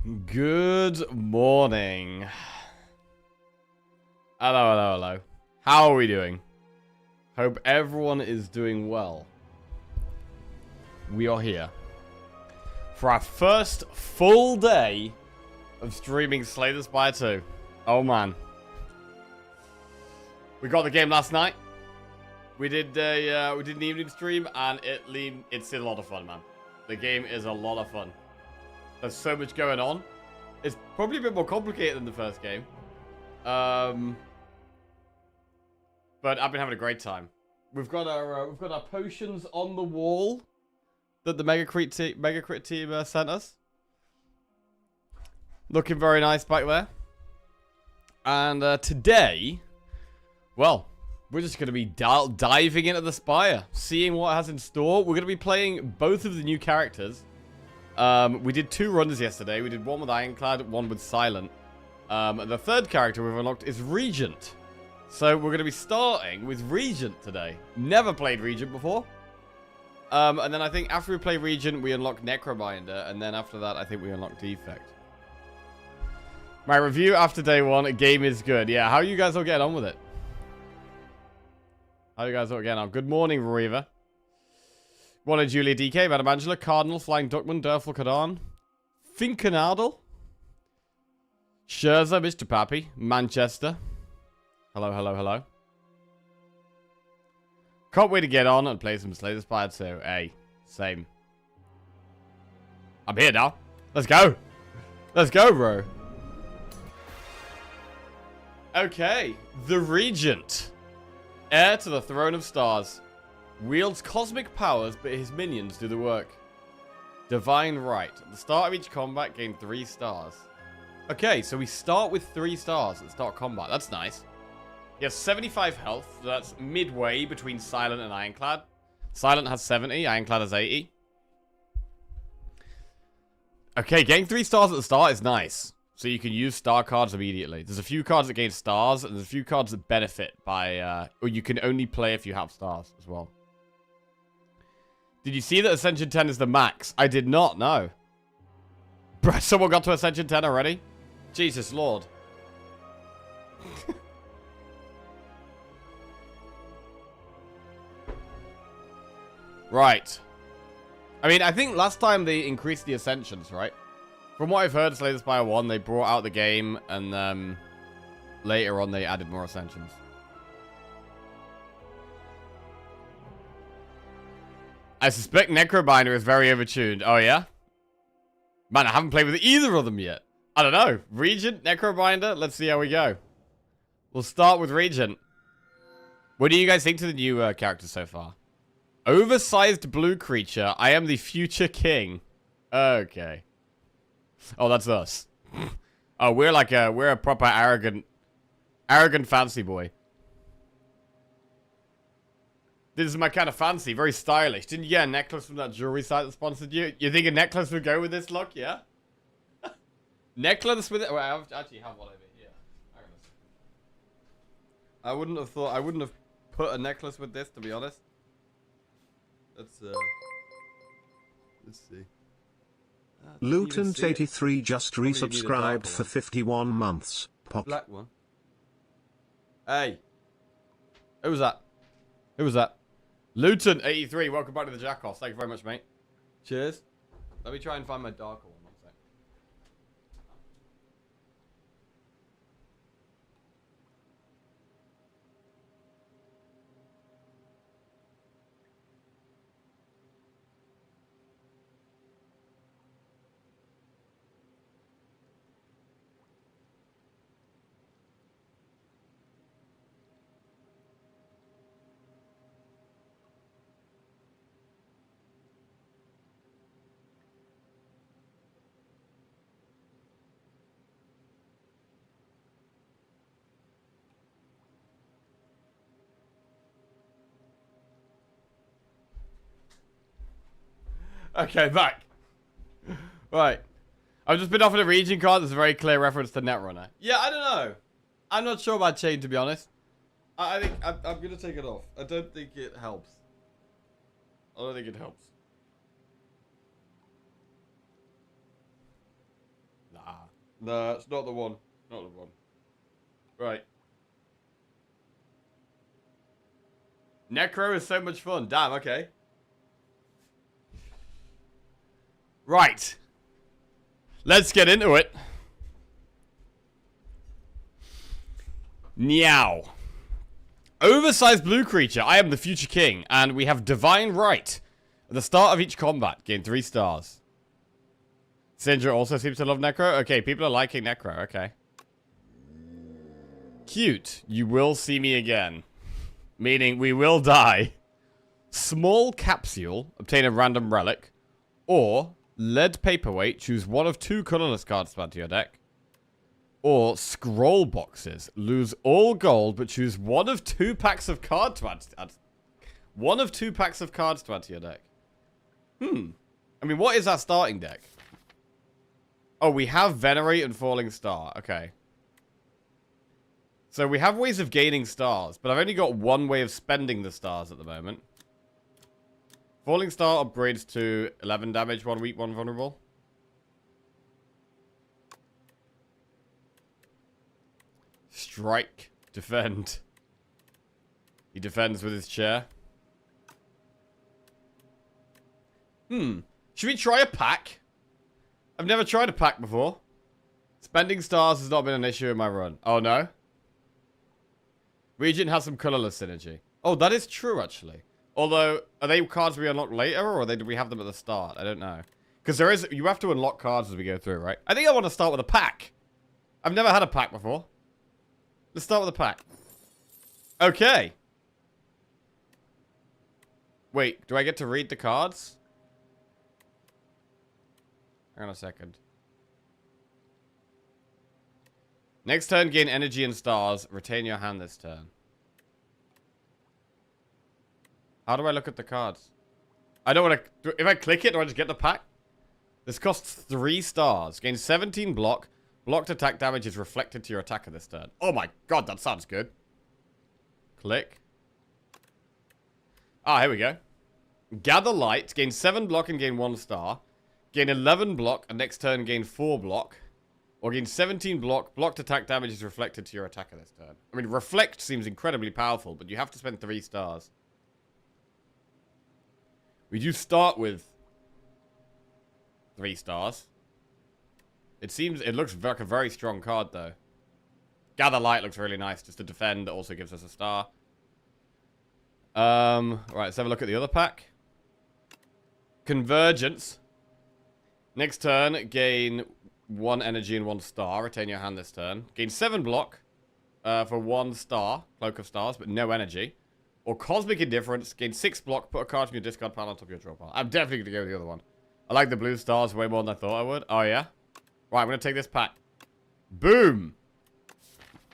Good morning. Hello. How are we doing? Hope everyone is doing well. We are here for our first full day of streaming Slay the Spire 2. Oh man. We got the game last night. We did an evening stream and it's a lot of fun, man. The game is a lot of fun. There's so much going on. It's probably a bit more complicated than the first game. But I've been having a great time. We've got our potions on the wall that the Mega Crit team sent us. Looking very nice back there. And today, well, we're just going to be diving into the Spire, seeing what it has in store. We're going to be playing both of the new characters. We did 2 runs yesterday. We did one with Ironclad, one with Silent. And the third character we've unlocked is Regent. So we're going to be starting with Regent today. Never played Regent before. And then I think after we play Regent, we unlock Necrobinder. And then after that, I think we unlock Defect. My review after day 1, a game is good. Yeah, how are you guys all getting on with it? How are you guys all getting on? Good morning, Riva. Morning, Julia DK, Madam Angela, Cardinal, Flying Duckman, Durful Kadan, Finkenadel, Scherzer, Mr. Pappy, Manchester. Hello. Can't wait to get on and play some Slay the Spire 2. Hey, same. I'm here now. Let's go. Let's go, bro. Okay, the Regent. Heir to the Throne of Stars. Wields cosmic powers, but his minions do the work. Divine Right. At the start of each combat, gain 3 stars. Okay, so we start with 3 stars at the start of combat. That's nice. He has 75 health, so that's midway between Silent and Ironclad. Silent has 70, Ironclad has 80. Okay, getting 3 stars at the start is nice. So you can use star cards immediately. There's a few cards that gain stars, and there's a few cards that benefit by, or you can only play if you have stars as well. Did you see that Ascension 10 is the max? I did not, no. Bruh, someone got to Ascension 10 already? Jesus Lord. Right. I mean, I think last time they increased the Ascensions, right? From what I've heard, Slay the Spire 1, they brought out the game, and later on they added more Ascensions. I suspect Necrobinder is very overtuned. Oh, yeah? Man, I haven't played with either of them yet. I don't know. Regent, Necrobinder? Let's see how we go. We'll start with Regent. What do you guys think to the new characters so far? Oversized blue creature. I am the future king. Okay. Oh, that's us. Oh, we're a proper arrogant fancy boy. This is my kind of fancy, very stylish. Didn't you get a necklace from that jewelry site that sponsored you? You think a necklace would go with this look? Yeah? Necklace with it? Well, I actually have one over here. I wouldn't have put a necklace with this, to be honest. Let's see. Lutant83 just resubscribed for 51 months. Pop. Black one. Hey. Who was that? Who was that? Lutant83, welcome back to the Jackoffs. Thank you very much, mate. Cheers. Let me try and find my darker one. One sec. Okay, back. Right. I've just been offered a region card that's a very clear reference to Netrunner. Yeah, I don't know. I'm not sure about Chain, to be honest. I think I'm going to take it off. I don't think it helps. I don't think it helps. Nah. No, it's not the one. Not the one. Right. Necro is so much fun. Damn, okay. Right. Let's get into it. Meow. Oversized blue creature. I am the future king, and we have divine right. At the start of each combat, gain 3 stars. Sindra also seems to love Necro. Okay, people are liking Necro. Okay. Cute. You will see me again. Meaning we will die. Small capsule. Obtain a random relic. Or lead paperweight. Choose one of 2 colorless cards to add to your deck. Or scroll boxes. Lose all gold, but choose one of 2 packs of cards to add. One of 2 packs of cards to add to your deck. I mean, what is our starting deck? Oh, we have Venerate and Falling Star. Okay. So we have ways of gaining stars, but I've only got one way of spending the stars at the moment. Falling Star upgrades to 11 damage, 1 weak, 1 vulnerable. Strike. Defend. He defends with his chair. Should we try a pack? I've never tried a pack before. Spending stars has not been an issue in my run. Oh, no? Regent has some colorless synergy. Oh, that is true, actually. Although, are they cards we unlock later, or do we have them at the start? I don't know. Because you have to unlock cards as we go through, right? I think I want to start with a pack. I've never had a pack before. Let's start with a pack. Okay. Wait, do I get to read the cards? Hang on a second. Next turn, gain energy and stars. Retain your hand this turn. How do I look at the cards? I don't want to... If I click it, do I just get the pack? This costs 3 stars. Gain 17 block. Blocked attack damage is reflected to your attacker this turn. Oh my god, that sounds good. Click. Ah, here we go. Gather light. Gain 7 block and gain 1 star. Gain 11 block and next turn gain 4 block. Or gain 17 block. Blocked attack damage is reflected to your attacker this turn. I mean, reflect seems incredibly powerful, but you have to spend 3 stars. We do start with 3 stars. It looks like a very strong card, though. Gather Light looks really nice, just to defend. It also gives us a star. Right, let's have a look at the other pack. Convergence. Next turn, gain 1 energy and 1 star. Retain your hand this turn. Gain 7 block for 1 star. Cloak of Stars, but no energy. Or Cosmic Indifference. Gain 6 block. Put a card from your discard pile on top of your draw pile. I'm definitely going to go with the other one. I like the blue stars way more than I thought I would. Oh, yeah? Right, I'm going to take this pack. Boom!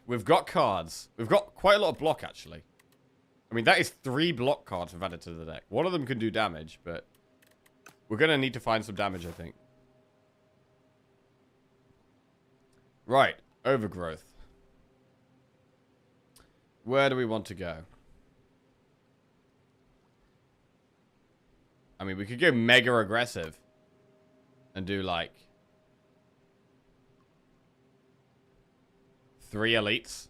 We've got cards. We've got quite a lot of block, actually. I mean, that is 3 block cards we've added to the deck. One of them can do damage, but we're going to need to find some damage, I think. Right, Overgrowth. Where do we want to go? I mean, we could go mega aggressive and do, like, 3 elites.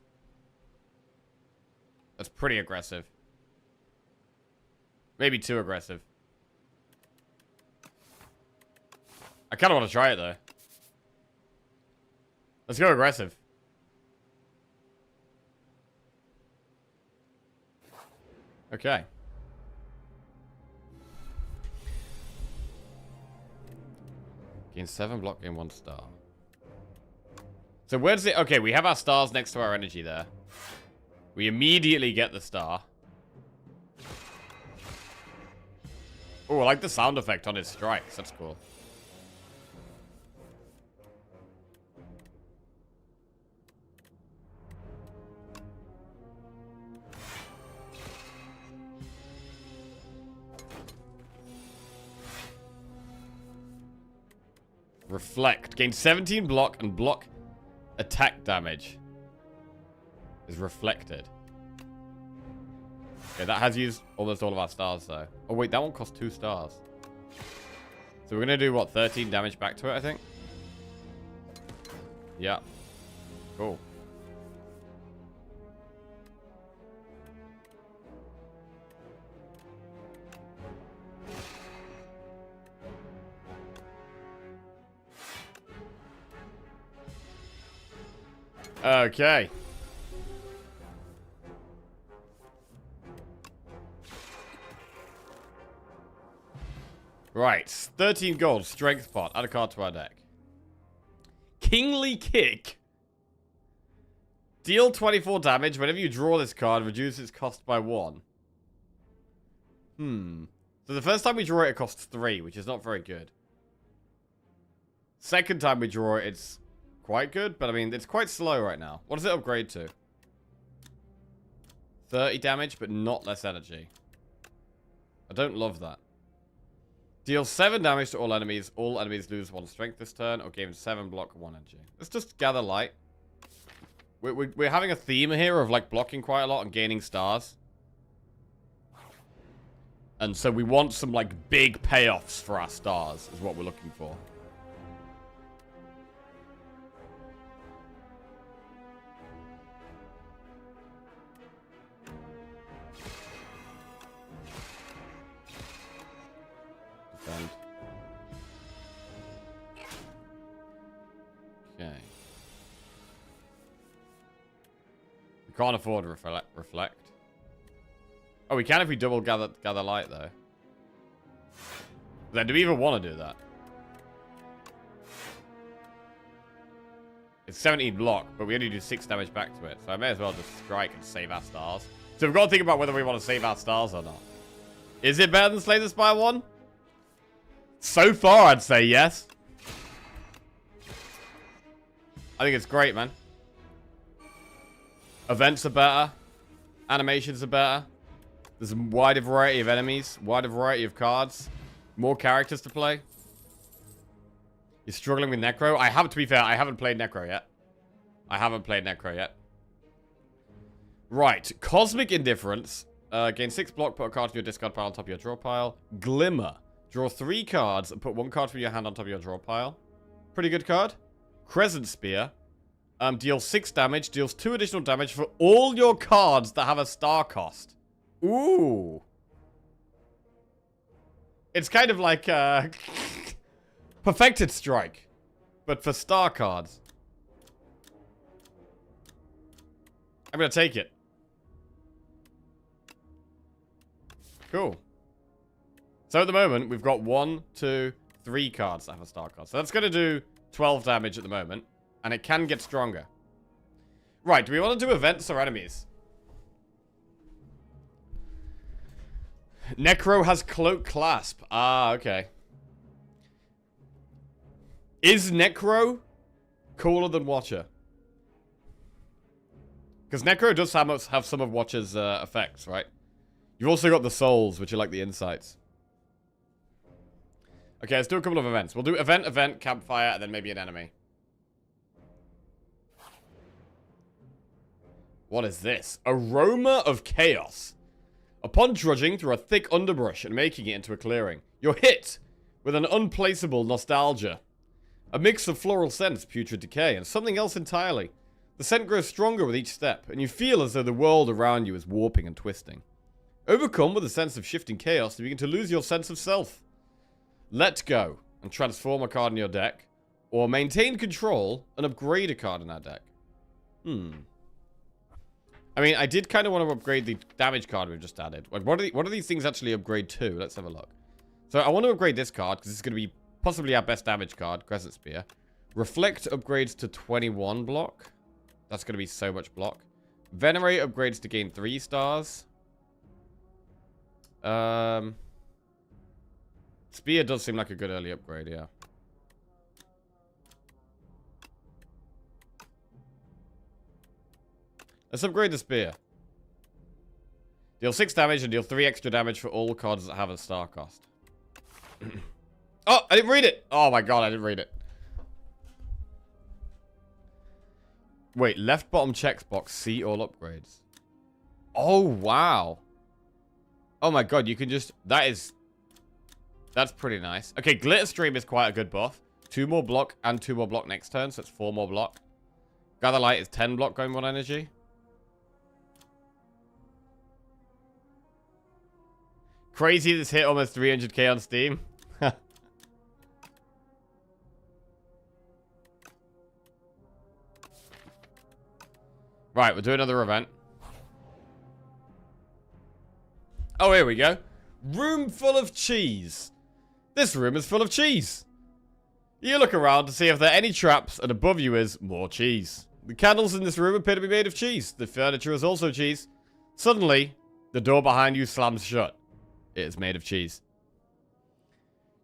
That's pretty aggressive. Maybe too aggressive. I kind of want to try it, though. Let's go aggressive. Okay. Gain 7 block, gain 1 star. So where does it... Okay, we have our stars next to our energy there. We immediately get the star. Oh, I like the sound effect on his strikes. That's cool. Reflect. Gain 17 block and block attack damage is reflected. Okay, that has used almost all of our stars, though. Oh, wait, that one costs 2 stars. So we're going to do, what, 13 damage back to it, I think? Yeah. Cool. Okay. Right. 13 gold. Strength pot. Add a card to our deck. Kingly Kick. Deal 24 damage. Whenever you draw this card, reduce its cost by 1. So the first time we draw it, it costs 3, which is not very good. Second time we draw it, it's quite good, but I mean, it's quite slow right now. What does it upgrade to? 30 damage, but not less energy. I don't love that. Deal 7 damage to all enemies. All enemies lose 1 strength this turn, or gain 7 block, 1 energy. Let's just gather light. We're having a theme here of, like, blocking quite a lot and gaining stars. And so we want some, like, big payoffs for our stars, is what we're looking for. Defend. Okay. We can't afford to reflect. Oh, we can if we double gather light, though. Then do we even want to do that? It's 17 block, but we only do 6 damage back to it. So I may as well just strike and save our stars. So we've got to think about whether we want to save our stars or not. Is it better than Slay the Spire 1? So far, I'd say yes. I think it's great, man. Events are better. Animations are better. There's a wider variety of enemies. Wider variety of cards. More characters to play. You're struggling with Necro? I have, to be fair, I haven't played Necro yet. Right. Cosmic Indifference. Gain 6 block, put a card from your discard pile on top of your draw pile. Glimmer. Draw 3 cards and put 1 card from your hand on top of your draw pile. Pretty good card. Crescent Spear. Deals 6 damage. Deals 2 additional damage for all your cards that have a star cost. Ooh. It's kind of like Perfected Strike, but for star cards. I'm going to take it. Cool. So at the moment, we've got 1, 2, 3 cards that have a star card. So that's going to do 12 damage at the moment, and it can get stronger. Right, do we want to do events or enemies? Necro has Cloak Clasp. Ah, okay. Is Necro cooler than Watcher? Because Necro does have some of Watcher's effects, right? You've also got the Souls, which are like the insights. Okay, let's do a couple of events. We'll do event, campfire, and then maybe an enemy. What is this? Aroma of Chaos. Upon trudging through a thick underbrush and making it into a clearing, you're hit with an unplaceable nostalgia. A mix of floral scents, putrid decay, and something else entirely. The scent grows stronger with each step, and you feel as though the world around you is warping and twisting. Overcome with a sense of shifting chaos, you begin to lose your sense of self. Let go and transform a card in your deck, or maintain control and upgrade a card in our deck. I mean, I did kind of want to upgrade the damage card we've just added. Like, what are these things actually upgrade to? Let's have a look. So I want to upgrade this card, because it's going to be possibly our best damage card, Crescent Spear. Reflect upgrades to 21 block. That's going to be so much block. Venerate upgrades to gain 3 stars. Spear does seem like a good early upgrade, yeah. Let's upgrade the Spear. Deal 6 damage and deal 3 extra damage for all cards that have a star cost. Oh, I didn't read it! Oh my god, I didn't read it. Wait, left bottom checkbox, see all upgrades. Oh, wow. Oh my god, you can just... That's pretty nice. Okay, Glitter Stream is quite a good buff. 2 more block and 2 more block next turn, so it's 4 more block. Gather Light is 10 block going 1 energy. Crazy this hit almost 300k on Steam. Right, we'll do another event. Oh, here we go. Room full of cheese. This room is full of cheese. You look around to see if there are any traps, and above you is more cheese. The candles in this room appear to be made of cheese. The furniture is also cheese. Suddenly, the door behind you slams shut. It is made of cheese.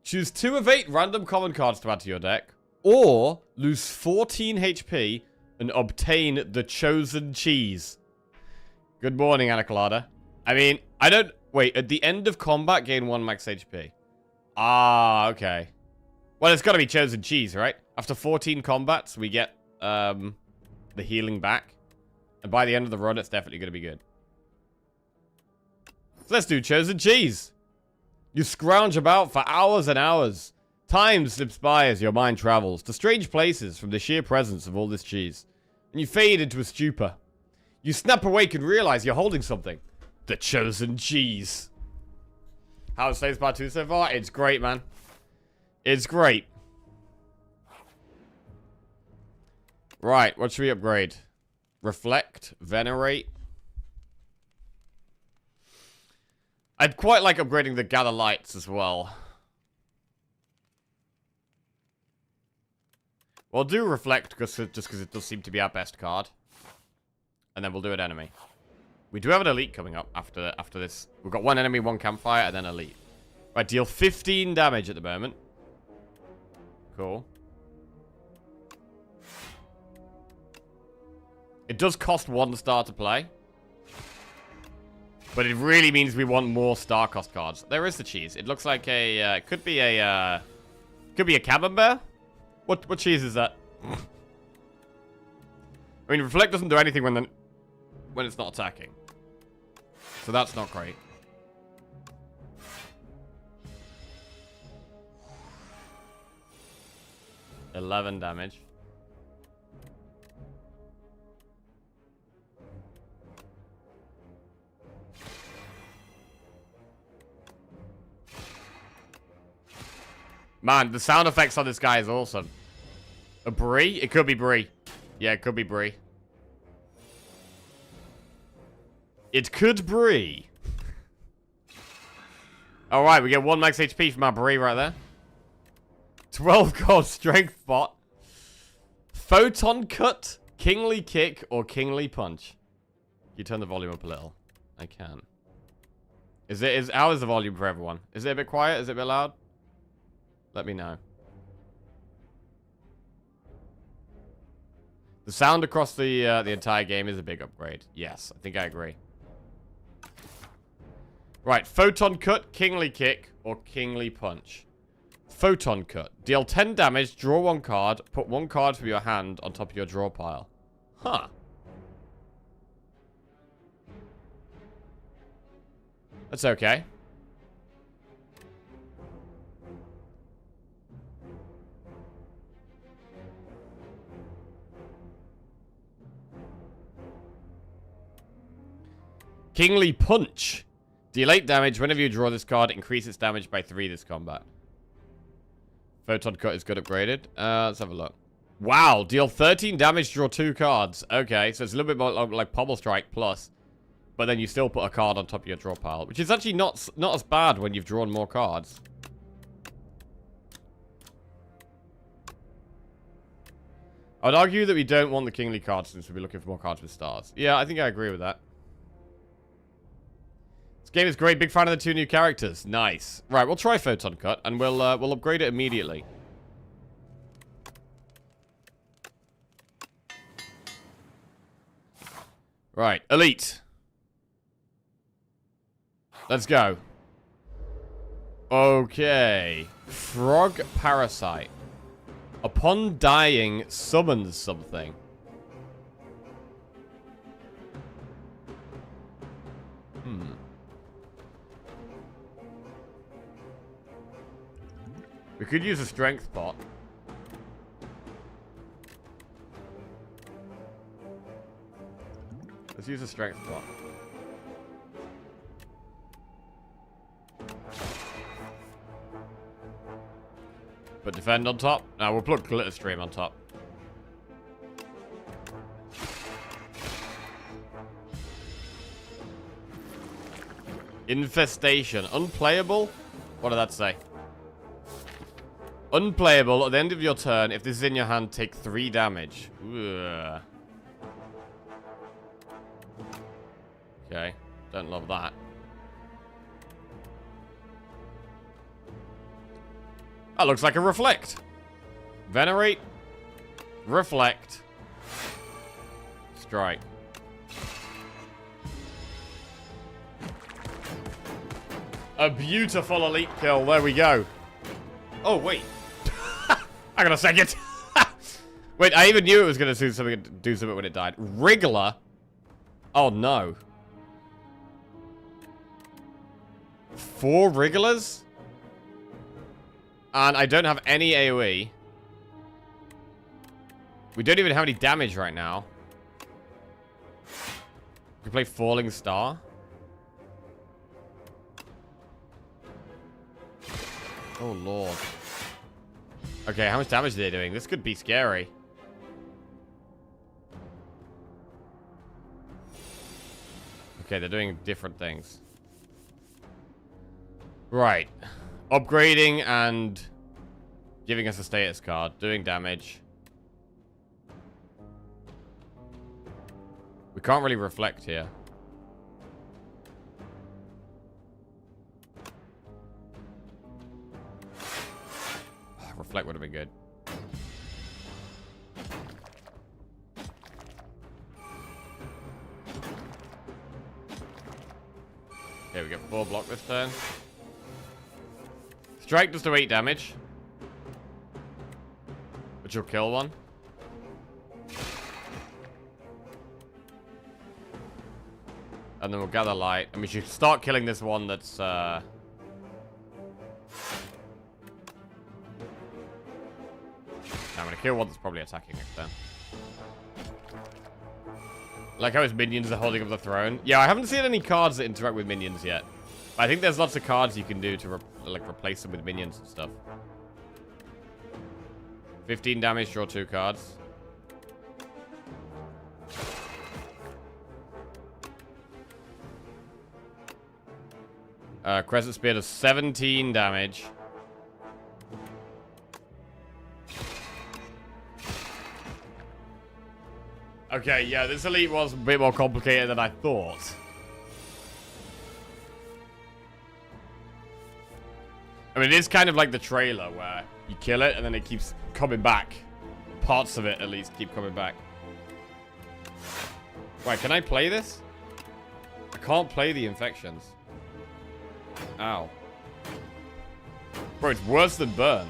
Choose 2 of 8 random common cards to add to your deck, or lose 14 HP and obtain the chosen cheese. Good morning, Anacolada. I mean, I don't... Wait, at the end of combat, gain 1 max HP. Ah, okay. Well, it's got to be chosen cheese, right? After 14 combats, we get the healing back. And by the end of the run, it's definitely going to be good. So let's do chosen cheese. You scrounge about for hours and hours. Time slips by as your mind travels to strange places from the sheer presence of all this cheese. And you fade into a stupor. You snap awake and realize you're holding something. The chosen cheese. How's Slay Spire 2 so far? It's great, man. It's great. Right, what should we upgrade? Reflect, Venerate. I'd quite like upgrading the Gather Lights as well. We'll do Reflect just because it does seem to be our best card. And then we'll do an enemy. We do have an elite coming up after this. We've got 1 enemy, 1 campfire, and then elite. Right, deal 15 damage at the moment. Cool. It does cost 1 star to play. But it really means we want more star cost cards. There is the cheese. It looks like a, could be a camembert? What cheese is that? I mean, Reflect doesn't do anything when it's not attacking. So that's not great. $11 damage. Man, the sound effects on this guy is awesome. A Brie? It could be Brie. Yeah, it could be Brie. It could Brie. Alright, we get 1 max HP from our Brie right there. 12 gold strength bot. Photon Cut, Kingly Kick, or Kingly Punch. You turn the volume up a little. I can. How is the volume for everyone? Is it a bit quiet? Is it a bit loud? Let me know. The sound across the entire game is a big upgrade. Yes, I think I agree. Right, Photon Cut, Kingly Kick, or Kingly Punch. Photon Cut. Deal 10 damage, draw 1 card, put 1 card from your hand on top of your draw pile. Huh. That's okay. Kingly Punch. Deal 8 damage. Whenever you draw this card, increase its damage by 3 this combat. Photon Cut is good upgraded. Let's have a look. Wow. Deal 13 damage, draw 2 cards. Okay, so it's a little bit more like Pommel Strike plus. But then you still put a card on top of your draw pile. Which is actually not as bad when you've drawn more cards. I would argue that we don't want the Kingly cards since we'll be looking for more cards with stars. Yeah, I think I agree with that. This game is great. Big fan of the 2 new characters. Nice. Right, we'll try Photon Cut, and we'll upgrade it immediately. Right, Elite. Let's go. Okay. Frog Parasite. Upon dying, summons something. We could use a strength bot. Let's use a strength block. Put defend on top. Now we'll put glitter stream on top. Infestation. Unplayable? What did that say? Unplayable. At the end of your turn, if this is in your hand, take 3 damage. Ugh. Okay. Don't love that. That looks like a reflect. Venerate. Reflect. Strike. A beautiful elite kill. There we go. Oh, wait. Hang on a second. Wait, I even knew it was going to do something when it died. Wriggler? Oh, no. 4 Wrigglers? And I don't have any AoE. We don't even have any damage right now. We can play Falling Star. Oh, Lord. Okay, how much damage are they doing? This could be scary. Okay, they're doing different things. Right. Upgrading and giving us a status card. Doing damage. We can't really reflect here. Reflect would have been good. Okay, we get 4 block this turn. Strike does do 8 damage. Which will kill one. And then we'll gather light. And we should start killing this one that's I'm gonna kill one that's probably attacking next turn. Like how his minions are holding up the throne. Yeah, I haven't seen any cards that interact with minions yet. I think there's lots of cards you can do to replace them with minions and stuff. 15 damage, draw 2 cards. Crescent Spear does 17 damage. Okay, yeah, this elite was a bit more complicated than I thought. I mean, it is kind of like the trailer where you kill it and then it keeps coming back. Parts of it, at least, keep coming back. Right, can I play this? I can't play the infections. Ow. Bro, it's worse than burn.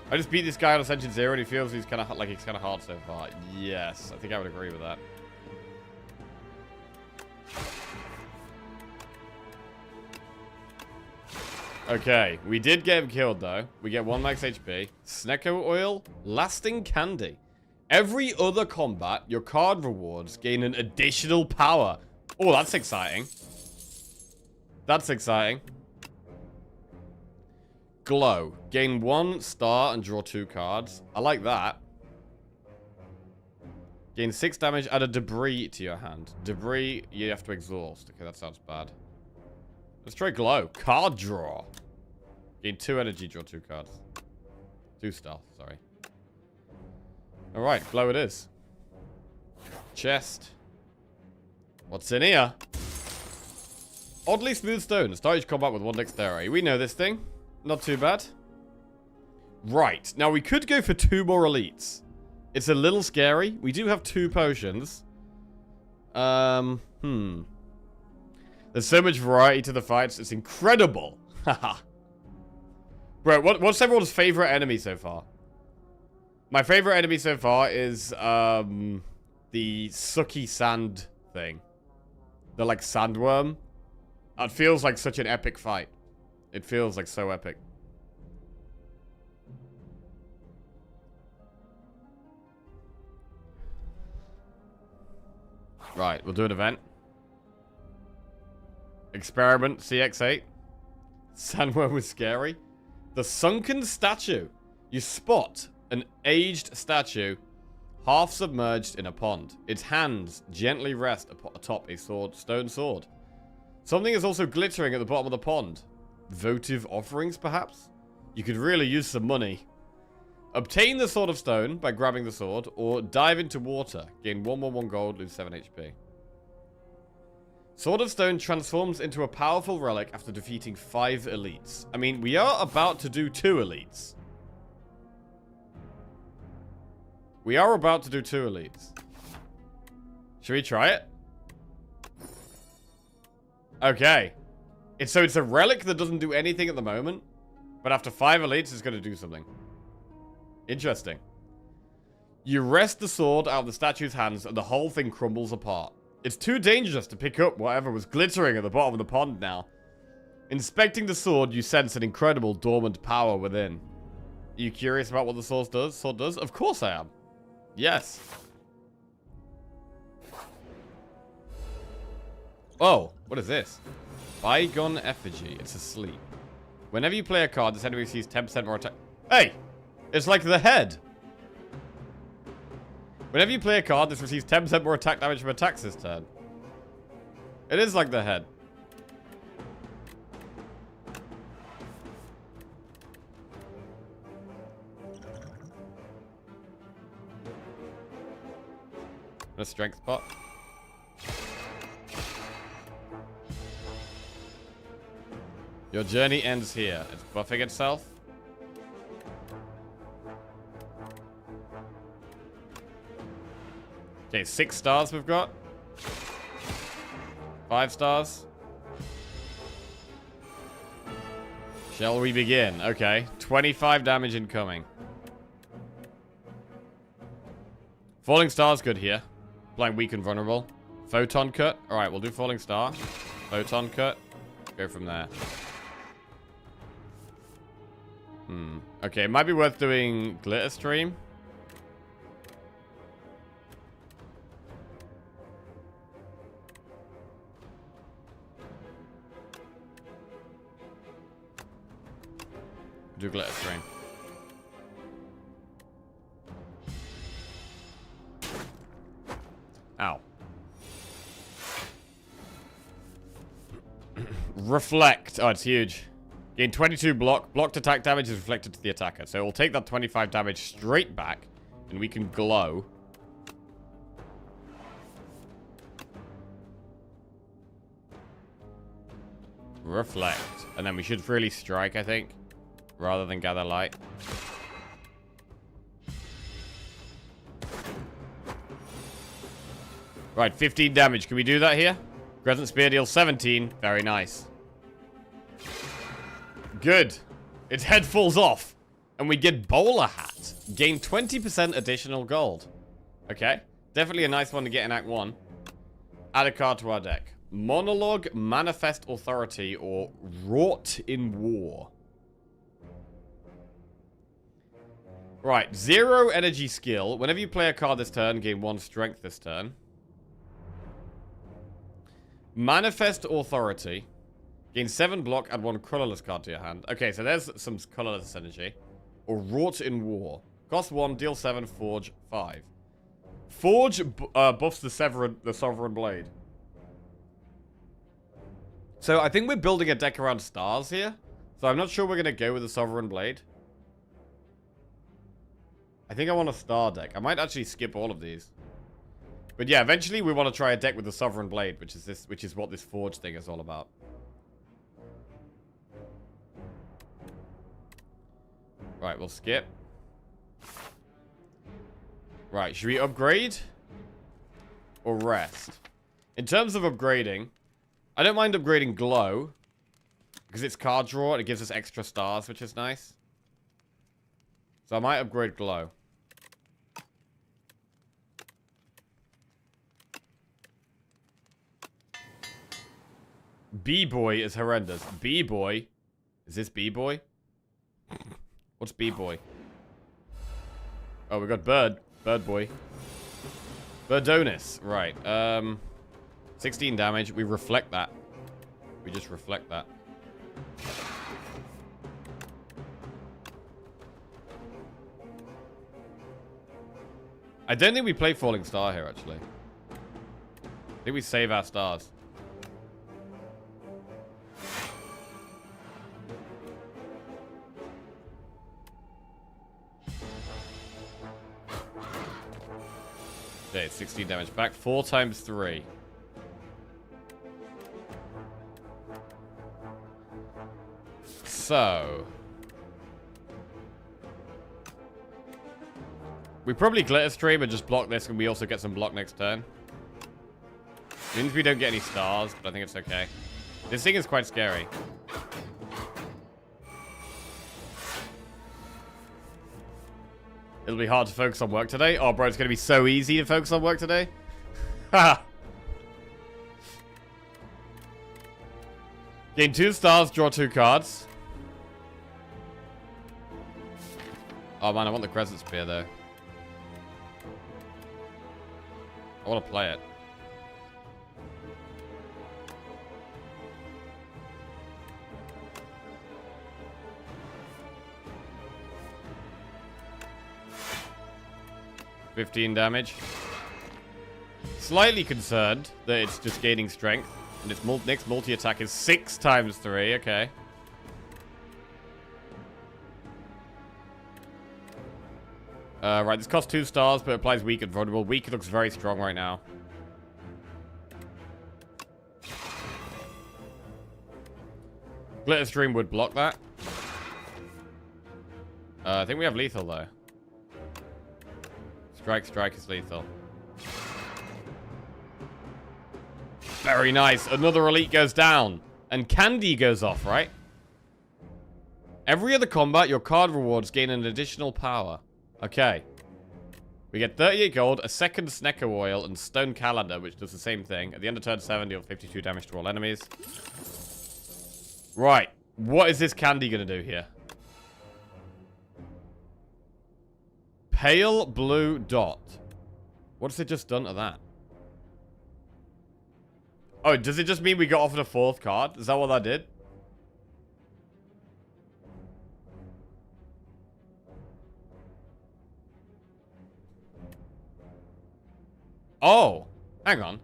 I just beat this guy on Ascension 0 and he feels he's kind of hard so far. Yes, I think I would agree with that. Okay, we did get him killed though. We get 1 max HP. Snecko oil, lasting candy. Every other combat, your card rewards gain an additional power. Oh, that's exciting. That's exciting. Glow. Gain 1 star and draw 2 cards. I like that. Gain 6 damage, add a debris to your hand. Debris, you have to exhaust. Okay, that sounds bad. Let's try Glow. Card draw. Gain 2 energy, draw 2 cards. 2 stealth, sorry. Alright, Glow it is. Chest. What's in here? Oddly smooth stone. Start each combat with 1 dexterity. We know this thing. Not too bad. Right. Now, we could go for 2 more elites. It's a little scary. We do have 2 potions. There's so much variety to the fights. It's incredible. Haha. Bro, what's everyone's favorite enemy so far? My favorite enemy so far is, the sucky sand thing. The, like, sandworm. It feels like such an epic fight. It feels like so epic. Right, we'll do an event. Experiment CX8. Sandworm was scary. The sunken statue. You spot an aged statue half submerged in a pond. Its hands gently rest atop a stone sword. Something is also glittering at the bottom of the pond. Votive offerings, perhaps? You could really use some money. Obtain the Sword of Stone by grabbing the sword, or dive into water. Gain 111 gold, lose 7 HP. Sword of Stone transforms into a powerful relic after defeating 5 elites. I mean, we are about to do 2 elites. We are about to do 2 elites. Should we try it? Okay. So it's a relic that doesn't do anything at the moment, but after 5 elites, it's going to do something. Interesting. You wrest the sword out of the statue's hands, and the whole thing crumbles apart. It's too dangerous to pick up whatever was glittering at the bottom of the pond now. Inspecting the sword, you sense an incredible dormant power within. Are you curious about what the sword does? Of course I am. Yes. Oh, what is this? Bygone Effigy. It's asleep. Whenever you play a card, this enemy receives 10% more attack. Hey! It's like the head. Whenever you play a card, this receives 10% more attack damage from attacks this turn. It is like the head. A strength spot. Your journey ends here. It's buffing itself. Okay, 6 stars we've got. 5 stars. Shall we begin? Okay, 25 damage incoming. Falling star's good here. Applying weak and vulnerable. Photon cut. Alright, we'll do falling star. Photon cut. Go from there. Okay, it might be worth doing glitter stream. Do glitter stream. Ow. Reflect. Oh, it's huge. Gain 22 block. Blocked attack damage is reflected to the attacker. So we'll take that 25 damage straight back. And we can glow. Reflect. And then we should really strike, I think. Rather than gather light. Right, 15 damage. Can we do that here? Crescent Spear deals 17. Very nice. Good. Its head falls off. And we get Bowler Hat. Gain 20% additional gold. Okay. Definitely a nice one to get in Act 1. Add a card to our deck. Monologue, Manifest Authority, or Wrought in War. Right, 0 energy skill. Whenever you play a card this turn, gain 1 strength this turn. Manifest Authority. Gain 7 block, add 1 colorless card to your hand. Okay, so there's some colorless energy. Or Wrought in War. Cost 1, deal 7, Forge 5. Forge buffs the Sovereign Blade. So I think we're building a deck around stars here. So I'm not sure we're going to go with the Sovereign Blade. I think I want a star deck. I might actually skip all of these. But yeah, eventually we want to try a deck with the Sovereign Blade, which is what this Forge thing is all about. Right, we'll skip. Right, should we upgrade? Or rest? In terms of upgrading, I don't mind upgrading Glow. Because it's card draw and it gives us extra stars, which is nice. So I might upgrade Glow. B-Boy is horrendous. B-Boy? Is this B-Boy? What's B-Boy? Oh, we got Bird. Bird Boy. Birdonis. Right. 16 damage. We reflect that. We just reflect that. I don't think we play Falling Star here, actually. I think we save our stars. Okay, 16 damage back. 4 times 3. So... we probably glitter stream and just block this, and we also get some block next turn. Means we don't get any stars, but I think it's okay. This thing is quite scary. It'll be hard to focus on work today. Oh, bro, it's gonna be so easy to focus on work today. Haha. Gain 2 stars, draw 2 cards. Oh man, I want the Crescent Spear though. I want to play it. $15 damage. Slightly concerned that it's just gaining strength. And its next multi-attack is 6 times 3. Okay. Right, this costs 2 stars, but applies weak and vulnerable. Weak looks very strong right now. Glitter Stream would block that. I think we have lethal, though. Strike is lethal. Very nice. Another elite goes down. And Candy goes off, right? Every other combat, your card rewards gain an additional power. Okay. We get 38 gold, a second Snecker Oil, and Stone Calendar, which does the same thing. At the end of turn 7, deal 52 damage to all enemies. Right. What is this Candy going to do here? Pale blue dot. What's it just done to that? Oh, does it just mean we got offered a 4th card? Is that what that did? Oh, hang on.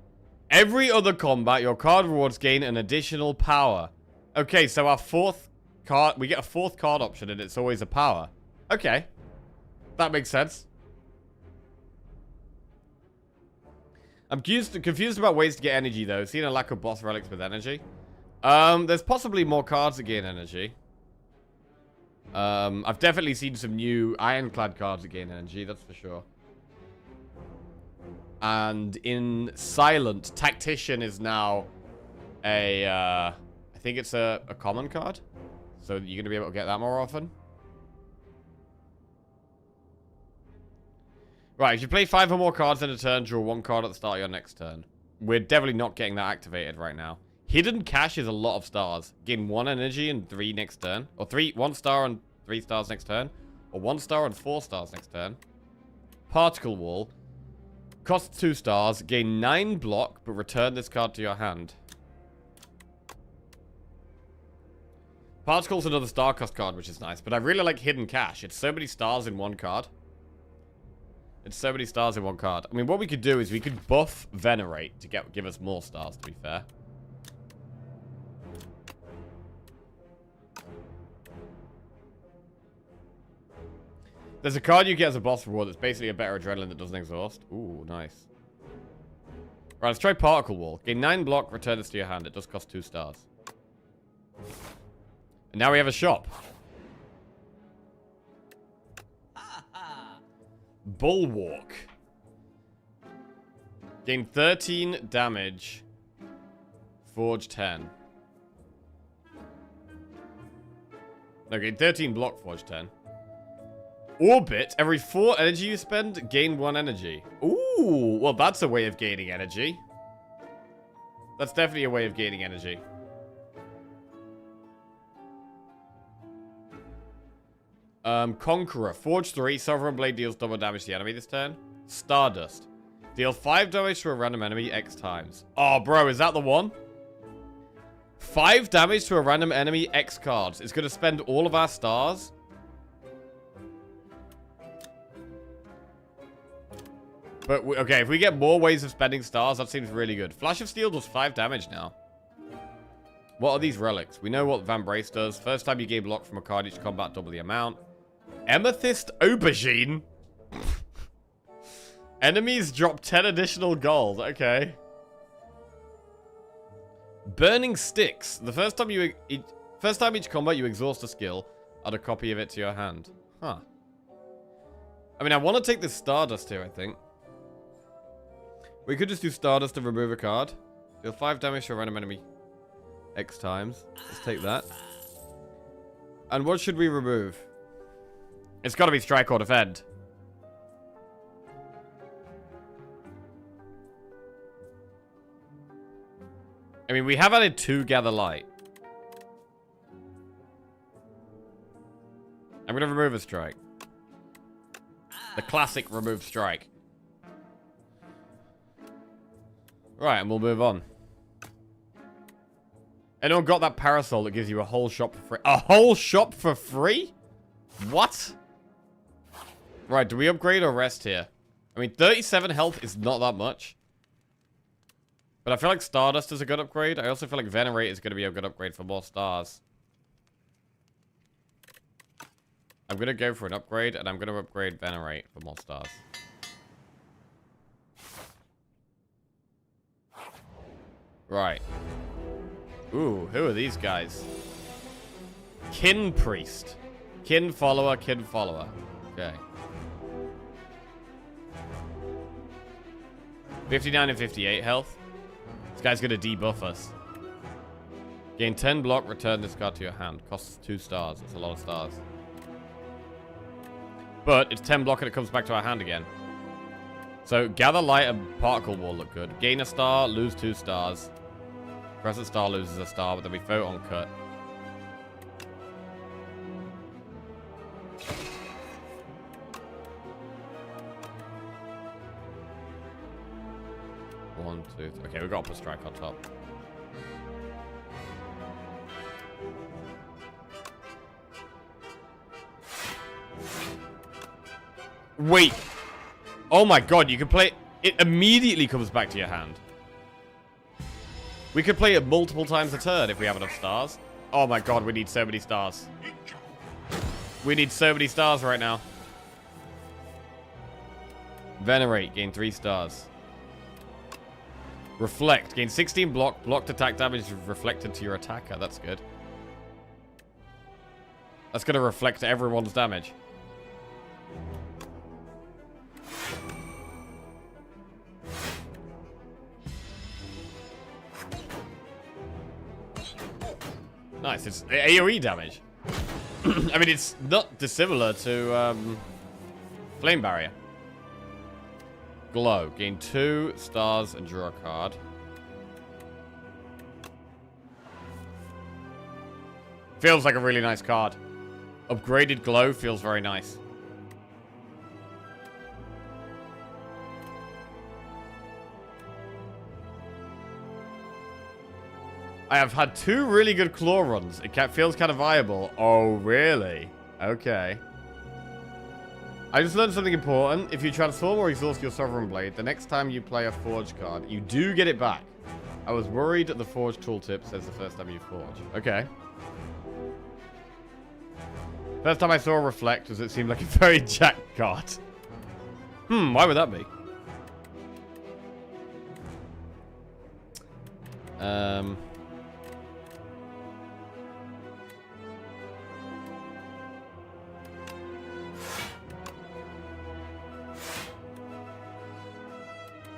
Every other combat, your card rewards gain an additional power. Okay, so our 4th card, we get a 4th card option and it's always a power. Okay. That makes sense. I'm confused about ways to get energy, though. Seeing a lack of boss relics with energy. There's possibly more cards that gain energy. I've definitely seen some new Ironclad cards that gain energy, that's for sure. And in Silent, Tactician is now a, I think it's a common card. So you're going to be able to get that more often. Right, if you play 5 or more cards in a turn, draw 1 card at the start of your next turn. We're definitely not getting that activated right now. Hidden Cache is a lot of stars. Gain 1 energy and 3 next turn. Or 1 star and 3 stars next turn. Or 1 star and 4 stars next turn. Particle Wall. Costs 2 stars. Gain 9 block, but return this card to your hand. Particle's another star cost card, which is nice. But I really like Hidden Cache. It's so many stars in one card. It's so many stars in one card. I mean, what we could do is we could buff Venerate to give us more stars, to be fair. There's a card you get as a boss reward that's basically a better adrenaline that doesn't exhaust. Ooh, nice. Right, let's try Particle Wall. Gain 9 block, return this to your hand. It does cost 2 stars. And now we have a shop. Bulwark. Gain 13 damage. Forge 10. No, gain 13 block, Forge 10. Orbit. Every 4 energy you spend, gain 1 energy. Ooh, well, that's a way of gaining energy. That's definitely a way of gaining energy. Conqueror. Forge 3. Sovereign Blade deals double damage to the enemy this turn. Stardust. Deal 5 damage to a random enemy X times. Oh, bro, is that the one? 5 damage to a random enemy X cards. It's going to spend all of our stars. But, okay, if we get more ways of spending stars, that seems really good. Flash of Steel does 5 damage now. What are these relics? We know what Van Brace does. First time you gain block from a card each combat, double the amount. Amethyst Aubergine? Enemies drop 10 additional gold. Okay. Burning Sticks. The first time each combat you exhaust a skill, add a copy of it to your hand. Huh. I mean, I want to take this Stardust here, I think. We could just do Stardust to remove a card. Deal 5 damage to a random enemy X times. Let's take that. And what should we remove? It's got to be Strike or Defend. I mean, we have added 2 Gather Light. I'm going to remove a Strike. The classic remove Strike. Right, and we'll move on. Anyone got that parasol that gives you a whole shop for free? A whole shop for free? What? Right, do we upgrade or rest here? I mean, 37 health is not that much. But I feel like Stardust is a good upgrade. I also feel like Venerate is going to be a good upgrade for more stars. I'm going to go for an upgrade, and I'm going to upgrade Venerate for more stars. Right. Ooh, who are these guys? Kin Priest. Kin Follower, Kin Follower. Okay. 59 and 58 health. This guy's gonna debuff us. Gain 10 block, return this card to your hand. Costs 2 stars. That's a lot of stars. But it's 10 block and it comes back to our hand again. So Gather Light and Particle Wall look good. Gain a star, lose 2 stars. Present star loses a star, but then we Photon Cut. One, two, three. Okay, we've got to put Strike on top. Wait. Oh my god, you can play it. It immediately comes back to your hand. We could play it multiple times a turn if we have enough stars. Oh my god, we need so many stars. We need so many stars right now. Venerate, gain 3 stars. Reflect, gain 16 block. Blocked attack damage reflected to your attacker. That's good. That's going to reflect everyone's damage. Nice, it's AoE damage. I mean, it's not dissimilar to Flame Barrier. Glow, gain 2 stars and draw a card. Feels like a really nice card. Upgraded Glow feels very nice. I have had 2 really good claw runs. It feels kind of viable. Oh, really? Okay. I just learned something important. If you transform or exhaust your Sovereign Blade, the next time you play a Forge card, you do get it back. I was worried the Forge tooltip says the first time you forge. Okay. First time I saw Reflect was it seemed like a very jack card. Why would that be?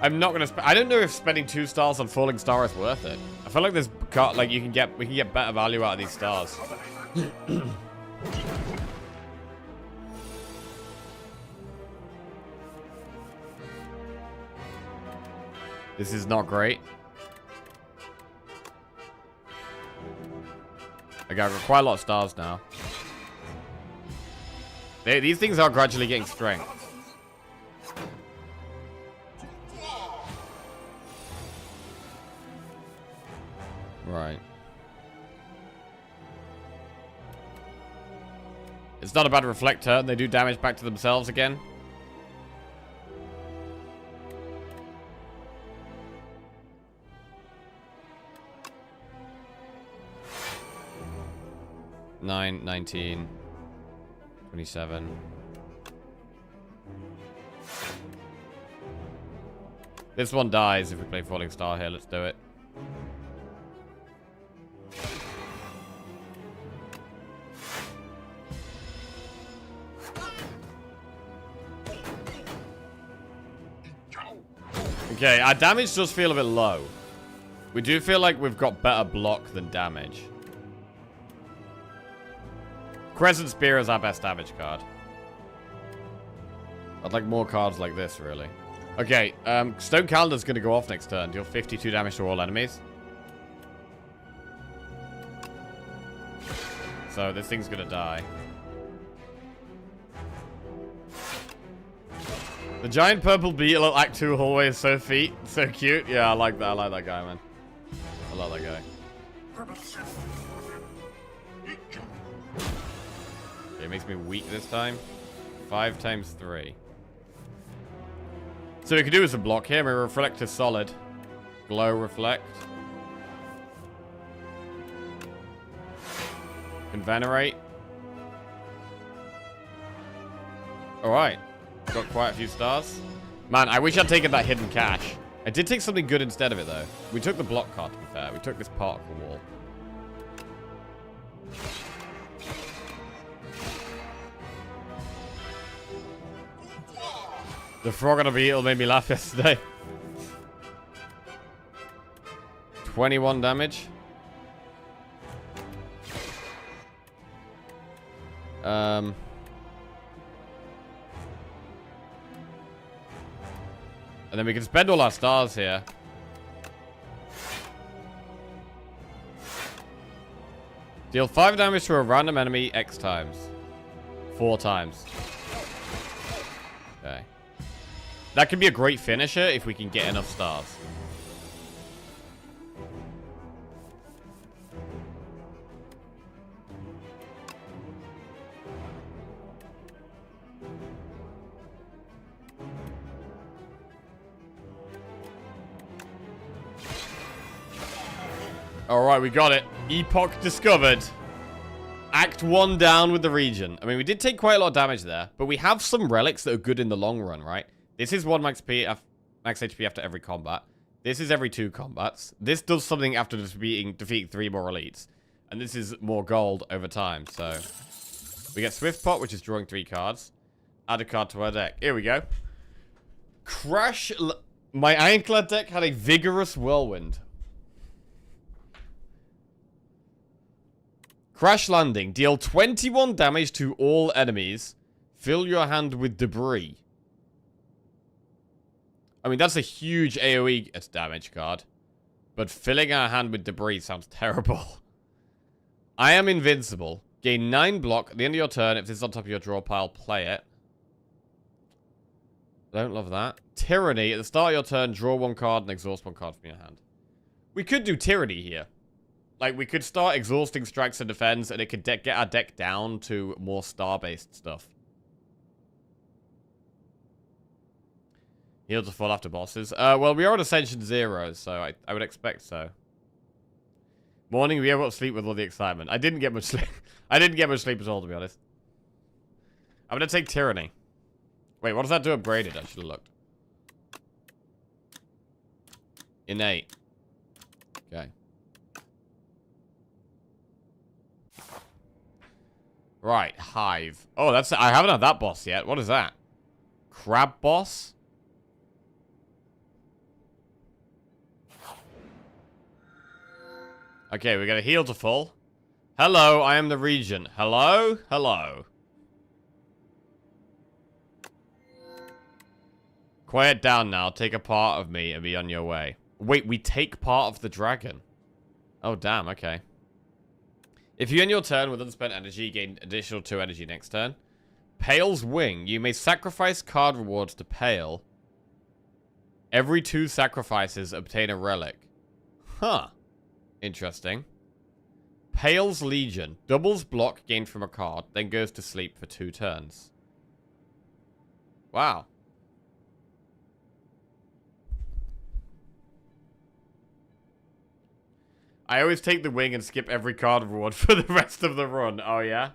I'm not gonna. I don't know if spending 2 stars on Falling Star is worth it. I feel like there's like we can get better value out of these stars. This is not great. Okay, I've got quite a lot of stars now. These things are gradually getting strength. Right. It's not a bad reflect turn. They do damage back to themselves again. Nine, 19, 27. This one dies if we play Falling Star here. Let's do it. Okay, our damage does feel a bit low. We do feel like we've got better block than damage. Crescent Spear is our best damage card. I'd like more cards like this, really. Okay, Stone Calendar's going to go off next turn. Deal 52 damage to all enemies. So this thing's going to die. The giant purple beetle at Act 2 hallway is so so cute. Yeah, I like that. I like that guy, man. I love that guy. It makes me weak this time. 5 times 3. So we can do is a block here. My reflect is solid. Glow reflect. Can venerate. Alright. Got quite a few stars. Man, I wish I'd taken that hidden cache. I did take something good instead of it, though. We took the block card, to be fair. We took this particle wall. The frog on a beetle made me laugh yesterday. 21 damage. And then we can spend all our stars here. Deal 5 damage to a random enemy X times. 4 times. Okay. That could be a great finisher if we can get enough stars. Alright, we got it. Epoch discovered. Act 1 down with the region. I mean, we did take quite a lot of damage there, but we have some relics that are good in the long run, right? This is 1 max HP after every combat. This is every 2 combats. This does something after defeating 3 more elites. And this is more gold over time, so... We get Swift Pot, which is drawing 3 cards. Add a card to our deck. Here we go. My Ironclad deck had a Vigorous Whirlwind. Crash Landing. Deal 21 damage to all enemies. Fill your hand with debris. I mean, that's a huge AoE damage card. But filling our hand with debris sounds terrible. I am invincible. Gain 9 block. At the end of your turn, if this is on top of your draw pile, play it. Don't love that. Tyranny. At the start of your turn, draw 1 card and exhaust 1 card from your hand. We could do Tyranny here. Like, we could start exhausting strikes and defense, and it could get our deck down to more star-based stuff. Heal to full after bosses. Well, we are at Ascension 0, so I would expect so. Morning, we able to sleep with all the excitement. I didn't get much sleep. I didn't get much sleep at all, to be honest. I'm gonna take Tyranny. Wait, what does that do upgraded? I should have looked. Innate. Okay. Right, Hive. Oh, that's... I haven't had that boss yet. What is that? Crab boss? Okay, we got a heal to full. Hello, I am the region. Hello? Hello. Quiet down now. Take a part of me and be on your way. Wait, we take part of the dragon. Oh, damn. Okay. If you end your turn with unspent energy, gain additional 2 energy next turn. Pale's Wing. You may sacrifice card rewards to Pale. Every 2 sacrifices, obtain a relic. Huh. Interesting. Pale's Legion. Doubles block gained from a card, then goes to sleep for 2 turns. Wow. I always take the wing and skip every card reward for the rest of the run. Oh, yeah?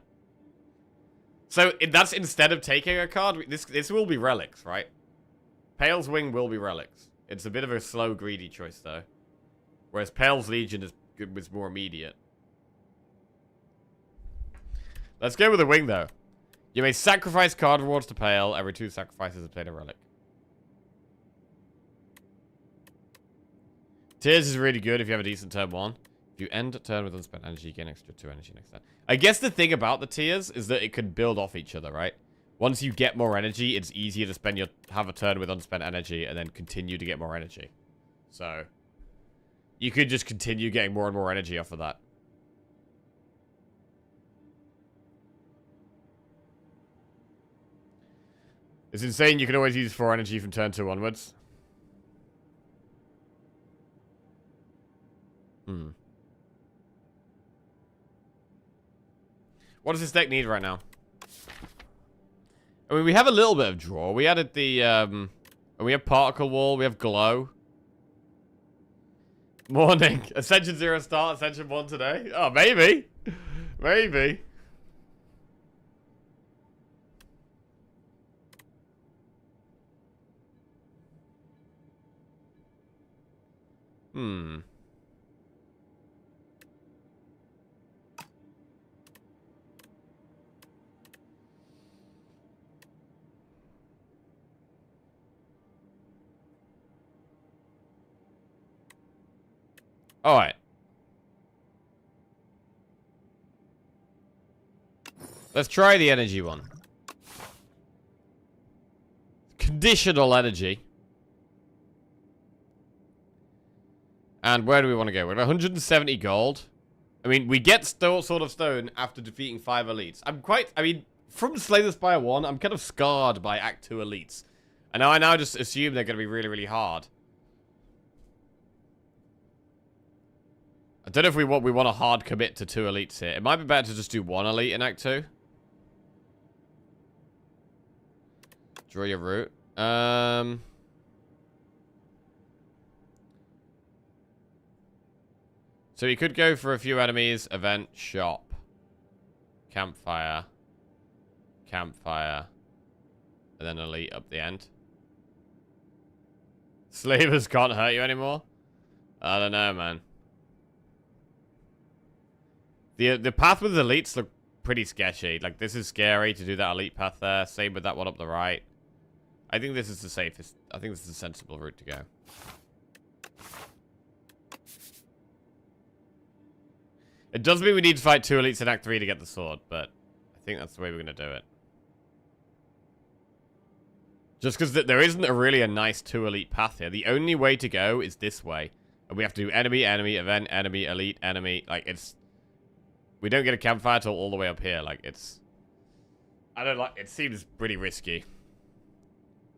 So, that's instead of taking a card, this will be relics, right? Pale's Wing will be relics. It's a bit of a slow, greedy choice, though. Whereas Pale's Legion was more immediate. Let's go with the wing, though. You may sacrifice card rewards to Pale. Every 2 sacrifices obtain a relic. Tears is really good if you have a decent turn 1. If you end a turn with unspent energy, you gain extra 2 energy next turn. I guess the thing about the tears is that it can build off each other, right? Once you get more energy, it's easier to have a turn with unspent energy and then continue to get more energy. So, you could just continue getting more and more energy off of that. It's insane you can always use 4 energy from turn 2 onwards. What does this deck need right now? I mean, we have a little bit of draw. We added the, we have Particle Wall, we have Glow. Morning. Ascension 0 start, Ascension 1 today? Oh, maybe. Maybe. Alright. Let's try the energy one. Conditional energy. And where do we want to go? We're at 170 gold. I mean, we get Sword of Stone after defeating 5 elites. I mean, from Slay the Spire 1, I'm kind of scarred by Act 2 elites. And I now just assume they're going to be really, really hard. I don't know if we want a hard commit to 2 elites here. It might be better to just do 1 elite in Act 2. Draw your route. So we could go for a few enemies, event, shop, campfire, campfire, and then elite up the end. Slavers can't hurt you anymore? I don't know, man. The path with elites look pretty sketchy. Like, this is scary to do that elite path there. Same with that one up the right. I think this is the safest. I think this is a sensible route to go. It does mean we need to fight 2 elites in Act 3 to get the sword, but I think that's the way we're going to do it. Just because there isn't really a nice 2 elite path here. The only way to go is this way. And we have to do enemy, enemy, event, enemy, elite, enemy. Like, it's... We don't get a campfire till all the way up here. Like, it's... I don't like... It seems pretty risky.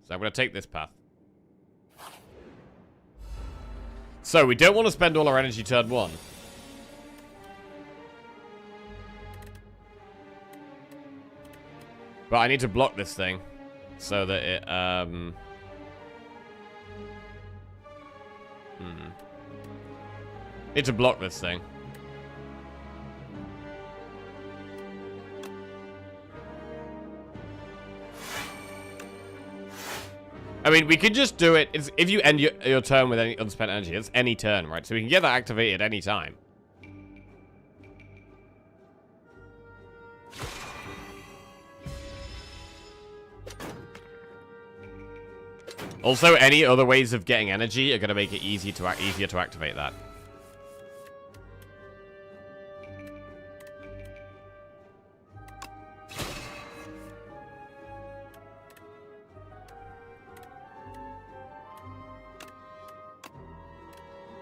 So I'm going to take this path. So, we don't want to spend all our energy turn 1. But I need to block this thing. So that it, Need to block this thing. I mean, we could just do it. If you end your turn with any unspent energy, it's any turn, right? So we can get that activated any time. Also, any other ways of getting energy are going to make it easier to activate that.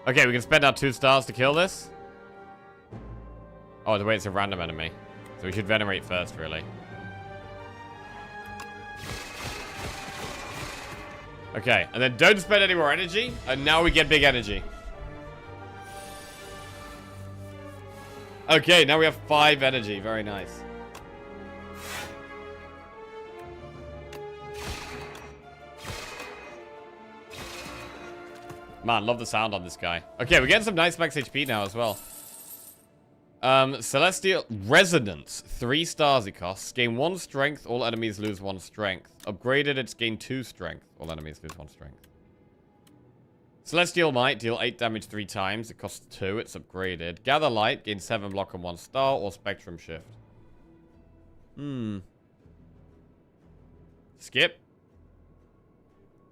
Okay, we can spend our 2 stars to kill this. Oh, the way it's a random enemy. So we should venerate first, really. Okay, and then don't spend any more energy, and now we get big energy. Okay, now we have 5 energy. Very nice. Man, love the sound on this guy. Okay, we're getting some nice max HP now as well. Celestial Resonance. 3 stars it costs. Gain 1 strength. All enemies lose 1 strength. Upgraded, it's gain 2 strength. All enemies lose 1 strength. Celestial Might. Deal 8 damage 3 times. It costs 2. It's upgraded. Gather Light. Gain 7 block and 1 star. Or Spectrum Shift. Skip.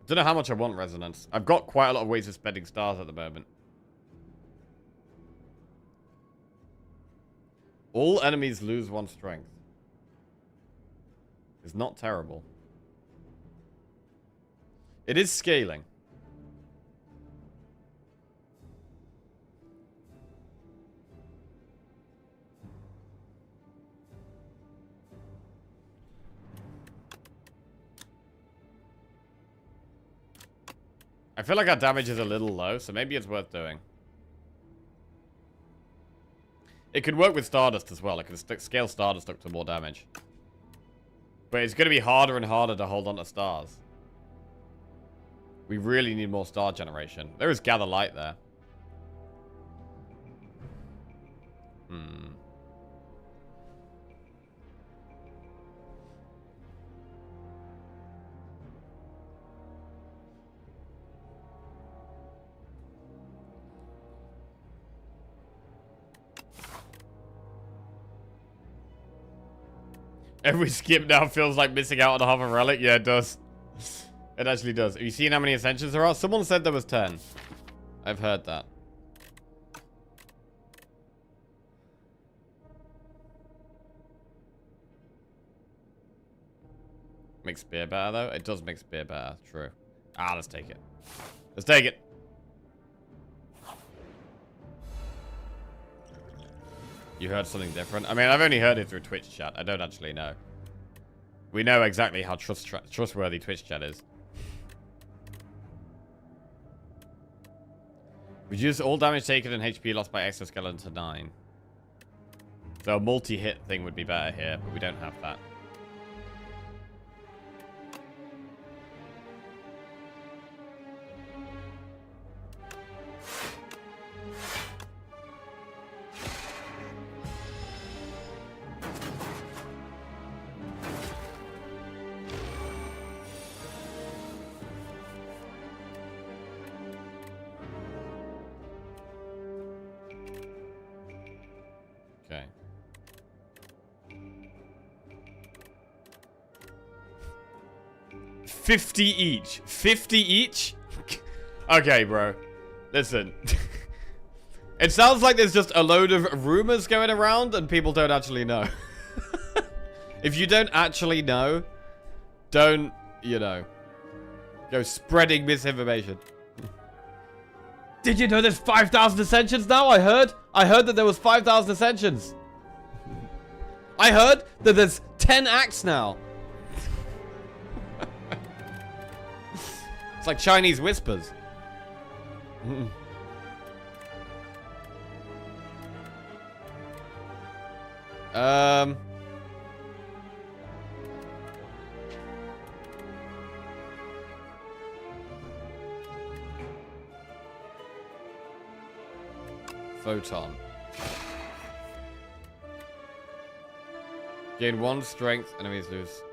Don't know how much I want Resonance. I've got quite a lot of ways of spending stars at the moment. All enemies lose 1 strength. It's not terrible. It is scaling. I feel like our damage is a little low, so maybe it's worth doing. It could work with Stardust as well. It could scale Stardust up to more damage. But it's going to be harder and harder to hold on to stars. We really need more star generation. There is Gather Light there. Every skip now feels like missing out on half a relic. Yeah, it does. It actually does. Have you seen how many ascensions there are? Someone said there was 10. I've heard that. Makes Spear better, though. It does make Spear better. True. Ah, let's take it. Let's take it. You heard something different? I mean, I've only heard it through Twitch chat. I don't actually know. We know exactly how trustworthy Twitch chat is. Reduce all damage taken and HP lost by exoskeleton to 9. So a multi-hit thing would be better here, but we don't have that. Okay. $50 each. 50 each? Okay, bro. Listen. It sounds like there's just a load of rumors going around and people don't actually know. If you don't actually know, don't, you know, go spreading misinformation. Did you know there's 5,000 ascensions now? I heard that there was 5,000 ascensions. I heard that there's 10 acts now. It's like Chinese whispers. Photon. Gain 1 strength, enemies lose.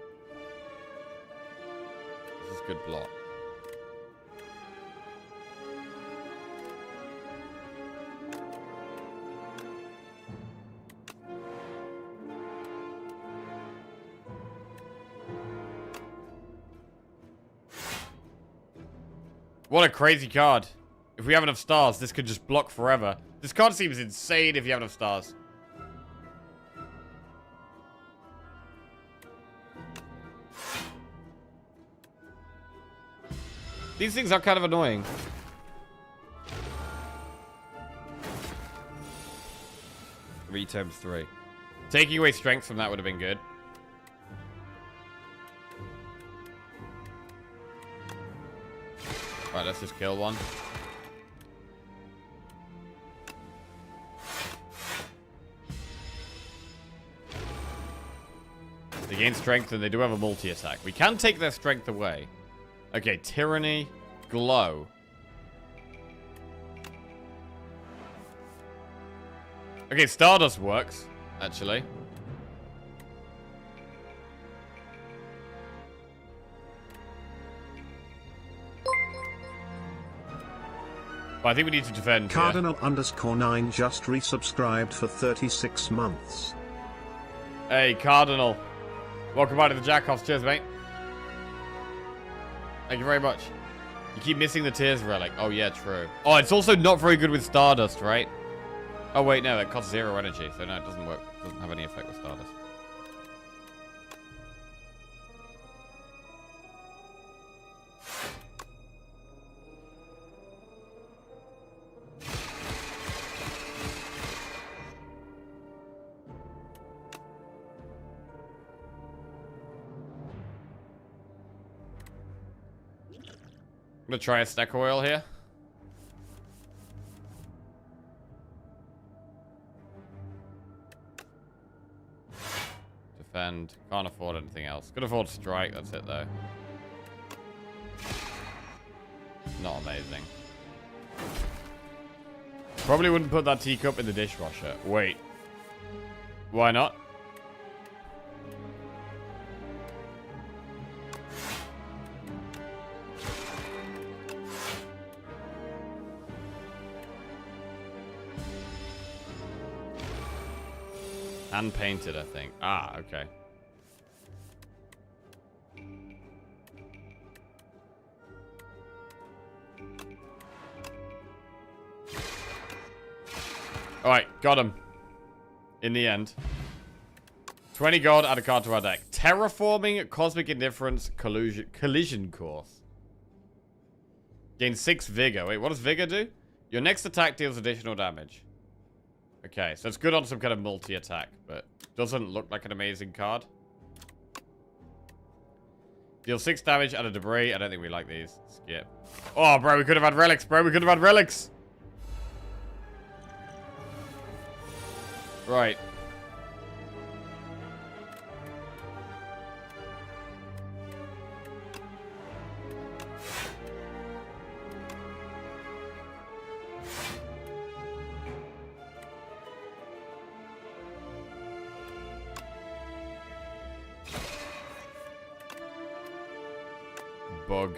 This is good block. What a crazy card. If we have enough stars, this could just block forever. This card seems insane if you have enough stars. These things are kind of annoying. Three times 3. Taking away strength from that would have been good. Alright, let's just kill one. gain strength and they do have a multi-attack. We can take their strength away. Okay, Tyranny, Glow. Okay, Stardust works, actually. But I think we need to defend here. Cardinal_9 just resubscribed for 36 months. Hey, Cardinal. Welcome back to the Jackoffs. Cheers, mate. Thank you very much. You keep missing the Tears Relic. Oh, yeah, true. Oh, it's also not very good with Stardust, right? Oh, wait, no. It costs 0 energy. So, no, it doesn't work. It doesn't have any effect with Stardust. I'm gonna try a stack oil here. Defend. Can't afford anything else. Could afford strike. That's it, though. Not amazing. Probably wouldn't put that teacup in the dishwasher. Wait. Why not? Hand painted, I think. Ah, okay. Alright, got him. In the end. 20 gold, add a card to our deck. Terraforming Cosmic Indifference Collision Course. Gain 6 Vigor. Wait, what does Vigor do? Your next attack deals additional damage. Okay, so it's good on some kind of multi-attack, but doesn't look like an amazing card. Deal 6 damage, add a debris. I don't think we like these. Skip. Oh, bro, we could have had relics, bro. We could have had relics. Right. Bug.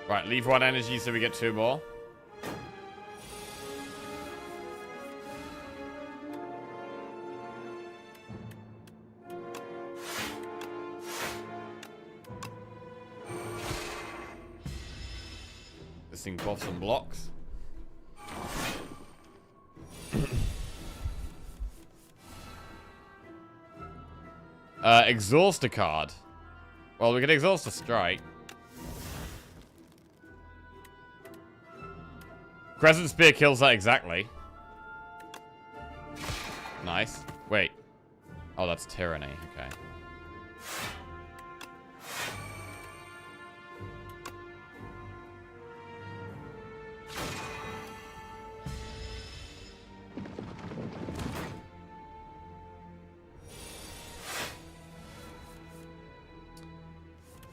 Right, leave 1 energy so we get 2 more. This thing buffs some blocks. Exhaust a card. Well, we can exhaust a strike. Crescent Spear kills that exactly. Nice. Wait. Oh, that's Tyranny. Okay.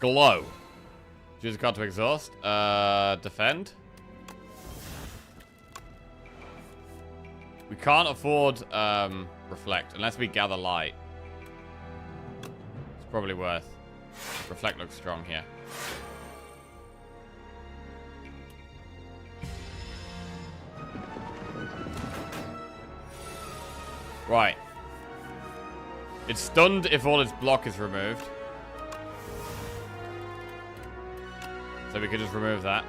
Glow. Choose a card to exhaust. Defend. We can't afford reflect unless we gather light. It's probably worth. Reflect looks strong here. Right. It's stunned if all its block is removed. So we could just remove that.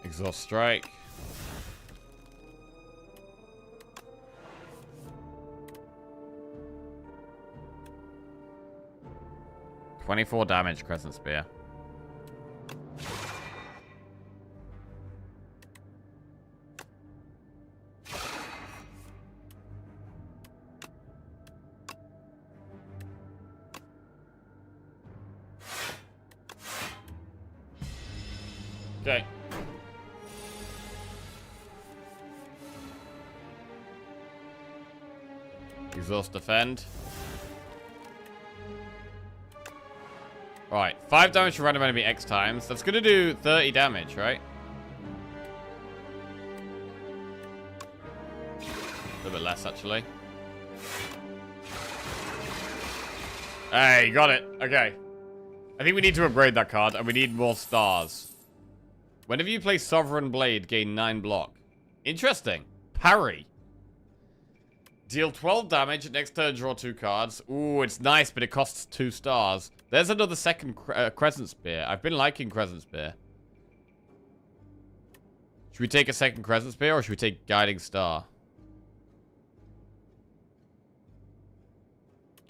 Exhaust strike. $24 damage, Crescent Spear. Okay. Exhaust defend. Right, 5 damage to random enemy X times. That's gonna do 30 damage, right? A little bit less, actually. Hey, got it. Okay. I think we need to upgrade that card, and we need more stars. Whenever you play Sovereign Blade, gain 9 block. Interesting. Parry. Deal 12 damage. Next turn, draw 2 cards. Ooh, it's nice, but it costs 2 stars. There's another second Crescent Spear. I've been liking Crescent Spear. Should we take a second Crescent Spear, or should we take Guiding Star?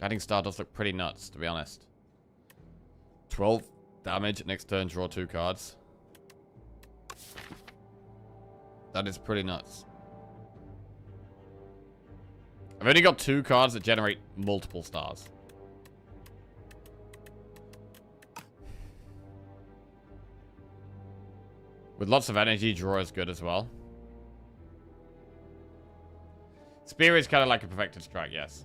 Guiding Star does look pretty nuts, to be honest. 12 damage. Next turn, draw 2 cards. That is pretty nuts. I've only got 2 cards that generate multiple stars. With lots of energy, draw is good as well. Spear is kind of like a perfected strike, yes.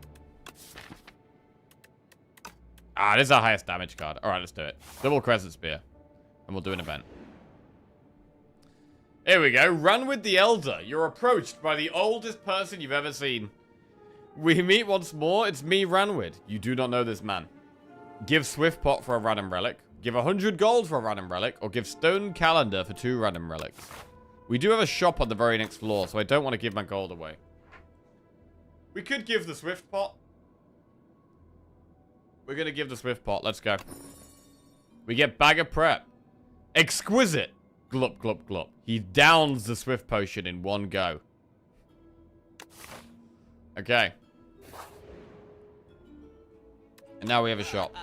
Ah, this is our highest damage card. Alright, let's do it. Double Crescent Spear. And we'll do an event. Here we go. Run with the Elder. You're approached by the oldest person you've ever seen. We meet once more. It's me, Ranwid. You do not know this man. Give Swift Pot for a random relic. Give 100 gold for a random relic. Or give Stone Calendar for 2 random relics. We do have a shop on the very next floor, so I don't want to give my gold away. We could give the Swift Pot. We're going to give the Swift Pot. Let's go. We get Bag of Prep. Exquisite. Glup, glup, glup. He downs the Swift Potion in one go. Okay. And now we have a shop.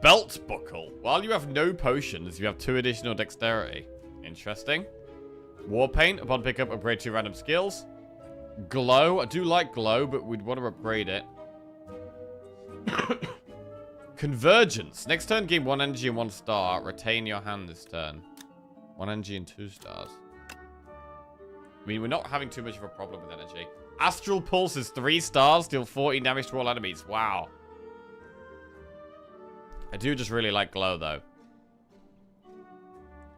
Belt Buckle. While you have no potions, you have 2 additional dexterity. Interesting. War Paint. Upon pickup, upgrade 2 random skills. Glow. I do like Glow, but we'd want to upgrade it. Convergence. Next turn, gain 1 energy and 1 star. Retain your hand this turn. 1 energy and 2 stars. I mean, we're not having too much of a problem with energy. Astral Pulse is 3 stars. Deal 14 damage to all enemies. Wow. I do just really like Glow, though.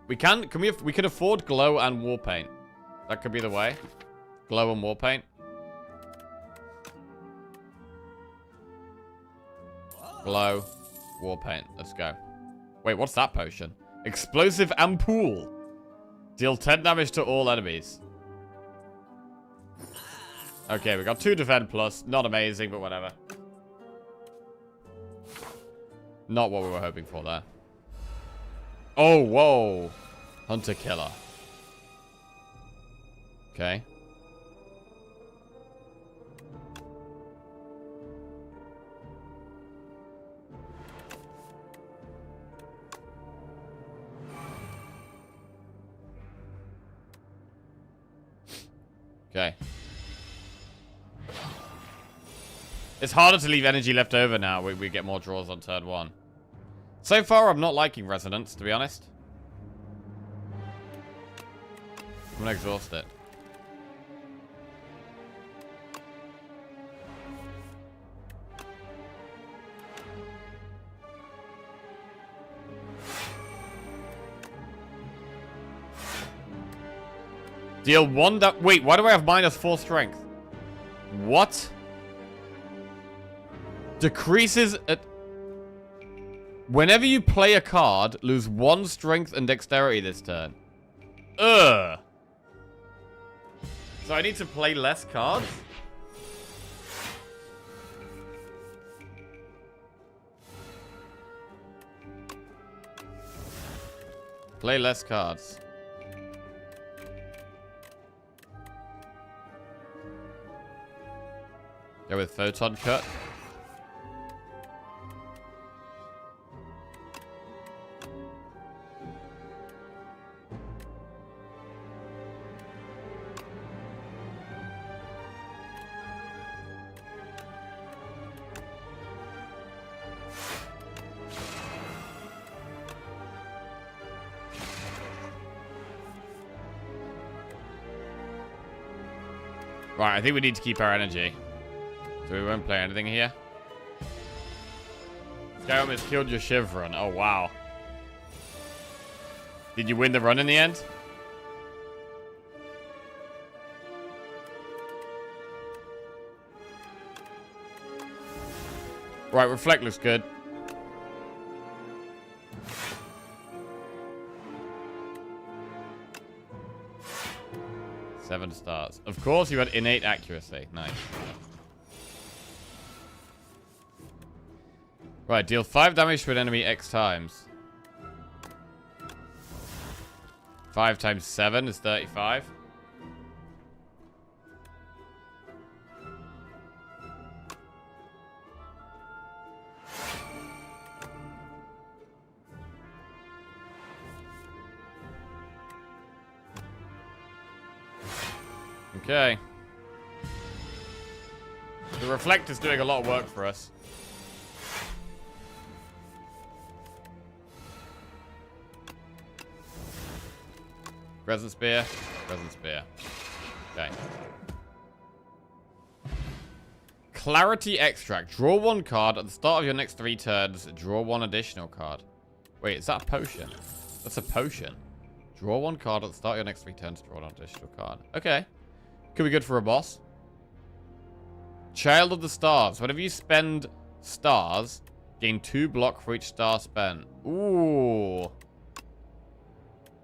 We can afford Glow and War Paint. That could be the way. Glow and War Paint. Glow, War Paint. Let's go. Wait, what's that potion? Explosive Ampoule. Deal 10 damage to all enemies. Okay, we got 2 defend plus. Not amazing, but whatever. Not what we were hoping for there. Oh, whoa. Hunter Killer. Okay. Okay. It's harder to leave energy left over now. We get more draws on turn 1. So far, I'm not liking Resonance, to be honest. I'm gonna exhaust it. Deal 1 that. Wait, why do I have -4 strength? What? Decreases at. Whenever you play a card, lose 1 strength and dexterity this turn. Ugh. So I need to play less cards? Play less cards. Go with Photon Cut. Right, I think we need to keep our energy. So we won't play anything here. Sky almost killed your Shiv run. Oh, wow. Did you win the run in the end? Right, Reflect looks good. Seven stars. Of course, you had innate accuracy. Nice. Right, deal 5 damage to an enemy X times. 5 times 7 is 35. Okay. The Reflect is doing a lot of work for us. Crescent Spear. Crescent Spear. Okay. Clarity Extract. Draw 1 card at the start of your next 3 turns. Draw 1 additional card. Wait, is that a potion? That's a potion. Draw 1 card at the start of your next 3 turns. Draw 1 additional card. Okay. Could be good for a boss. Child of the Stars. Whenever you spend stars, gain 2 block for each star spent. Ooh.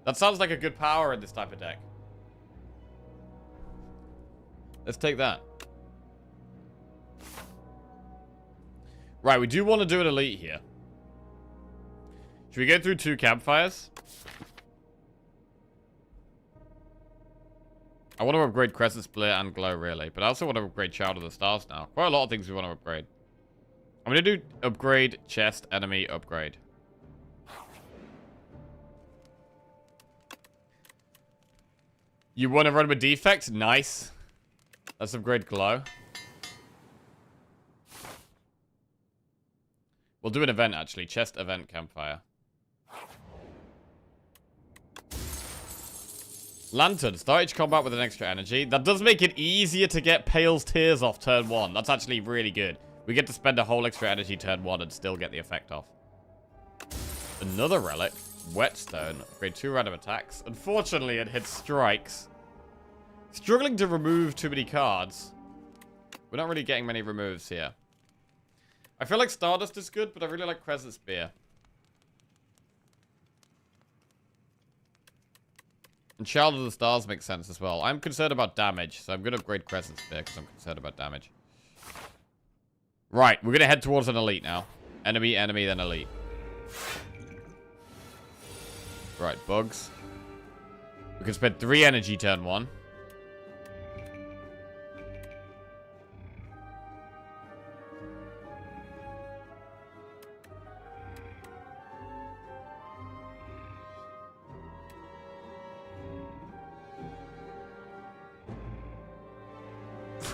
That sounds like a good power in this type of deck. Let's take that. Right, we do want to do an elite here. Should we go through 2 campfires? I want to upgrade Crescent Split and Glow, really. But I also want to upgrade Child of the Stars now. Quite a lot of things we want to upgrade. I'm going to do upgrade, chest, enemy, upgrade. You want to run with defect? Nice. Let's upgrade Glow. We'll do an event, actually. Chest, event, campfire. Lantern. Start each combat with an extra energy. That does make it easier to get Pale's Tears off turn 1. That's actually really good. We get to spend a whole extra energy turn 1 and still get the effect off. Another relic. Whetstone. Upgrade 2 random attacks. Unfortunately, it hits strikes. Struggling to remove too many cards. We're not really getting many removes here. I feel like Stardust is good, but I really like Crescent Spear. And Child of the Stars makes sense as well. I'm concerned about damage, so I'm going to upgrade Crescent Spear because I'm concerned about damage. Right, we're going to head towards an elite now. Enemy, enemy, then elite. Right, bugs. We can spend 3 energy turn 1.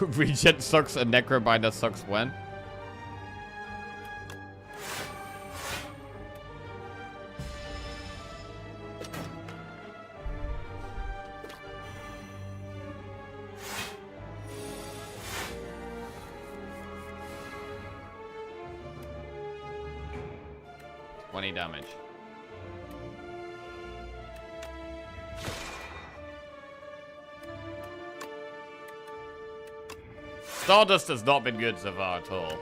Regent sucks and Necrobinder sucks when? Damage. Stardust has not been good so far at all.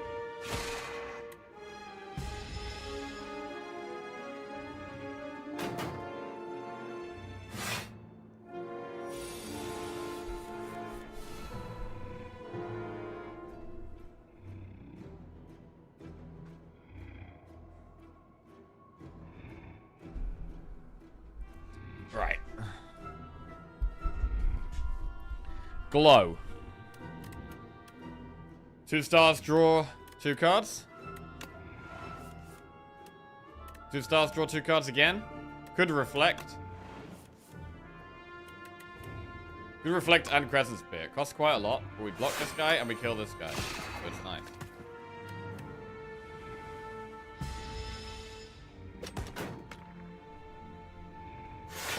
Right. Glow. 2 stars, draw 2 cards. 2 stars, draw 2 cards again. Could reflect. Could reflect and Crescent Spear. Costs quite a lot, but we block this guy and we kill this guy. So it's nice.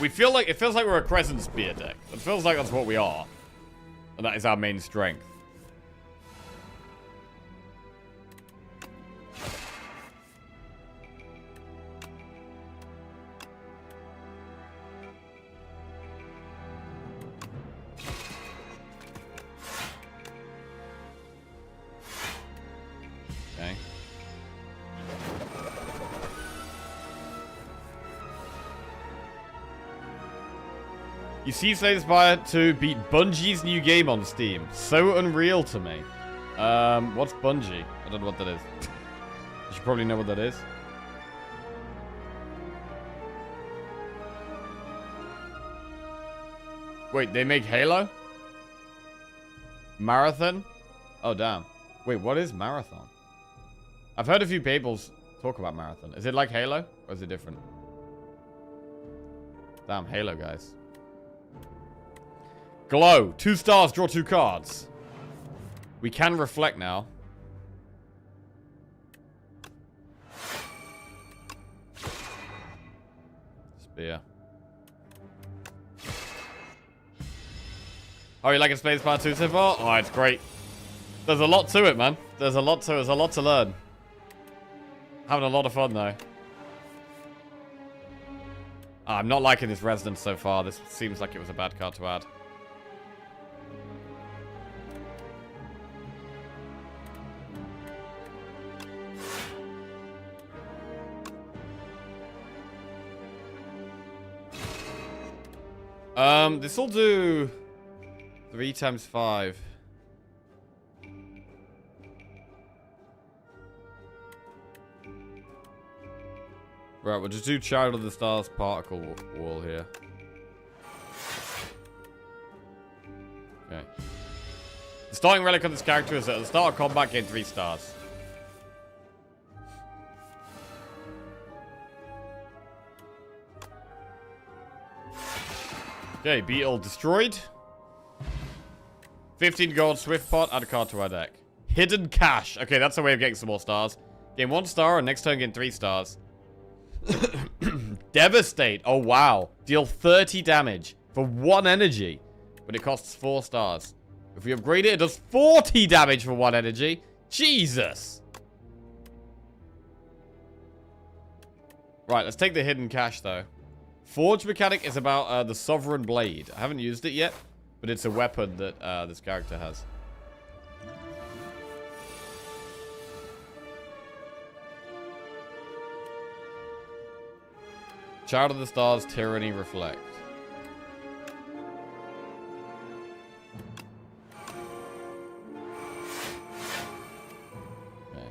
It feels like we're a Crescent Spear deck. It feels like that's what we are. And that is our main strength. Okay. You see Spire 2 beat Bungie's new game on Steam. So unreal to me. What's Bungie? I don't know what that is. You should probably know what that is. Wait, they make Halo? Marathon? Oh, damn. Wait, what is Marathon? I've heard a few people talk about Marathon. Is it like Halo? Or is it different? Damn, Halo, guys. Glow. 2 stars, draw 2 cards. We can reflect now. Spear. Oh, you like Spire 2 so far? Oh, it's great. There's a lot to it, man. There's a lot to learn. Having a lot of fun, though. I'm not liking this Resonance so far. This seems like it was a bad card to add. This will do 3 times 5. Right, we'll just do Child of the Stars particle wall here. Okay. The starting relic on this character is at the start of combat, gain 3 stars. Okay, Beetle destroyed. 15 gold, Swift Pot, add a card to our deck. Hidden Cash. Okay, that's a way of getting some more stars. Gain 1 star, and next turn gain 3 stars. Devastate. Oh, wow. Deal 30 damage for 1 energy. But it costs 4 stars. If we upgrade it, it does 40 damage for 1 energy. Jesus. Right, let's take the Hidden Cash, though. Forge mechanic is about the Sovereign Blade. I haven't used it yet, but it's a weapon that this character has. Child of the Stars, Tyranny, Reflect. Okay.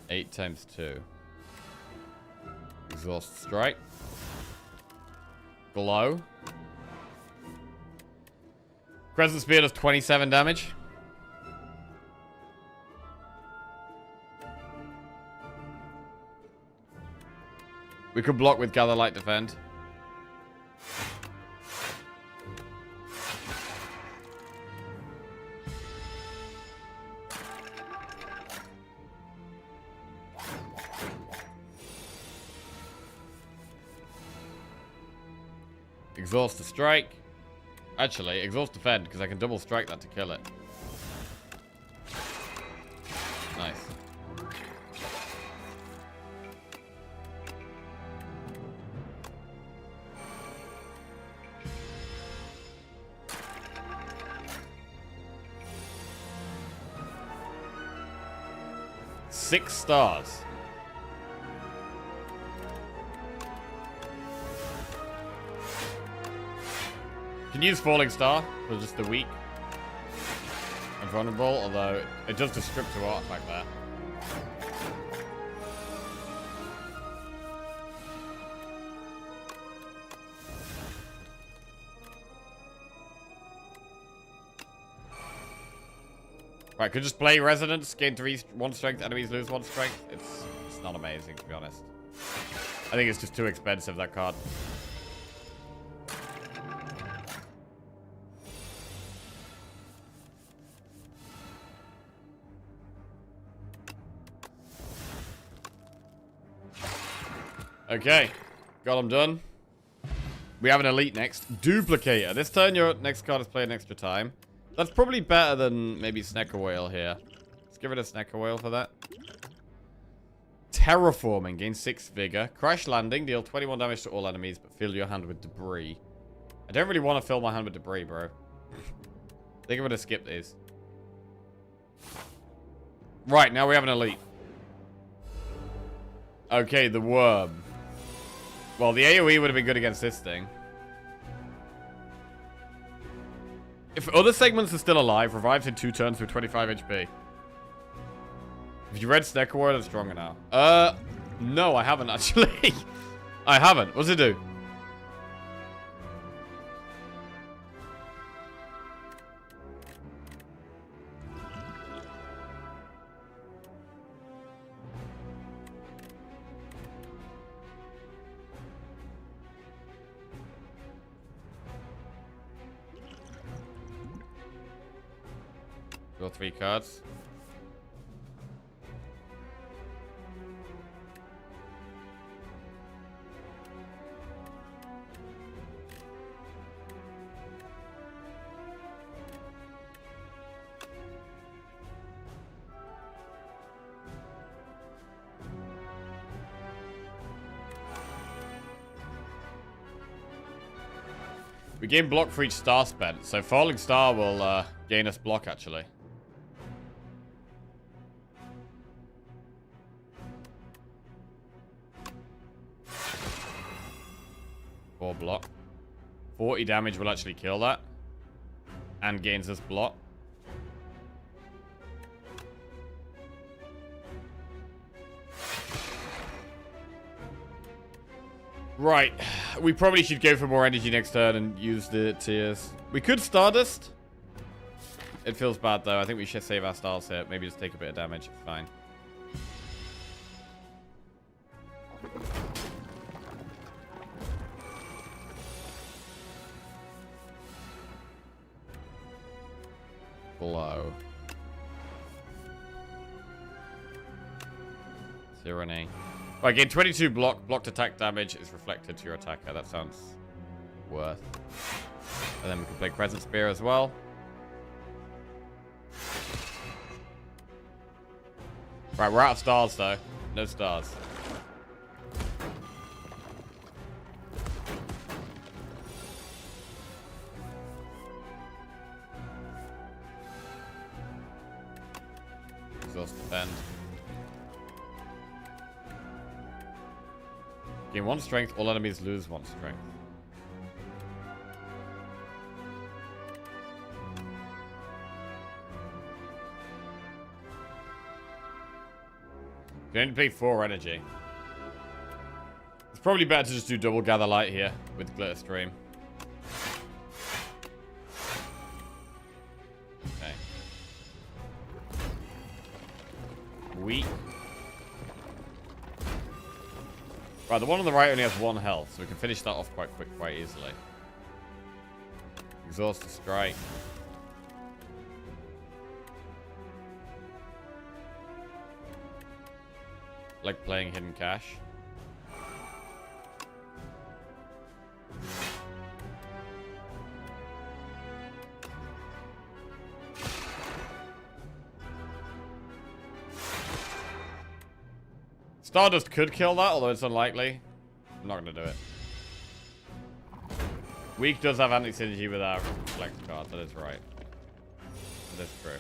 8 times 2. Exhaust Strike. Glow. Crescent Spear does 27 damage. We could block with Gather Light Defend. Exhaust to strike. Actually, exhaust defend, because I can double strike that to kill it. Nice. Six stars. Can use Falling Star for just the weak and vulnerable, although it does descript to artifact there. Right, could just play Resonance, gain 1 strength, enemies lose 1 strength. It's not amazing, to be honest. I think it's just too expensive, that card. Okay. Got him done. We have an elite next. Duplicator. This turn, your next card is played an extra time. That's probably better than maybe Snecker Whale here. Let's give it a Snecker Whale for that. Terraforming. Gain 6 vigor. Crash landing. Deal 21 damage to all enemies, but fill your hand with debris. I don't really want to fill my hand with debris, bro. I think I'm going to skip these. Right, now we have an elite. Okay, the worm. Well, the AoE would have been good against this thing. If other segments are still alive, revives in 2 turns with 25 HP. Have you read Snecker Whale? It's stronger now. No, I haven't actually. I haven't. What's it do? Draw 3 cards. We gain block for each star spent, so falling star will gain us block actually. Block. 40 damage will actually kill that. And gains us block. Right. We probably should go for more energy next turn and use the tiers. We could Stardust. It feels bad though. I think we should save our stars here. Maybe just take a bit of damage. It's fine. Blow. Tyranny. Right, gain 22 block. Blocked attack damage is reflected to your attacker. That sounds worth. And then we can play Crescent Spear as well. Right, we're out of stars though. No stars. Exhaust defend. Gain 1 strength, all enemies lose 1 strength. You only pay 4 energy. It's probably better to just do double gather light here with glitter stream. Okay. Weak. Right, the one on the right only has 1 health, so we can finish that off quite easily. Exhaust to strike. Like playing Hidden Cache. Stardust could kill that, although it's unlikely. I'm not going to do it. Weak does have anti-synergy with our flex card, that is right. That is true.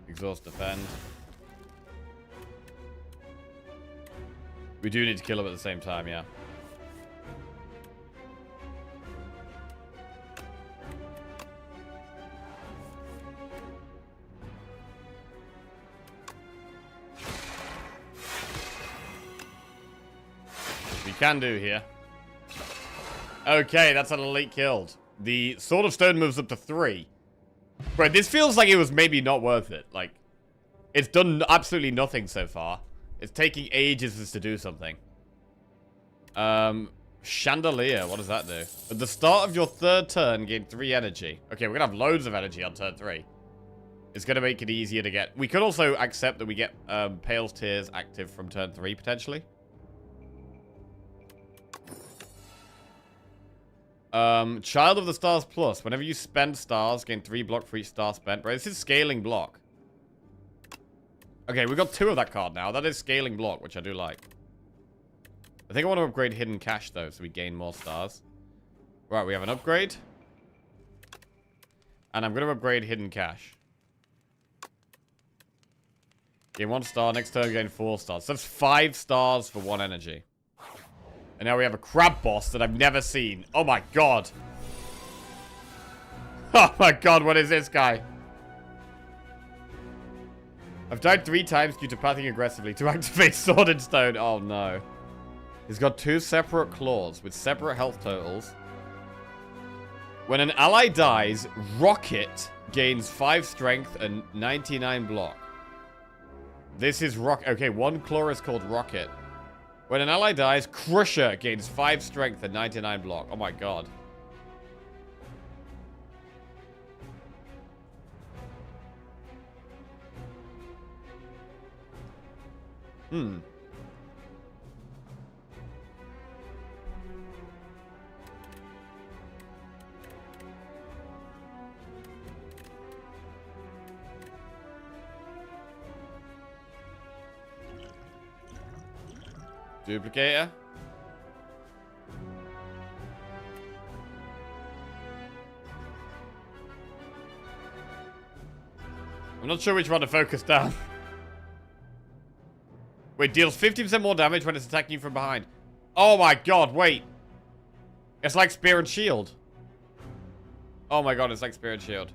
Exhaust defend. We do need to kill him at the same time, yeah. We can do here. Okay, that's an elite killed. The Sword of Stone moves up to 3. Bro, this feels like it was maybe not worth it. Like, it's done absolutely nothing so far. It's taking ages to do something. Chandelier, what does that do? At the start of your 3rd turn, gain 3 energy. Okay, we're gonna have loads of energy on turn 3. It's going to make it easier to get... We could also accept that we get Pale's Tears active from turn 3, potentially. Child of the Stars Plus. Whenever you spend stars, gain 3 block for each star spent. Bro, this is scaling block. Okay, we got 2 of that card now. That is scaling block, which I do like. I think I want to upgrade Hidden Cash, though, so we gain more stars. Right, we have an upgrade. And I'm going to upgrade Hidden Cash. Gain 1 star. Next turn, gain 4 stars. So that's 5 stars for 1 energy. And now we have a crab boss that I've never seen. Oh my god. Oh my god, what is this guy? I've died 3 times due to pathing aggressively to activate Sword and Stone. Oh no. He's got 2 separate claws with separate health totals. When an ally dies, Rocket gains 5 strength and 99 block. This is Okay, 1 claw is called Rocket. When an ally dies, Crusher gains 5 strength and 99 block. Oh my god. Duplicator. I'm not sure which one to focus down. Wait, deals 50% more damage when it's attacking you from behind. Oh my god, wait. It's like Spear and Shield. Oh my god, it's like Spear and Shield.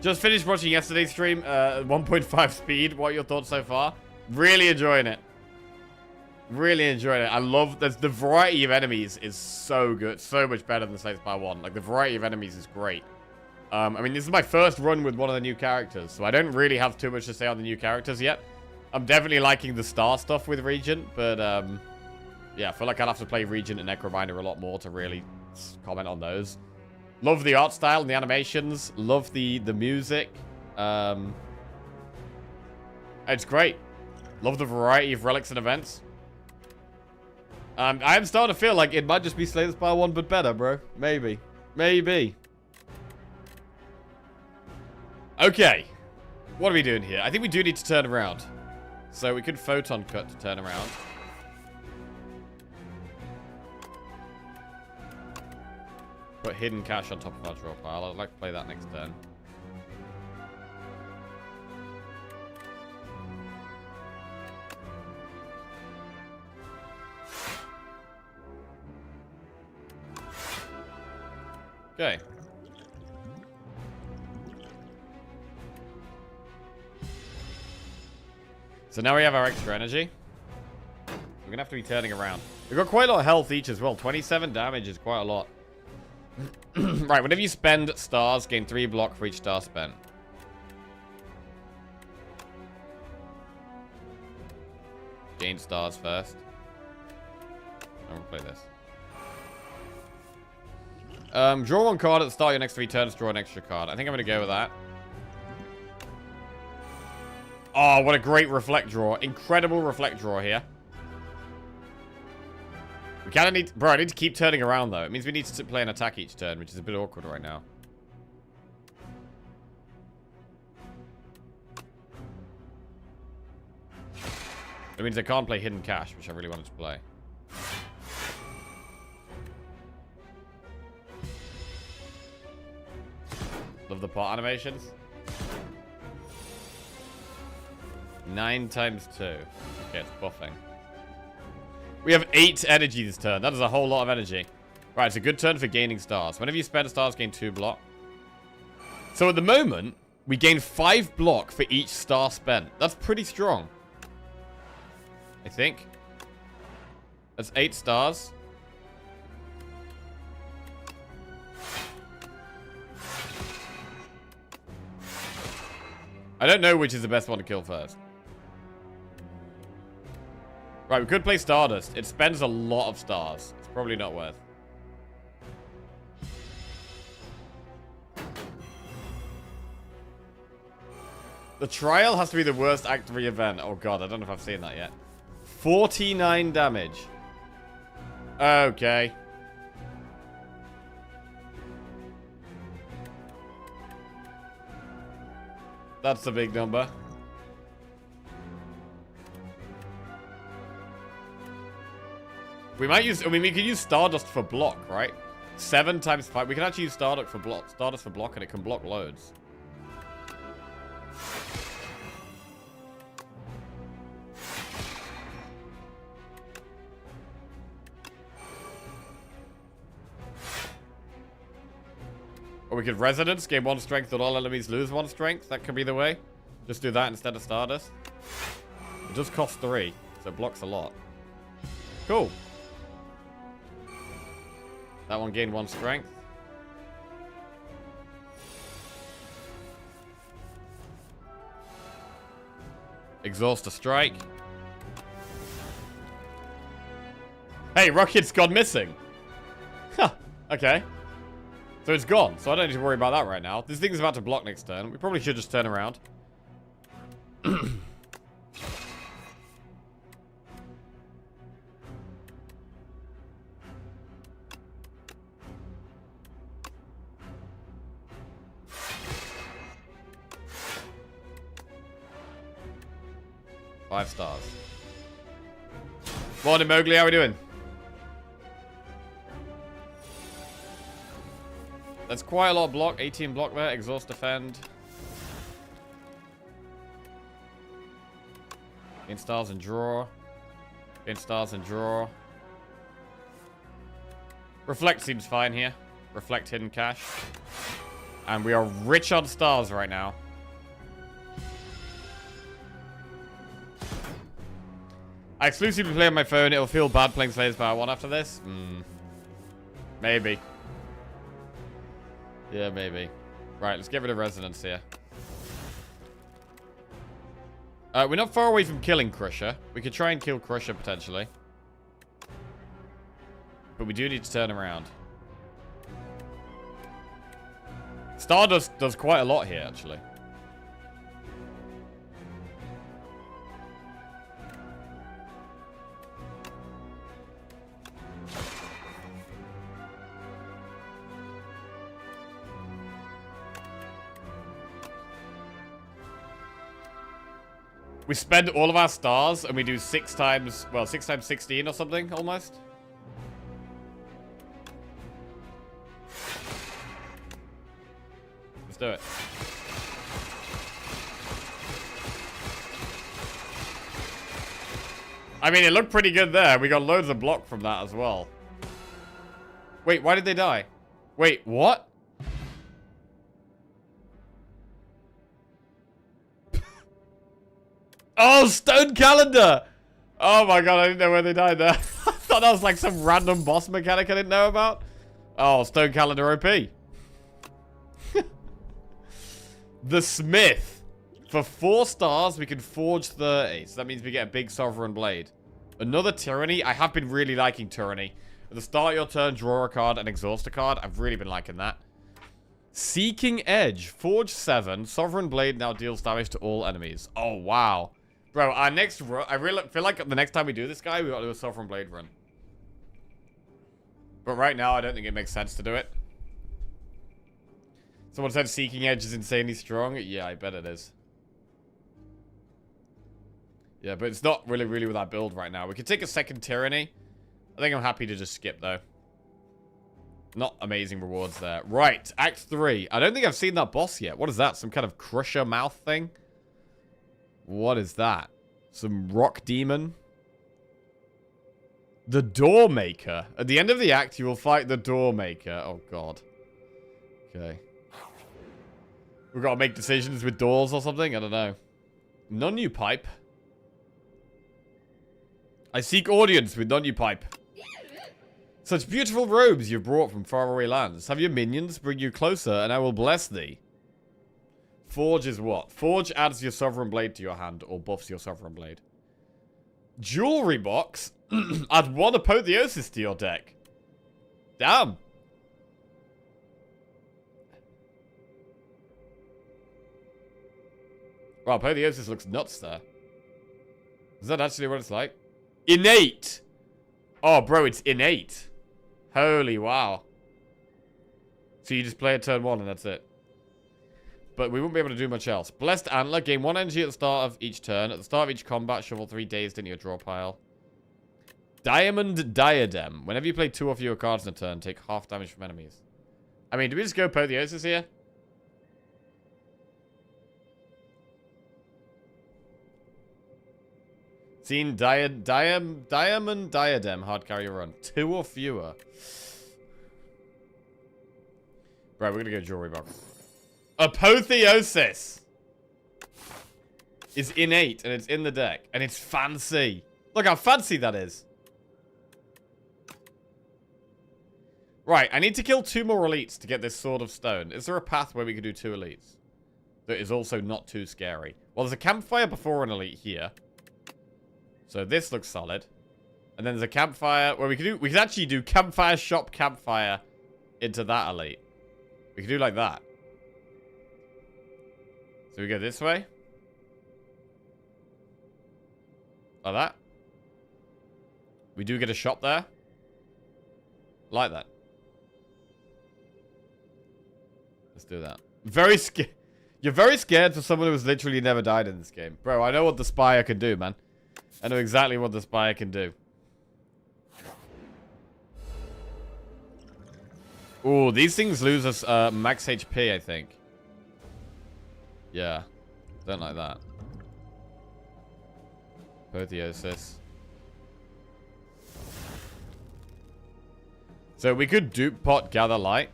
Just finished watching yesterday's stream, 1.5 speed. What are your thoughts so far? Really enjoying it. Really enjoying it. I love the variety of enemies is so good. So much better than Spire 1. Like, the variety of enemies is great. I mean, this is my first run with one of the new characters, so I don't really have too much to say on the new characters yet. I'm definitely liking the star stuff with Regent, but, yeah, I feel like I'll have to play Regent and Necrobinder a lot more to really comment on those. Love the art style and the animations. Love the music. It's great. Love the variety of relics and events. I am starting to feel like it might just be Slay the Spire 1, but better, bro. Maybe. Maybe. Okay. What are we doing here? I think we do need to turn around. So we could Photon Cut to turn around. Put Hidden Cash on top of our draw pile. I'd like to play that next turn. Okay. So now we have our extra energy. We're going to have to be turning around. We've got quite a lot of health each as well. 27 damage is quite a lot. Right, whenever you spend stars, gain 3 block for each star spent. Gain stars first. I'm gonna play this. Draw 1 card at the start of your next 3 turns, draw an extra card. I think I'm gonna go with that. Oh, what a great reflect draw. Incredible reflect draw here. We kind of need... Bro, I need to keep turning around, though. It means we need to play an attack each turn, which is a bit awkward right now. It means I can't play Hidden Cash, which I really wanted to play. Love the pot animations. 9 times 2. Okay, it's buffing. We have 8 energy this turn. That is a whole lot of energy. Right, it's a good turn for gaining stars. Whenever you spend stars, gain 2 block. So at the moment, we gain 5 block for each star spent. That's pretty strong. I think. That's 8 stars. I don't know which is the best one to kill first. Right, we could play Stardust. It spends a lot of stars. It's probably not worth. The trial has to be the worst Act 3 event. Oh god, I don't know if I've seen that yet. 49 damage. Okay. That's a big number. We might use, I mean, we can use Stardust for block, right? 7 times 5. We can actually use Stardust for block, and it can block loads. Or we could Resonance, gain 1 strength, and all enemies lose 1 strength. That could be the way. Just do that instead of Stardust. It does cost 3, so it blocks a lot. Cool. That one gained 1 strength. Exhaust a strike. Hey, Rocket's gone missing. Huh, okay. So it's gone, so I don't need to worry about that right now. This thing's about to block next turn. We probably should just turn around. 5 stars. Morning, Mowgli. How we doing? That's quite a lot of block. 18 block there. Exhaust defend. Gain stars and draw. Gain stars and draw. Reflect seems fine here. Reflect hidden cash. And we are rich on stars right now. I exclusively play on my phone. It'll feel bad playing Slayers Power 1 after this. Maybe. Yeah, maybe. Right, let's get rid of Resonance here. We're not far away from killing Crusher. We could try and kill Crusher potentially. But we do need to turn around. Stardust does quite a lot here, actually. We spend all of our stars and we do 6 times, well, 6 times 16 or something, almost. Let's do it. I mean, it looked pretty good there. We got loads of block from that as well. Wait, why did they die? Wait, what? Oh, Stone Calendar! Oh my god, I didn't know where they died there. I thought that was like some random boss mechanic I didn't know about. Oh, Stone Calendar OP. The Smith. For 4 stars, we can forge 30. So that means we get a big Sovereign Blade. Another Tyranny. I have been really liking Tyranny. At the start of your turn, draw a card and exhaust a card. I've really been liking that. Seeking Edge. Forge 7. Sovereign Blade now deals damage to all enemies. Oh, wow. Bro, our next run, I really feel like the next time we do this guy, we got to do a Sovereign Blade run. But right now, I don't think it makes sense to do it. Someone said Seeking Edge is insanely strong. Yeah, I bet it is. Yeah, but it's not really with our build right now. We could take a second Tyranny. I think I'm happy to just skip, though. Not amazing rewards there. Right, Act 3. I don't think I've seen that boss yet. What is that? Some kind of Crusher mouth thing? What is that? Some rock demon? The Door Maker. At the end of the act, you will fight the Door Maker. Oh, God. Okay. We've got to make decisions with doors or something? I don't know. Non-new pipe. I seek audience with non-new pipe. Such beautiful robes you've brought from faraway lands. Have your minions bring you closer, and I will bless thee. Forge is what? Forge adds your Sovereign Blade to your hand or buffs your Sovereign Blade. Jewelry box? Add 1 Apotheosis to your deck. Damn. Wow, Apotheosis looks nuts there. Is that actually what it's like? Innate! Oh, bro, it's innate. Holy wow. So you just play a turn 1 and that's it. But we won't be able to do much else. Blessed Antler. Gain 1 energy at the start of each turn. At the start of each combat, shovel 3 dazed into your draw pile. Diamond Diadem. Whenever you play 2 or fewer cards in a turn, take half damage from enemies. I mean, do we just go Apotheosis here? Seen Diamond Diadem. Hard carry run. 2 or fewer. Right, we're gonna go Jewelry Box. Apotheosis is innate and it's in the deck and it's fancy. Look how fancy that is. Right, I need to kill 2 more elites to get this Sword of Stone. Is there a path where we can do 2 elites that is also not too scary? Well, there's a campfire before an elite here, so this looks solid. And then there's a campfire where we could actually do campfire shop campfire into that elite. We could do like that. So we go this way. Like that. We do get a shop there. Like that. Let's do that. Very scared. You're very scared for someone who's literally never died in this game. Bro, I know what the Spire can do, man. I know exactly what the Spire can do. Ooh, these things lose us max HP, I think. Yeah. Don't like that. Apotheosis. So we could dupe pot gather light.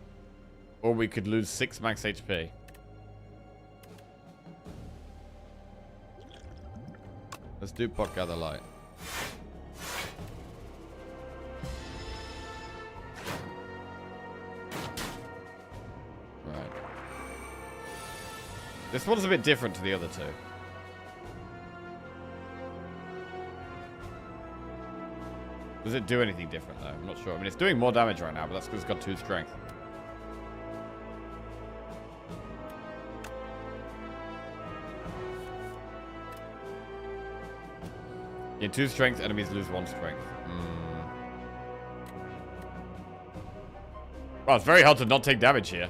Or we could lose 6 max HP. Let's dupe pot gather light. Right. This one's a bit different to the other 2. Does it do anything different, though? I'm not sure. I mean, it's doing more damage right now, but that's because it's got 2 strength. In 2 strength, enemies lose 1 strength. Wow, it's very hard to not take damage here.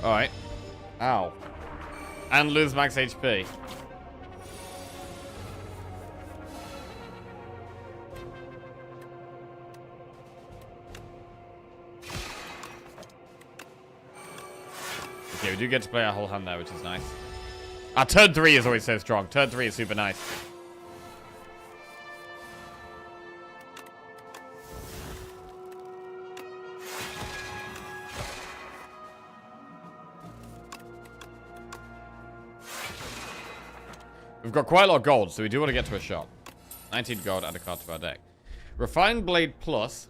Alright. Ow. And lose max HP. Okay, we do get to play our whole hand there, which is nice. Our turn 3 is always so strong. Turn 3 is super nice. We've got quite a lot of gold, so we do want to get to a shop. 19 gold, add a card to our deck. Refined Blade Plus,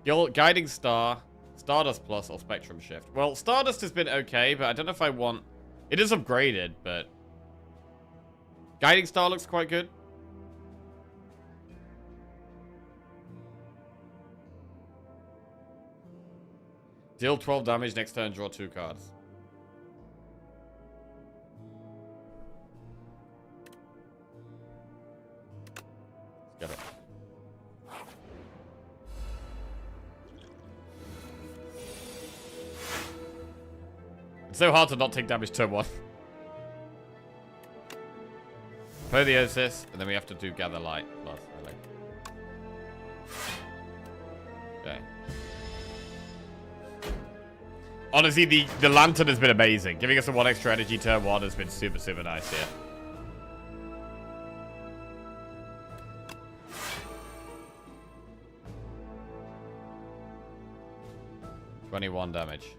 Guiding Star, Stardust Plus, or Spectrum Shift. Well, Stardust has been okay, but I don't know if I want... It is upgraded, but... Guiding Star looks quite good. Deal 12 damage, next turn, draw 2 cards. Get it. It's so hard to not take damage turn 1. Apotheosis, and then we have to do Gather Light plus, really. Okay. Honestly, the Lantern has been amazing. Giving us a 1 extra energy turn 1 has been super, super nice here. $21 damage.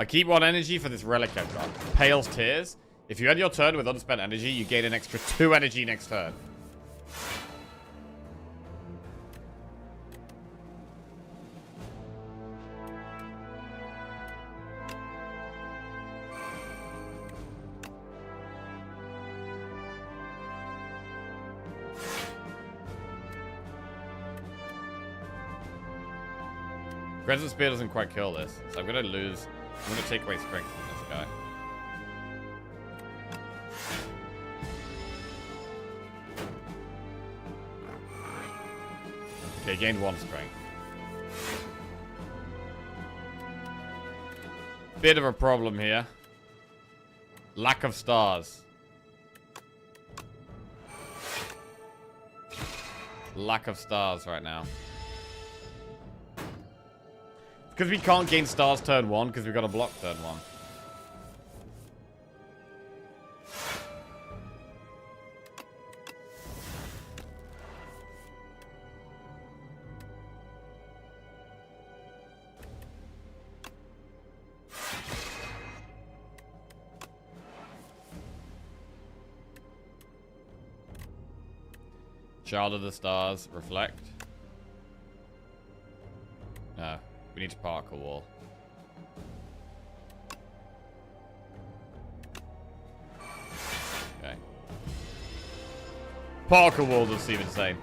I keep 1 energy for this relic I've got. Pale's Tears. If you end your turn with unspent energy, you gain an extra 2 energy next turn. Crescent Spear doesn't quite kill this, so I'm gonna lose. I'm gonna take away strength from this guy. Okay, gained 1 strength. Bit of a problem here. Lack of stars. Lack of stars right now. Because we can't gain stars turn 1 because we've got to block turn 1. Child of the Stars, reflect. No. We need to park a wall. Okay. Park a wall does seem insane.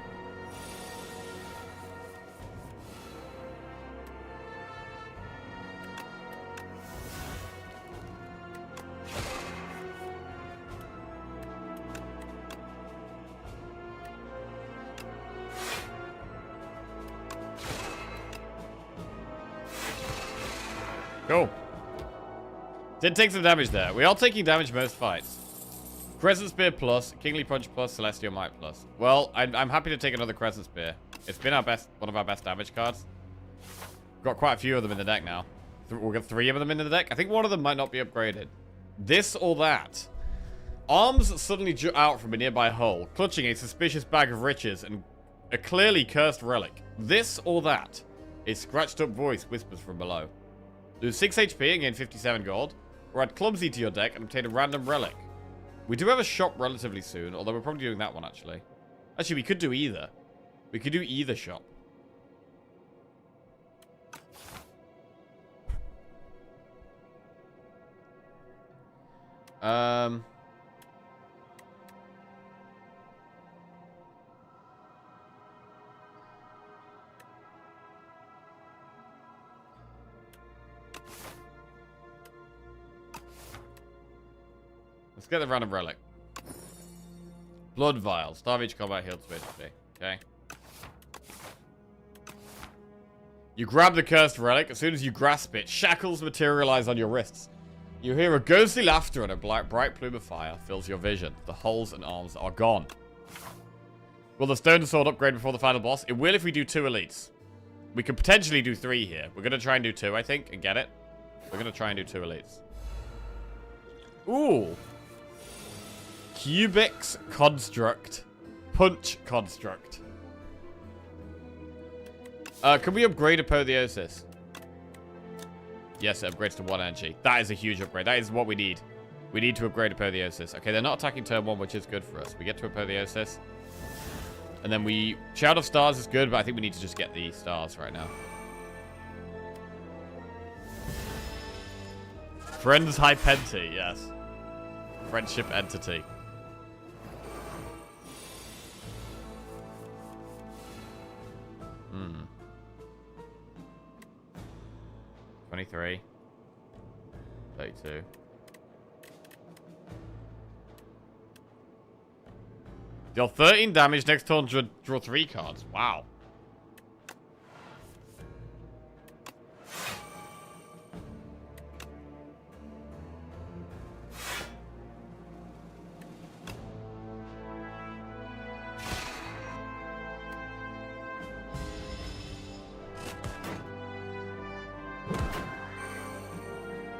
Cool. Did take some damage there. We are taking damage most fights. Crescent Spear plus, Kingly Punch plus, Celestial Might plus. Well, I'm happy to take another Crescent Spear. It's been one of our best damage cards. Got quite a few of them in the deck now. We've got 3 of them in the deck. I think one of them might not be upgraded. This or that. Arms suddenly jut out from a nearby hull, clutching a suspicious bag of riches and a clearly cursed relic. This or that. A scratched up voice whispers from below. Lose 6 HP and gain 57 gold, or add Clumsy to your deck and obtain a random relic. We do have a shop relatively soon, although we're probably doing that one, actually. Actually, we could do either. We could do either shop. Let's get the random relic. Blood Vial. Starvage combat healed to HP. Okay. You grab the cursed relic. As soon as you grasp it, shackles materialize on your wrists. You hear a ghostly laughter and a bright plume of fire fills your vision. The hulls and arms are gone. Will the stone sword upgrade before the final boss? It will if we do 2 elites. We could potentially do 3 here. We're going to try and do 2, I think, and get it. We're going to try and do 2 elites. Ooh. Cubics Construct. Punch Construct. Can we upgrade Apotheosis? Yes, it upgrades to 1 energy. That is a huge upgrade. That is what we need. We need to upgrade Apotheosis. Okay, they're not attacking turn 1, which is good for us. We get to Apotheosis. And then we... Shout of Stars is good, but I think we need to just get the stars right now. Friends Hypenti, yes. Friendship Entity. Hmm. 23. 32. Deal 13 damage next turn, draw 3 cards. Wow.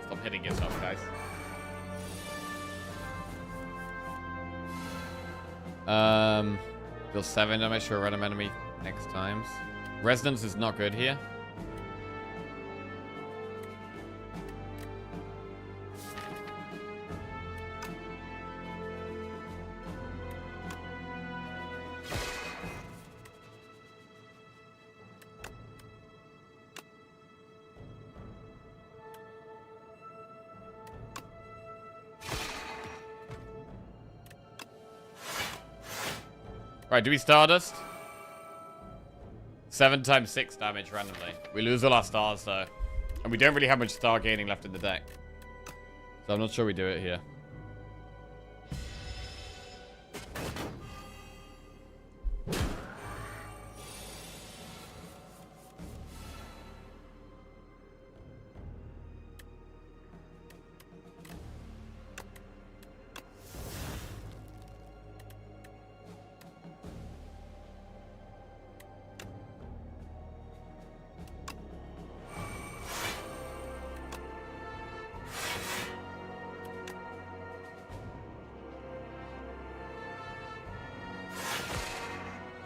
Stop hitting yourself, guys. Deal 7 damage to a random enemy next times. Resonance is not good here. Right, do we Stardust? 7 times 6 damage randomly. We lose all our stars, though. And we don't really have much star gaining left in the deck. So I'm not sure we do it here.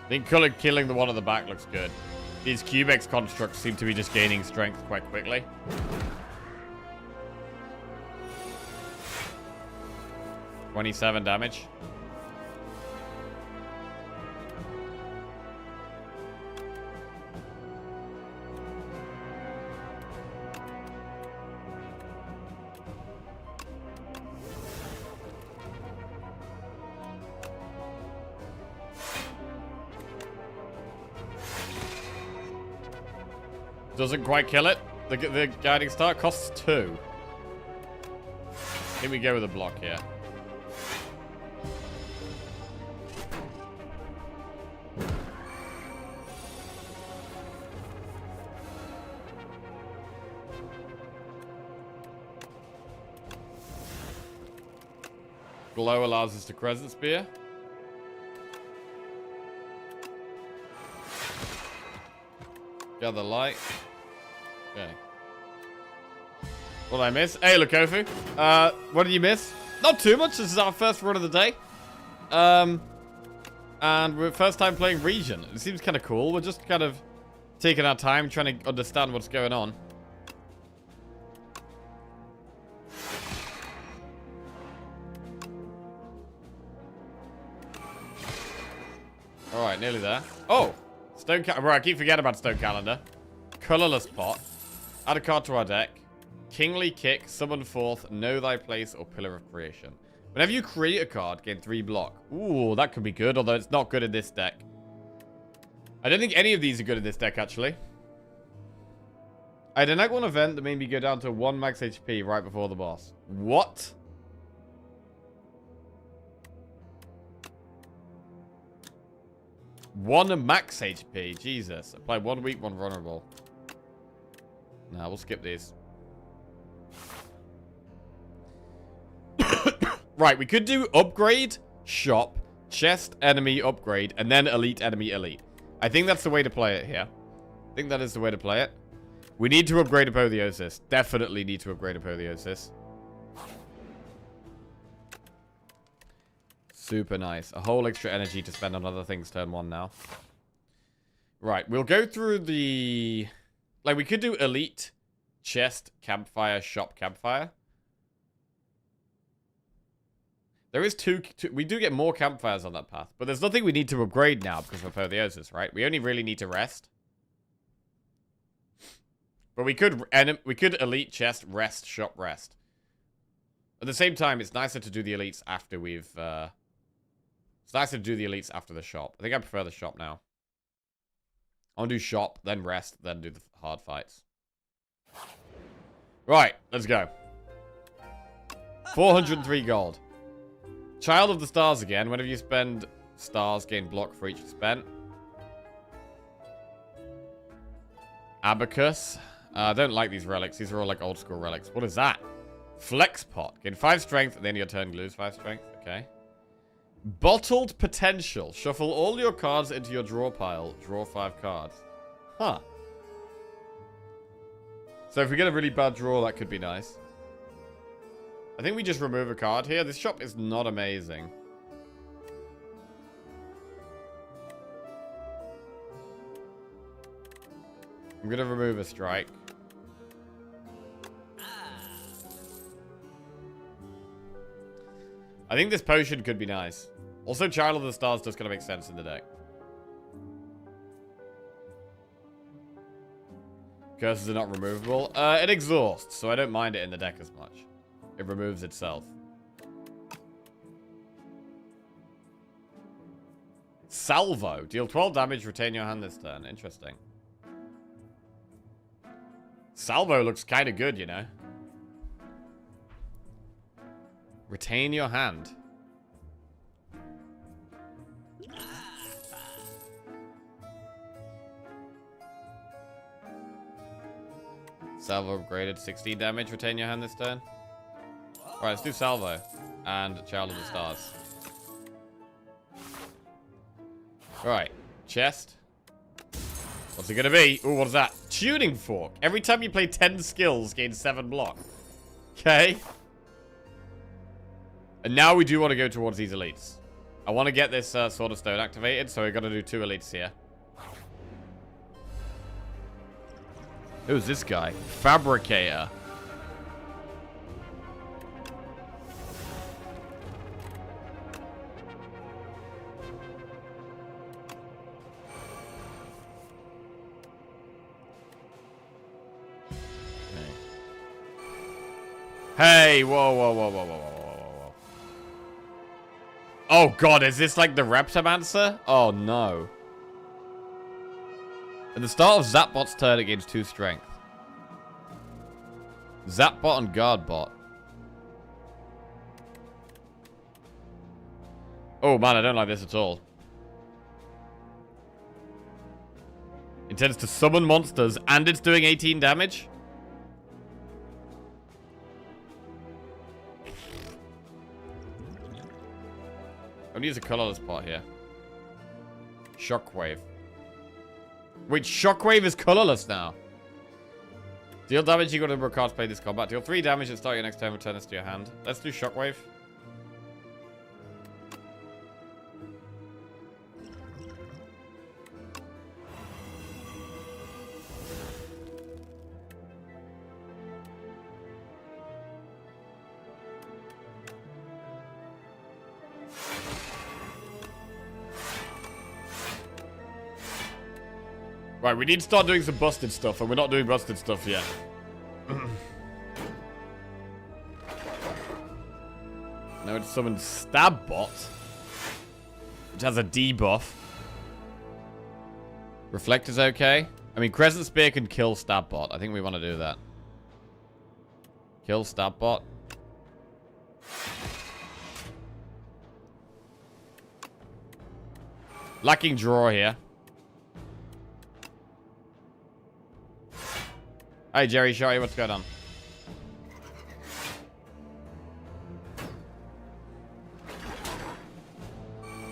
I think killing the one at the back looks good. These Cubex constructs seem to be just gaining strength quite quickly. $27 damage. Doesn't quite kill it. The guiding star costs 2. I think we go with a block here. Glow allows us to Crescent Spear. Gather light. Okay. What did I miss? Hey, Lukofu. What did you miss? Not too much. This is our first run of the day. And we're first time playing Region. It seems kind of cool. We're just kind of taking our time trying to understand what's going on. Alright, nearly there. Oh! Stone Calendar. Right, I keep forgetting about Stone Calendar. Colorless Pot. Add a card to our deck. Kingly Kick, Summon Forth, Know Thy Place, or Pillar of Creation. Whenever you create a card, gain 3 block. Ooh, that could be good, although it's not good in this deck. I don't think any of these are good in this deck, actually. I had a night 1 event that made me go down to 1 max HP right before the boss. What? One max HP. Jesus. Apply 1 weak, 1 vulnerable. Nah, we'll skip these. Right, we could do upgrade, shop, chest, enemy, upgrade, and then elite, enemy, elite. I think that's the way to play it here. I think that is the way to play it. We need to upgrade Apotheosis. Definitely need to upgrade Apotheosis. Super nice. A whole extra energy to spend on other things turn 1 now. Right, we'll go through the... Like, we could do elite, chest, campfire, shop, campfire. There is two... We do get more campfires on that path. But there's nothing we need to upgrade now because of Apotheosis, right? We only really need to rest. But we could elite, chest, rest, shop, rest. At the same time, it's nicer to do the elites after we've... It's nicer to do the elites after the shop. I think I prefer the shop now. I want to do shop, then rest, then do the hard fights. Right, let's go. 403 gold. Child of the Stars again. Whenever you spend stars, gain block for each spent. Abacus. I don't like these relics. These are all like old school relics. What is that? Flex Pot. Gain 5 strength, and then your turn lose 5 strength. Okay. Bottled Potential. Shuffle all your cards into your draw pile. Draw 5 cards. Huh. So if we get a really bad draw, that could be nice. I think we just remove a card here. This shop is not amazing. I'm going to remove a strike. I think this potion could be nice. Also, Child of the Stars does kind of make sense in the deck. Curses are not removable. It exhausts, so I don't mind it in the deck as much. It removes itself. Salvo. Deal 12 damage, retain your hand this turn. Interesting. Salvo looks kind of good, you know. Retain your hand. Salvo upgraded. 16 damage, retain your hand this turn. Alright, let's do Salvo. And Child of the Stars. Alright, chest. What's it gonna be? Ooh, what is that? Tuning Fork. Every time you play 10 skills, gain 7 block. Okay. And now we do want to go towards these elites. I want to get this Sword of Stone activated, so we've got to do 2 elites here. Who's this guy? Fabricator. Hey, whoa, whoa, whoa, whoa, whoa, whoa, whoa, whoa. Oh, God, is this like the Reptomancer? Oh, no. At the start of Zapbot's turn, it gains 2 strength. Zapbot and Guardbot. Oh, man, I don't like this at all. Intends to summon monsters, and it's doing 18 damage? I'm gonna use a colorless pot here. Shockwave. Wait, Shockwave is colorless now. Deal damage, you got a number of cards played this combat. Deal 3 damage and start your next turn, return this to your hand. Let's do Shockwave. Right, we need to start doing some busted stuff, and we're not doing busted stuff yet. Now it's summoned Stabbot, which has a debuff. Reflect is okay. I mean, Crescent Spear can kill Stabbot. I think we want to do that. Kill Stabbot. Lacking draw here. Hey, Jerry Shotty, what's going on?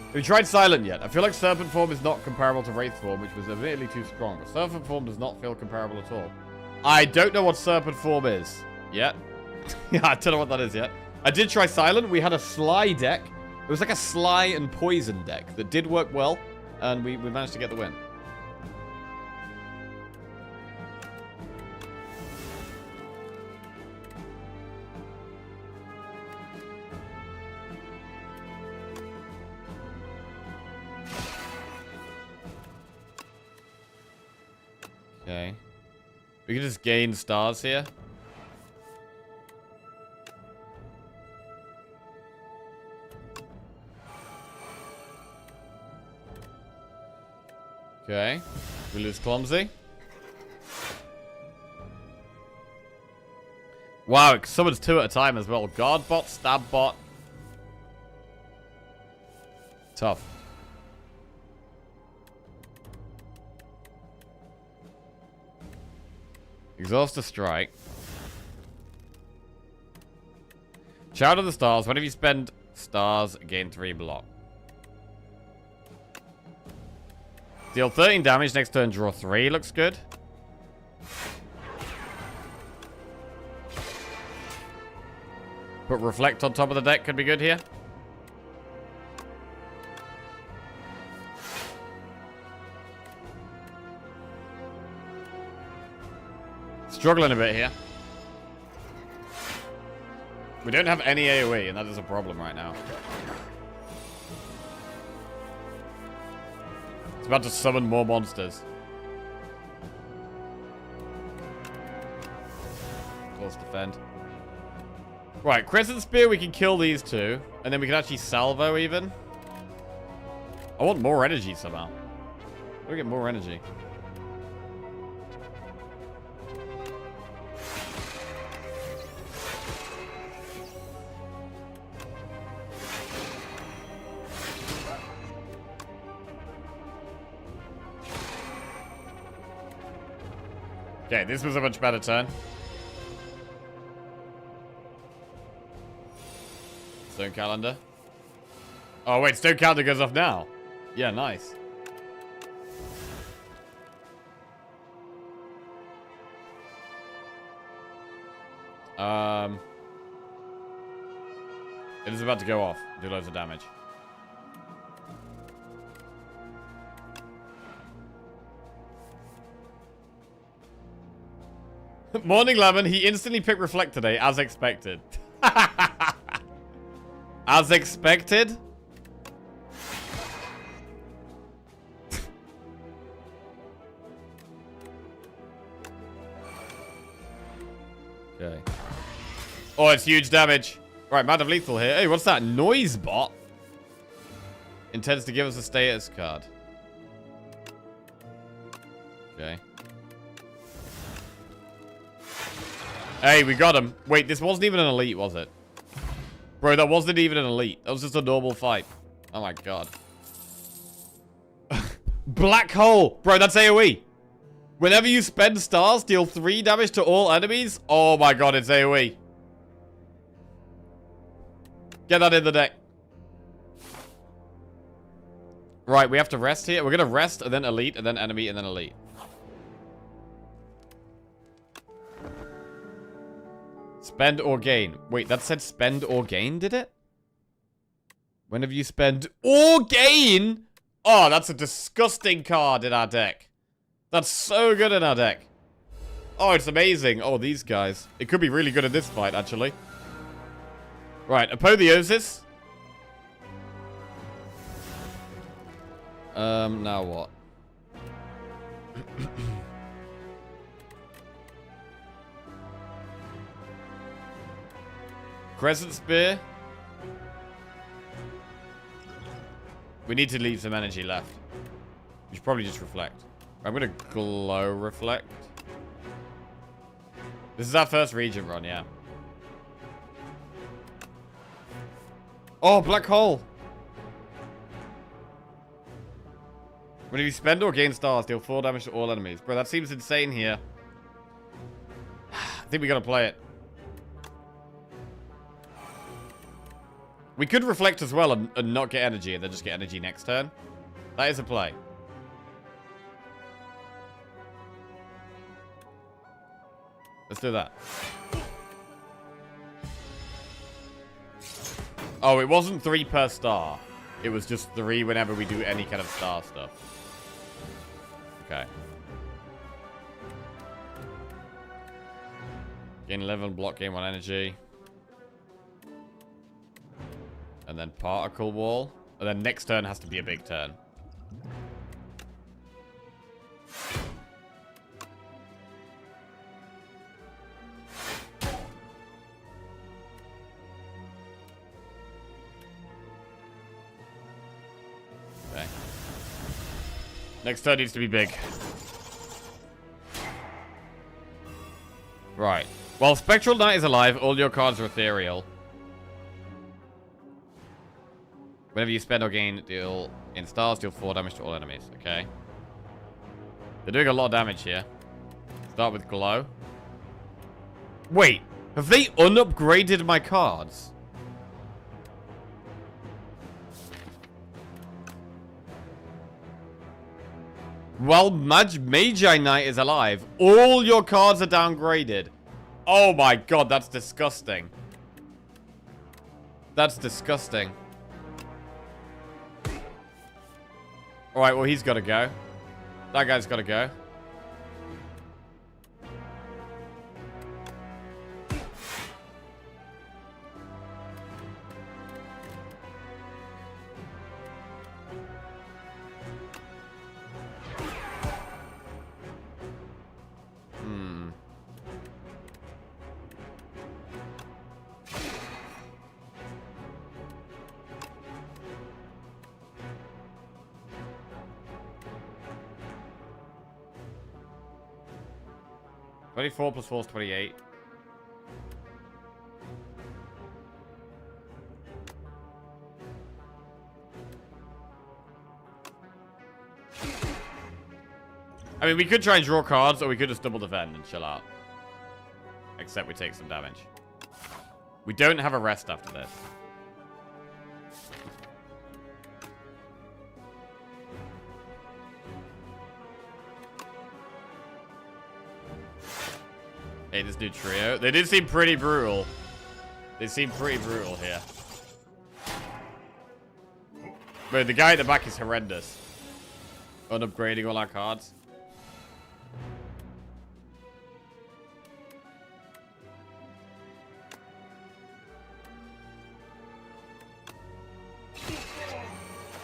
Have you tried Silent yet? I feel like Serpent Form is not comparable to Wraith Form, which was admittedly too strong. But Serpent Form does not feel comparable at all. I don't know what Serpent Form is yet. Yeah, I don't know what that is yet. I did try Silent. We had a Sly deck. It was like a Sly and Poison deck that did work well. And we managed to get the win. Okay. We can just gain stars here. Okay. We lose Clumsy. Wow, it summons 2 at a time as well. Guardbot, Stabbot. Tough. Exhaust a strike. Child of the Stars. Whenever you spend stars, gain 3 block. Deal 13 damage. Next turn, draw 3. Looks good. Put Reflect on top of the deck. Could be good here. Struggling a bit here. We don't have any AoE, and that is a problem right now. It's about to summon more monsters. Close defend. Right, Crescent Spear, we can kill these 2. And then we can actually salvo even. I want more energy somehow. How do we get more energy? Okay, this was a much better turn. Stone calendar. Oh, wait, stone calendar goes off now. Yeah, nice. It is about to go off. Do loads of damage. Morning, Lemon. He instantly picked Reflect today, as expected. As expected? Okay. Oh, it's huge damage. Right, Mad of Lethal here. Hey, what's that? Noise bot? Intends to give us a status card. Okay. Hey, we got him. Wait, this wasn't even an elite, was it? Bro, that wasn't even an elite. That was just a normal fight. Oh my god. Black hole. Bro, that's AoE. Whenever you spend stars, deal 3 damage to all enemies. Oh my god, it's AoE. Get that in the deck. Right, we have to rest here. We're going to rest, and then elite, and then enemy, and then elite. Spend or gain. Wait, that said spend or gain, did it? Whenever you spend or gain? Oh, that's a disgusting card in our deck. That's so good in our deck. Oh, it's amazing. Oh, these guys. It could be really good in this fight, actually. Right, Apotheosis. Now what? Crescent Spear. We need to leave some energy left. We should probably just reflect. I'm gonna glow reflect. This is our first region run, yeah. Oh, black hole. When you spend or gain stars, deal 4 damage to all enemies. Bro, that seems insane here. I think we gotta play it. We could reflect as well and not get energy and then just get energy next turn. That is a play. Let's do that. Oh, it wasn't 3 per star. It was just 3 whenever we do any kind of star stuff. Okay. Gain 11, block, gain 1 energy. And then particle wall. And then next turn has to be a big turn. Okay. Next turn needs to be big. Right. While Spectral Knight is alive, all your cards are ethereal. Whenever you spend or gain, deal in stars, deal 4 damage to all enemies. Okay. They're doing a lot of damage here. Start with glow. Wait, have they unupgraded my cards? While Magi Knight is alive, all your cards are downgraded. Oh my god, that's disgusting. That's disgusting. Alright, well, he's got to go. That guy's got to go. 24 plus 4 is 28. I mean, we could try and draw cards, or we could just double defend and chill out. Except we take some damage. We don't have a rest after this. Hey, this new trio. They did seem pretty brutal. They seem pretty brutal here. But the guy at the back is horrendous. Unupgrading all our cards.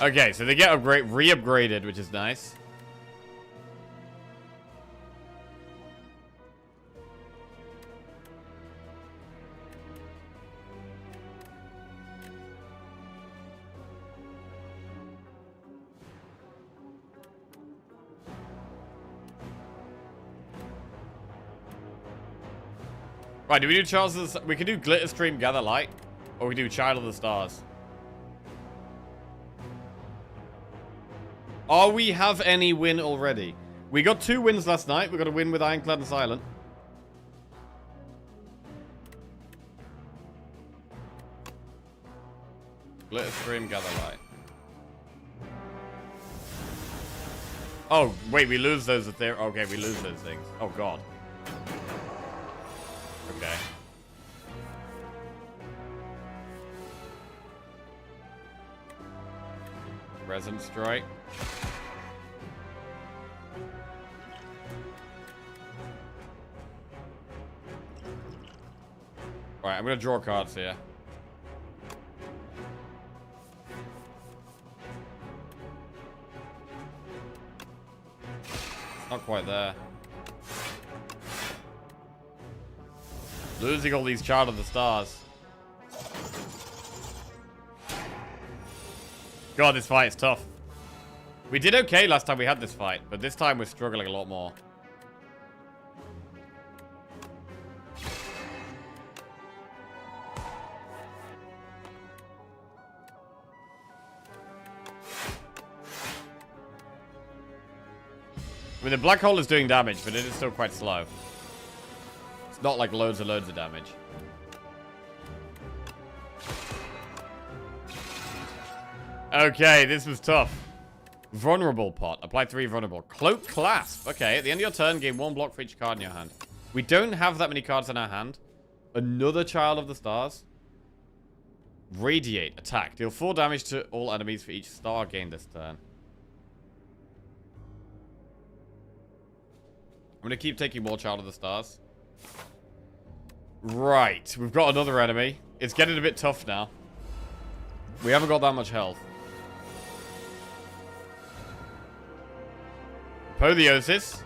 Okay, so they get re-upgraded, which is nice. Right, do we do Charles of the... We can do Glitter Stream, Gather Light. Or we do Child of the Stars. Are we have any win already? We got 2 wins last night. We got a win with Ironclad and Silent. Glitter Stream, Gather Light. Oh, wait, we lose those if they're... Okay, we lose those things. Oh, God. Okay. Resin Strike. Alright, I'm gonna draw cards here. It's not quite there. Losing all these Child of the Stars. God, this fight is tough. We did okay last time we had this fight, but this time we're struggling a lot more. I mean, the black hole is doing damage, but it is still quite slow. It's not like loads and loads of damage. Okay, this was tough. Vulnerable pot. Apply 3 vulnerable. Cloak Clasp. Okay, at the end of your turn, gain 1 block for each card in your hand. We don't have that many cards in our hand. Another Child of the Stars. Radiate. Attack. Deal 4 damage to all enemies for each star gained this turn. I'm going to keep taking more Child of the Stars. Right. We've got another enemy. It's getting a bit tough now. We haven't got that much health. Apotheosis.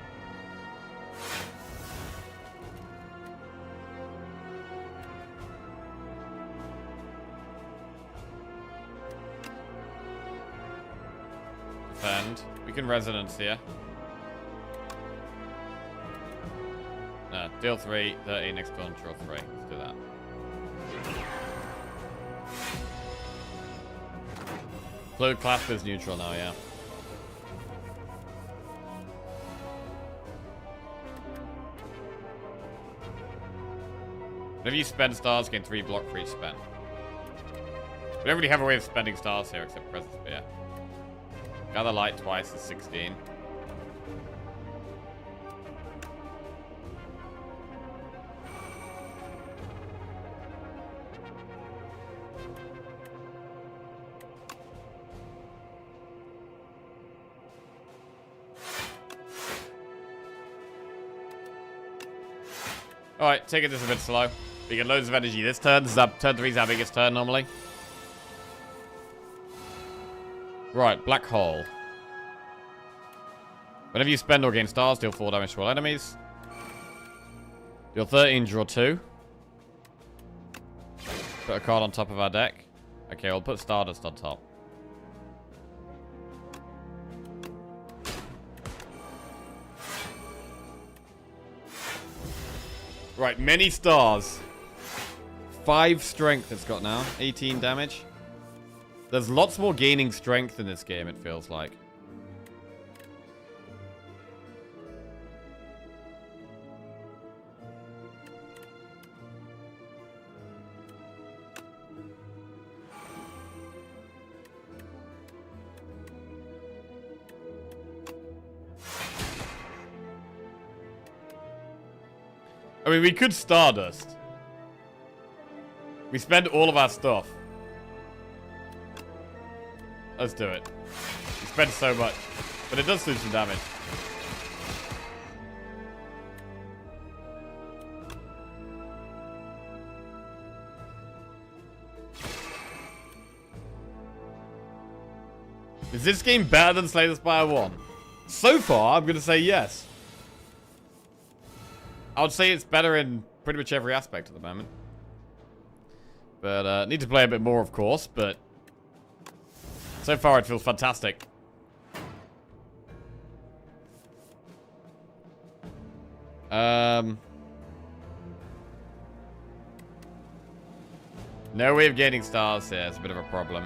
Defend. We can Resonance here. No, deal 3, 13, next turn, draw 3. Let's do that. Cloak Clasp is neutral now, yeah. Whenever you spend stars, gain 3 block for each spend. We don't really have a way of spending stars here except Presence Spear. Gather Light twice is 16. Alright, taking this a bit slow. We get loads of energy this turn. This is turn 3 is our biggest turn normally. Right, Black Hole. Whenever you spend or gain stars, deal 4 damage to all enemies. Deal 13, draw 2. Put a card on top of our deck. Okay, we'll put Stardust on top. Right, many stars. 5 strength it's got now. 18 damage. There's lots more gaining strength in this game, it feels like. I mean, we could Stardust. We spend all of our stuff. Let's do it. We spend so much. But it does do some damage. Is this game better than Slay the Spire 1? So far, I'm going to say yes. I would say it's better in pretty much every aspect at the moment. But, need to play a bit more, of course, but... so far, it feels fantastic. No way of gaining stars here. It's a bit of a problem.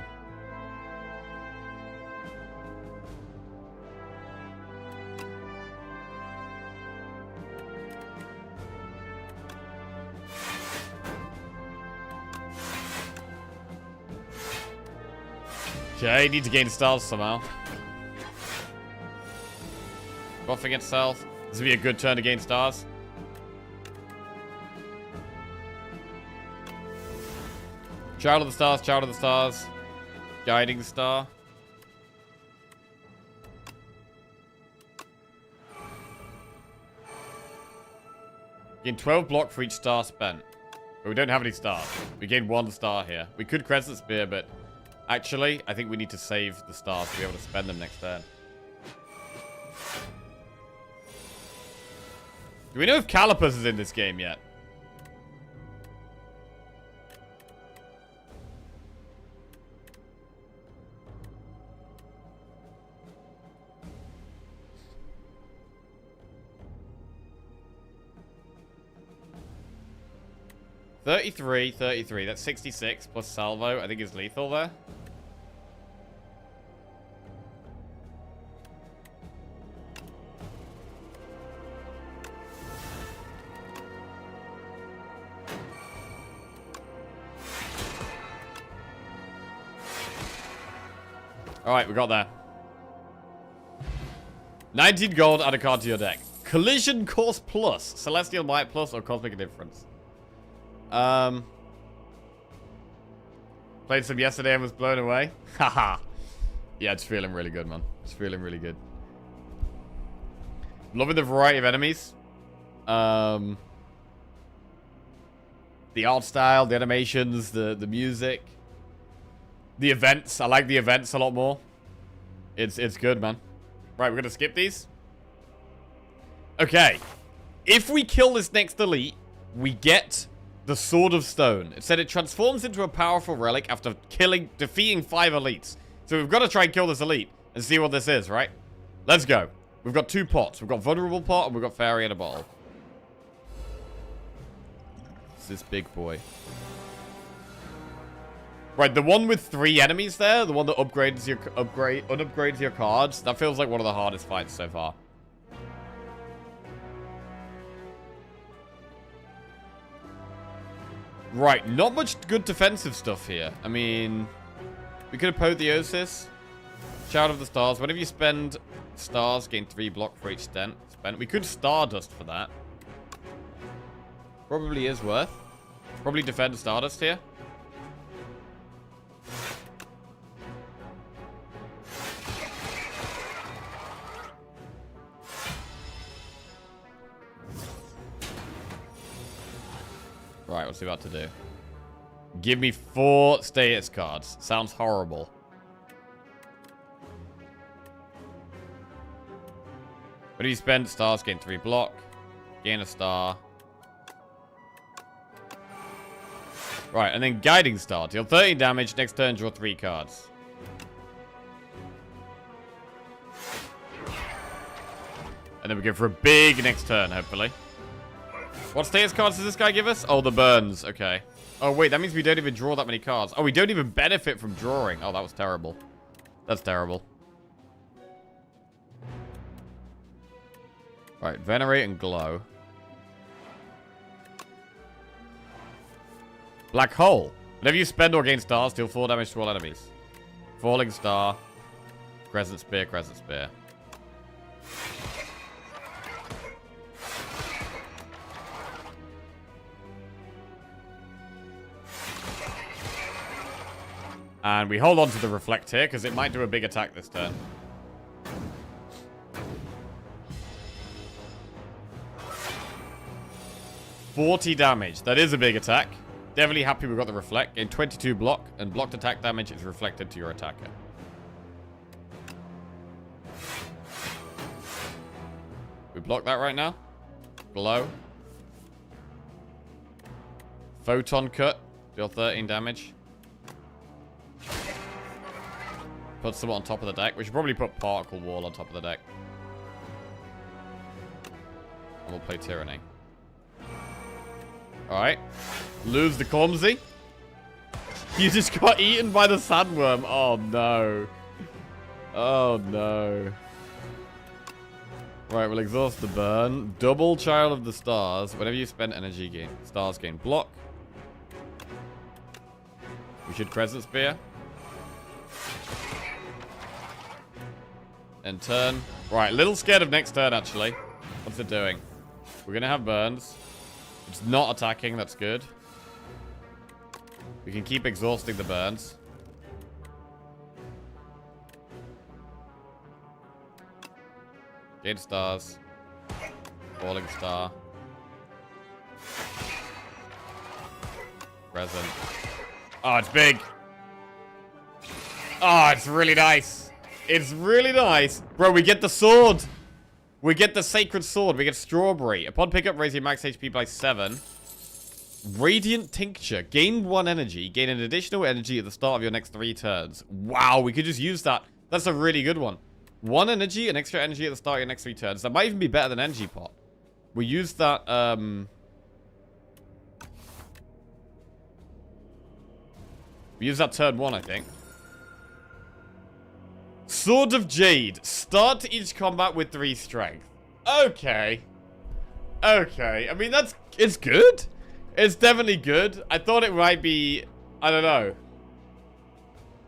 Okay, need to gain stars somehow. Buffing itself. This would be a good turn to gain stars. Child of the stars, child of the stars. Guiding star. Gain 12 block for each star spent. But we don't have any stars. We gain 1 star here. We could Crescent Spear, but... actually, I think we need to save the stars to be able to spend them next turn. Do we know if Calipers is in this game yet? $33. That's 66 plus salvo. I think is lethal there. Alright, we got there. 19 gold, add a card to your deck. Collision Course Plus, Celestial Might Plus, or Cosmic Indifference. Played some yesterday and was blown away. Haha. Yeah, it's feeling really good, man. It's feeling really good. Loving the variety of enemies. The art style, the animations, the music. The events. I like the events a lot more. It's good, man. Right, we're gonna skip these. Okay. If we kill this next elite, we get the Sword of Stone. It said it transforms into a powerful relic after defeating 5 elites. So we've got to try and kill this elite and see what this is, right? Let's go. We've got 2 pots. We've got Vulnerable Pot and we've got Fairy in a Bottle. It's this big boy. Right, the one with 3 enemies there, the one that upgrades your unupgrades your cards, that feels like one of the hardest fights so far. Right, not much good defensive stuff here. I mean, we could Apotheosis, Child of the Stars. Whenever you spend stars, gain 3 block for each spent. We could Stardust for that. Probably is worth. Probably defend Stardust here. Right, what's he about to do? Give me 4 status cards. Sounds horrible. What do you spend? Stars, gain 3 block. Gain a star. Right, and then Guiding Star. Deal 13 damage. Next turn, draw 3 cards. And then we go for a big next turn, hopefully. What status cards does this guy give us? Oh, the burns. Okay. Oh, wait. That means we don't even draw that many cards. Oh, we don't even benefit from drawing. Oh, that was terrible. That's terrible. Right. Venerate and Glow. Black Hole. Whenever you spend or gain stars, deal 4 damage to all enemies. Falling Star. Crescent Spear, Crescent Spear. And we hold on to the Reflect here, because it might do a big attack this turn. $40 damage. That is a big attack. Definitely happy we got the Reflect. Gain 22 block, and blocked attack damage is reflected to your attacker. We block that right now. Glow. Photon Cut. Deal 13 damage. Put someone on top of the deck. We should probably put Particle Wall on top of the deck. And we'll play Tyranny. Alright. Lose the Clumsy. You just got eaten by the Sandworm. Oh, no. Oh, no. Right, we'll exhaust the burn. Double Child of the Stars. Whenever you spend energy, gain stars gain block. We should Crescent Spear. And turn. Right, a little scared of next turn, actually. What's it doing? We're going to have burns. It's not attacking. That's good. We can keep exhausting the burns. Gain stars. Falling Star. Present. Oh, it's big. Oh, it's really nice. It's really nice. Bro, we get the sword. We get the Sacred Sword. We get Strawberry. Upon pickup, raise your max HP by 7. Radiant Tincture. Gain 1 energy. Gain an additional energy at the start of your next 3 turns. Wow, we could just use that. That's a really good one. 1 energy, an extra energy at the start of your next 3 turns. That might even be better than Energy Pot. We use that, we use that turn 1, I think. Sword of Jade. Start each combat with 3 strength. Okay. Okay. I mean, it's good. It's definitely good. I thought it might be, I don't know.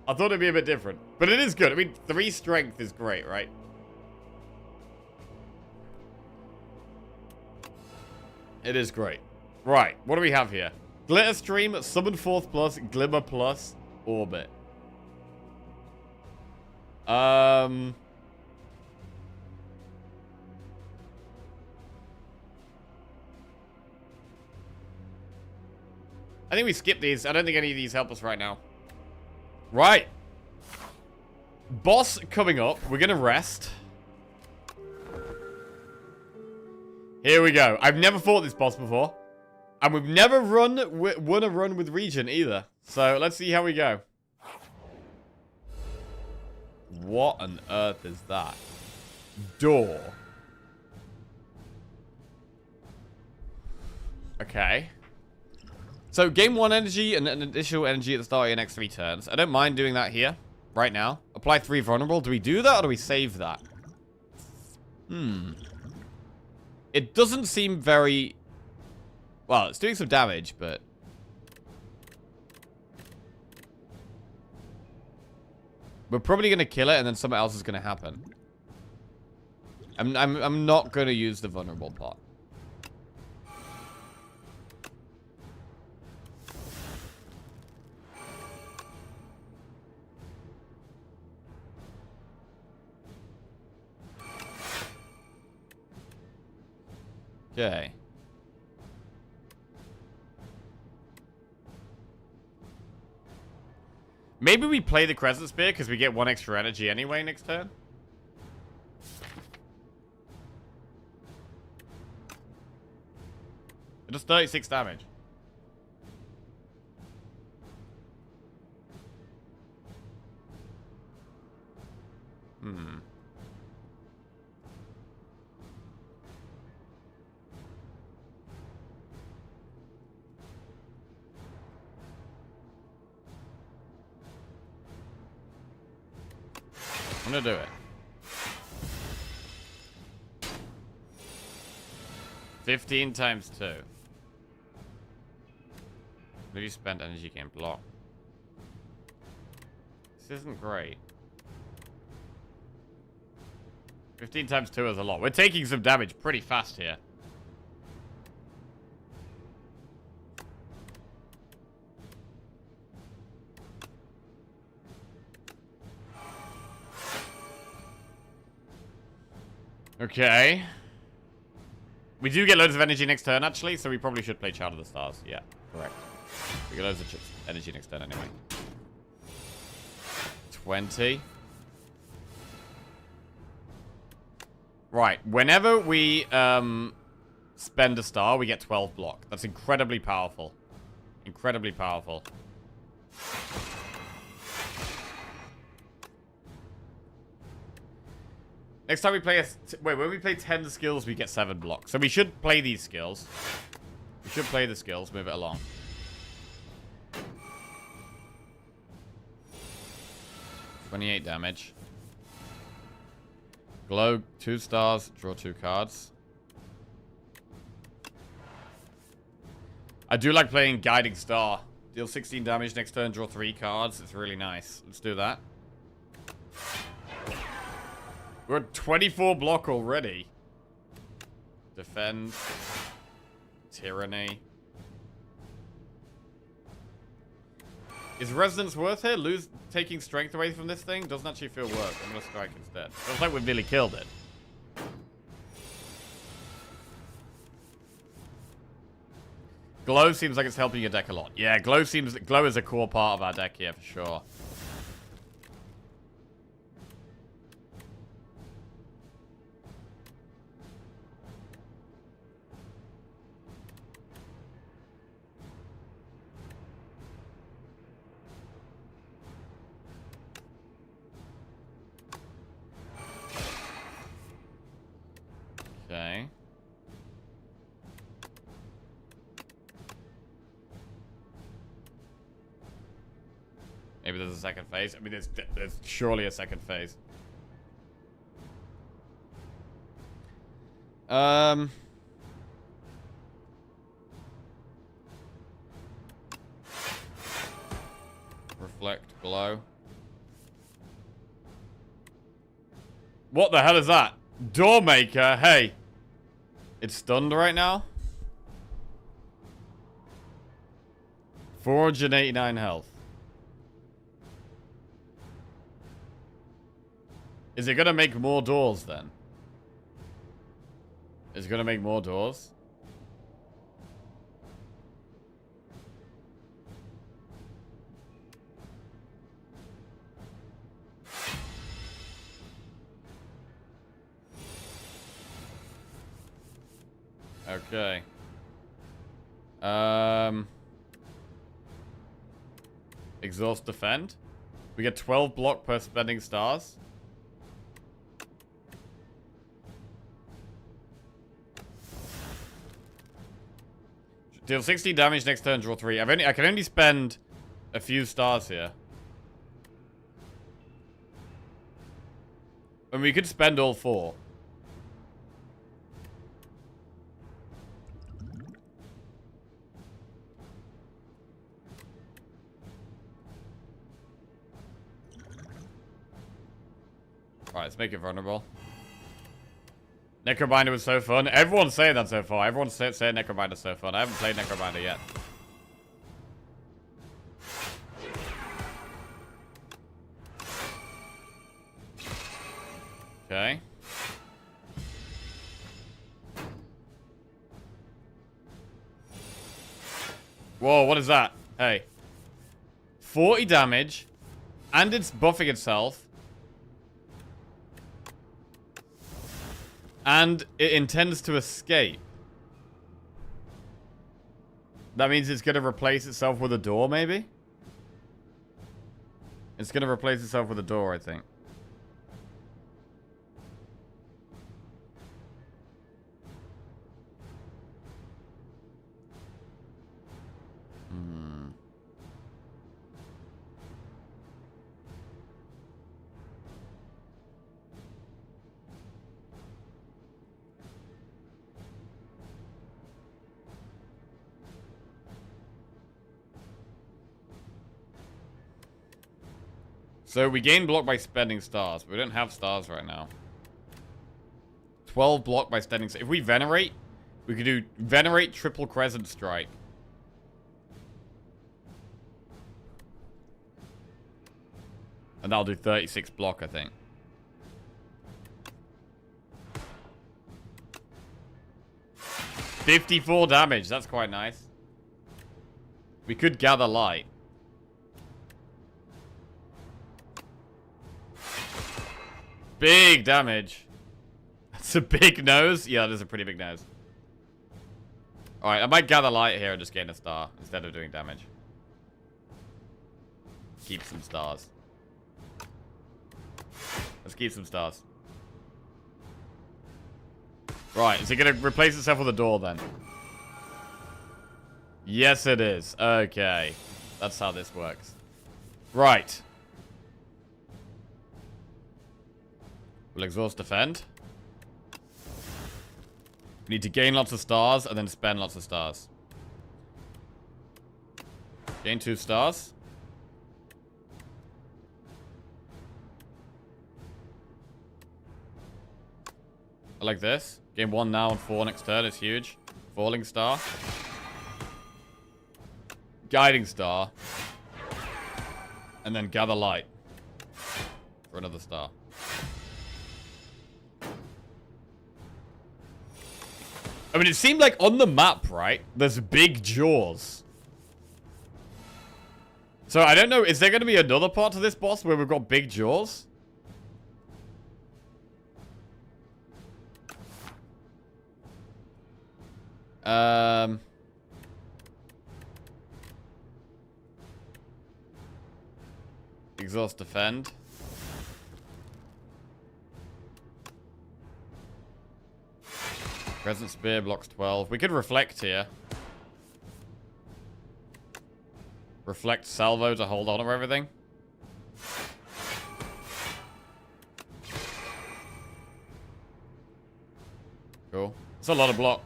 I thought it'd be a bit different. But it is good. I mean, 3 strength is great, right? It is great. Right. What do we have here? Glitter Stream, Summon Forth Plus, Glimmer Plus, Orbit. I think we skip these. I don't think any of these help us right now. Right. Boss coming up. We're going to rest. Here we go. I've never fought this boss before. And we've never won a run with Region either. So let's see how we go. What on earth is that? Door. Okay. So, gain 1 energy and an additional energy at the start of your next 3 turns. I don't mind doing that here, right now. Apply 3 vulnerable. Do we do that or do we save that? It doesn't seem very... Well, it's doing some damage, but... We're probably going to kill it and then something else is going to happen. I'm not going to use the vulnerable pot. Okay. Maybe we play the Crescent Spear because we get 1 extra energy anyway next turn. It does 36 damage. I'm gonna do it. 15 times 2. Maybe spent energy gain block. This isn't great. 15 times 2 is a lot. We're taking some damage pretty fast here. Okay. We do get loads of energy next turn, actually, so we probably should play Child of the Stars. Yeah, correct. We get loads of energy next turn anyway. 20. Right, whenever we spend a star, we get 12 block. That's incredibly powerful. Incredibly powerful. Next time we play wait, when we play 10 skills, we get 7 blocks. So we should play these skills. We should play the skills, move it along. $28 damage. Glow, 2 stars, draw 2 cards. I do like playing Guiding Star. Deal 16 damage next turn, draw 3 cards. It's really nice. Let's do that. We're at 24 block already. Defend. Tyranny. Is Resonance worth it? Taking strength away from this thing doesn't actually feel worth. I'm gonna strike instead. Feels like we've nearly killed it. Glow seems like it's helping your deck a lot. Yeah, Glow is a core part of our deck here for sure. Okay. Maybe there's a second phase. I mean, there's surely a second phase. Reflect, glow. What the hell is that? Doormaker, hey. It's stunned right now. 489 health. Is it gonna make more doors then? Is it gonna make more doors? Okay. Exhaust defend. We get 12 block per spending stars. Deal 16 damage next turn, draw 3. I can only spend a few stars here. And we could spend all 4. Right, let's make it vulnerable. Necrobinder was so fun. Everyone's saying that so far. Everyone's saying Necrobinder's so fun. I haven't played Necrobinder yet. Okay. Whoa, what is that? Hey. 40 damage. And it's buffing itself. And it intends to escape. That means it's going to replace itself with a door, maybe? It's going to replace itself with a door, I think. So we gain block by spending stars, but we don't have stars right now. 12 block by spending stars. If we venerate, we could do venerate triple crescent strike. And that'll do 36 block, I think. $54 damage. That's quite nice. We could gather light. Big damage. That's a big nose. Yeah, that is a pretty big nose. Alright, I might gather light here and just gain a star instead of doing damage. Keep some stars. Let's keep some stars. Right, is it going to replace itself with a door then? Yes, it is. Okay. That's how this works. Right. We'll exhaust defend. We need to gain lots of stars and then spend lots of stars. Gain 2 stars. I like this. Gain 1 now and 4 next turn. It's huge. Falling star. Guiding star. And then gather light. For another star. I mean, it seemed like on the map, right? There's big jaws. So I don't know. Is there going to be another part to this boss where we've got big jaws? Exhaust defend. Crescent spear blocks 12. We could reflect here. Reflect salvo to hold on to everything. Cool. It's a lot of block.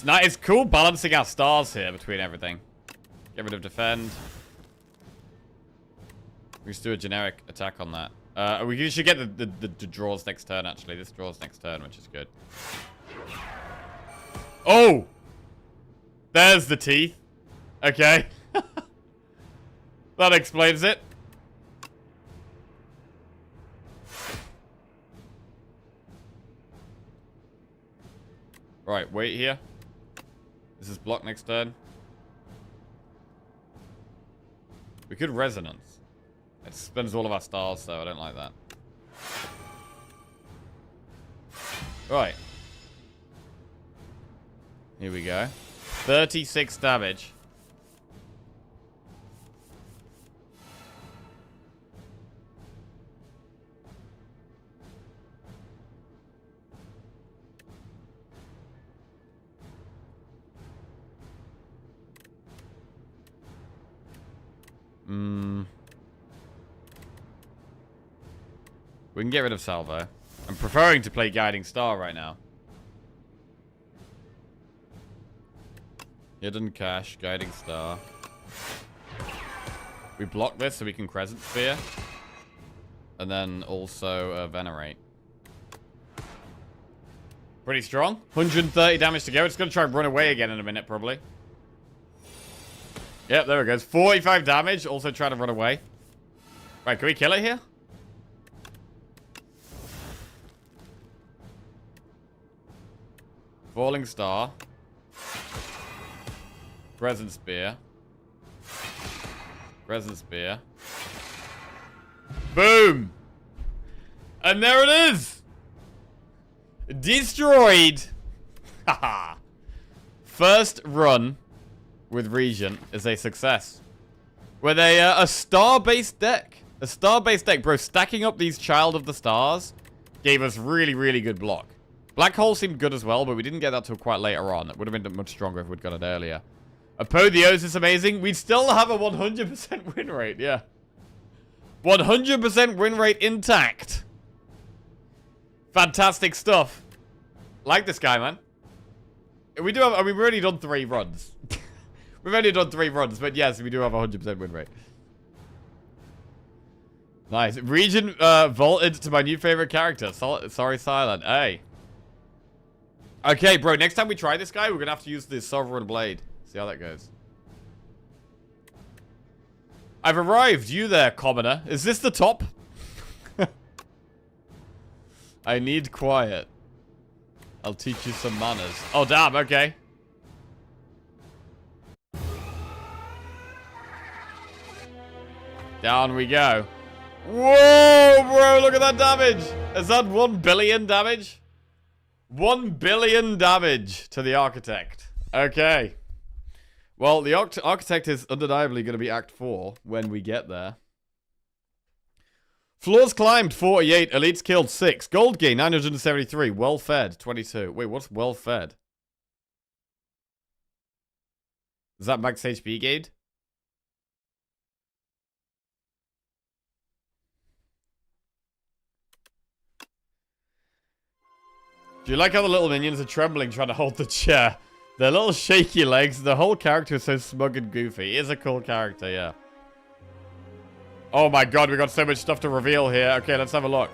It's cool balancing our stars here between everything. Get rid of defend. We just do a generic attack on that. We should get the draws next turn, actually. This draws next turn, which is good. Oh! There's the teeth. Okay. That explains it. Right, wait here. This is block next turn. We could resonance. It spends all of our stars, so I don't like that. Right. Here we go. 36 damage. We can get rid of salvo. I'm preferring to play guiding star right now. Hidden cache, guiding star. We block this so we can crescent spear. And then also venerate. Pretty strong. 130 damage to go. It's going to try and run away again in a minute, probably. Yep, there it goes. 45 damage. Also trying to run away. Right, can we kill it here? Falling star. Crescent spear. Crescent spear. Boom! And there it is! Destroyed! Haha. First run with Regent is a success. With a star-based deck. A star-based deck, bro. Stacking up these Child of the Stars gave us really, really good block. Black Hole seemed good as well, but we didn't get that till quite later on. It would have been much stronger if we'd got it earlier. Apotheosis amazing. We'd still have a 100% win rate, yeah. 100% win rate intact. Fantastic stuff. Like this guy, man. We do have, I mean, we've already done 3 runs. We've only done 3 runs, but yes, we do have a 100% win rate. Nice. Region vaulted to my new favorite character. Sorry, Silent. Hey. Okay, bro. Next time we try this guy, we're going to have to use the Sovereign Blade. See how that goes. I've arrived. You there, commoner. Is this the top? I need quiet. I'll teach you some manners. Oh, damn. Okay. Down we go. Whoa, bro, look at that damage. Is that 1 billion damage? 1 billion damage to the Architect. Okay. Well, the Architect is undeniably going to be Act 4 when we get there. Floors climbed, 48. Elites killed, 6. Gold gain, 973. Well fed, 22. Wait, what's well fed? Is that max HP gained? Do you like how the little minions are trembling trying to hold the chair? Their little shaky legs, the whole character is so smug and goofy. He is a cool character, yeah. Oh my god, we got so much stuff to reveal here. Okay, let's have a look.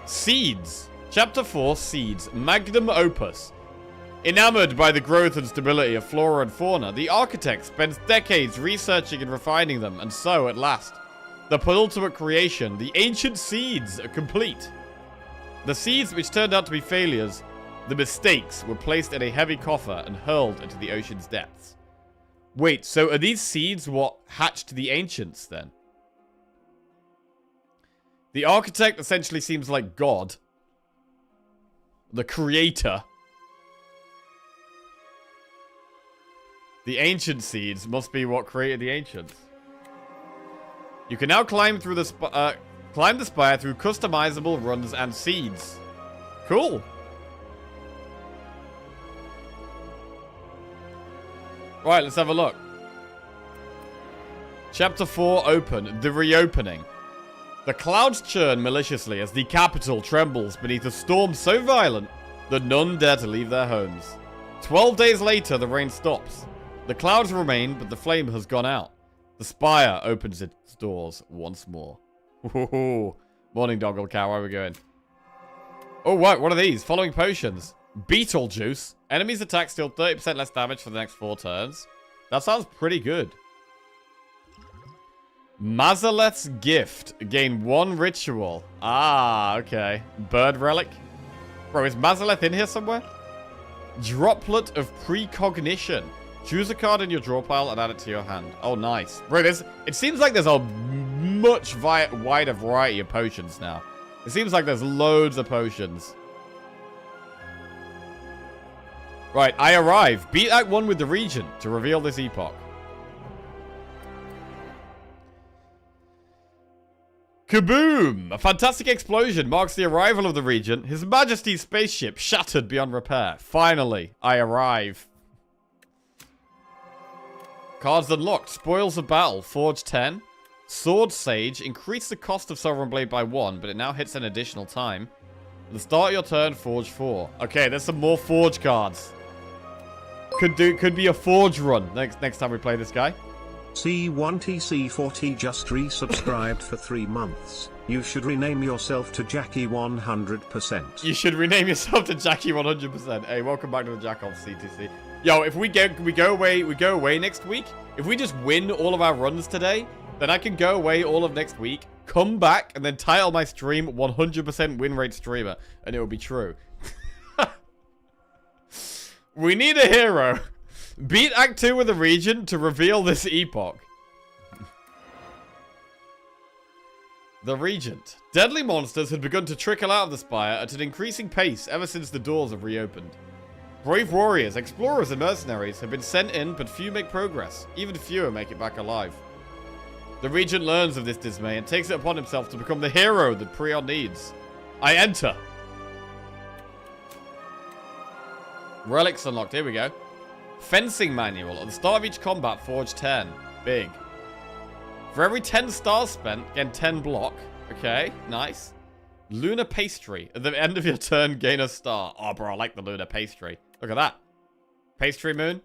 Seeds. Chapter 4, Seeds. Magnum Opus. Enamored by the growth and stability of flora and fauna, the Architect spends decades researching and refining them, and so, at last, the penultimate creation, the ancient seeds, are complete. The seeds, which turned out to be failures, the mistakes, were placed in a heavy coffer and hurled into the ocean's depths. Wait, so are these seeds what hatched the ancients, then? The Architect essentially seems like God. The creator. The ancient seeds must be what created the ancients. You can now climb through the climb the spire through customizable runs and seeds. Cool. Right, let's have a look. Chapter 4 open. The reopening. The clouds churn maliciously as the capital trembles beneath a storm so violent that none dare to leave their homes. 12 days later, the rain stops. The clouds remain, but the flame has gone out. The spire opens its doors once more. Ooh. Morning, Doggle Cow. Where are we going? Oh, what are these? Following potions. Beetlejuice. Enemies' attacks deal 30% less damage for the next 4 turns. That sounds pretty good. Mazaleth's Gift. Gain 1 ritual. Ah, okay. Bird Relic. Bro, is Mazaleth in here somewhere? Droplet of Precognition. Choose a card in your draw pile and add it to your hand. Oh, nice. Bro, it seems like there's a much wider variety of potions now. It seems like there's loads of potions. Right, I arrive. Beat Act 1 with the Regent to reveal this epoch. Kaboom! A fantastic explosion marks the arrival of the Regent. His Majesty's spaceship shattered beyond repair. Finally, I arrive. Cards unlocked. Spoils of Battle. Forge 10. Sword Sage. Increase the cost of Sovereign Blade by 1, but it now hits an additional time. At the start of your turn, Forge 4. Okay, there's some more Forge cards. Could be a Forge run next time we play this guy. C1TC40 just resubscribed for 3 months. You should rename yourself to Jackie 100%. You should rename yourself to Jackie 100%. Hey, welcome back to the Jack Off CTC. Yo, if we go away next week. If we just win all of our runs today, then I can go away all of next week, come back, and then title my stream 100% win rate streamer, and it will be true. We need a hero. Beat Act 2 with the Regent to reveal this epoch. The Regent. Deadly monsters had begun to trickle out of the spire at an increasing pace ever since the doors have reopened. Brave warriors, explorers, and mercenaries have been sent in, but few make progress. Even fewer make it back alive. The Regent learns of this dismay and takes it upon himself to become the hero that Prion needs. I enter. Relics unlocked. Here we go. Fencing manual. At the start of each combat, forge 10. Big. For every 10 stars spent, gain 10 block. Okay, nice. Lunar pastry. At the end of your turn, gain a star. Oh, bro, I like the lunar pastry. Look at that. Pastry moon.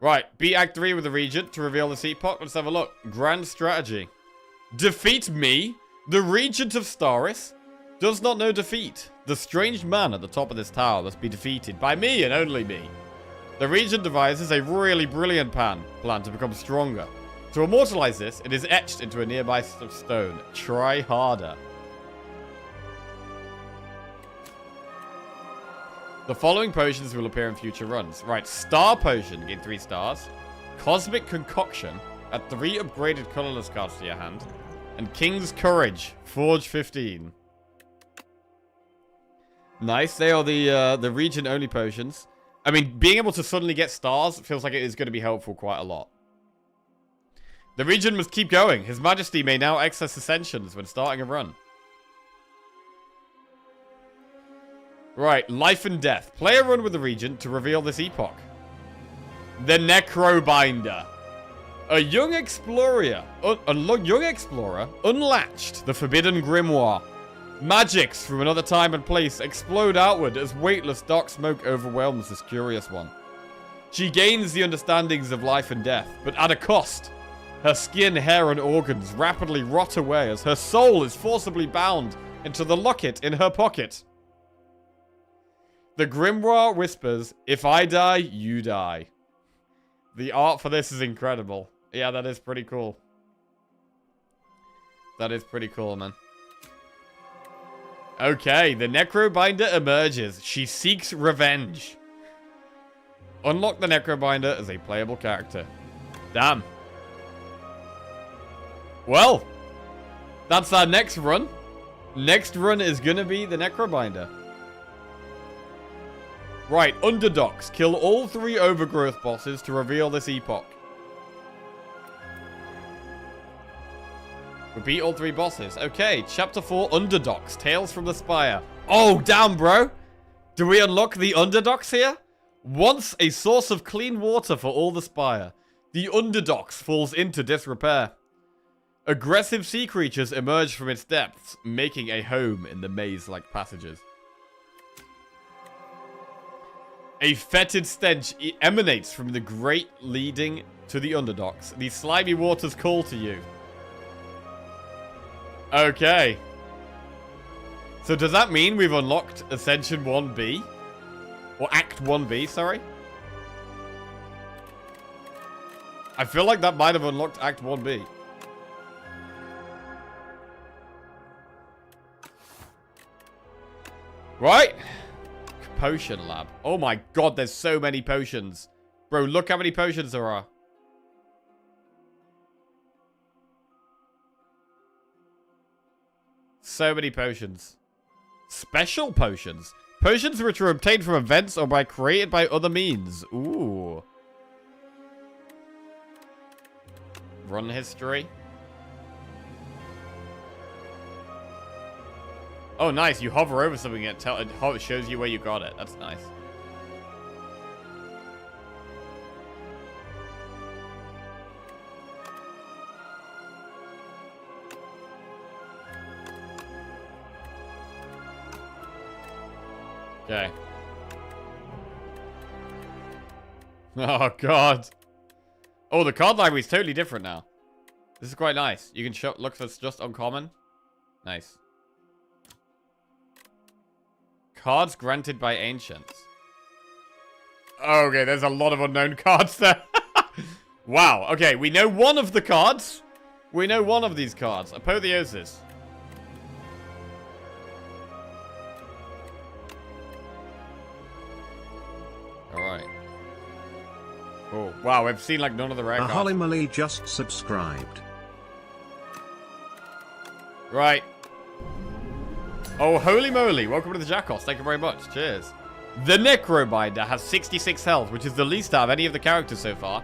Right, beat Act 3 with the Regent to reveal this epoch. Let's have a look. Grand strategy. Defeat me, the Regent of Staris, does not know defeat. The strange man at the top of this tower must be defeated by me and only me. The Regent devises a really brilliant plan to become stronger. To immortalize this, it is etched into a nearby stone. Try harder. The following potions will appear in future runs. Right, Star Potion, gain 3 stars. Cosmic Concoction, add 3 upgraded colorless cards to your hand. And King's Courage, forge 15. Nice, they are the region-only potions. I mean, being able to suddenly get stars feels like it is going to be helpful quite a lot. The region must keep going. His Majesty may now access Ascensions when starting a run. Right, Life and Death. Play a run with the Regent to reveal this epoch. The Necrobinder. A young explorer unlatched the forbidden grimoire. Magics from another time and place explode outward as weightless dark smoke overwhelms this curious one. She gains the understandings of life and death, but at a cost. Her skin, hair, and organs rapidly rot away as her soul is forcibly bound into the locket in her pocket. The grimoire whispers, "If I die, you die." The art for this is incredible. Yeah, that is pretty cool. That is pretty cool, man. Okay, the Necrobinder emerges. She seeks revenge. Unlock the Necrobinder as a playable character. Damn. Well, that's our next run. Next run is gonna be the Necrobinder. Right, Underdogs. Kill all 3 Overgrowth bosses to reveal this epoch. Repeat all 3 bosses. Okay, Chapter 4, Underdogs. Tales from the Spire. Oh, damn, bro. Do we unlock the Underdogs here? Once a source of clean water for all the Spire, the Underdogs falls into disrepair. Aggressive sea creatures emerge from its depths, making a home in the maze-like passages. A fetid stench emanates from the grate leading to the Underdogs. These slimy waters call to you. Okay. So does that mean we've unlocked Ascension 1B? Or Act 1B, sorry? I feel like that might have unlocked Act 1B. Right. Potion lab. Oh my god, there's so many potions. Bro, look how many potions there are. So many potions. Special potions. Potions which were obtained from events or created by other means. Ooh. Run history. Oh, nice. You hover over something and it shows you where you got it. That's nice. Okay. Oh, God. Oh, the card library is totally different now. This is quite nice. You can look for just uncommon. Nice. Cards granted by ancients. Okay, there's a lot of unknown cards there. Wow. Okay, we know one of the cards. We know one of these cards. Apotheosis. Alright. Cool. Wow, we've seen like none of the rare cards. Holly Molly just subscribed. Right. Oh, holy moly. Welcome to the Jackos. Thank you very much. Cheers. The Necrobinder has 66 health, which is the least out of any of the characters so far.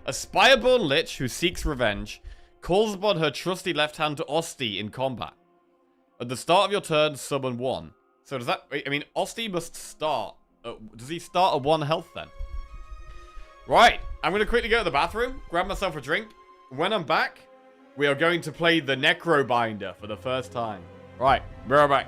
A Spireborn Lich who seeks revenge calls upon her trusty left hand Osti in combat. At the start of your turn, summon 1. So does that... I mean, Osti must start... does he start at 1 health then? Right. I'm going to quickly go to the bathroom, grab myself a drink. When I'm back, we are going to play the Necrobinder for the first time. Right. Be right back.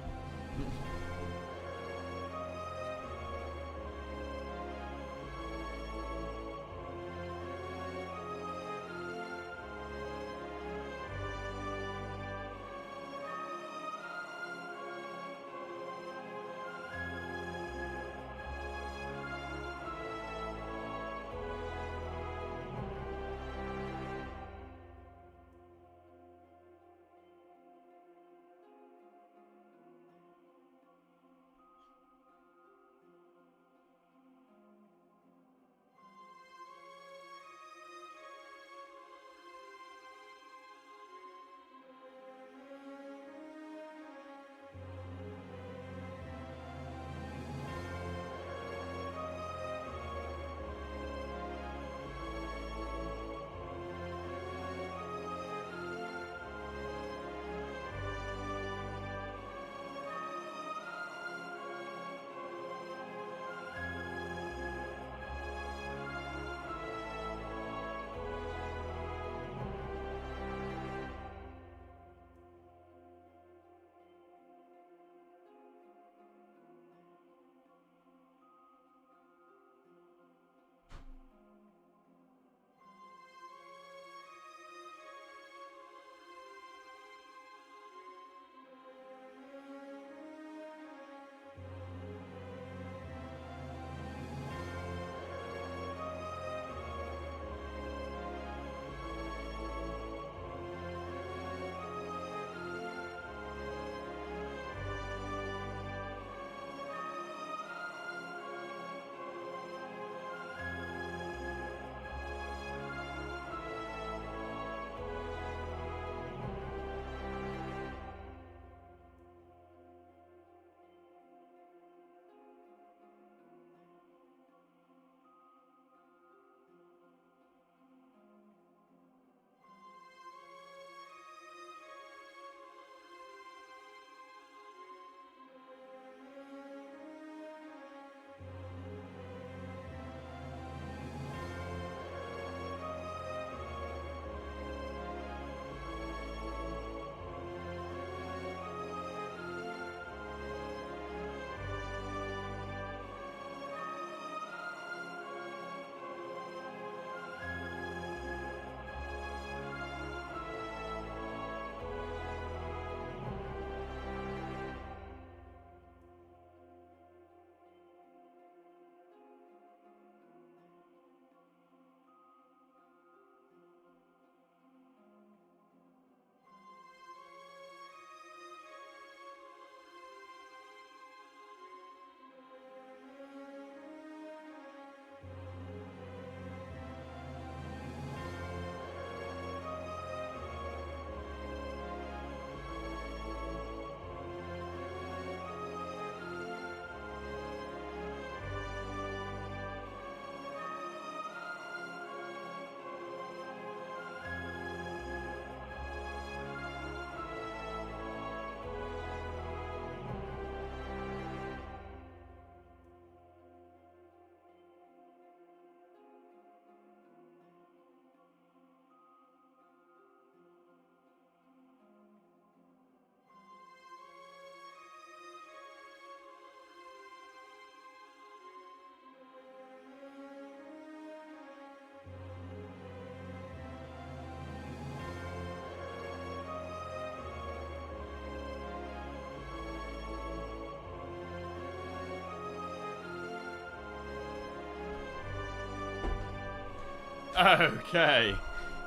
Okay.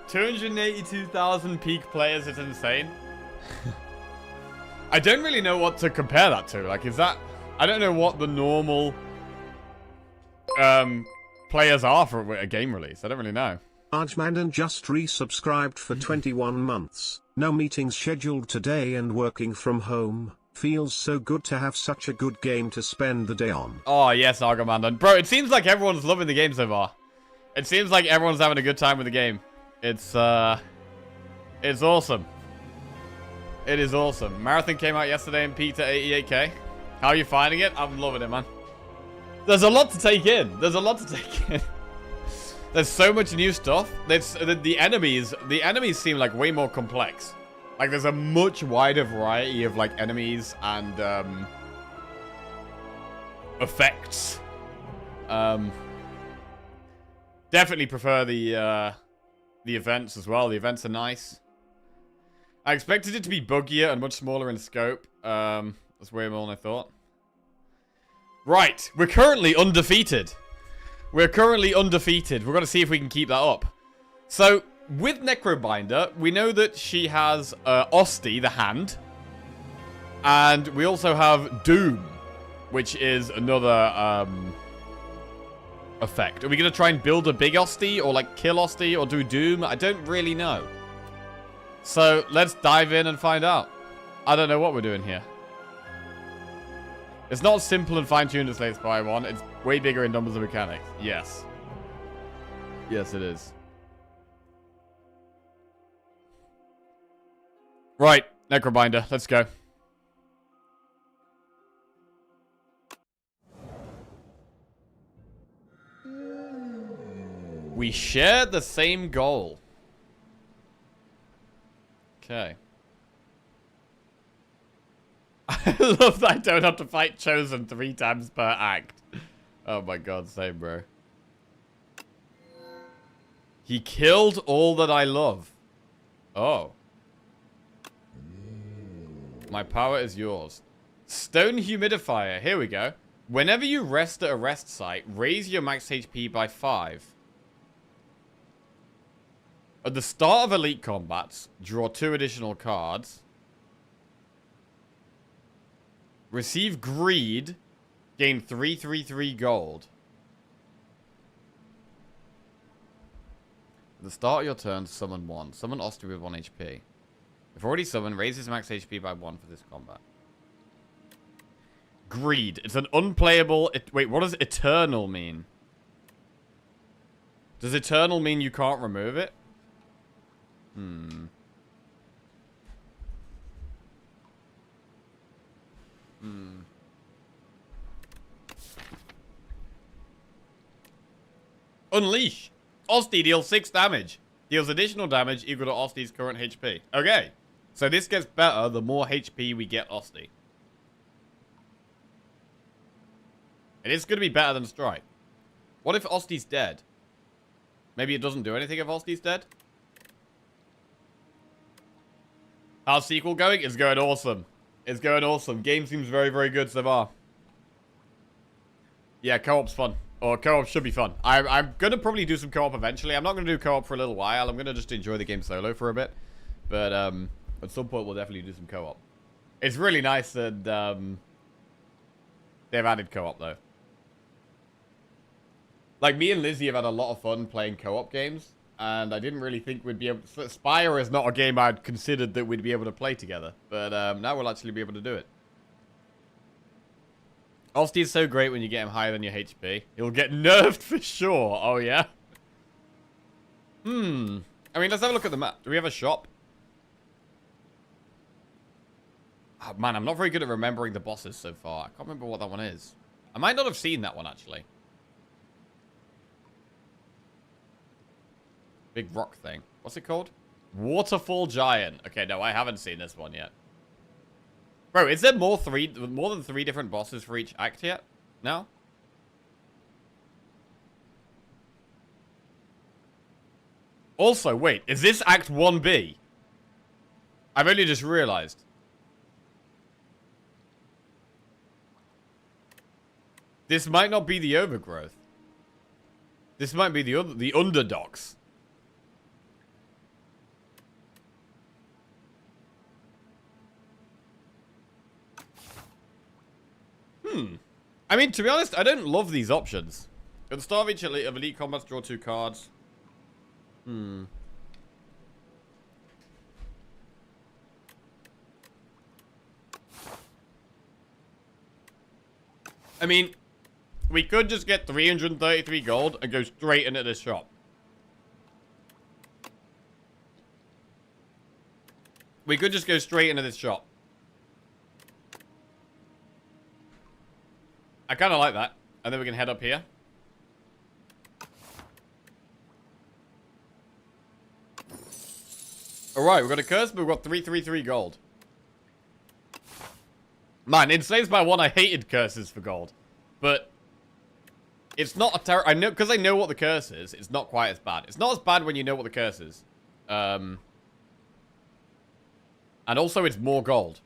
282,000 peak players is insane. I don't really know what to compare that to. Like, is that... I don't know what the normal players are for a game release. I don't really know. Arjmandan just resubscribed for 21 months. No meetings scheduled today and working from home. Feels so good to have such a good game to spend the day on. Oh, yes, Argomandan. Bro, it seems like everyone's loving the game so far. It seems like everyone's having a good time with the game. It's awesome. It is awesome. Marathon came out yesterday and peaked at 88k. How are you finding it? I'm loving it, man. There's a lot to take in. There's a lot to take in. There's so much new stuff. The enemies seem like way more complex. Like, there's a much wider variety of, like, enemies and, effects. Definitely prefer the events as well. The events are nice. I expected it to be buggier and much smaller in scope. That's way more than I thought. Right. We're currently undefeated. We're currently undefeated. We're going to see if we can keep that up. So, with Necrobinder, we know that she has Osti, the hand. And we also have Doom, which is another effect. Are we going to try and build a big Osti, or like kill Osti, or do Doom? I don't really know. So, let's dive in and find out. I don't know what we're doing here. It's not simple and fine-tuned as Slay Spire 1. It's way bigger in numbers and mechanics. Yes. Yes, it is. Right, Necrobinder, let's go. We share the same goal. Okay. I love that I don't have to fight Chosen 3 times per act. Oh my god, same, bro. He killed all that I love. Oh. My power is yours. Stone Humidifier. Here we go. Whenever you rest at a rest site, raise your max HP by 5. At the start of elite combats, draw 2 additional cards. Receive Greed. Gain 333 gold. At the start of your turn, summon 1. Summon Osti with 1 HP. If already summoned, raise his max HP by 1 for this combat. Greed. It's an unplayable... Wait, what does Eternal mean? Does Eternal mean you can't remove it? Unleash. Osti deals 6 damage. Deals additional damage equal to Osti's current HP. Okay. So this gets better the more HP we get Osti. It is going to be better than Strike. What if Osti's dead? Maybe it doesn't do anything if Osti's dead? How's sequel going? It's going awesome. It's going awesome. Game seems very, very good so far. Yeah, co-op's fun. Or co-op should be fun. I'm going to probably do some co-op eventually. I'm not going to do co-op for a little while. I'm going to just enjoy the game solo for a bit. But at some point, we'll definitely do some co-op. It's really nice that they've added co-op, though. Like, me and Lizzie have had a lot of fun playing co-op games. And I didn't really think we'd be able to... Spire is not a game I'd considered that we'd be able to play together. But now we'll actually be able to do it. Osti is so great when you get him higher than your HP. He'll get nerfed for sure. Oh, yeah? I mean, let's have a look at the map. Do we have a shop? Oh, man, I'm not very good at remembering the bosses so far. I can't remember what that one is. I might not have seen that one, actually. Big rock thing. What's it called? Waterfall Giant. Okay, no, I haven't seen this one yet. Bro, is there more than 3 different bosses for each act yet? No? Also, wait, is this Act 1B? I've only just realized. This might not be the Overgrowth. This might be the Underdogs. I mean, to be honest, I don't love these options. At the start of each elite combats, draw 2 cards. I mean, we could just get 333 gold and go straight into this shop. We could just go straight into this shop. I kind of like that. And then we can head up here. Alright, we've got a curse, but we've got 333 gold. Man, in Slaves by 1, I hated curses for gold. But it's not a terror. I know, because I know what the curse is, it's not quite as bad. It's not as bad when you know what the curse is. And also, it's more gold.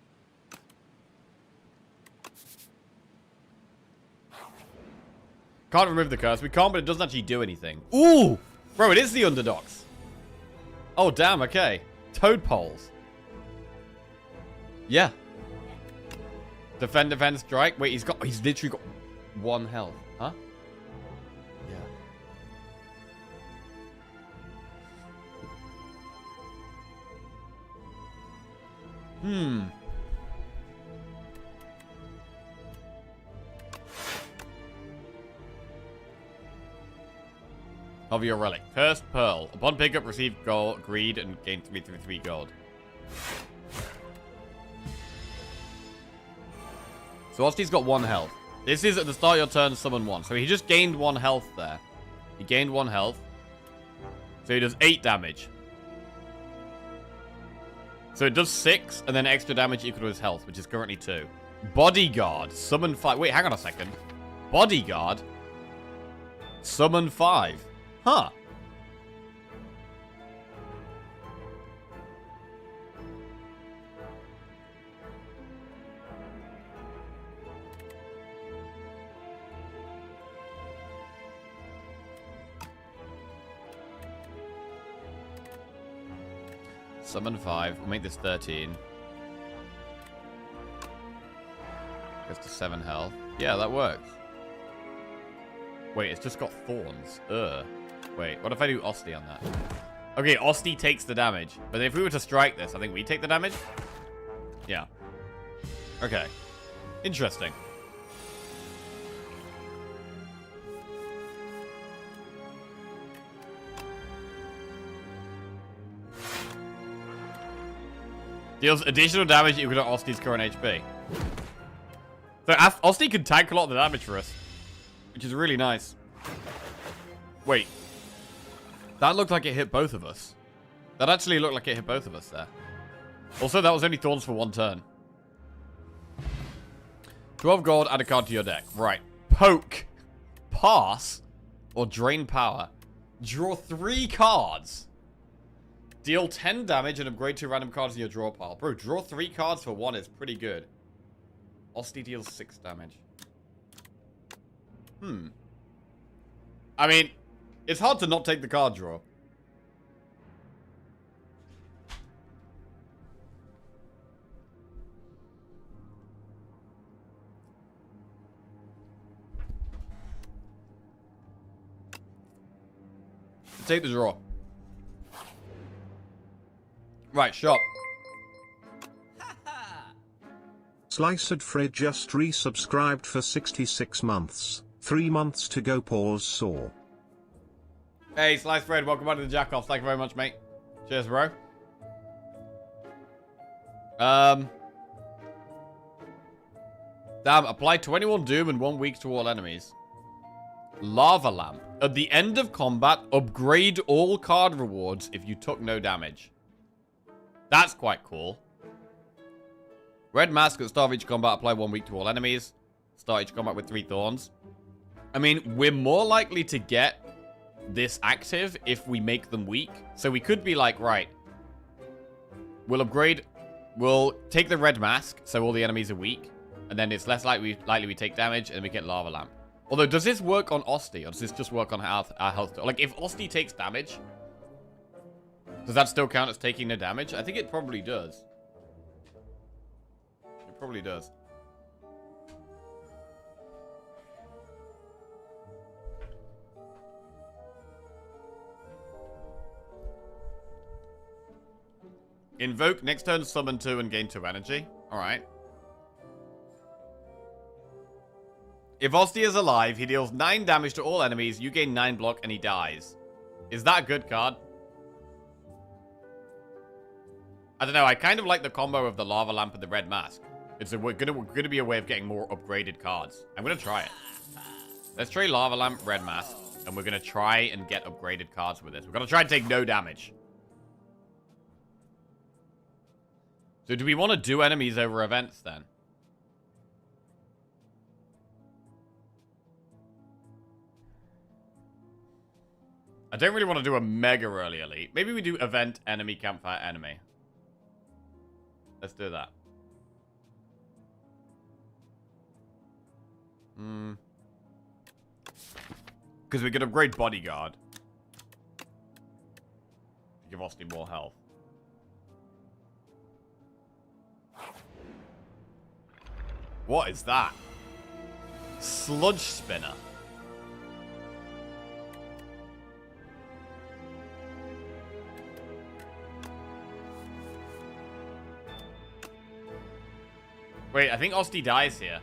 Can't remove the curse. We can't, but it doesn't actually do anything. Ooh! Bro, it is the underdogs. Oh, damn, okay. Toad poles. Yeah. Defend, defend, strike. Wait, he's literally got 1 health. Huh? Yeah. Of your relic. Cursed Pearl. Upon pickup, receive gold, greed, and gain 333 gold. So Osti's got 1 health. This is at the start of your turn, summon 1. So he just gained 1 health there. He gained 1 health. So he does 8 damage. So it does 6, and then extra damage equal to his health, which is currently 2. Bodyguard. Summon 5. Wait, hang on a second. Bodyguard. Summon 5. Huh. Summon 5. We'll make this 13. Goes to 7 health. Yeah, that works. Wait, it's just got thorns. Ugh. Wait, what if I do Osti on that? Okay, Osti takes the damage. But if we were to strike this, I think we take the damage? Yeah. Okay. Interesting. Deals additional damage equal to Osti's current HP. So Osti can tank a lot of the damage for us. Which is really nice. Wait. That looked like it hit both of us. That actually looked like it hit both of us there. Also, that was only thorns for 1 turn. 12 gold, add a card to your deck. Right. Poke. Pass. Or drain power. Draw 3 cards. Deal 10 damage and upgrade 2 random cards in your draw pile. Bro, draw 3 cards for 1 is pretty good. Osti deals 6 damage. I mean, it's hard to not take the card draw. Take the draw. Right, shop. Sliced Fred just resubscribed for 66 months. 3 months to go, pause saw. Hey, Slice Fred, welcome back to the Jackoffs. Thank you very much, mate. Cheers, bro. Damn, apply 21 Doom in 1 week to all enemies. Lava Lamp. At the end of combat, upgrade all card rewards if you took no damage. That's quite cool. Red Mask. At the start of each combat, apply 1 week to all enemies. Start each combat with 3 thorns. I mean, we're more likely to get this active if we make them weak. So we could be like, right, we'll upgrade, we'll take the Red Mask, so all the enemies are weak. And then it's less likely we take damage, and we get Lava Lamp. Although, does this work on Osti, or does this just work on our health? Like, if Osti takes damage, does that still count as taking no damage? I think it probably does. It probably does. Invoke, next turn summon 2 and gain 2 energy. Alright. If Osti is alive, he deals 9 damage to all enemies, you gain 9 block, and he dies. Is that a good card? I don't know, I kind of like the combo of the Lava Lamp and the Red Mask. It's gonna be a way of getting more upgraded cards. I'm gonna try it. Let's try Lava Lamp, Red Mask, and we're gonna try and get upgraded cards with this. We're gonna try and take no damage. So do we want to do enemies over events then? I don't really want to do a mega early elite. Maybe we do event, enemy, campfire, enemy. Let's do that. Because we can upgrade bodyguard. Give Osti more health. What is that? Sludge spinner. Wait, I think Osti dies here.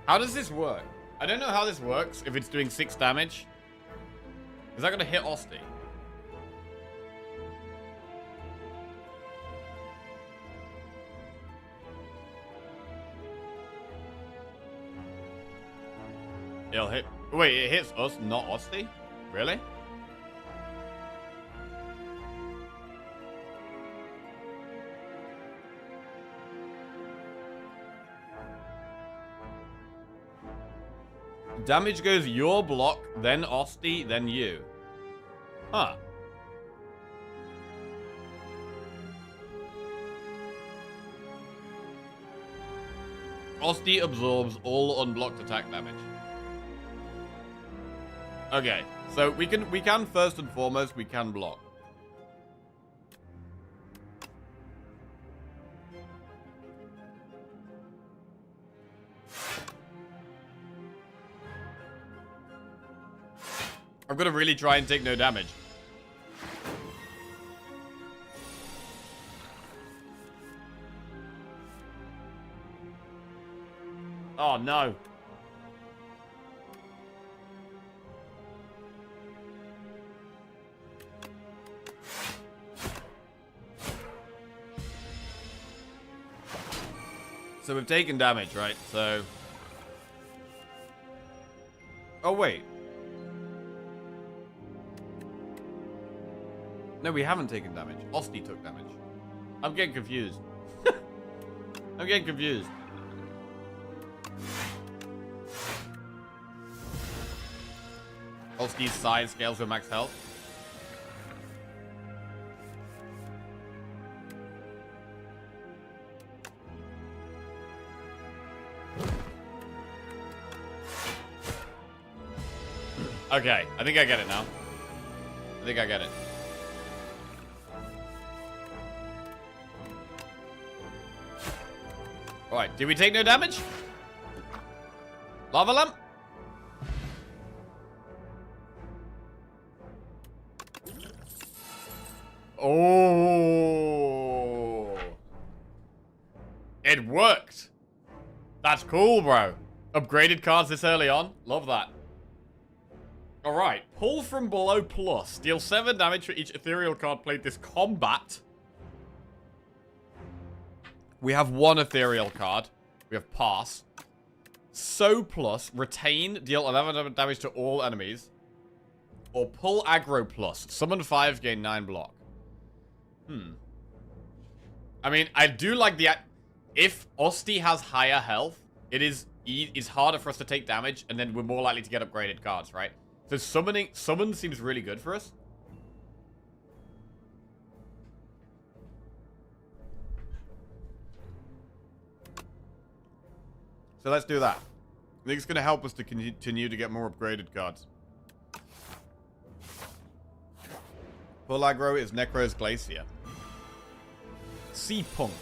How does this work? I don't know how this works if it's doing 6 damage. Is that going to hit Osti? It'll hit... Wait, it hits us, not Osti? Really? Damage goes your block, then Osti, then you. Huh. Osti absorbs all unblocked attack damage. Okay, so we can first and foremost, we can block. I'm gonna really try and take no damage. Oh no. So we've taken damage, right? So... Oh, wait. No, we haven't taken damage. Osti took damage. I'm getting confused. I'm getting confused. Osti's size scales with max health. Okay, I think I get it now. I think I get it. Alright, did we take no damage? Lava lamp? Oh. It worked. That's cool, bro. Upgraded cards this early on. Love that. Alright, pull from below plus. Deal 7 damage for each ethereal card played this combat. We have 1 ethereal card. We have pass. So plus, retain, deal 11 damage to all enemies. Or pull aggro plus. Summon 5, gain 9 block. I mean, I do like the... If Osti has higher health, it's harder for us to take damage, and then we're more likely to get upgraded cards, right? So summon seems really good for us. So let's do that. I think it's going to help us to continue to get more upgraded cards. Pull aggro is Necro's Glacier. Sea Punk.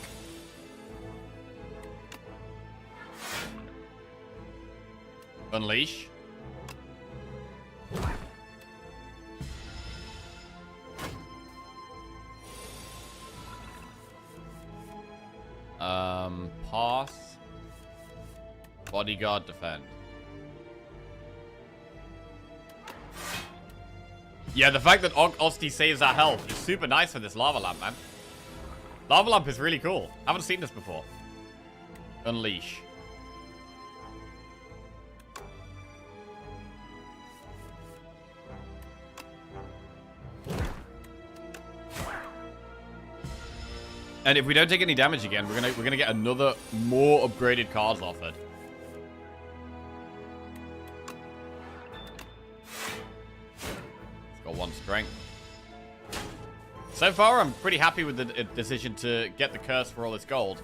Unleash. Pass. Bodyguard, defend. Yeah, the fact that Osti saves our health is super nice for this lava lamp, man. Lava lamp is really cool. Haven't seen this before. Unleash. And if we don't take any damage again, we're gonna get another more upgraded cards offered. It's got 1 strength. So far, I'm pretty happy with the decision to get the curse for all this gold,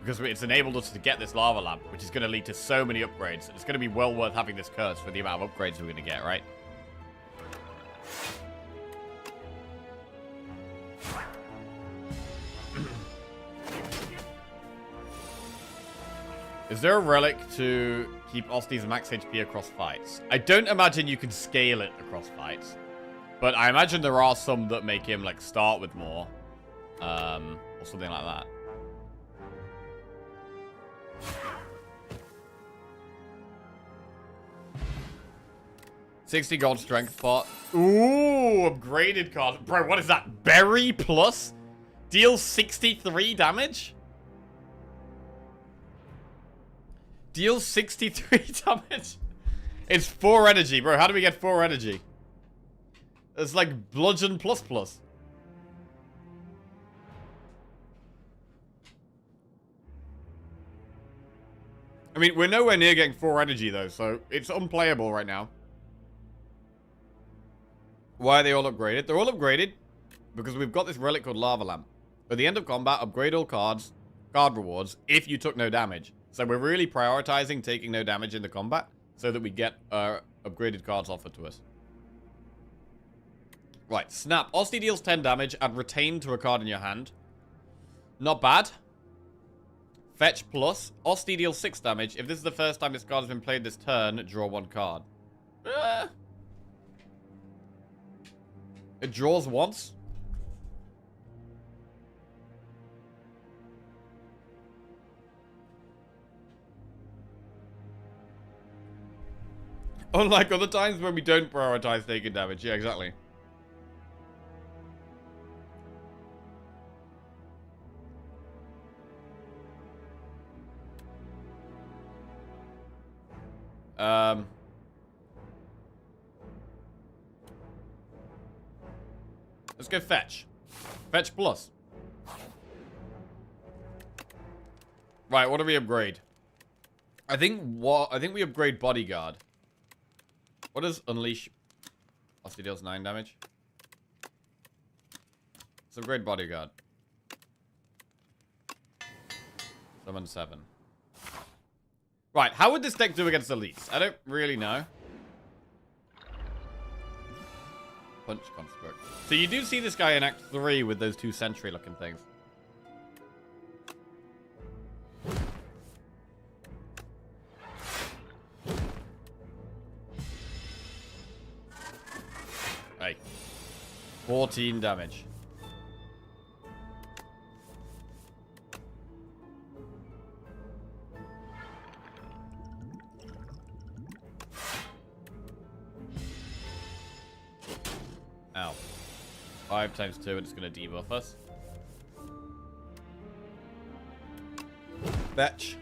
because it's enabled us to get this lava lamp, which is going to lead to so many upgrades. It's going to be well worth having this curse for the amount of upgrades we're going to get, right? Is there a relic to keep Osti's max HP across fights? I don't imagine you can scale it across fights. But I imagine there are some that make him, like, start with more. Or something like that. $60 gold strength pot. Ooh, upgraded card. Bro, what is that? Berry plus? Deals 63 damage? Deals 63 damage? It's 4 energy, bro. How do we get 4 energy? It's like bludgeon plus. I mean, we're nowhere near getting 4 energy, though, so it's unplayable right now. Why are they all upgraded? They're all upgraded because we've got this relic called Lava Lamp. At the end of combat, upgrade all card rewards if you took no damage. So we're really prioritizing taking no damage in the combat so that we get upgraded cards offered to us. Right, Snap. Osti deals 10 damage and retain to a card in your hand. Not bad. Fetch plus. Osti deals 6 damage. If this is the first time this card has been played this turn, draw 1 card. It draws once. Unlike other times when we don't prioritize taking damage. Yeah, exactly. Let's go fetch. Fetch plus. Right, what do we upgrade? I think we upgrade bodyguard. What does unleash? Osti deals 9 damage. Let's upgrade bodyguard. Summon 7. Right, how would this deck do against elites? I don't really know. Punch construct. So you do see this guy in Act 3 with those 2 sentry looking things. Hey. 14 damage. Ow. 5 times 2 and it's going to debuff us. Fetch.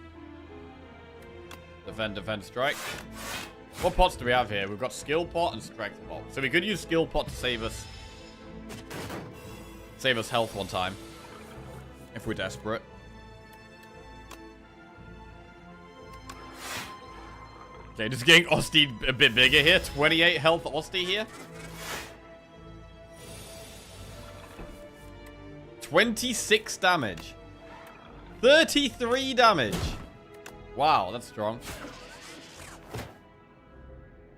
Defend, strike. What pots do we have here? We've got skill pot and strength pot. So we could use skill pot to save us health one time. If we're desperate. Okay, just getting Osti a bit bigger here. 28 health Osti here. 26 damage. 33 damage. Wow, that's strong.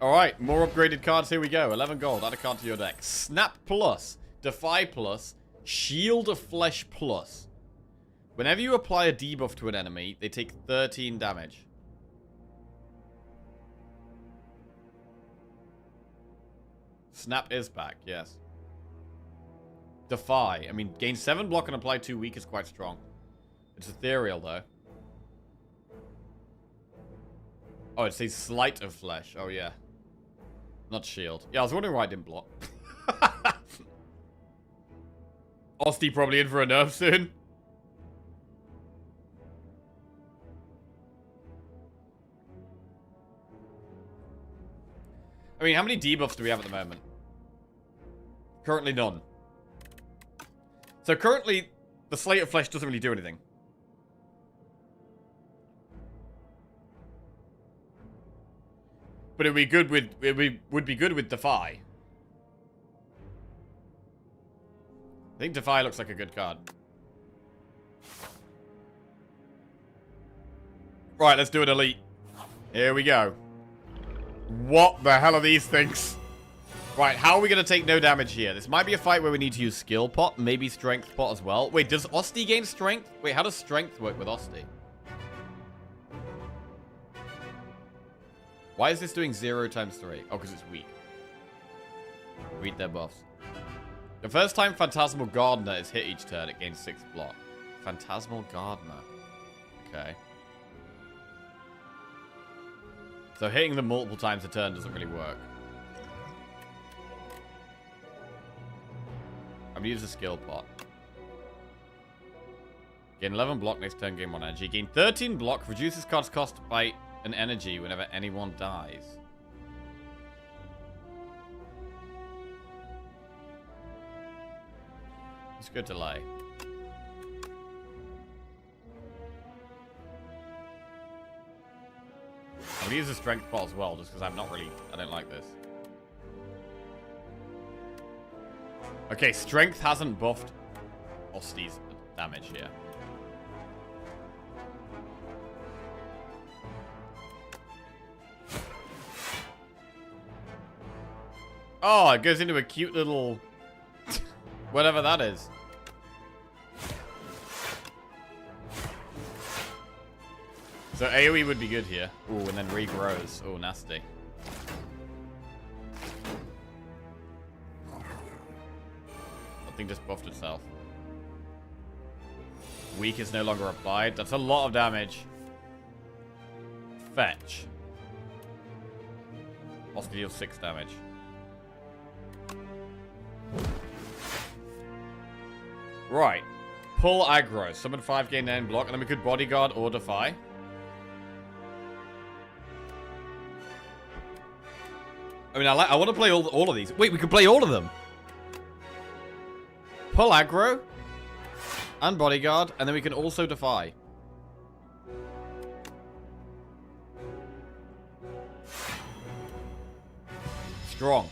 Alright, more upgraded cards. Here we go. 11 gold. Add a card to your deck. Snap plus. Defy plus. Shield of Flesh plus. Whenever you apply a debuff to an enemy, they take 13 damage. Snap is back, yes. Defy. I mean, gain 7 block and apply 2 weak is quite strong. It's ethereal, though. Oh, it says sleight of flesh. Oh, yeah. Not shield. Yeah, I was wondering why I didn't block. Osty probably in for a nerf soon. I mean, how many debuffs do we have at the moment? Currently none. So currently, the Slate of Flesh doesn't really do anything. But it'd be good with would be good with Defy. I think Defy looks like a good card. Right, let's do an elite. Here we go. What the hell are these things? Right, how are we going to take no damage here? This might be a fight where we need to use skill pot, maybe strength pot as well. Wait, does Osty gain strength? Wait, how does strength work with Osty? Why is this doing 0 times 3? Oh, because it's weak. Read their buffs. The first time Phantasmal Gardener is hit each turn, it gains 6 block. Phantasmal Gardener. Okay. So hitting them multiple times a turn doesn't really work. I'm going to use a skill pot. Gain 11 block next turn, gain 1 energy. Gain 13 block, reduces card's cost by an energy whenever anyone dies. It's good delay. I'm gonna use the strength pot as well, just because I don't like this. Okay, strength hasn't buffed Osty's damage here. Oh, it goes into a cute little... whatever that is. So AoE would be good here. Ooh, and then regrows. Oh, nasty. That thing just buffed itself. Weak is no longer applied. That's a lot of damage. Fetch. Osty deals 6 damage. Right. Pull aggro. Summon 5, gain 9 block, and then we could bodyguard or defy. I mean, I want to play all of these. Wait, we could play all of them. Pull aggro and bodyguard, and then we can also defy. Strong.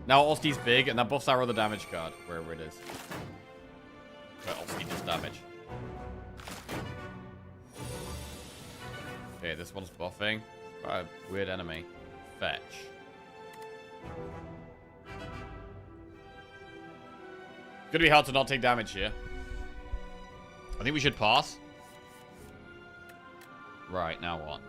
Now Osty's big, and that buffs our other damage card, wherever it is. Where Osty does damage. Okay, this one's buffing. Quite a weird enemy. Fetch. It's gonna be hard to not take damage here. I think we should pass. Right, now what?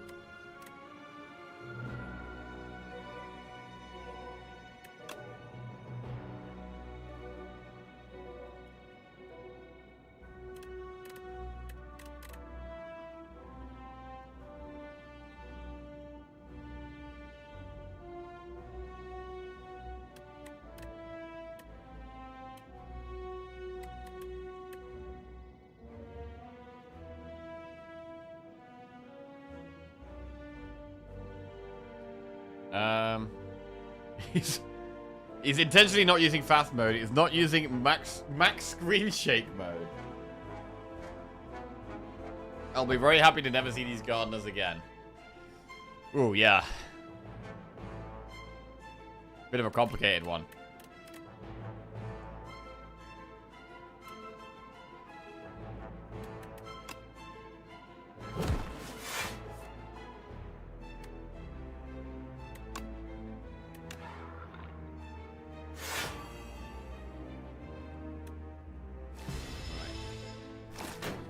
He's intentionally not using fast mode. He's not using max screen shake mode. I'll be very happy to never see these gardeners again. Ooh, yeah. Bit of a complicated one.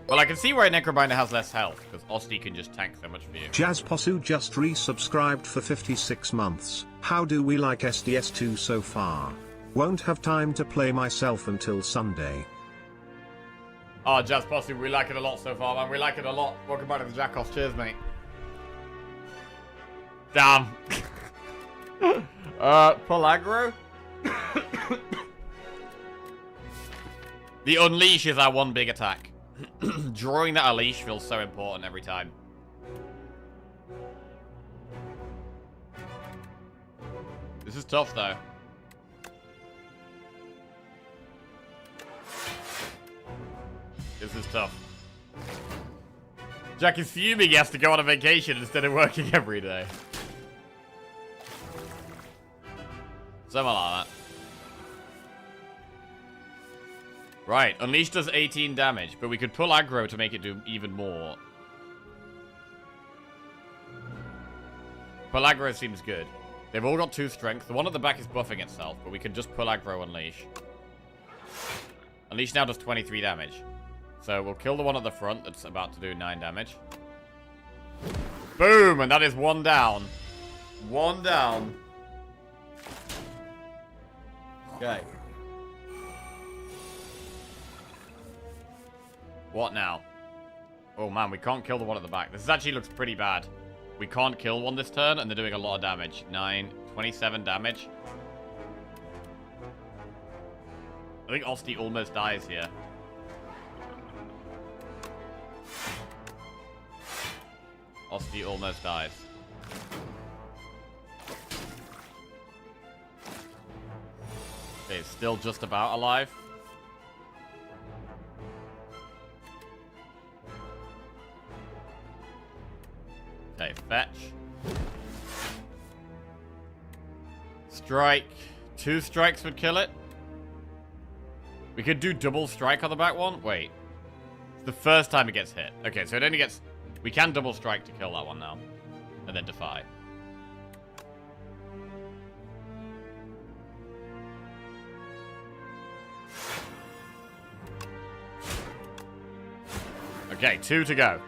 Well, I can see why Necrobinder has less health, because Osty can just tank so much for you. Jazzposu just resubscribed for 56 months. How do we like SDS2 so far? Won't have time to play myself until Sunday. Oh, Jazzposu, we like it a lot so far, man. We like it a lot. Welcome back to the Jackoff. Cheers, mate. Damn. Pull aggro. The unleash is our one big attack. Drawing that unleash feels so important every time. This is tough though. This is tough. Jack is fuming he has to go on a vacation instead of working every day. Something like that. Right, Unleash does 18 damage, but we could pull aggro to make it do even more. Pull aggro seems good. They've all got 2 strength. The one at the back is buffing itself, but we can just pull aggro Unleash. Unleash now does 23 damage. So we'll kill the one at the front that's about to do 9 damage. Boom! And that is 1 down. 1 down. Okay. What now? Oh man, we can't kill the one at the back. This actually looks pretty bad. We can't kill one this turn, and they're doing a lot of damage. 27 damage. I think Osti almost dies here. Osti almost dies. Okay, it's still just about alive. Okay, fetch. Strike. 2 strikes would kill it. We could do double strike on the back one. Wait. It's the first time it gets hit. Okay, so it only gets... We can double strike to kill that one now. And then defy. Okay, 2 to go.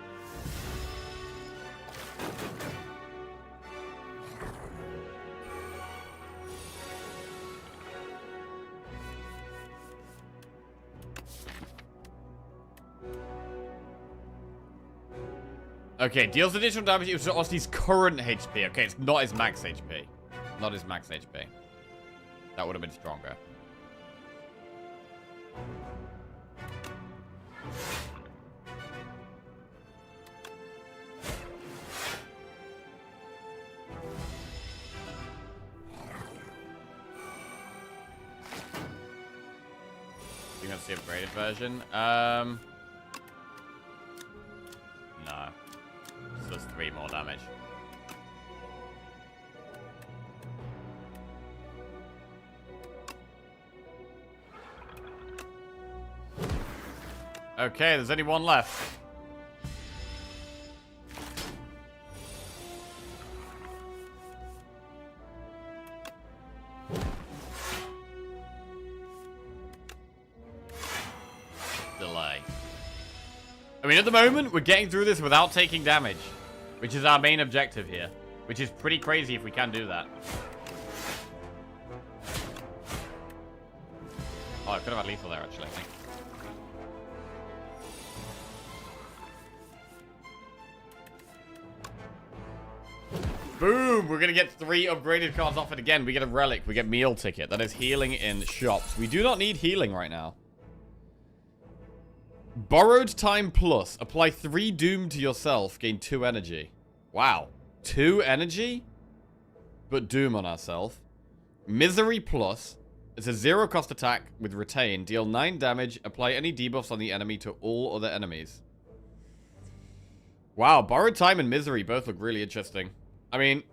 Okay, deals additional damage to Osti's current HP. Okay, it's not his max HP. Not his max HP. That would have been stronger. I think that's the upgraded version. No. This does 3 more damage. Okay, there's only one left. Delay. I mean, at the moment, we're getting through this without taking damage, which is our main objective here, which is pretty crazy if we can do that. Oh, I could have had lethal there, actually, I think. Boom! We're going to get 3 upgraded cards off it again. We get a relic. We get meal ticket. That is healing in shops. We do not need healing right now. Borrowed time plus. Apply 3 doom to yourself. Gain 2 energy. Wow. 2 energy? But doom on ourselves. Misery plus. It's a 0 cost attack with retain. Deal 9 damage. Apply any debuffs on the enemy to all other enemies. Wow. Borrowed time and misery both look really interesting. I mean,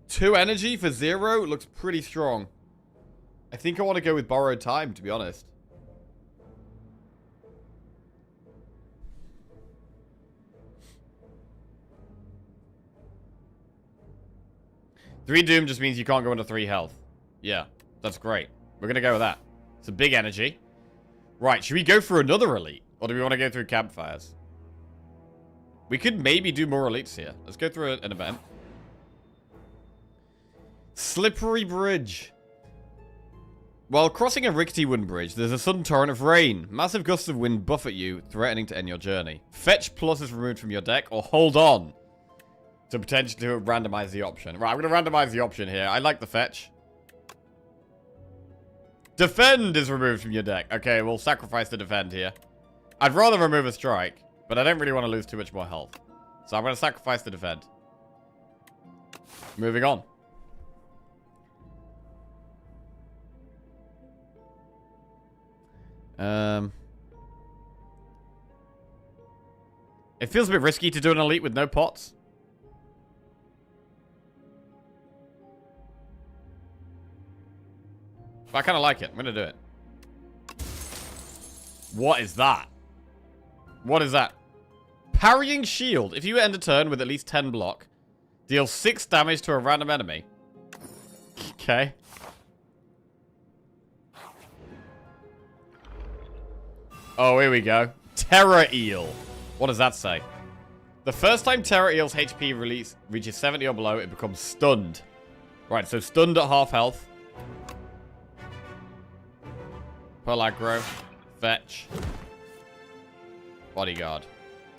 2 energy for 0 looks pretty strong. I think I want to go with borrowed time, to be honest. Three doom just means you can't go into 3 health. Yeah, that's great. We're going to go with that. It's a big energy. Right, should we go for another elite? Or do we want to go through campfires? We could maybe do more elites here. Let's go through an event. Slippery Bridge. While crossing a rickety wooden bridge, there's a sudden torrent of rain. Massive gusts of wind buffet you, threatening to end your journey. Fetch plus is removed from your deck, or hold on. to potentially randomize the option. Right, I'm going to randomize the option here. I like the fetch. Defend is removed from your deck. Okay, we'll sacrifice the defend here. I'd rather remove a strike, but I don't really want to lose too much more health. So I'm going to sacrifice the defend. Moving on. It feels a bit risky to do an elite with no pots. But I kind of like it. I'm going to do it. What is that? What is that? Parrying shield. If you end a turn with at least 10 block, deal 6 damage to a random enemy. Okay. Oh, here we go. Terror Eel. What does that say? The first time Terror Eel's HP release reaches 70 or below, it becomes stunned. Right, so stunned at half health. Pearl aggro. Fetch. Bodyguard.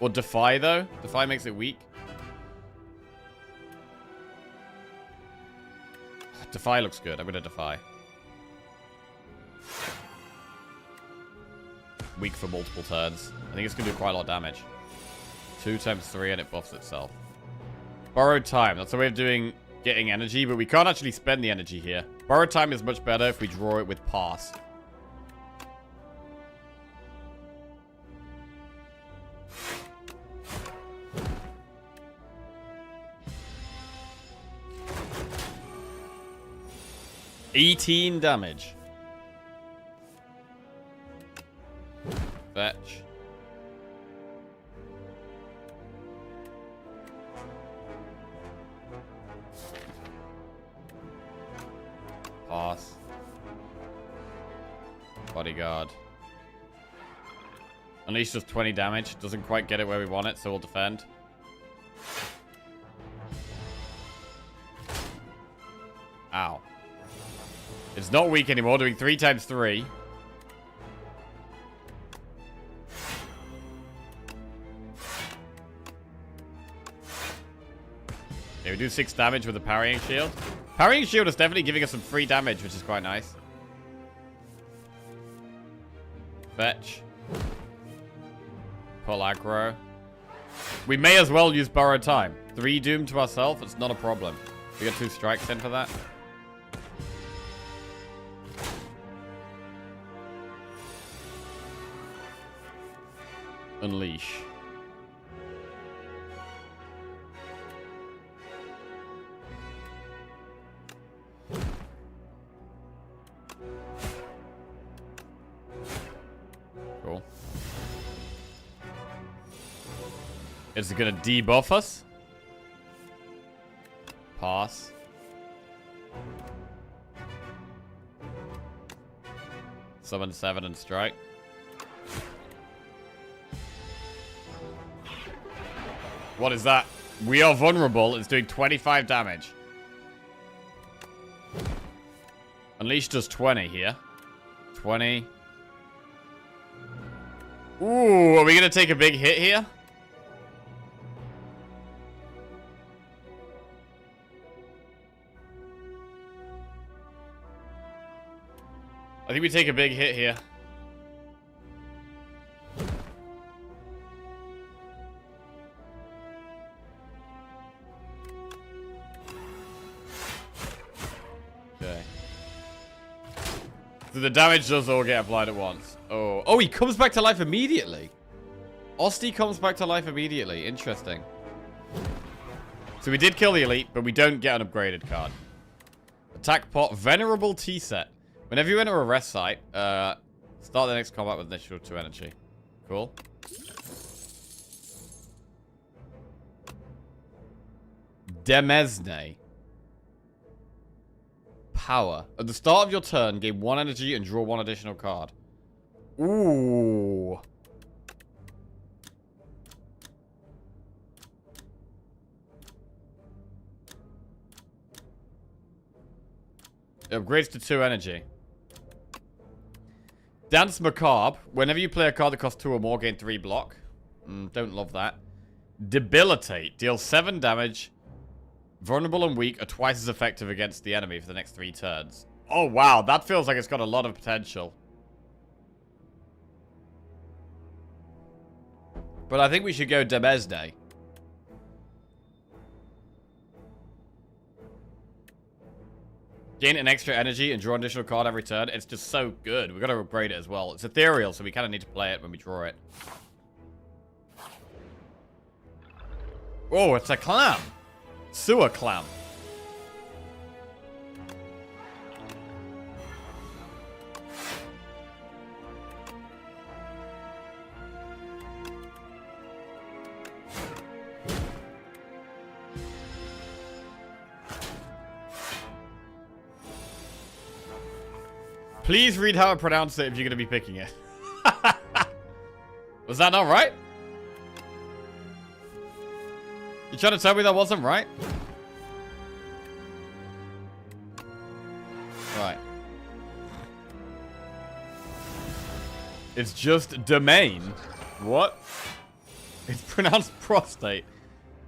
Or Defy, though. Defy makes it weak. Defy looks good. I'm going to Defy. Weak for multiple turns. I think it's going to do quite a lot of damage. 2 times 3 and it buffs itself. Borrowed time. That's a way of getting energy, but we can't actually spend the energy here. Borrowed time is much better if we draw it with pass. $18 damage. Fetch. Pass. Bodyguard. Unleash does 20 damage. Doesn't quite get it where we want it, so we'll defend. Ow. It's not weak anymore, doing 3 times 3. Okay, we do 6 damage with a parrying shield. Parrying shield is definitely giving us some free damage, which is quite nice. Fetch. Pull aggro. We may as well use borrowed time. 3 doom to ourselves, it's not a problem. We got 2 strikes in for that. Unleash. Cool. Is it gonna debuff us? Pass. Summon 7 and strike. What is that? We are vulnerable. It's doing 25 damage. Unleash does 20 here. 20. Ooh, are we going to take a big hit here? I think we take a big hit here. Okay. So the damage does all get applied at once. Oh, oh, he comes back to life immediately. Osti comes back to life immediately. Interesting. So we did kill the elite, but we don't get an upgraded card. Attack pot, Venerable Tea Set. Whenever you enter a rest site, start the next combat with initial 2 energy. Cool. Demesne. Power. At the start of your turn, gain 1 energy and draw 1 additional card. Ooh. It upgrades to 2 energy. Dance Macabre. Whenever you play a card that costs 2 or more, gain 3 block. Don't love that. Debilitate. Deal 7 damage Vulnerable and weak are twice as effective against the enemy for the next 3 turns. Oh, wow. That feels like it's got a lot of potential. But I think we should go Demesne. Gain an extra energy and draw an additional card every turn. It's just so good. We've got to upgrade it as well. It's ethereal, so we kind of need to play it when we draw it. Oh, it's a clam. Sewer clam. Please read how I pronounce it if you're going to be picking it. Was that not right? You trying to tell me that wasn't right? Right. It's just domain. What? It's pronounced prostate.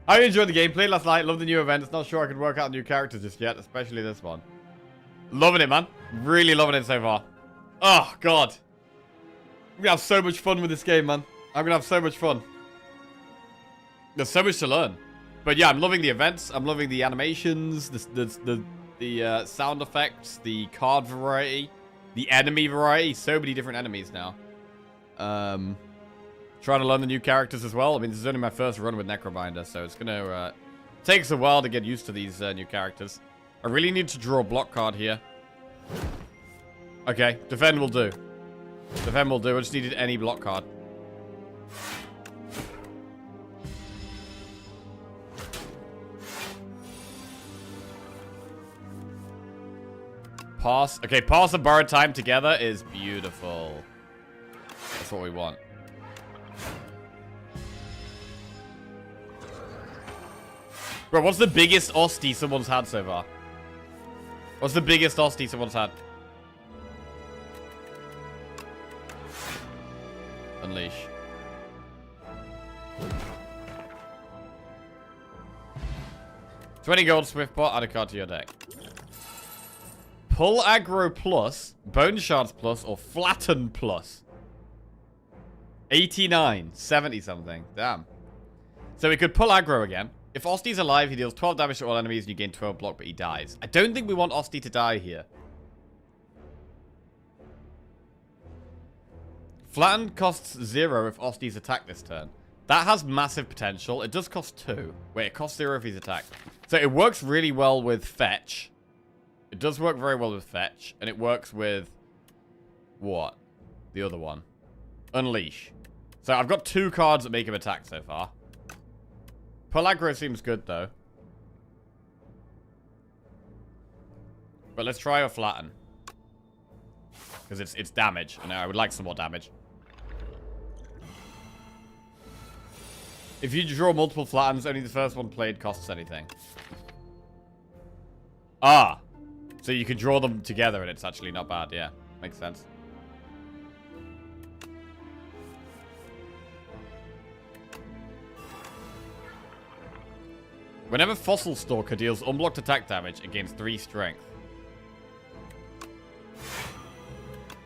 I enjoyed the gameplay last night. Love the new events. Not sure I could work out new characters just yet, especially this one. Loving it, man. Really loving it so far. Oh, God. I'm gonna have so much fun with this game, man. I'm gonna have so much fun. There's so much to learn. But yeah, I'm loving the events. I'm loving the animations, the sound effects, the card variety, the enemy variety. So many different enemies now. Trying to learn the new characters as well. I mean, this is only my first run with Necrobinder, so it's gonna take us a while to get used to these new characters. I really need to draw a block card here. Okay, defend will do. Defend will do. I just needed any block card. Pass. Okay, pass and borrowed time together is beautiful. That's what we want. Bro, what's the biggest Osti someone's had so far? What's the biggest Osti someone's had? Unleash. $20 gold Swiftbot, add a card to your deck. Pull aggro plus, bone shards plus, or flatten plus. 89, 70 something. Damn. So we could pull aggro again. If Osti's alive, he deals 12 damage to all enemies and you gain 12 block, but he dies. I don't think we want Osti to die here. Flatten costs 0 if Osti's attacked this turn. That has massive potential. It does cost 2. Wait, it costs 0 if he's attacked. So it works really well with fetch. It does work very well with fetch. And it works with... what? The other one. Unleash. So I've got 2 cards that make him attack so far. Pull aggro seems good, though. But let's try a flatten. Because it's damage. And I would like some more damage. If you draw multiple flattens, only the first one played costs anything. Ah. So you can draw them together and it's actually not bad. Yeah, makes sense. Whenever Fossil Stalker deals unblocked attack damage, it gains 3 strength.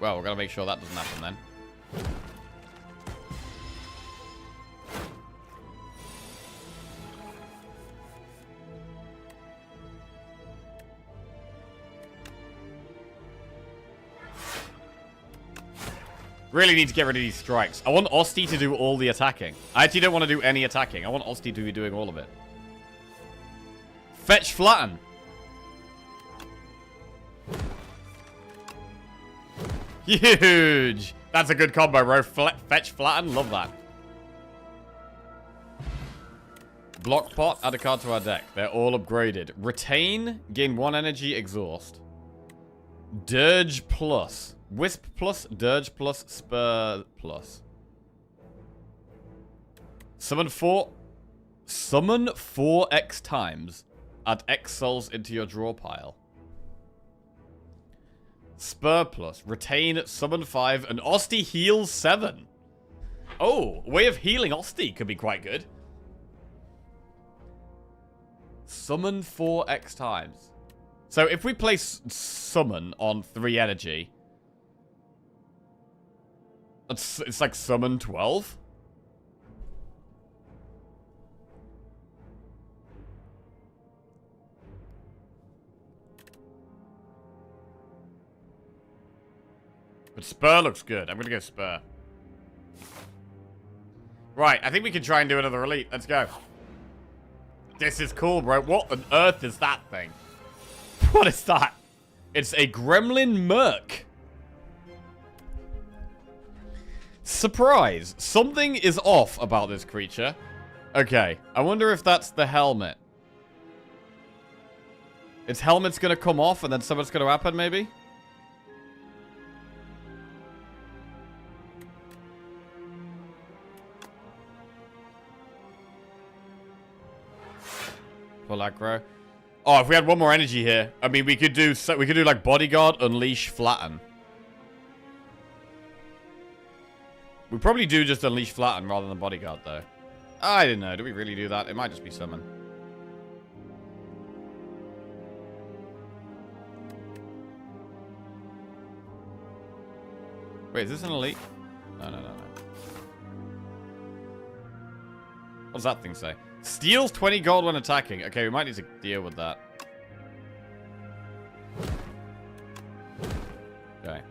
Well, we're gonna make sure that doesn't happen then. Really need to get rid of these strikes. I want Osti to do all the attacking. I actually don't want to do any attacking. I want Osti to be doing all of it. Fetch flatten. Huge. That's a good combo, bro. Fetch flatten. Love that. Block pot. Add a card to our deck. They're all upgraded. Retain. Gain 1 energy. Exhaust. Dirge plus. Wisp plus. Dirge plus. Spur plus. Summon 4x times. Add X souls into your draw pile. Spur plus. Retain, summon 5, and Osti heals 7. Oh, a way of healing Osti could be quite good. Summon 4x times. So if we place summon on 3 energy, it's like summon 12. But Spur looks good. I'm gonna go Spur. Right, I think we can try and do another elite. Let's go. This is cool, bro. What on earth is that thing? What is that? It's a gremlin merc. Surprise. Something is off about this creature. Okay, I wonder if that's the helmet. Its helmet's gonna come off and then something's gonna happen, maybe? Full aggro. Oh, if we had one more energy here, I mean, we could do like bodyguard, unleash, flatten. We probably do just unleash, flatten rather than bodyguard, though. I don't know. Do we really do that? It might just be summon. Wait, is this an elite? No. What does that thing say? Steals 20 gold when attacking. Okay, we might need to deal with that. Okay.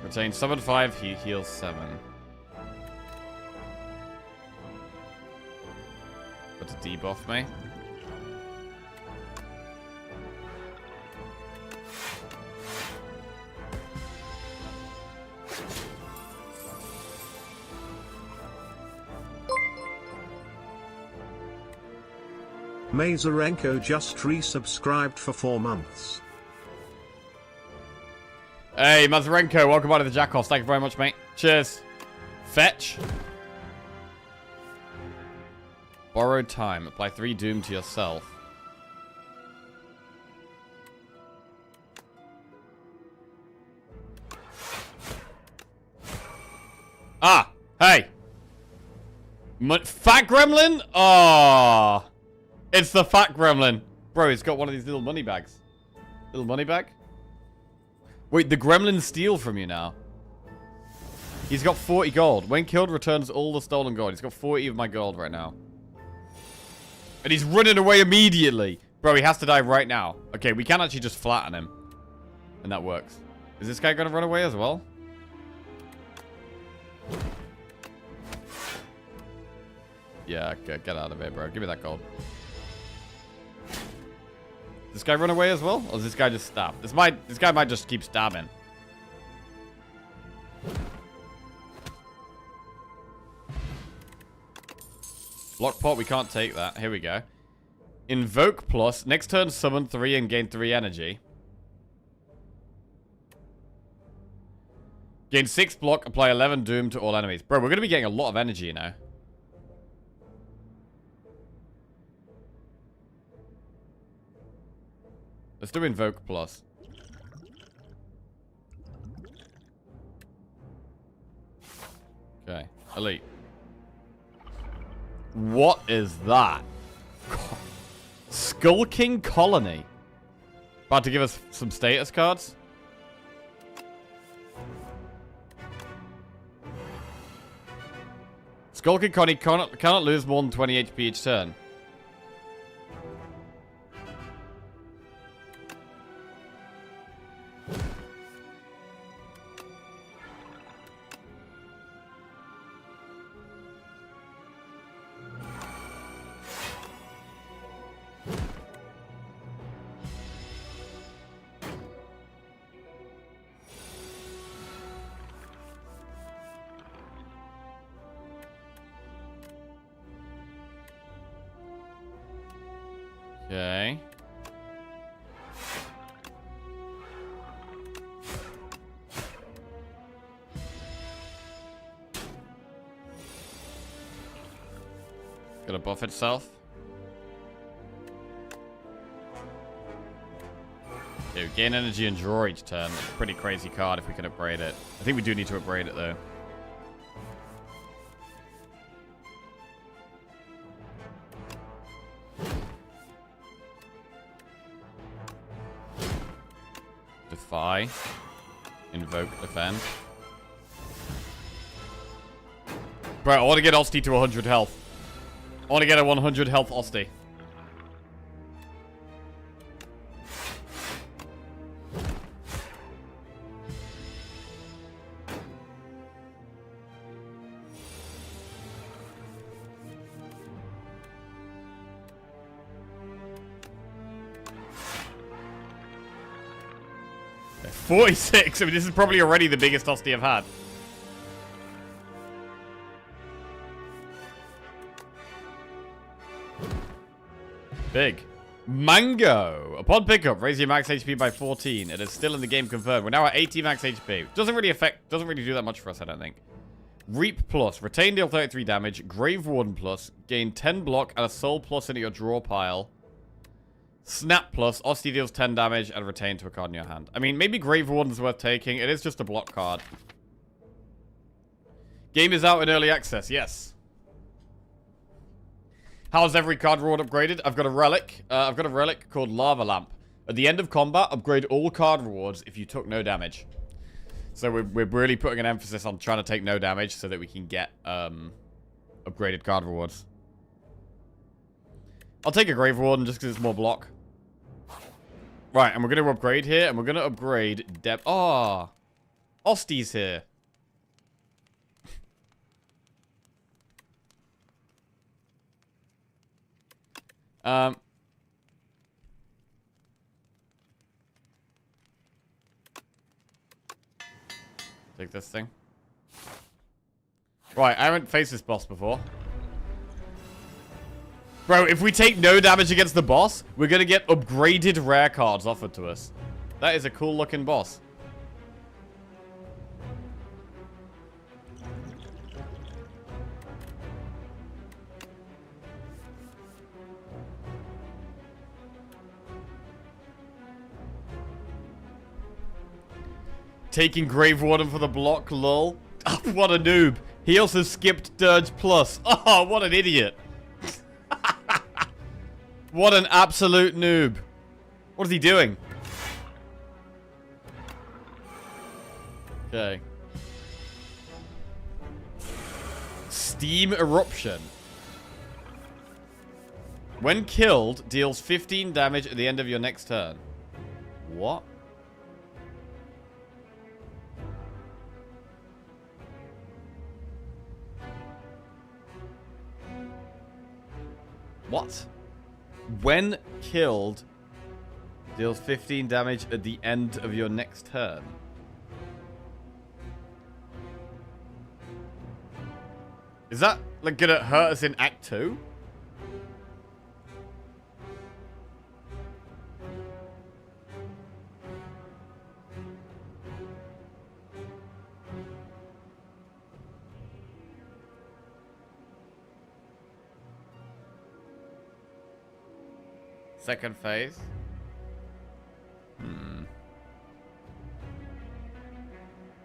Retain summon 5, he heals 7. But to debuff me. Mazarenko just resubscribed for 4 months. Hey, Mazarenko, welcome back to the Jackoffs. Thank you very much, mate. Cheers. Fetch. Borrowed time. Apply 3 doom to yourself. Ah! Hey! Fat gremlin? Oh! It's the fat gremlin. Bro, he's got one of these little money bags. Little money bag? Wait, the gremlins steal from you now. He's got 40 gold. When killed, returns all the stolen gold. He's got 40 of my gold right now. And he's running away immediately. Bro, he has to die right now. Okay, we can actually just flatten him. And that works. Is this guy going to run away as well? Yeah, get out of here, bro. Give me that gold. Does this guy run away as well? Or does this guy just stab? This guy might just keep stabbing. Lockpot, we can't take that. Here we go. Invoke plus. Next turn, summon 3 and gain 3 energy. Gain 6 block, apply 11 doom to all enemies. Bro, we're going to be getting a lot of energy, you know. Let's do Invoke plus. Okay. Elite. What is that? Skull King Colony. About to give us some status cards. Skull King Colony cannot lose more than 20 HP each turn. Okay. Gonna buff itself. Okay, we gain energy and draw each turn. That's a pretty crazy card if we can upgrade it. I think we do need to upgrade it, though. Defy. Invoke, defend. Bro, I want to get Osty to 100 health. I want to get a 100 health Osty. Yeah, 46. I mean, this is probably already the biggest Osty I've had. Big. Mango. Upon pickup, raise your max HP by 14. It is still in the game confirmed. We're now at 80 max HP. Doesn't really do that much for us, I don't think. Reap plus. Retain, deal 33 damage. Grave Warden plus. Gain 10 block and a soul plus into your draw pile. Snap plus. Osty deals 10 damage and retain to a card in your hand. I mean, maybe Grave Warden's worth taking. It is just a block card. Game is out in early access, yes. How's every card reward upgraded? I've got a relic. I've got a relic called Lava Lamp. At the end of combat, upgrade all card rewards if you took no damage. So we're really putting an emphasis on trying to take no damage so that we can get upgraded card rewards. I'll take a Grave Warden just because it's more block. Right, and we're going to upgrade here, and we're going to upgrade Deb. Oh, Osty's here. Take this thing. Right, I haven't faced this boss before. Bro, if we take no damage against the boss, we're gonna get upgraded rare cards offered to us. That is a cool looking boss. Taking Grave Warden for the block, lol. What a noob. He also skipped Dirge Plus. Oh, what an idiot. What an absolute noob. What is he doing? Okay. Steam Eruption. When killed, deals 15 damage at the end of your next turn. What? What? When killed, deals 15 damage at the end of your next turn. Is that like gonna hurt us in Act 2? Second phase.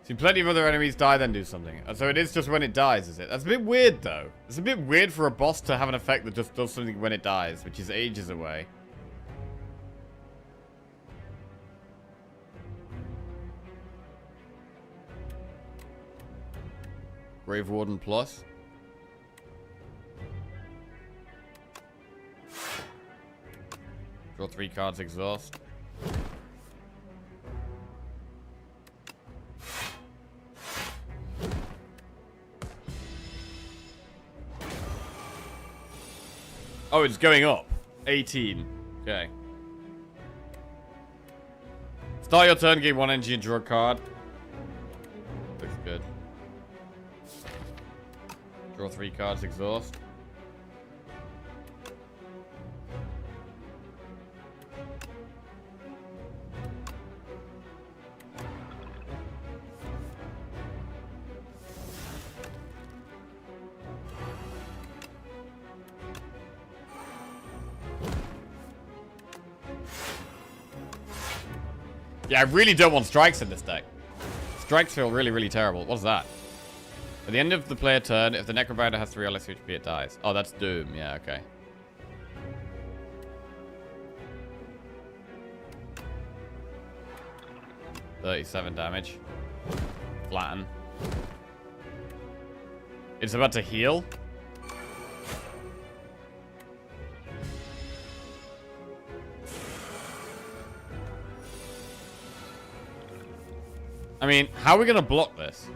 See, plenty of other enemies die, then do something. So it is just when it dies, is it? That's a bit weird, though. It's a bit weird for a boss to have an effect that just does something when it dies, which is ages away. Grave Warden Plus. Draw 3 cards, exhaust. Oh, it's going up. 18. Okay. Start your turn, gain 1 energy and draw a card. Looks good. Draw 3 cards, exhaust. Yeah, I really don't want strikes in this deck. Strikes feel really, really terrible. What's that? At the end of the player turn, if the Necrobinder has 3 or less HP, it dies. Oh, that's Doom. Yeah, okay. $37 damage. Flatten. It's about to heal. I mean, how are we going to block this?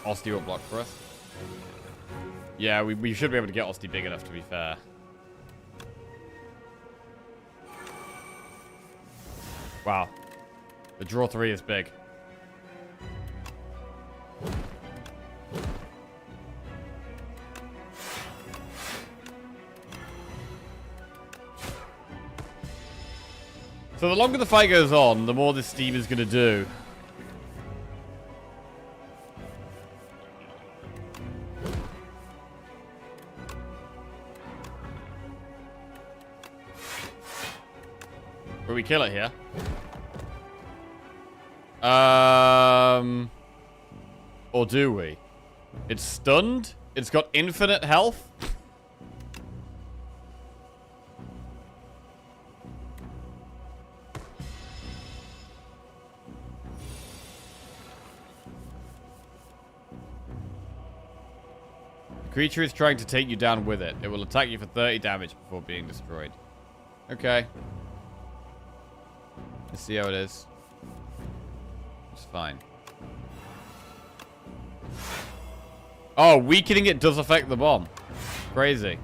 Osti will block for us. Yeah, we should be able to get Osti big enough, to be fair. Wow. The draw 3 is big. So the longer the fight goes on, the more this Steam is going to do. Will we kill it here? Or do we? It's stunned. It's got infinite health. The creature is trying to take you down with it. It will attack you for 30 damage before being destroyed. Okay. Let's see how it is. It's fine. Oh, weakening it does affect the bomb. Crazy.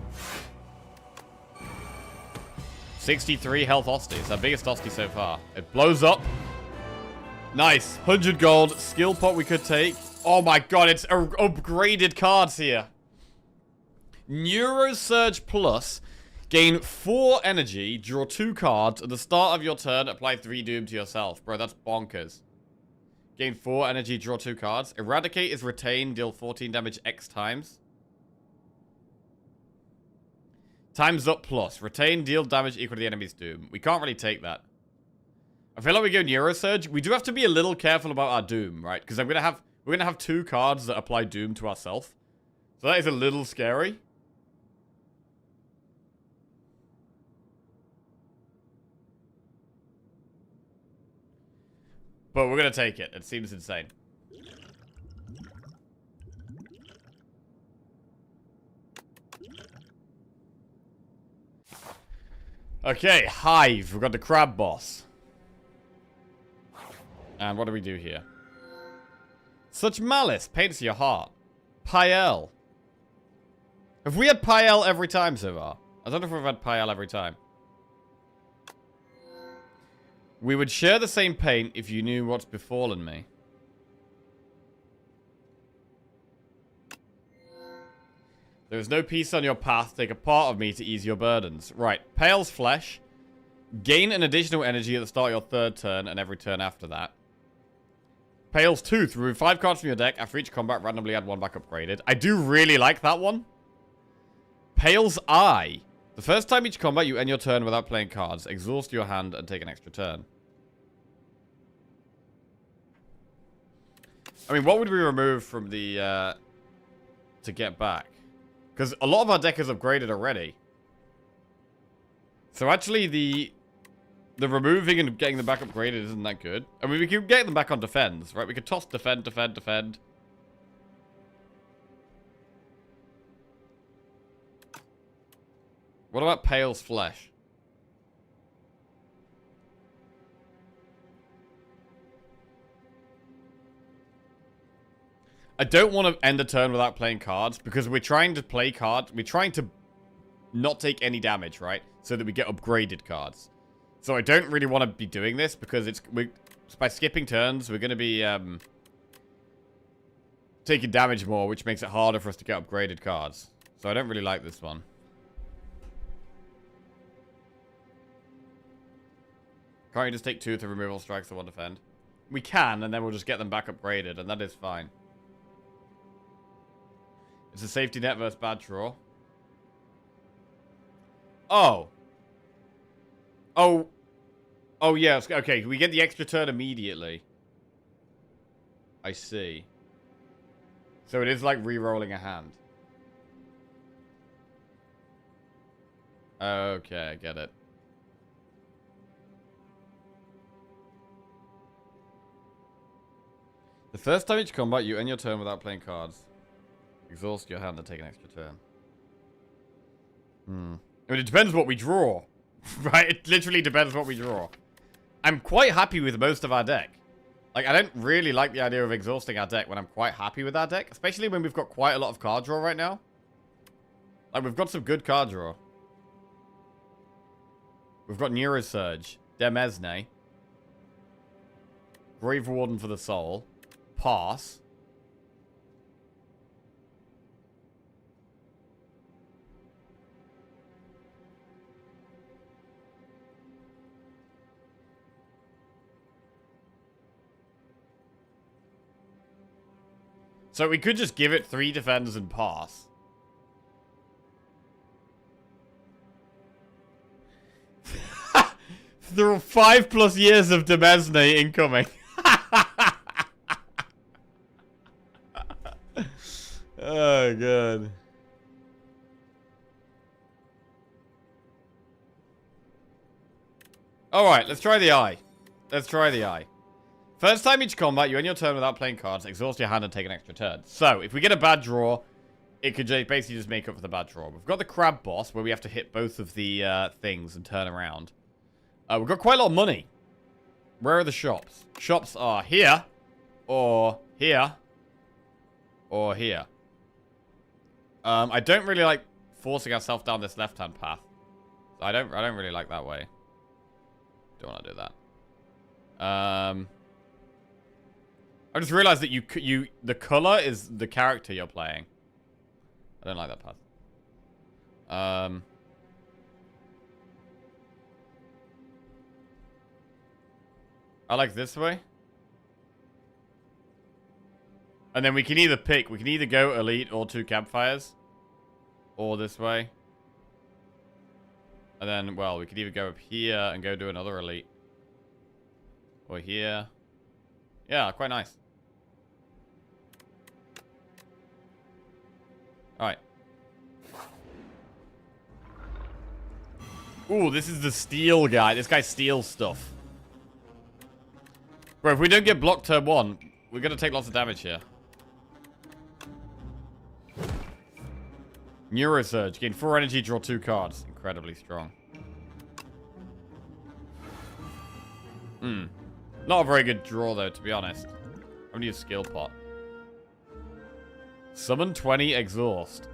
63 health Osti. It's our biggest Osti so far. It blows up. Nice. 100 gold. Skill pot we could take. Oh my god, it's upgraded cards here. Neurosurge Plus. Gain 4 energy, draw 2 cards. At the start of your turn, apply 3 doom to yourself. Bro, that's bonkers. Gain 4 energy, draw 2 cards. Eradicate is retain, deal 14 damage X times. Times up plus. Retain, deal damage equal to the enemy's doom. We can't really take that. I feel like we go Neurosurge. We do have to be a little careful about our doom, right? Because we're gonna have 2 cards that apply doom to ourselves. So that is a little scary. But we're going to take it. It seems insane. Okay, Hive. We've got the crab boss. And what do we do here? Such malice paints your heart. Pael. Have we had Pael every time so far? I don't know if we've had Pael every time. We would share the same pain if you knew what's befallen me. There is no peace on your path. Take a part of me to ease your burdens. Right. Pale's Flesh. Gain an additional energy at the start of your 3rd turn and every turn after that. Pale's Tooth. Remove 5 cards from your deck. After each combat, randomly add 1 back upgraded. I do really like that one. Pale's Eye. The first time each combat, you end your turn without playing cards. Exhaust your hand and take an extra turn. I mean, what would we remove from the, to get back? Because a lot of our deck is upgraded already. So actually, the removing and getting them back upgraded isn't that good. I mean, we could get them back on defends, right? We could toss defend, defend, defend. What about Pale's Flesh? I don't want to end a turn without playing cards because we're trying to play cards. We're trying to not take any damage, right? So that we get upgraded cards. So I don't really want to be doing this because by skipping turns, we're going to be taking damage more, which makes it harder for us to get upgraded cards. So I don't really like this one. Can't you just take 2 to removal strikes to 1 defend? We can, and then we'll just get them back upgraded, and that is fine. It's a safety net versus bad draw. Oh. Oh. Oh, yes. Okay, we get the extra turn immediately. I see. So it is like re-rolling a hand. Okay, I get it. The first time each combat, you end your turn without playing cards. Exhaust your hand and take an extra turn. I mean, it depends what we draw. Right? It literally depends what we draw. I'm quite happy with most of our deck. Like, I don't really like the idea of exhausting our deck when I'm quite happy with our deck. Especially when we've got quite a lot of card draw right now. Like, we've got some good card draw. We've got Neurosurge, Demesne, Grave Warden for the Soul, Pass. So we could just give it 3 defenders and pass. There are 5+ years of Demesne incoming. Oh, God. Alright, let's try the eye. Let's try the eye. First time each combat, you end your turn without playing cards, exhaust your hand and take an extra turn. So, if we get a bad draw, it could basically just make up for the bad draw. We've got the crab boss, where we have to hit both of the things and turn around. We've got quite a lot of money. Where are the shops? Shops are here, or here, or here. I don't really like forcing ourselves down this left-hand path. So I don't really like that way. Don't want to do that. I just realized that the color is the character you're playing. I don't like that path. I like this way. And then we can either pick. We can either go elite or 2 campfires. Or this way. And then, well, we could either go up here and go do another elite. Or here. Yeah, quite nice. Alright. Ooh, this is the steel guy. This guy steals stuff. Bro, if we don't get blocked turn 1, we're going to take lots of damage here. Neurosurge. Gain 4 energy, draw 2 cards. Incredibly strong. Not a very good draw, though, to be honest. I'm going to use Skill Pot. Summon 20, exhaust.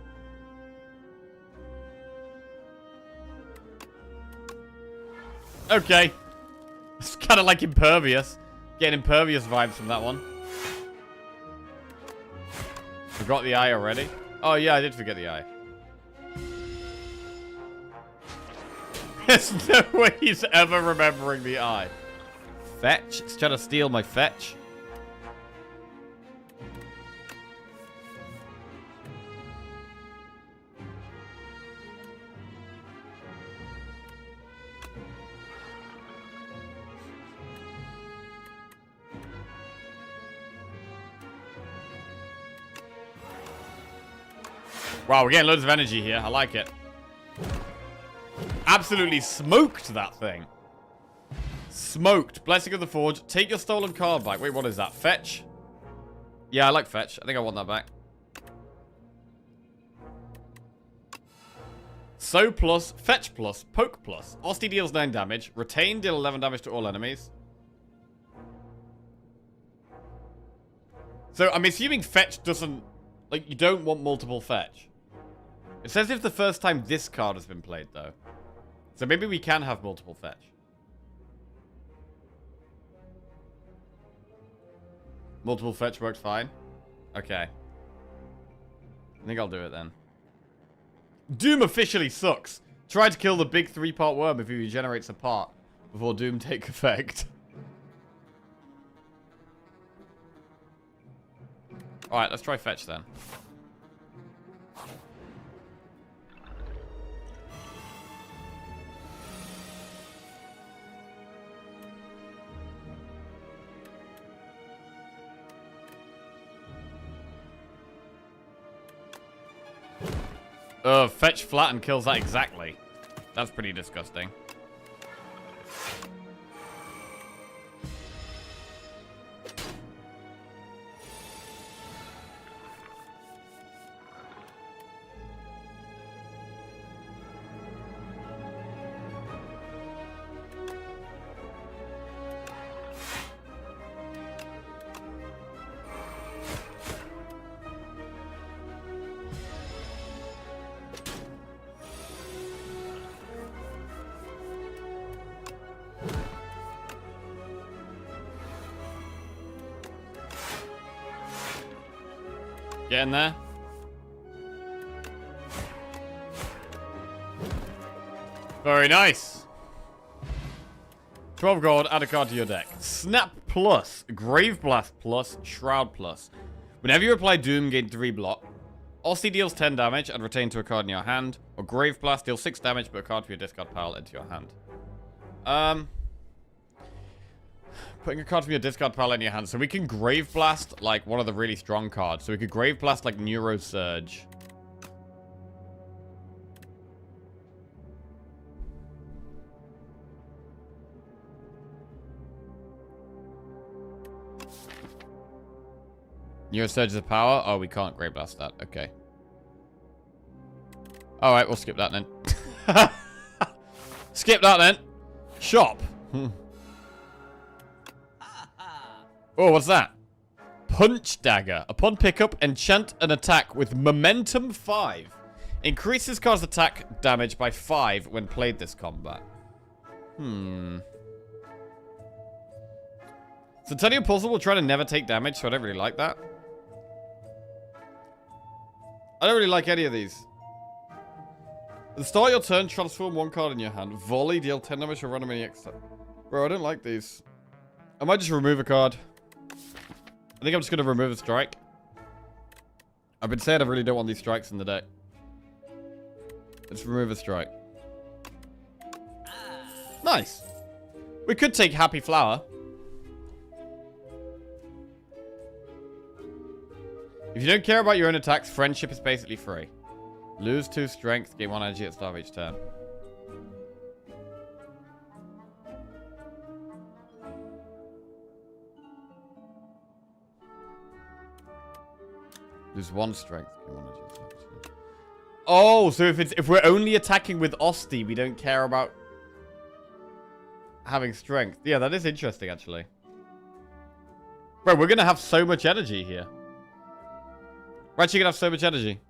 Okay. It's kind of like Impervious. Getting Impervious vibes from that one. Forgot the eye already? Oh, yeah, I did forget the eye. There's no way he's ever remembering the eye. Fetch? He's trying to steal my fetch. Wow, we're getting loads of energy here. I like it. Absolutely smoked that thing. Smoked. Blessing of the Forge. Take your stolen card back. Wait, what is that? Fetch? Yeah, I like fetch. I think I want that back. So plus, fetch plus, poke plus. Osty deals 9 damage. Retain, deal 11 damage to all enemies. So I'm assuming fetch doesn't... Like, you don't want multiple fetch. It says if the first time this card has been played, though. So maybe we can have multiple fetch. Multiple fetch works fine. Okay. I think I'll do it then. Doom officially sucks. Try to kill the big 3-part worm if he regenerates a part. before Doom take effect. Alright, let's try fetch then. Fetch flat and kills that exactly. That's pretty disgusting. Get in there. Very nice. 12 gold, add a card to your deck. Snap plus, Grave Blast plus, Shroud plus. Whenever you apply Doom, gain 3 block. Aussie deals 10 damage and retain to a card in your hand. Or Grave Blast deals 6 damage, but a card from your discard pile into your hand. Putting a card from your discard pile in your hand. So we can Grave Blast, like, one of the really strong cards. So we could Grave Blast, like, Neuro Surge. Neuro Surge is a power? Oh, we can't Grave Blast that. Okay. Alright, we'll skip that then. Skip that then. Shop. Oh, what's that? Punch Dagger. Upon pickup, enchant an attack with Momentum 5. Increases card's attack damage by 5 when played this combat. Centennial Puzzle will try to never take damage, so I don't really like that. I don't really like any of these. At the start of your turn, transform 1 card in your hand. Volley, deal 10 damage to random any extra. Bro, I don't like these. I might just remove a card. I think I'm just going to remove a strike. I've been saying I really don't want these strikes in the deck. Let's remove a strike. Nice. We could take Happy Flower. If you don't care about your own attacks, friendship is basically free. Lose 2 strength, gain 1 energy at the start of each turn. Lose 1 strength. Oh, so if we're only attacking with Osti, we don't care about having strength. Yeah, that is interesting, actually. Bro, we're gonna have so much energy here. We're actually gonna have so much energy.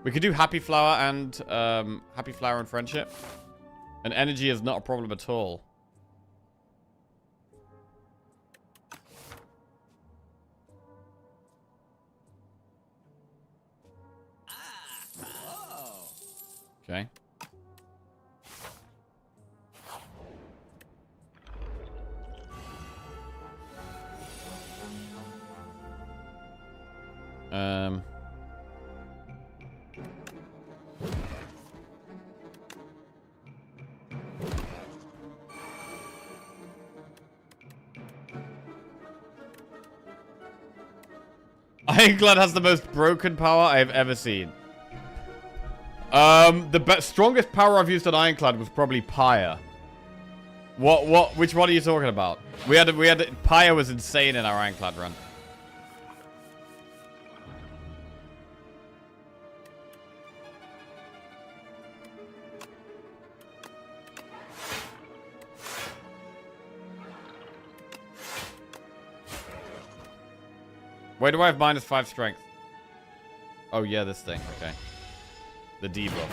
We could do Happy Flower and Friendship. And energy is not a problem at all. Okay. Ironclad has the most broken power I have ever seen. The strongest power I've used on Ironclad was probably Pyre. Which one are you talking about? Pyre was insane in our Ironclad run. Where do I have -5 strength? Oh yeah, this thing. Okay. The debuff.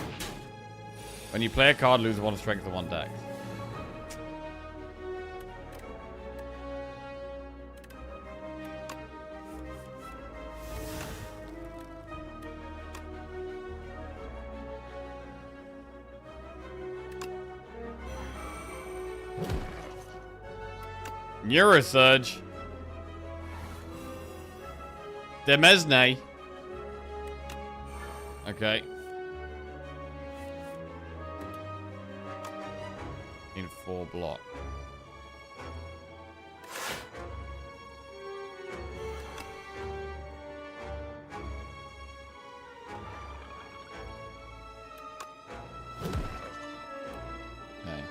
When you play a card, lose 1 strength and 1 dex. Neurosurge. Demesne. Okay. In 4 block. Okay.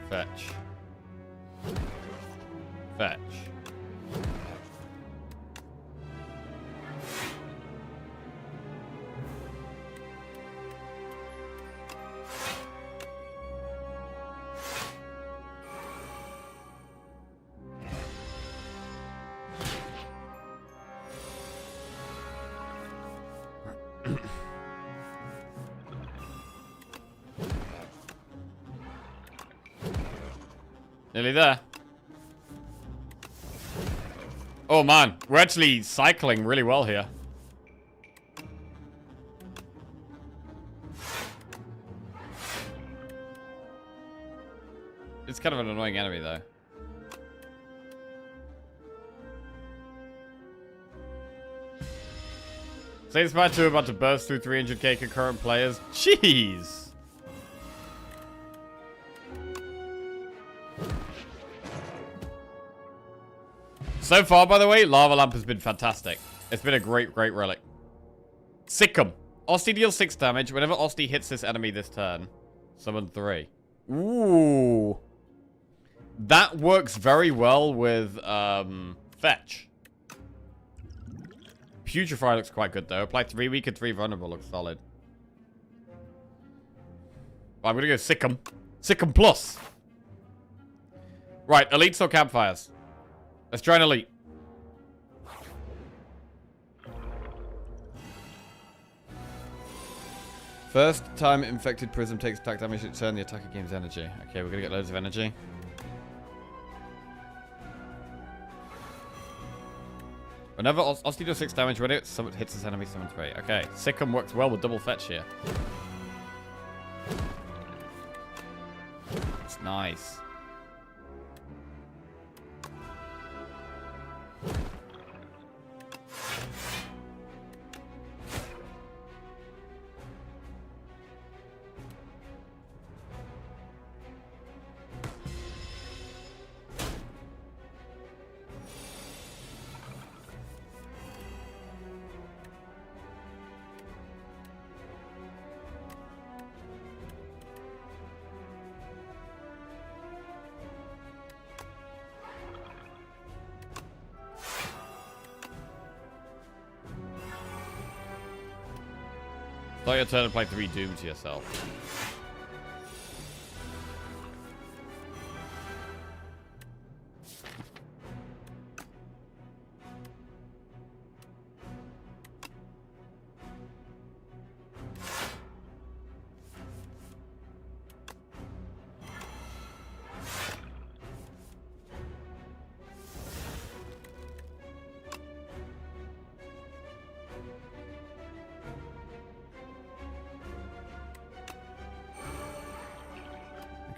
Fetch. Fetch. Nearly there. Oh man, we're actually cycling really well here. It's kind of an annoying enemy though. Say Spire 2 about to burst through 300k concurrent players. Jeez! So far, by the way, Lava Lamp has been fantastic. It's been a great, great relic. Sikkim. Osty deals 6 damage. Whenever Osty hits this enemy this turn, summon 3. Ooh. That works very well with Fetch. Putrefy looks quite good, though. Apply 3 weak and 3 vulnerable looks solid. I'm going to go Sikkim. Sikkim Plus. Right, elites or campfires? Let's try an elite. First time infected prism takes attack damage at turn, the attacker gains energy. Okay, we're gonna get loads of energy. Whenever Osty does 6 damage, when it hits this enemy, summon 3. Okay, Sikkim works well with double fetch here. It's nice. Start your turn and play 3 Doom to yourself.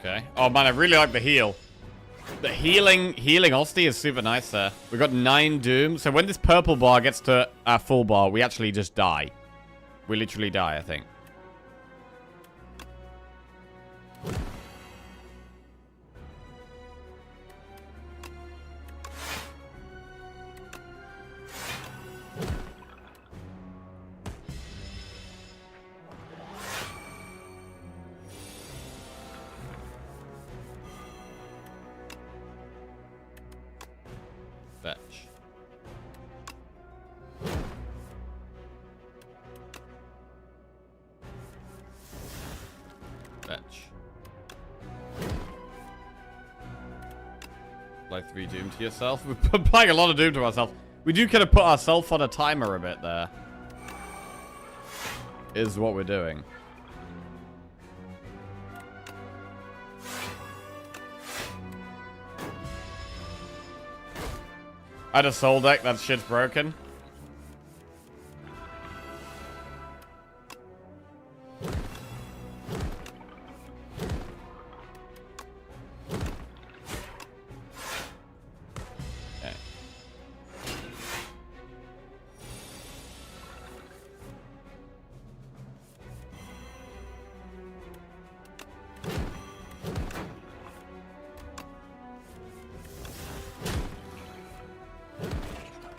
Okay. Oh man, I really like the heal. The healing Osty is super nice there. We've got 9 Doom. So when this purple bar gets to our full bar, we actually just die. We literally die, I think. Fetch. Fetch. Apply 3 Doom to yourself. We're applying a lot of Doom to ourselves. We do kind of put ourselves on a timer a bit there. Is what we're doing. I had a soul deck, that shit's broken.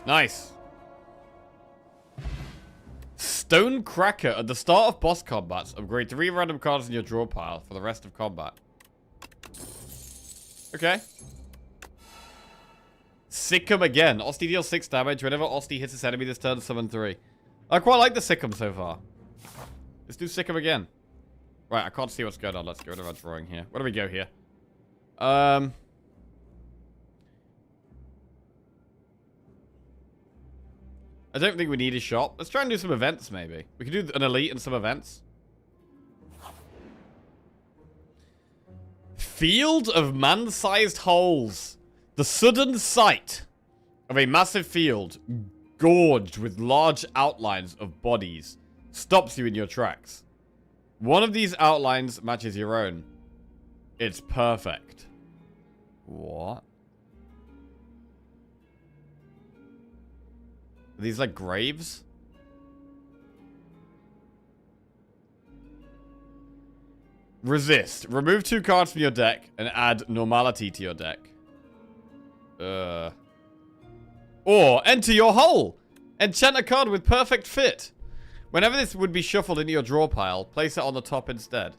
Nice. Stone Cracker. At the start of boss combats, upgrade 3 random cards in your draw pile for the rest of combat. Okay. Sick'em again. Osty deals 6 damage. Whenever Osty hits its enemy this turn, summon 3. I quite like the Sick'em so far. Let's do Sick'em again. Right, I can't see what's going on. Let's go to our drawing here. Where do we go here? I don't think we need a shop. Let's try and do some events, maybe. We can do an elite and some events. Field of man-sized holes. The sudden sight of a massive field gorged with large outlines of bodies stops you in your tracks. One of these outlines matches your own. It's perfect. What? Are these like graves? Resist. Remove 2 cards from your deck and add normality to your deck. Or enter your hole. Enchant a card with perfect fit. Whenever this would be shuffled into your draw pile, place it on the top instead.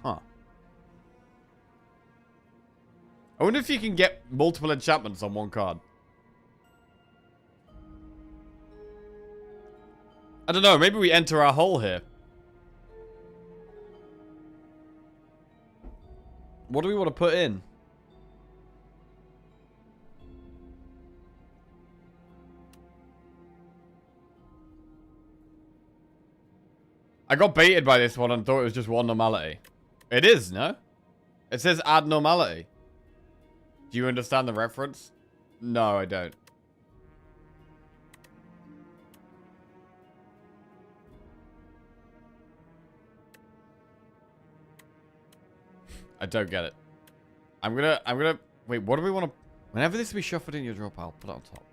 Huh. I wonder if you can get multiple enchantments on one card. I don't know, maybe we enter our hole here. What do we want to put in? I got baited by this one and thought it was just one normality. It is, no? It says add normality. Do you understand the reference? No, I don't. I don't get it. I'm gonna... Wait, what do we want to... Whenever this will be shuffled in your draw pile, put it on top.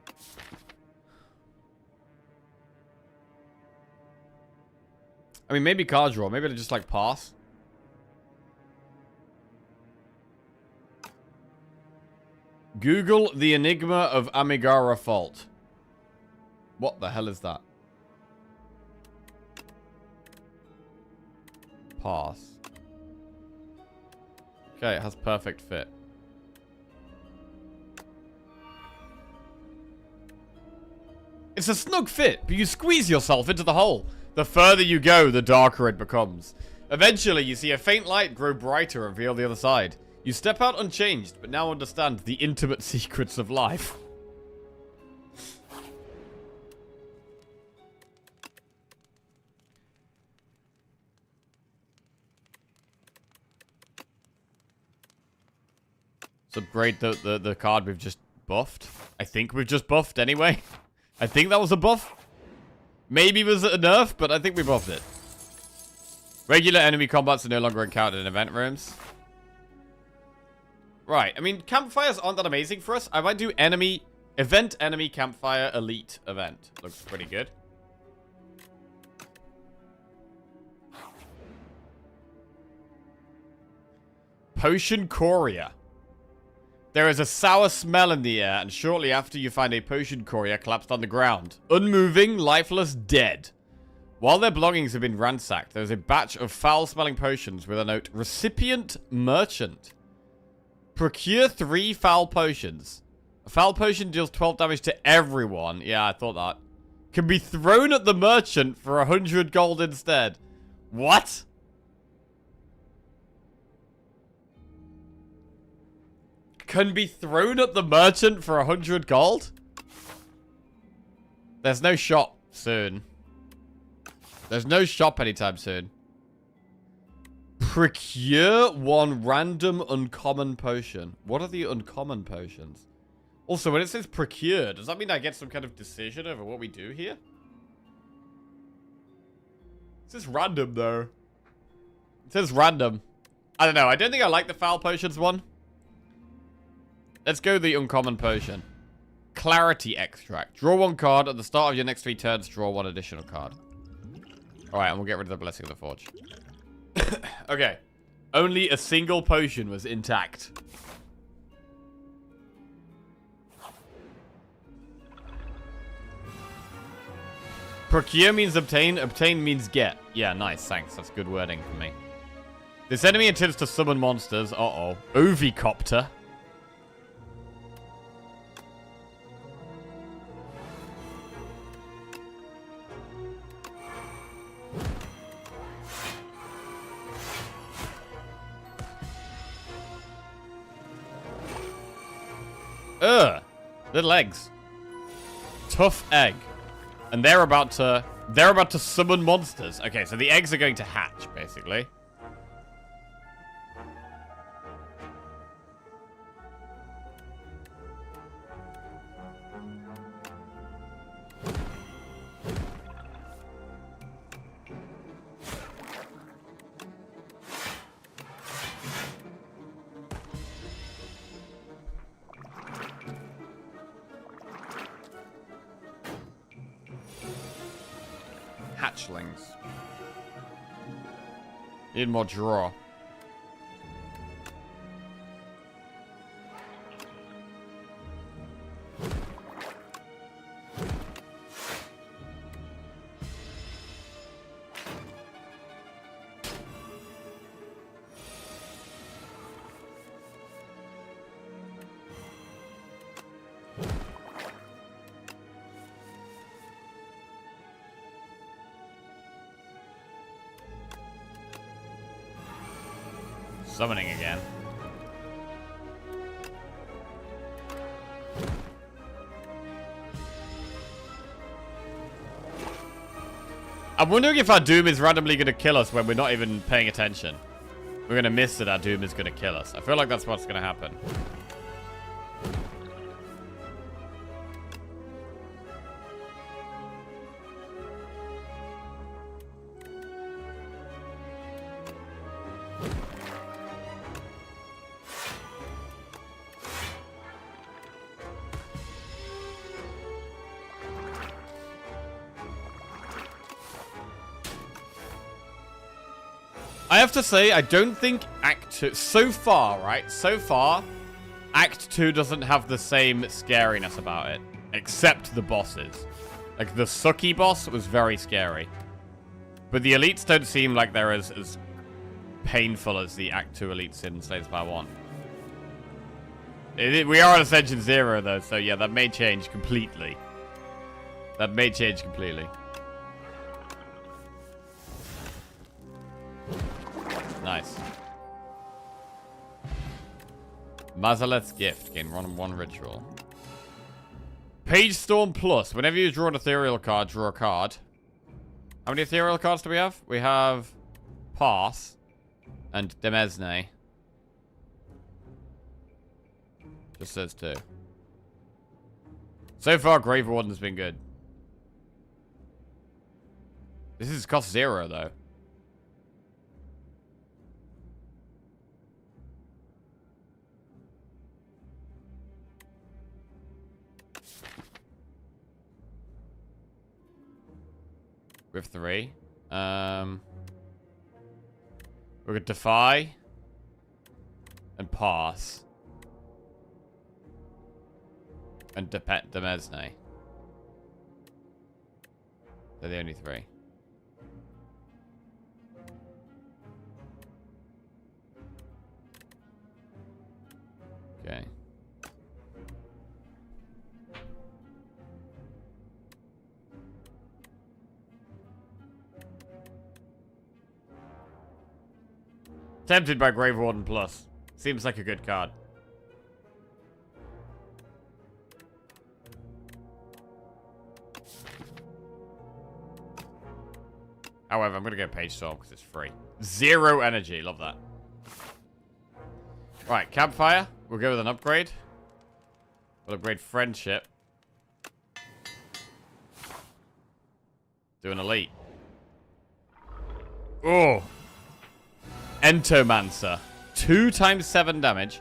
I mean, maybe card draw. Maybe to just, like, pass. Google the Enigma of Amigara Fault. What the hell is that? Pass. Okay, it has perfect fit. It's a snug fit, but you squeeze yourself into the hole. The further you go, the darker it becomes. Eventually, you see a faint light grow brighter and reveal the other side. You step out unchanged, but now understand the intimate secrets of life. Let's upgrade the card we've just buffed. I think we've just buffed anyway. I think that was a buff. Maybe it was a nerf, but I think we buffed it. Regular enemy combats are no longer encountered in event rooms. Right, I mean, campfires aren't that amazing for us. I might do event enemy campfire elite event. Looks pretty good. Potion Courier. There is a sour smell in the air, and shortly after you find a potion courier collapsed on the ground. Unmoving, lifeless, dead. While their belongings have been ransacked, there is a batch of foul-smelling potions with a note, Recipient Merchant. Procure 3 foul potions. A foul potion deals 12 damage to everyone. Yeah, I thought that. Can be thrown at the merchant for 100 gold instead. What? Can be thrown at the merchant for 100 gold? There's no shop soon. There's no shop anytime soon. Procure 1 random uncommon potion. What are the uncommon potions? Also, when it says procure, does that mean I get some kind of decision over what we do here? It says random, though. It says random. I don't know. I don't think I like the foul potions one. Let's go the uncommon potion. Clarity Extract. Draw 1 card. At the start of your next 3 turns, draw 1 additional card. Alright, and we'll get rid of the Blessing of the Forge. Okay. Only a single potion was intact. Procure means obtain. Obtain means get. Yeah, nice. Thanks. That's good wording for me. This enemy intends to summon monsters. Uh-oh. Ovicopter. Ugh. Little eggs. Tough egg. And they're about to summon monsters. Okay, so the eggs are going to hatch, basically. Hatchlings. Need more draw. Summoning again. I'm wondering if our Doom is randomly going to kill us when we're not even paying attention. We're going to miss that our Doom is going to kill us. I feel like that's what's going to happen. I have to say, I don't think Act 2... So far, right? So far, Act 2 doesn't have the same scariness about it. Except the bosses. Like, the Sucky boss was very scary. But the elites don't seem like they're as painful as the Act 2 elites in Slay the Spire 1. We are on Ascension 0, though, so yeah, that may change completely. That may change completely. Nice. Mazaleth's Gift. Gain one ritual. Page Storm Plus. Whenever you draw an ethereal card, draw a card. How many ethereal cards do we have? We have Pass and Demesne. Just says 2. So far, Grave Warden's been good. This is cost 0, though. With 3. We're gonna Defy and Pass and Demesne. They're the only 3. Okay. Tempted by Grave Warden Plus. Seems like a good card. However, I'm going to go Page Storm because it's free. 0 energy. Love that. Right, Campfire. We'll go with an upgrade. We'll upgrade Friendship. Do an Elite. Oh. Entomancer. 2 times 7 damage.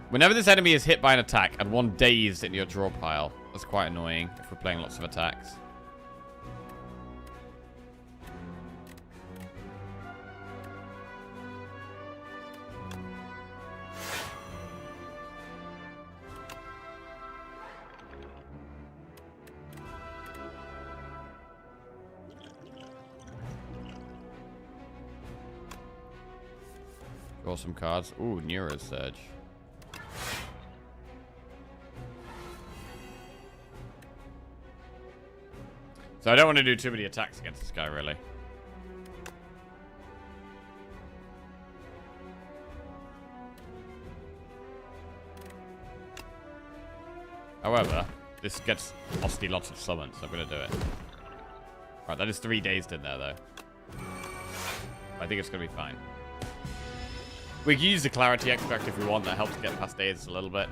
Whenever this enemy is hit by an attack, add 1 dazed in your draw pile. That's quite annoying if we're playing lots of attacks. Draw some cards. Ooh, Neuro Surge. So I don't want to do too many attacks against this guy, really. However, this gets Osty lots of summons, so I'm going to do it. Right, that is 3 dazed in there, though. I think it's going to be fine. We can use the Clarity Extract if we want. That helps get past dazes a little bit.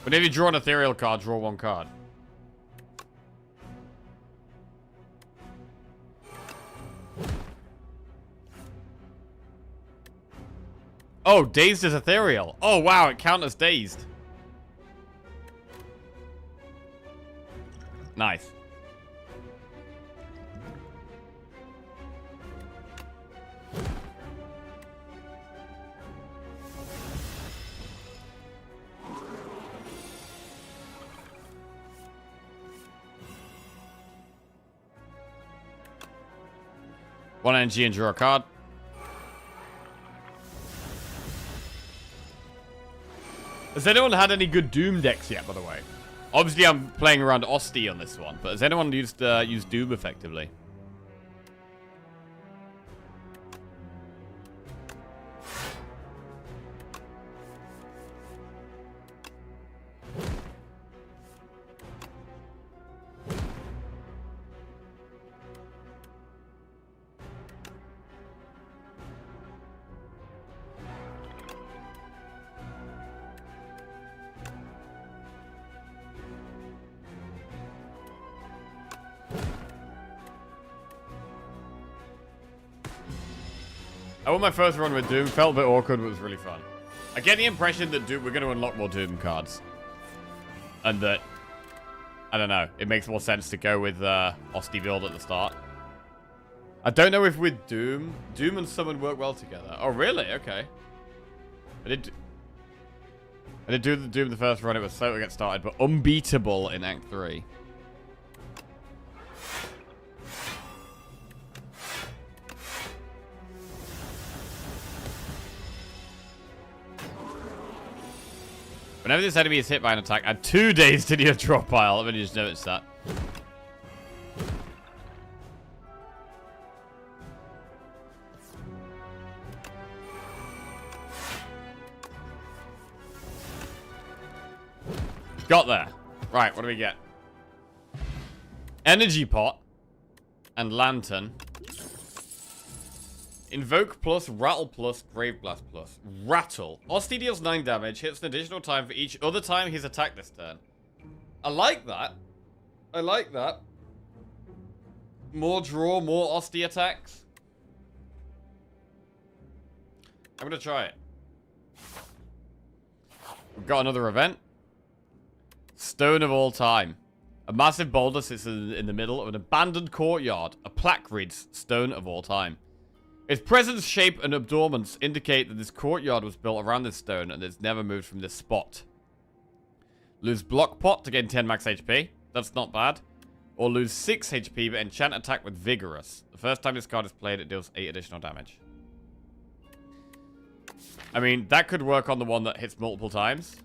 Whenever you draw an ethereal card, draw 1 card. Oh, dazed is ethereal. Oh, wow, it counts as dazed. Nice. One energy and draw a card. Has anyone had any good Doom decks yet, by the way? Obviously, I'm playing around Osty on this one, but has anyone used Doom effectively? I won my first run with Doom. Felt a bit awkward, but it was really fun. I get the impression that we're going to unlock more Doom cards. And that, I don't know, it makes more sense to go with Osty build at the start. I don't know if with Doom and Summon work well together. Oh, really? Okay. I did do the Doom the first run. It was slow to get started, but unbeatable in Act 3. Whenever this enemy is hit by an attack, add 2 days to your draw pile. Let me just notice that. Got there. Right, what do we get? Energy Pot and Lantern. Invoke plus, Rattle plus, Grave Blast plus. Rattle. Osty deals 9 damage, hits an additional time for each other time he's attacked this turn. I like that. I like that. More draw, more Osty attacks. I'm gonna try it. We've got another event. Stone of all time. A massive boulder sits in the middle of an abandoned courtyard. A plaque reads, Stone of all time. Its presence, shape, and abundance indicate that this courtyard was built around this stone and it's never moved from this spot. Lose block pot to gain 10 max HP. That's not bad. Or lose 6 HP but enchant attack with Vigorous. The first time this card is played, it deals 8 additional damage. I mean, that could work on the one that hits multiple times.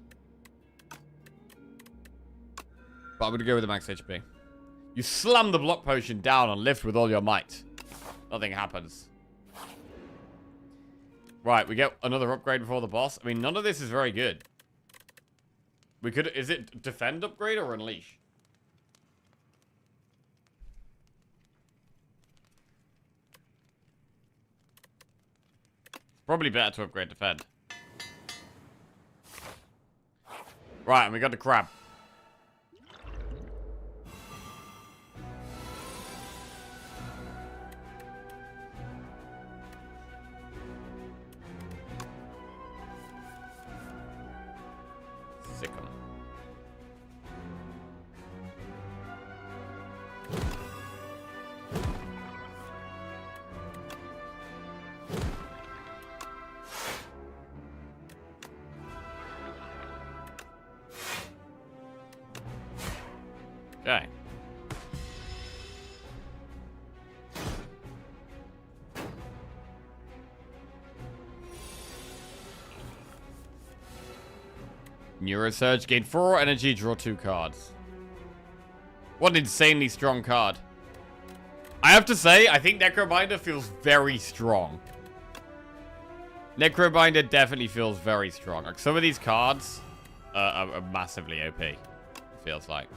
But I'm going to go with the max HP. You slam the block potion down and lift with all your might. Nothing happens. Right, we get another upgrade before the boss. I mean, none of this is very good. We could... Is it defend upgrade or unleash? It's probably better to upgrade defend. Right, and we got the crab. Sick 'em. Okay. Neurosurge. Gain 4 energy, draw 2 cards. What an insanely strong card. I have to say, I think Necrobinder feels very strong. Necrobinder definitely feels very strong. Like, some of these cards are massively OP. It feels like.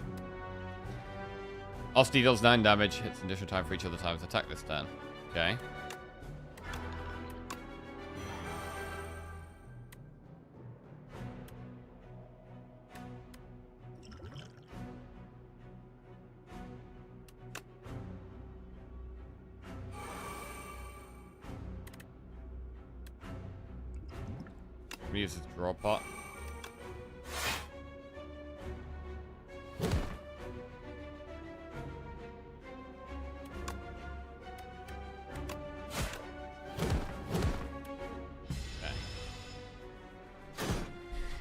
Osti deals 9 damage. Hits an additional time for each other times attack this turn. Okay. We use this draw pot.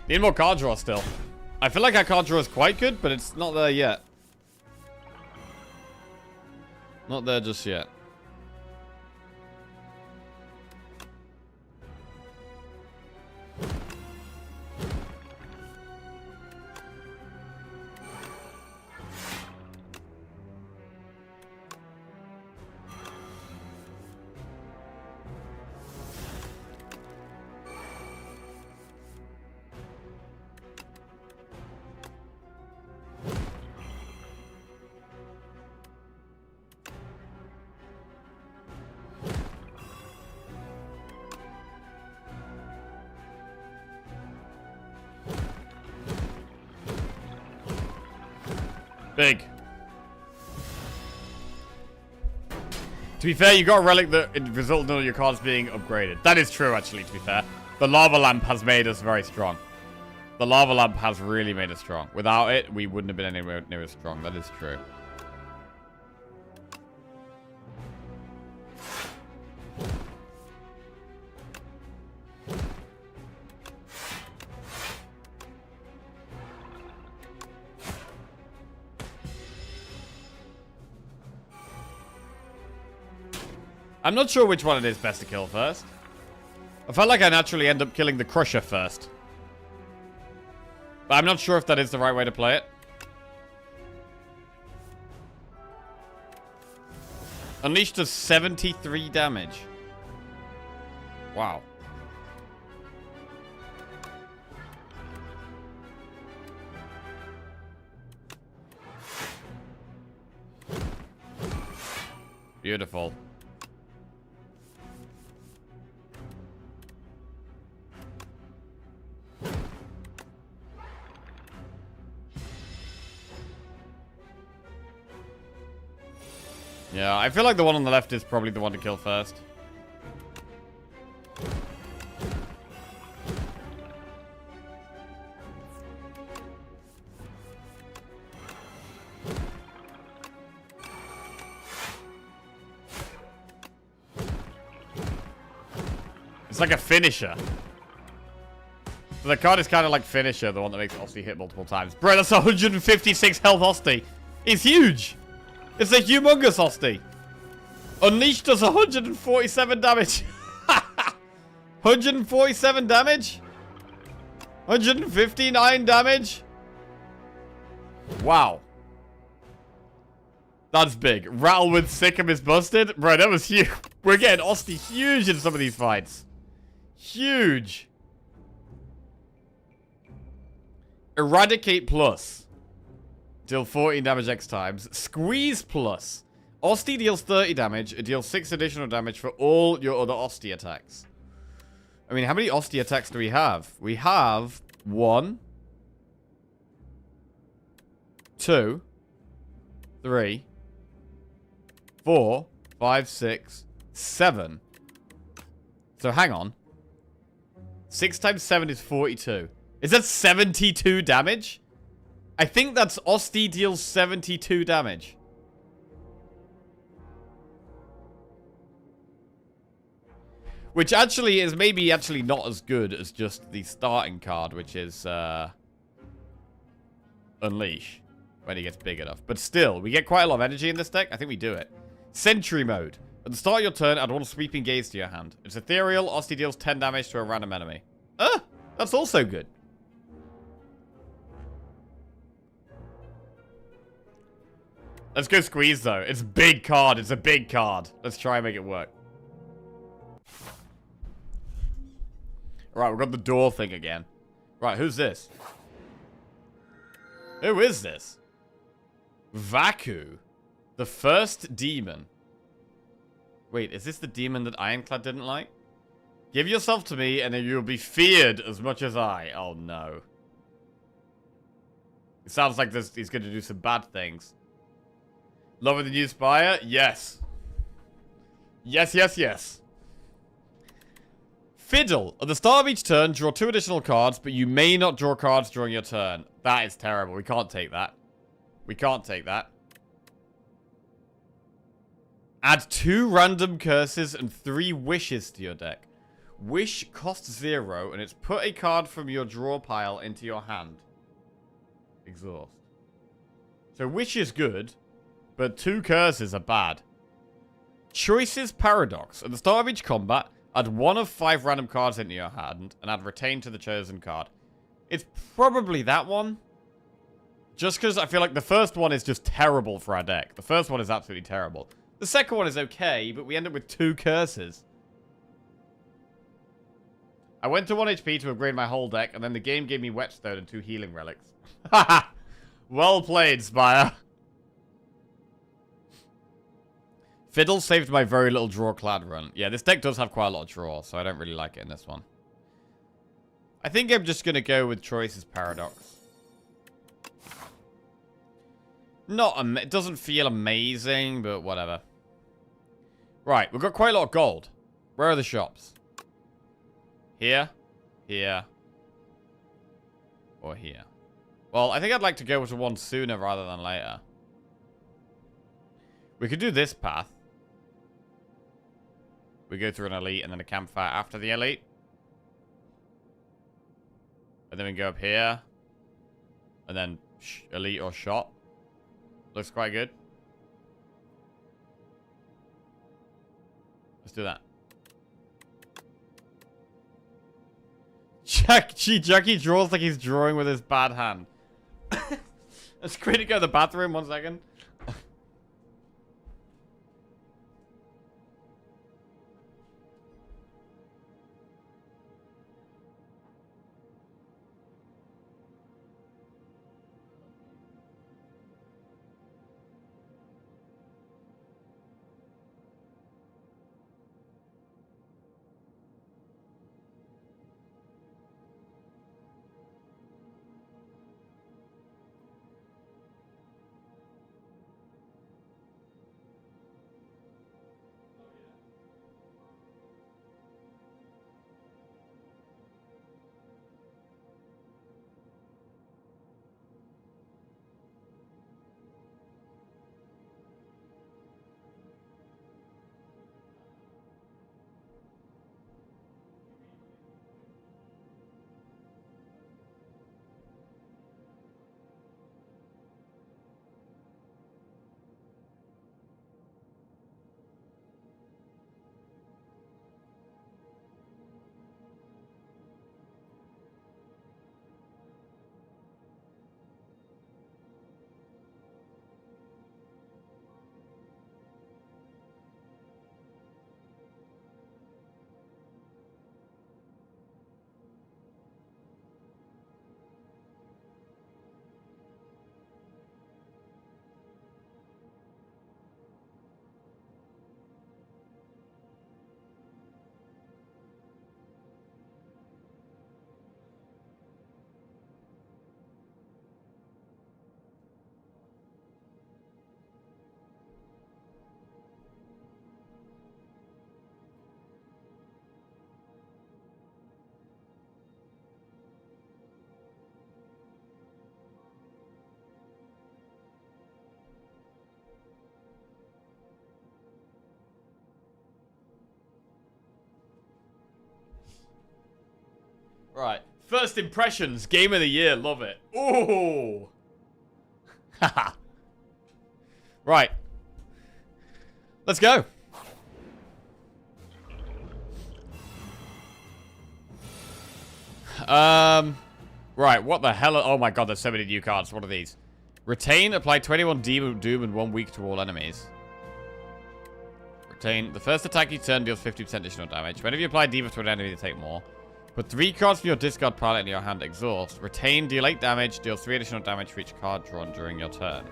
Need more card draw still. I feel like our card draw is quite good, but it's not there yet. Not there just yet. Big. To be fair, you got a relic that resulted in all your cards being upgraded. That is true, actually, to be fair. The lava lamp has made us very strong. The lava lamp has really made us strong. Without it, we wouldn't have been anywhere near as strong. That is true. I'm not sure which one it is best to kill first. I felt like I naturally end up killing the Crusher first. But I'm not sure if that is the right way to play it. Unleash does 73 damage. Wow. Beautiful. Yeah, I feel like the one on the left is probably the one to kill first. It's like a finisher. So the card is kind of like finisher, the one that makes Osti hit multiple times. Bro, that's 156 health Osti. It's huge. It's a humongous Osti. Unleashed does 147 damage. 147 damage? 159 damage? Wow. That's big. Rattle with Sikkim is busted. Bro, that was huge. We're getting Osti huge in some of these fights. Huge. Eradicate plus. Deal 14 damage X times. Squeeze plus. Osti deals 30 damage. It deals 6 additional damage for all your other Osti attacks. I mean, how many Osti attacks do we have? We have 1, 2, 3, 4, 5, 6, 7. So hang on. 6 times 7 is 42. Is that 72 damage? I think that's Osti deals 72 damage. Which actually is maybe actually not as good as just the starting card, which is Unleash, when he gets big enough. But still, we get quite a lot of energy in this deck. I think we do it. Sentry mode. At the start of your turn, add 1 Sweeping Gaze to your hand. It's ethereal. Osti deals 10 damage to a random enemy. That's also good. Let's go squeeze, though. It's a big card. It's a big card. Let's try and make it work. Right, we've got the door thing again. Right, who's this? Who is this? Vaku. The first demon. Wait, is this the demon that Ironclad didn't like? Give yourself to me, and then you'll be feared as much as I. Oh, no. It sounds like he's going to do some bad things. Loving the new Spire? Yes. Yes, yes, yes. Fiddle. At the start of each turn, draw 2 additional cards, but you may not draw cards during your turn. That is terrible. We can't take that. We can't take that. Add 2 random curses and 3 wishes to your deck. Wish costs 0, and it's put a card from your draw pile into your hand. Exhaust. So wish is good, but 2 curses are bad. Choices Paradox. At the start of each combat, add 1 of 5 random cards into your hand, and add retain to the chosen card. It's probably that one. Just because I feel like the first one is just terrible for our deck. The first one is absolutely terrible. The second one is okay, but we end up with 2 curses. I went to 1 HP to upgrade my whole deck, and then the game gave me Whetstone and 2 healing relics. Haha! Well played, Spire. Fiddle saved my very little draw-clad run. Yeah, this deck does have quite a lot of draw, so I don't really like it in this one. I think I'm just going to go with Choices Paradox. It doesn't feel amazing, but whatever. Right, we've got quite a lot of gold. Where are the shops? Here, here, or here. Well, I think I'd like to go to one sooner rather than later. We could do this path. We go through an elite and then a campfire after the elite. And then we go up here. And then elite or shop. Looks quite good. Let's do that. Jackie draws like he's drawing with his bad hand. Let's quickly go to the bathroom, 1 second. Right. First impressions, game of the year, love it. Ooh. Haha. Right. Let's go. Right, what the hell? Oh my god, there's so many new cards. What are these? Retain, apply 21 doom and 1 weak to all enemies. Retain, the first attack you turn deals 50% additional damage. Whenever you apply debuff to an enemy, they take more. Put 3 cards from your discard pile in your hand, exhaust. Retain, deal 8 damage, deals 3 additional damage for each card drawn during your turn.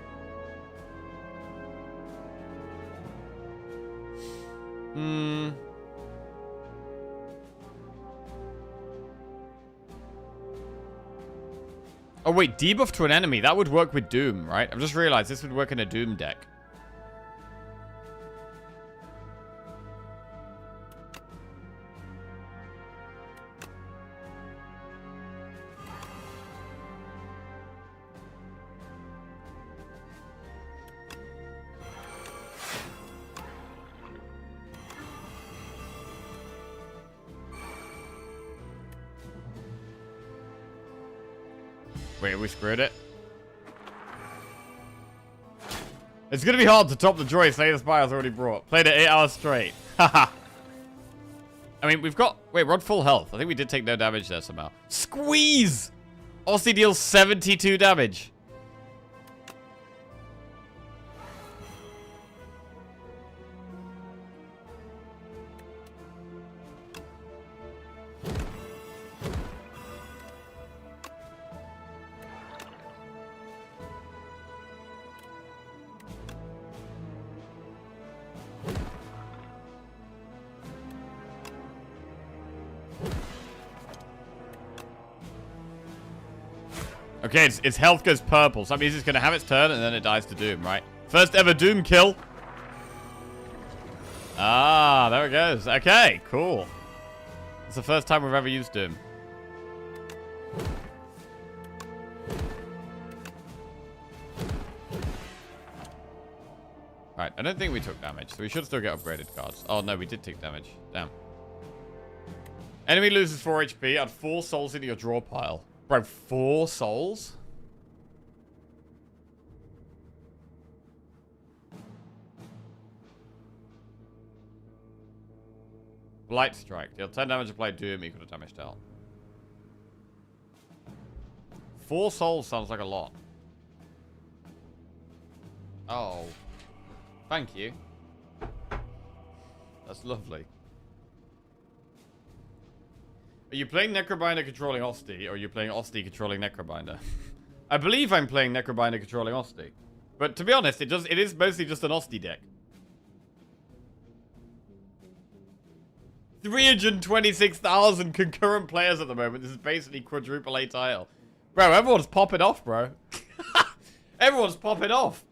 Oh wait, debuff to an enemy. That would work with Doom, right? I've just realized this would work in a Doom deck. Wait, we screwed it? It's gonna be hard to top the joy Slay the Spire's already brought. Played it 8 hours straight. Haha. I mean, we've got... Wait, we're on full health. I think we did take no damage there somehow. Squeeze! Aussie deals 72 damage. Okay, its health goes purple, so that means it's going to have its turn and then it dies to Doom, right? First ever Doom kill. Ah, there it goes. Okay, cool. It's the first time we've ever used Doom. Right, I don't think we took damage, so we should still get upgraded cards. Oh, no, we did take damage. Damn. Enemy loses 4 HP. Add 4 souls into your draw pile. Bro, 4 souls? Blight Strike. Deal 10 damage, apply Doom, equal to damage dealt. 4 souls sounds like a lot. Oh. Thank you. That's lovely. Are you playing Necrobinder controlling Osti, or are you playing Osti controlling Necrobinder? I believe I'm playing Necrobinder controlling Osti. But to be honest, it is mostly just an Osti deck. 326,000 concurrent players at the moment. This is basically quadruple A tile. Bro, everyone's popping off, bro. Everyone's popping off.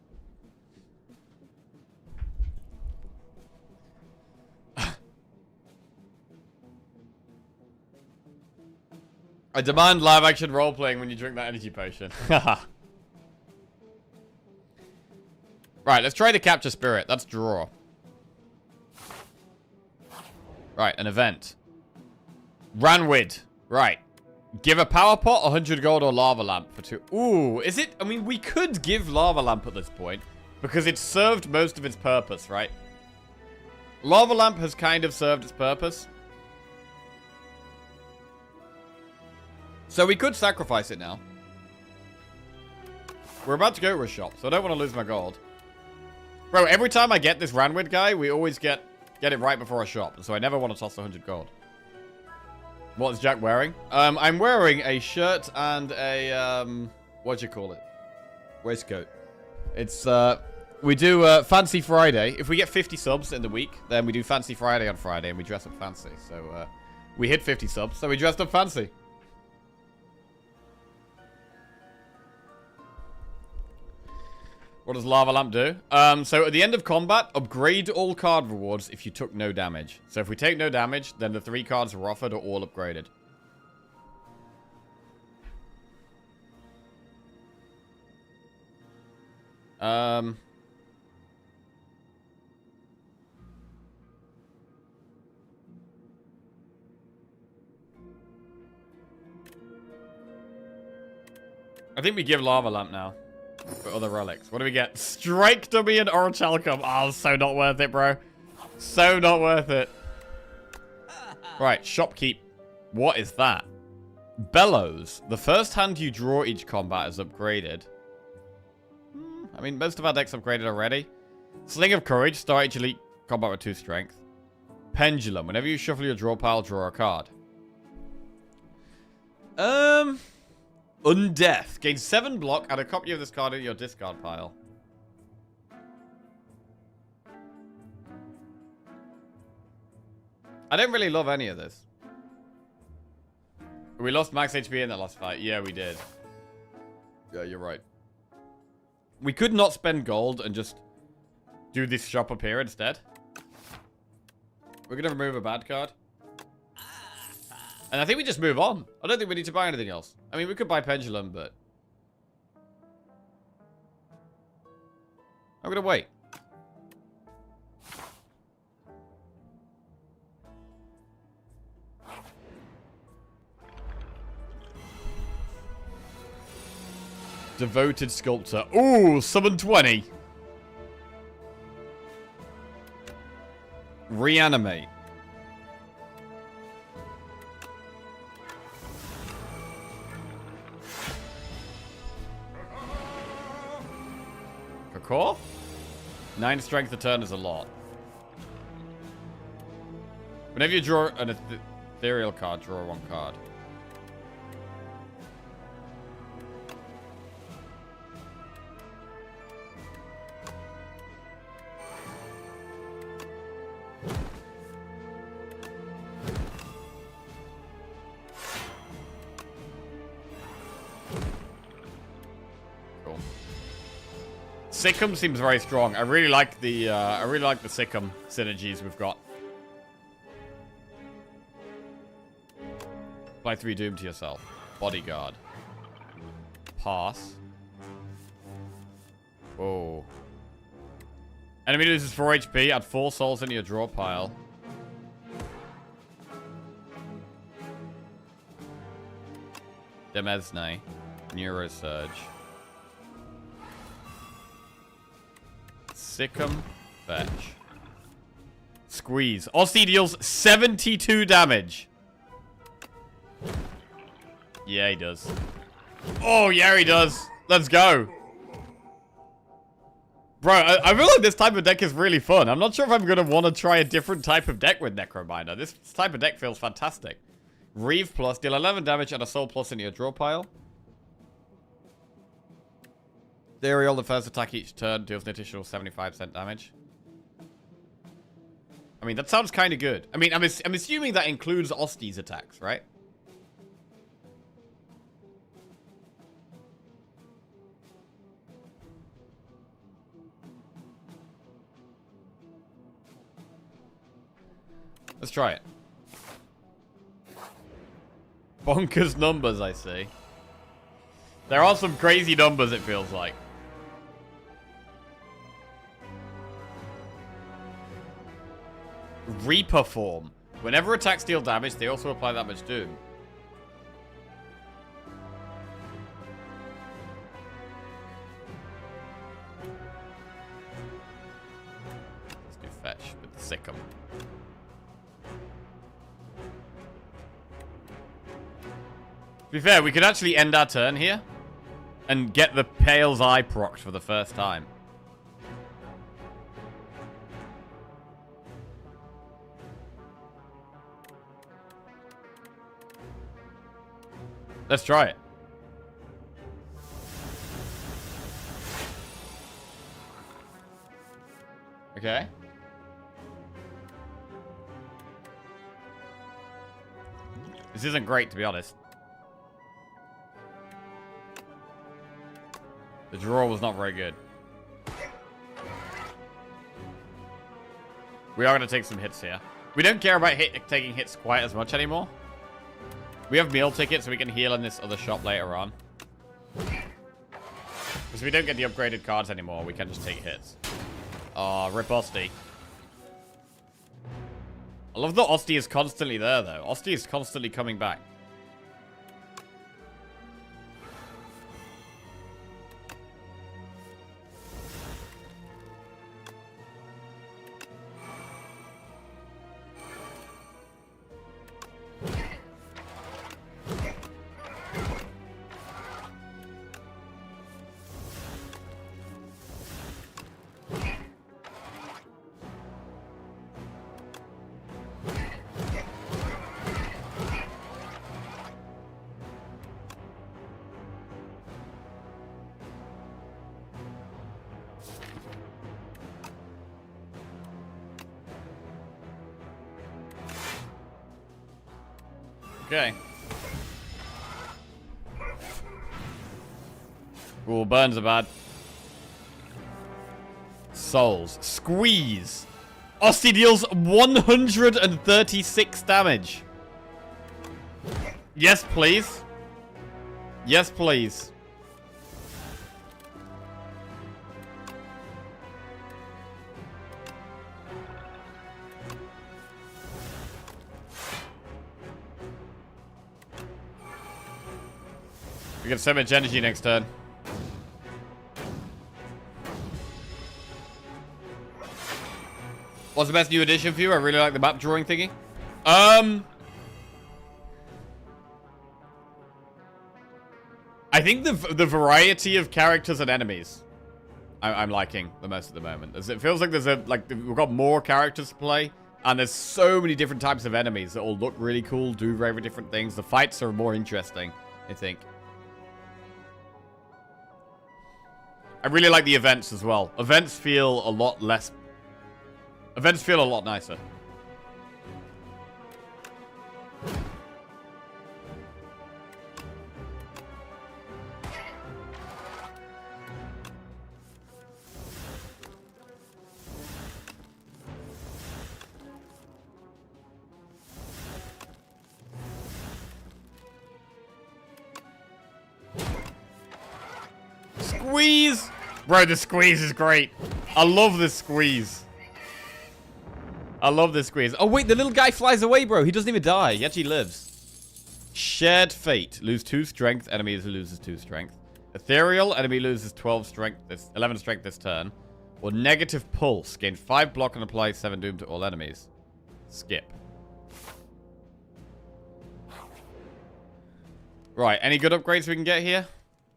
I demand live action role playing when you drink that energy potion. Right, let's try to capture spirit. That's draw. Right, an event. Ranwid. Right. Give a power pot, 100 gold, or lava lamp for 2. Ooh, is it? I mean, we could give lava lamp at this point because it's served most of its purpose, right? Lava lamp has kind of served its purpose. So we could sacrifice it now. We're about to go to a shop, so I don't want to lose my gold. Bro, every time I get this Ranwid guy, we always get it right before a shop. So I never want to toss 100 gold. What is Jack wearing? I'm wearing a shirt and a, what do you call it? Waistcoat. It's, we do Fancy Friday. If we get 50 subs in the week, then we do Fancy Friday on Friday and we dress up fancy. So, we hit 50 subs, so we dressed up fancy. What does Lava Lamp do? So at the end of combat, upgrade all card rewards if you took no damage. So if we take no damage, then the 3 cards we're offered are all upgraded. I think we give Lava Lamp now. For other relics. What do we get? Strike Dummy and Orichalcum. Oh, so not worth it, bro. So not worth it. Right, Shopkeep. What is that? Bellows. The first hand you draw each combat is upgraded. I mean, most of our decks upgraded already. Sling of Courage. Star Age Elite combat with 2 strength. Pendulum. Whenever you shuffle your draw pile, draw a card. Undeath. Gain 7 block. Add a copy of this card in your discard pile. I don't really love any of this. We lost max HP in that last fight. Yeah, we did. Yeah, you're right. We could not spend gold and just do this shop up here instead. We're going to remove a bad card. And I think we just move on. I don't think we need to buy anything else. I mean, we could buy Pendulum, but... I'm going to wait. Devoted Sculptor. Ooh, summon 20. Reanimate. For core? 9 strength a turn is a lot. Whenever you draw an ethereal card, draw 1 card. Sikkim seems very strong. I really like the Sikkim synergies we've got. Apply 3 Doom to yourself. Bodyguard. Pass. Whoa. Enemy loses 4 HP. Add 4 souls into your draw pile. Demesne. Neurosurge. Sikkim. Fetch. Squeeze. Aussie deals 72 damage. Yeah, he does. Oh, yeah, he does. Let's go. Bro, I feel like this type of deck is really fun. I'm not sure if I'm going to want to try a different type of deck with Necrominer. This type of deck feels fantastic. Reeve plus. Deal 11 damage and a soul plus into your draw pile. Ethereal, the first attack each turn deals an additional 75% damage. I mean, that sounds kind of good. I mean, I'm assuming that includes Ostie's attacks, right? Let's try it. Bonkers numbers, I see. There are some crazy numbers, it feels like. Reaper form. Whenever attacks deal damage, they also apply that much doom. Let's do fetch with the Sikkim. To be fair, we could actually end our turn here and get the Pale's Eye procced for the first time. Let's try it. Okay. This isn't great, to be honest. The draw was not very good. We are going to take some hits here. We don't care about taking hits quite as much anymore. We have meal tickets, so we can heal in this other shop later on. Because we don't get the upgraded cards anymore, we can just take hits. Oh, rip Ostie. I love that Ostie is constantly there, though. Ostie is constantly coming back. Okay. Ooh, burns are bad. Souls. Squeeze. Osty deals 136 damage. Yes, please. Yes, please. We get so much energy next turn. What's the best new addition for you? I really like the map drawing thingy. I think the variety of characters and enemies I'm liking the most at the moment. It feels like we've got more characters to play, and there's so many different types of enemies that all look really cool, do very different things. The fights are more interesting, I think. I really like the events as well. Events feel a lot nicer. Squeeze! Bro, the squeeze is great. I love this squeeze. I love this squeeze. Oh, wait, the little guy flies away, bro. He doesn't even die. He actually lives. Shared Fate. Lose 2 strength. Enemy loses 2 strength. Ethereal. Enemy loses 11 strength this turn. Or Negative Pulse. Gain 5 block and apply 7 doom to all enemies. Skip. Right, any good upgrades we can get here?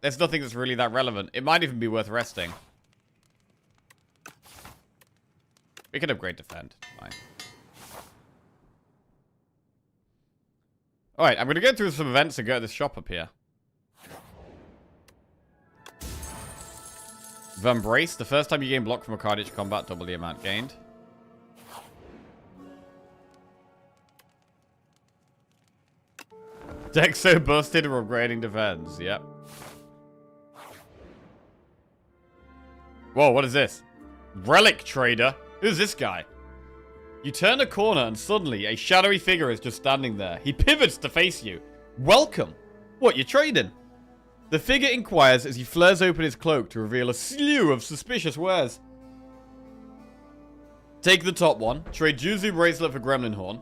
There's nothing that's really that relevant. It might even be worth resting. We can upgrade defend. Fine. Alright, I'm going to go through some events and go to this shop up here. Vembrace. The first time you gain block from a card each combat, double the amount gained. Deck so busted, we're upgrading defense. Yep. Whoa, what is this? Relic Trader? Who's this guy? You turn a corner and suddenly a shadowy figure is just standing there. He pivots to face you. Welcome. What, you trading? The figure inquires as he flares open his cloak to reveal a slew of suspicious wares. Take the top one. Trade Juzu Bracelet for Gremlin Horn.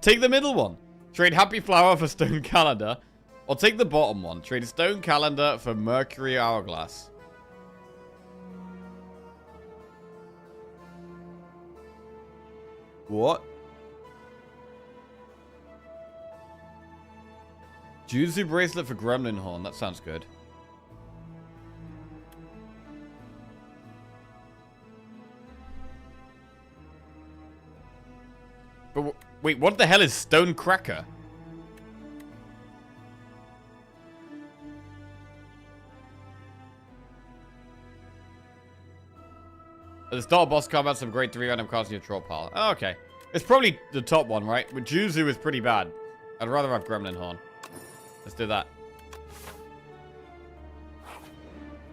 Take the middle one. Trade Happy Flower for Stone Calendar. Or take the bottom one. Trade Stone Calendar for Mercury Hourglass. What? Juzu Bracelet for Gremlin Horn. That sounds good. But wait, what the hell is Stone Cracker? At the start of boss combat, some great 3 random cards in your draw pile. Oh, okay. It's probably the top one, right? But Juzu is pretty bad. I'd rather have Gremlin Horn. Let's do that.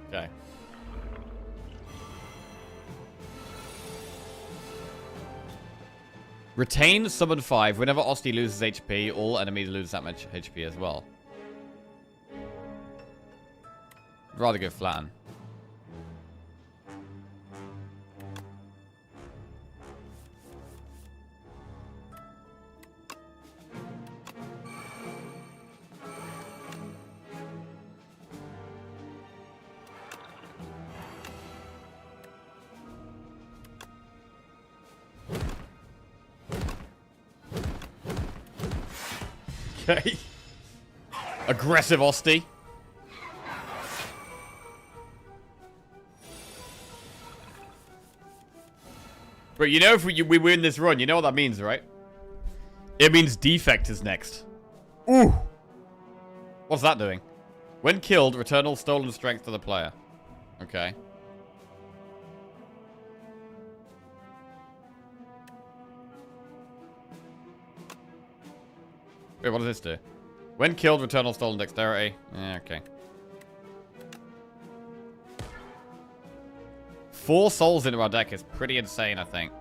Okay. Retain summon 5. Whenever Osty loses HP, all enemies lose that much HP as well. I'd rather go flatten. Okay. Aggressive Osty. But you know, if we win this run, you know what that means, right? It means Defect is next. Ooh. What's that doing? When killed, return all stolen strength to the player. Okay. Wait, what does this do? When killed, return all stolen dexterity. Yeah, okay. 4 souls into our deck is pretty insane, I think.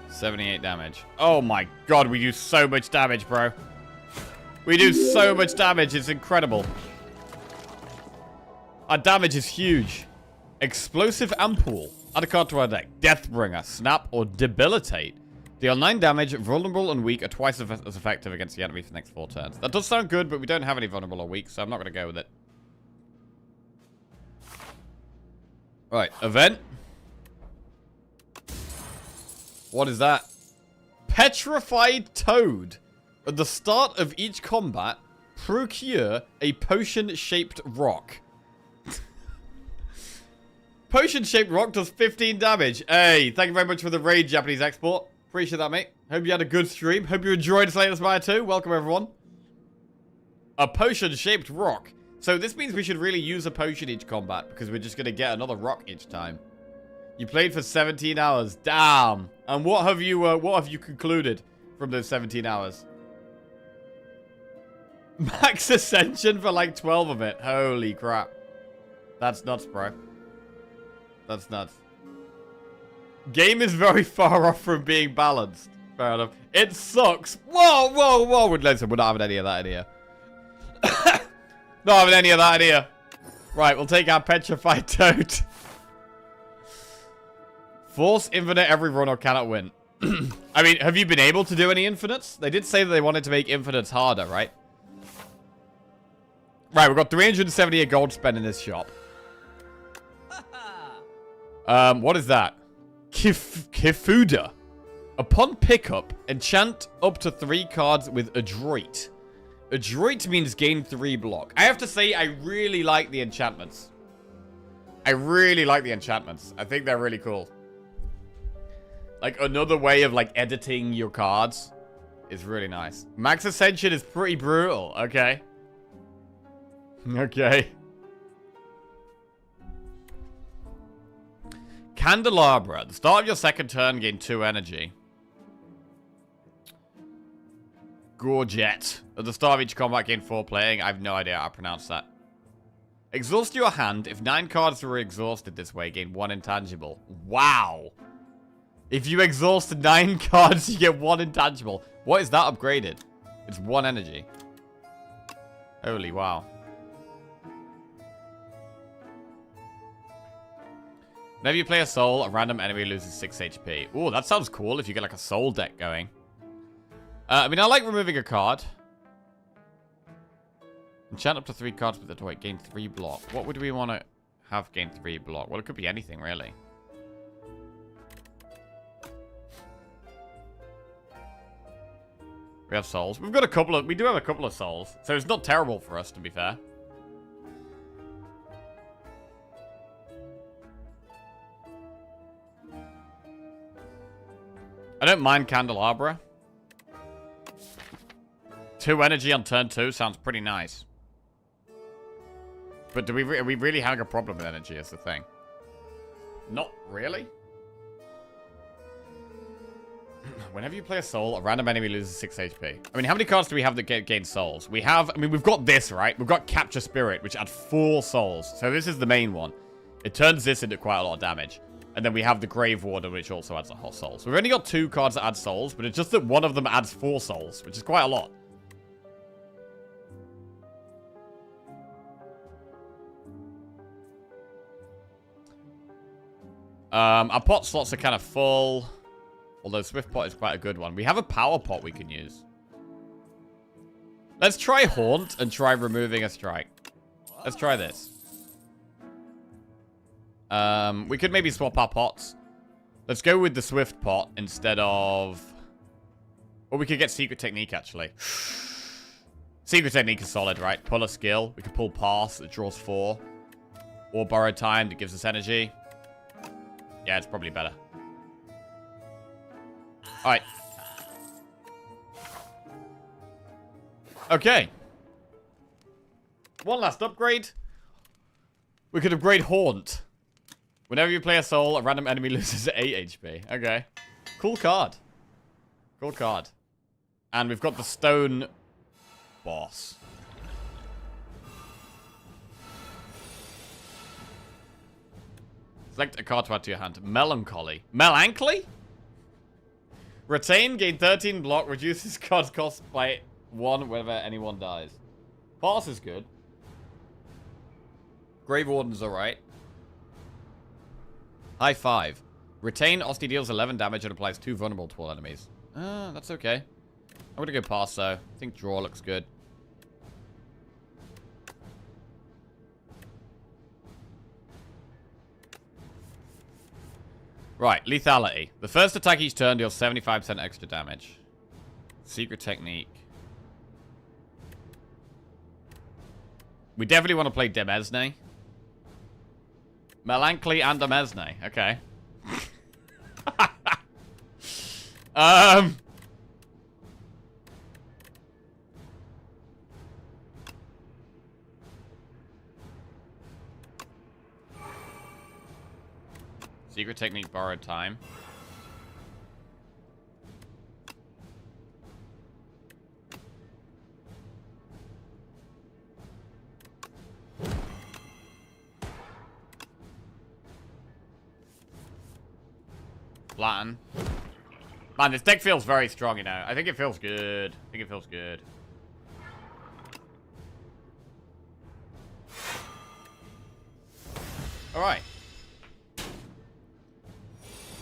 $78 damage. Oh my god, we do so much damage, bro. We do so much damage, it's incredible. Our damage is huge. Explosive Ampoule. Add a card to our deck. Deathbringer, Snap, or Debilitate. Deal 9 damage, vulnerable and weak are twice as effective against the enemy for the next 4 turns. That does sound good, but we don't have any vulnerable or weak, so I'm not going to go with it. Right, event. What is that? Petrified Toad. At the start of each combat, procure a potion-shaped rock. Potion-shaped rock does 15 damage. Hey, thank you very much for the raid, Japanese export. Appreciate that, mate. Hope you had a good stream. Hope you enjoyed Slay the Spire 2. Welcome, everyone. A potion-shaped rock. So this means we should really use a potion each combat, because we're just going to get another rock each time. You played for 17 hours. Damn. And what have you concluded from those 17 hours? Max Ascension for like 12 of it. Holy crap. That's nuts, bro. That's nuts. Game is very far off from being balanced. Fair enough. It sucks. Whoa, whoa, whoa. Listen, we're not having any of that in here. Not having any of that in here. Right, we'll take our Petrified Toad. Force infinite every run or cannot win. I mean, have you been able to do any infinites? They did say that they wanted to make infinites harder, right? Right, we've got 378 gold spent in this shop. What is that? Kifuda. Upon pickup, enchant up to 3 cards with Adroit. Adroit means gain 3 block. I have to say, I really like the enchantments. I really like the enchantments. I think they're really cool. Like, another way of, like, editing your cards is really nice. Max Ascension is pretty brutal. Okay. Okay. Candelabra. At the start of your second turn, gain 2 energy. Gorget. At the start of each combat, gain 4 playing. I have no idea how to pronounce that. Exhaust your hand. If 9 cards were exhausted this way, gain 1 intangible. Wow. If you exhaust 9 cards, you get 1 intangible. What is that upgraded? It's 1 energy. Holy wow. Whenever you play a soul, a random enemy loses 6 HP. Ooh, that sounds cool if you get like a soul deck going. I mean, I like removing a card. Enchant up to 3 cards with the Dwight. Gain 3 block. What would we want to have gain 3 block? Well, it could be anything, really. We have souls. We've got a couple of... We do have a couple of souls. So it's not terrible for us, to be fair. I don't mind Candelabra. 2 energy on turn 2 sounds pretty nice. But are we really having a problem with energy is the thing? Not really. Whenever you play a soul, a random enemy loses 6 HP. I mean, how many cards do we have that gain souls? We have... I mean, we've got this, right? We've got Capture Spirit, which adds 4 souls. So this is the main one. It turns this into quite a lot of damage. And then we have the Grave Warden, which also adds a whole soul. So we've only got 2 cards that add souls, but it's just that one of them adds 4 souls, which is quite a lot. Our pot slots are kind of full. Although Swift Pot is quite a good one. We have a Power Pot we can use. Let's try Haunt and try removing a strike. Let's try this. We could maybe swap our pots. Let's go with the Swift Pot instead of... Or we could get Secret Technique, actually. Secret Technique is solid, right? Pull a skill. We could pull Pass. It draws 4. Or borrowed time that gives us energy. Yeah, it's probably better. Alright. Okay. One last upgrade. We could upgrade Haunt. Whenever you play a soul, a random enemy loses 8 HP. Okay. Cool card. Cool card. And we've got the stone boss. Select a card to add to your hand. Melancholy. Melancholy? Retain, gain 13 block, reduces card cost by 1 whenever anyone dies. Pass is good. Grave Warden's alright. High 5. Retain, Osty deals 11 damage and applies 2 vulnerable to all enemies. That's okay. I'm gonna go pass though. I think draw looks good. Right, lethality. The first attack each turn deals 75% extra damage. Secret technique. We definitely want to play Demesne. Melancholy and Demesne. Okay. Secret technique, borrowed time. Flatten. Man, this deck feels very strong, you know. I think it feels good. I think it feels good. Alright.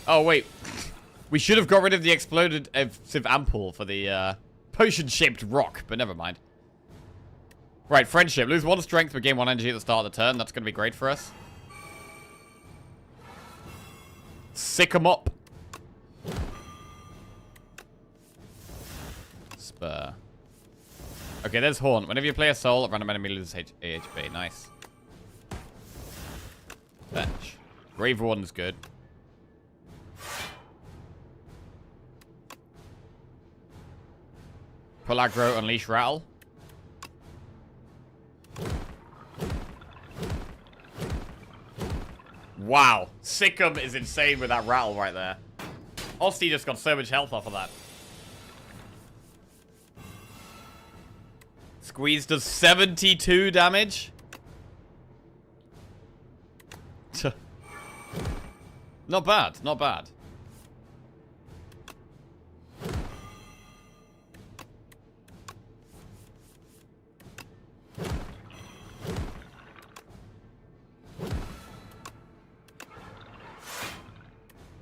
Oh, wait. We should have got rid of the explosive ampoule for the potion-shaped rock, but never mind. Right, friendship. Lose 1 strength but gain 1 energy at the start of the turn. That's going to be great for us. Sick 'em up. Spur. Okay, there's Haunt. Whenever you play a soul, a random enemy loses HP. Nice. Bench. Grave Warden's good. Pull aggro, unleash rattle. Wow. Sick'em is insane with that rattle right there. Osty just got so much health off of that. Squeeze does 72 damage. Not bad, not bad.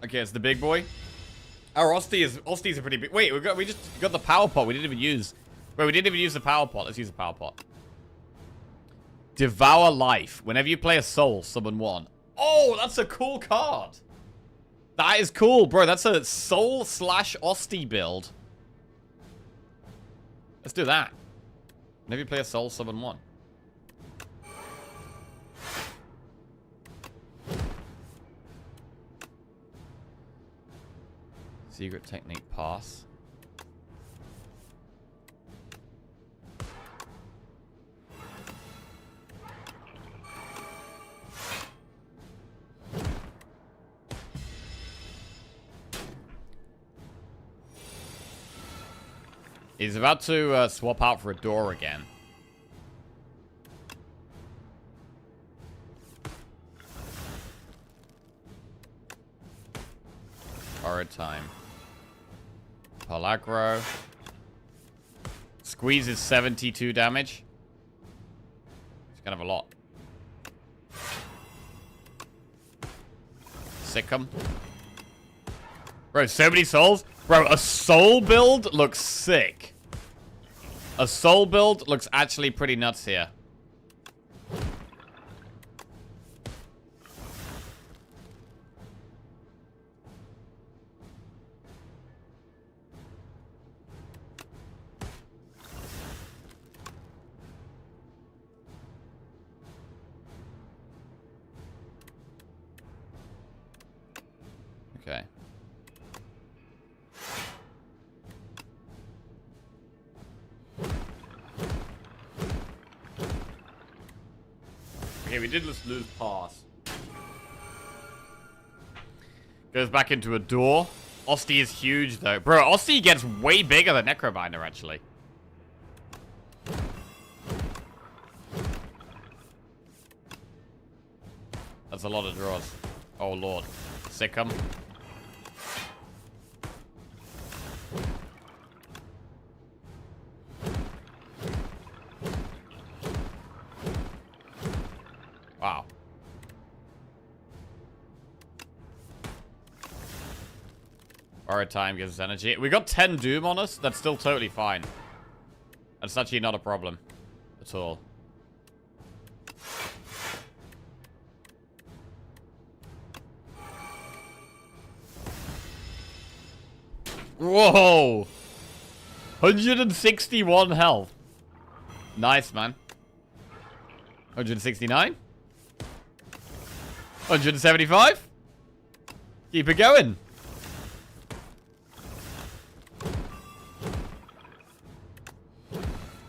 Okay, it's the big boy. Our Osty's a pretty big. Wait, we just got the power pot. We didn't even use. Wait, we didn't even use the power pot. Let's use the power pot. Devour life. Whenever you play a soul, summon 1. Oh, that's a cool card. That is cool, bro. That's a soul / Osty build. Let's do that. Whenever you play a soul, summon 1. Secret technique, pass. He's about to swap out for a door again. Borrowed time. Palagro. Squeezes 72 damage. It's kind of a lot. Sick'em. Bro, so many souls. Bro, a soul build looks sick. A soul build looks actually pretty nuts here. Okay. Okay, we did just lose pass. Goes back into a door. Osti is huge, though. Bro, Osti gets way bigger than Necrobinder, actually. That's a lot of draws. Oh, Lord. Sick 'em. Wow. Borrowed time gives us energy. We got 10 Doom on us. That's still totally fine. That's actually not a problem at all. Whoa! 161 health. Nice, man. 169? 175? Keep it going.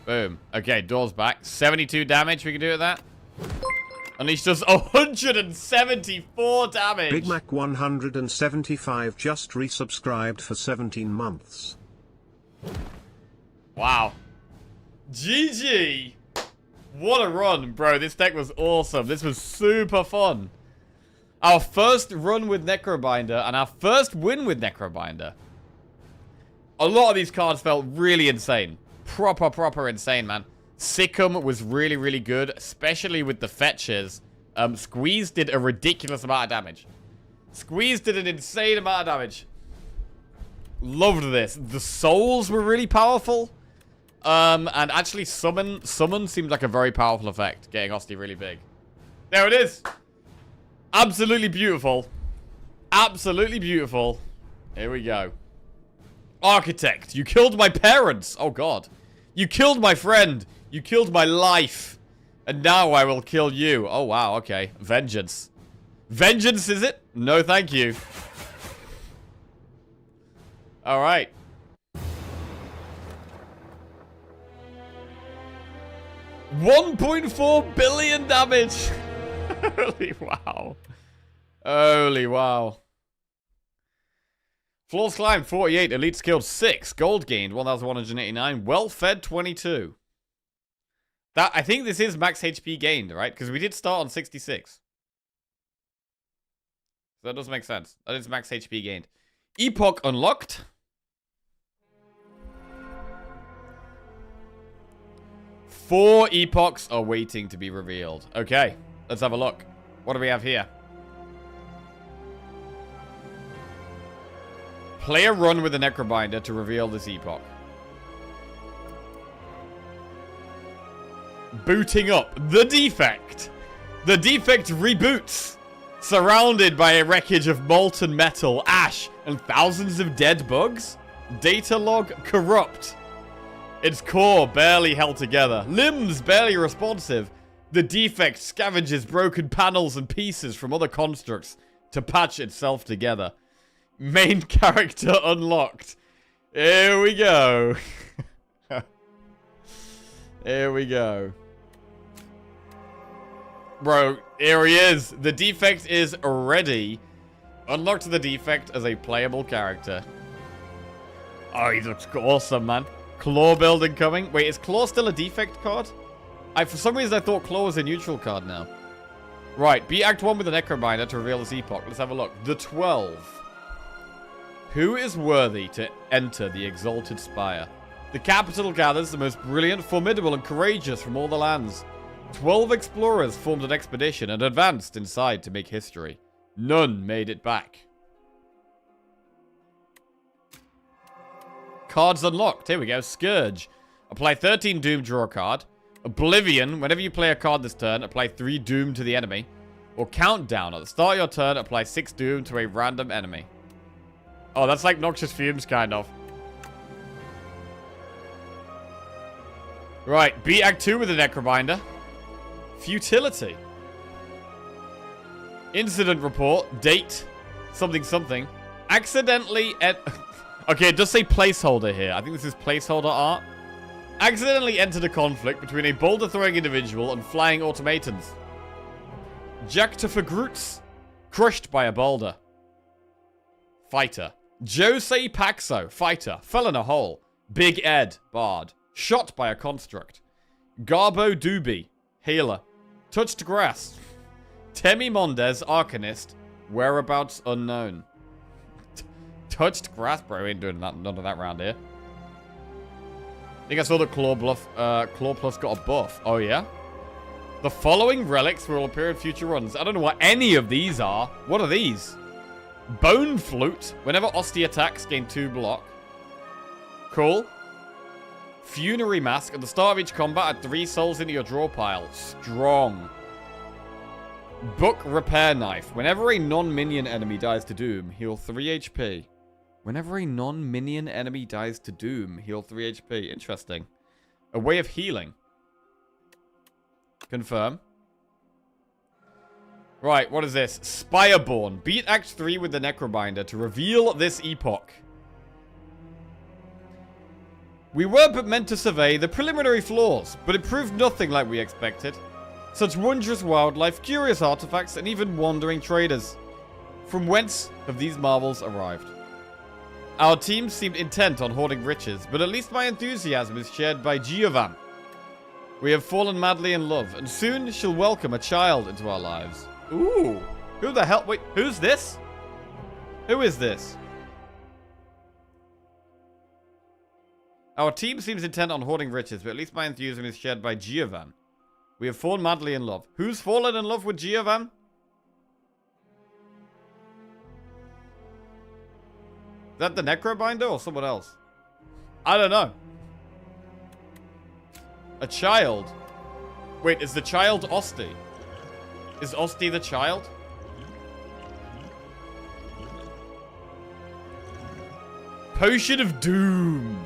Boom. Okay, door's back. 72 damage. We can do with that. Unleash does 174 damage. Big Mac 175 just resubscribed for 17 months. Wow. GG. What a run, bro. This deck was awesome. This was super fun. Our first run with Necrobinder and our first win with Necrobinder. A lot of these cards felt really insane. Proper insane, man. Sick'em was really, really good, especially with the fetches. Squeeze did a ridiculous amount of damage. Squeeze did an insane amount of damage. Loved this. The souls were really powerful. And actually summon seemed like a very powerful effect, getting Osti really big. There it is. Absolutely beautiful. Absolutely beautiful. Here we go. Architect, you killed my parents. Oh, God. You killed my friend. You killed my life. And now I will kill you. Oh, wow. Okay. Vengeance. Vengeance, is it? No, thank you. All right. $1.4 billion damage. Holy wow. Holy wow. Floors climbed 48, elites killed 6, gold gained 1,189, well fed 22. That, I think this is max HP gained, right? Because we did start on 66. So that does make sense. That is max HP gained. Epoch unlocked. Four epochs are waiting to be revealed. Okay, let's have a look. What do we have here? Play a run with the Necrobinder to reveal this epoch. Booting up. The Defect. The Defect reboots. Surrounded by a wreckage of molten metal, ash, and thousands of dead bugs. Data log corrupt. Its core barely held together. Limbs barely responsive. The Defect scavenges broken panels and pieces from other constructs to patch itself together. Main character unlocked. Here we go. Here we go. Bro, here he is. The Defect is ready. Unlocked the Defect as a playable character. Oh, he looks awesome, man. Claw building coming. Wait, is Claw still a Defect card? For some reason, I thought Claw was a neutral card now. Right, beat Act 1 with the Necrobinder to reveal this epoch. Let's have a look. The 12. Who is worthy to enter the Exalted Spire? The capital gathers the most brilliant, formidable, and courageous from all the lands. 12 explorers formed an expedition and advanced inside to make history. None made it back. Cards unlocked. Here we go. Scourge. Apply 13 Doom, draw a card. Oblivion. Whenever you play a card this turn, apply 3 Doom to the enemy. Or Countdown. At the start of your turn, apply 6 Doom to a random enemy. Oh, that's like Noxious Fumes, kind of. Right, beat Act 2 with the Necrobinder. Futility. Incident report. Date. Something something. Accidentally... Okay, it does say placeholder here. I think this is placeholder art. Accidentally entered a conflict between a boulder-throwing individual and flying automatons. Jack to Fagroots. Crushed by a boulder. Fighter. Jose Paxo. Fighter. Fell in a hole. Big Ed. Bard. Shot by a construct. Garbo Doobie. Healer. Touched grass. Temi Mondes. Arcanist. Whereabouts unknown. Touched grass? Bro, ain't doing none of that around here. I think I saw that Claw Plus got a buff. Oh, yeah? The following relics will appear in future runs. I don't know what any of these are. What are these? Bone Flute. Whenever Ostie attacks, gain 2 block. Cool. Funerary Mask. At the start of each combat, add 3 souls into your draw pile. Strong. Book Repair Knife. Whenever a non-minion enemy dies to Doom, heal 3 HP. Whenever a non-minion enemy dies to Doom, heal 3 HP. Interesting. A way of healing. Confirm. Right, what is this? Spireborn. Beat Act 3 with the Necrobinder to reveal this epoch. We were but meant to survey the preliminary flaws, but it proved nothing like we expected. Such wondrous wildlife, curious artifacts, and even wandering traders. From whence have these marvels arrived? Our team seemed intent on hoarding riches, but at least my enthusiasm is shared by Giovan. We have fallen madly in love, and soon she'll welcome a child into our lives. Ooh. Who the hell? Wait, who's this? Who is this? Our team seems intent on hoarding riches, but at least my enthusiasm is shared by Giovan. We have fallen madly in love. Who's fallen in love with Giovan? Is that the Necrobinder or someone else? I don't know. A child? Wait, is the child Ostie? Is Ostie the child? Potion of Doom.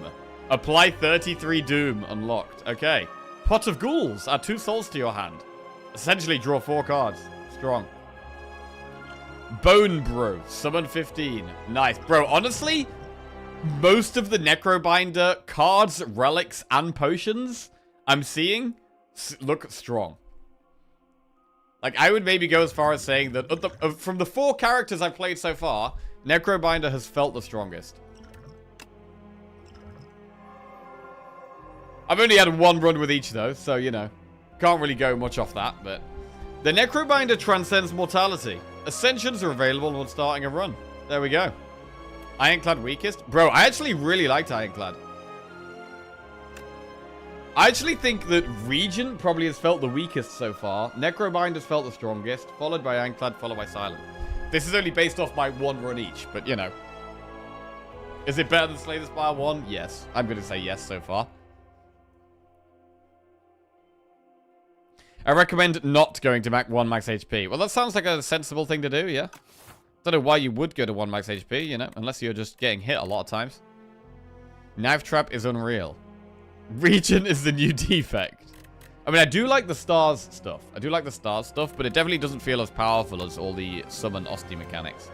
Apply 33 Doom. Unlocked. Okay. Pot of Ghouls. Add 2 souls to your hand. Essentially draw 4 cards. Strong. Bone Bro. Summon 15. Nice. Bro, honestly, most of the Necrobinder cards, relics, and potions I'm seeing look strong. Like, I would maybe go as far as saying that from the 4 characters I've played so far, Necrobinder has felt the strongest. I've only had 1 run with each, though, so, you know, can't really go much off that, but... The Necrobinder transcends mortality. Ascensions are available when starting a run. There we go. Ironclad weakest? Bro, I actually really liked Ironclad. I actually think that Regent probably has felt the weakest so far. Necrobinder's felt the strongest, followed by Ironclad, followed by Silent. This is only based off my 1 run each, but, you know. Is it better than Slay the Spire 1? Yes. I'm going to say yes so far. I recommend not going to 1 max HP. Well, that sounds like a sensible thing to do, yeah. Don't know why you would go to 1 max HP, you know, unless you're just getting hit a lot of times. Knife Trap is unreal. Regent is the new defect. I mean, I do like the stars stuff. I do like the stars stuff, but it definitely doesn't feel as powerful as all the summon Ostie mechanics.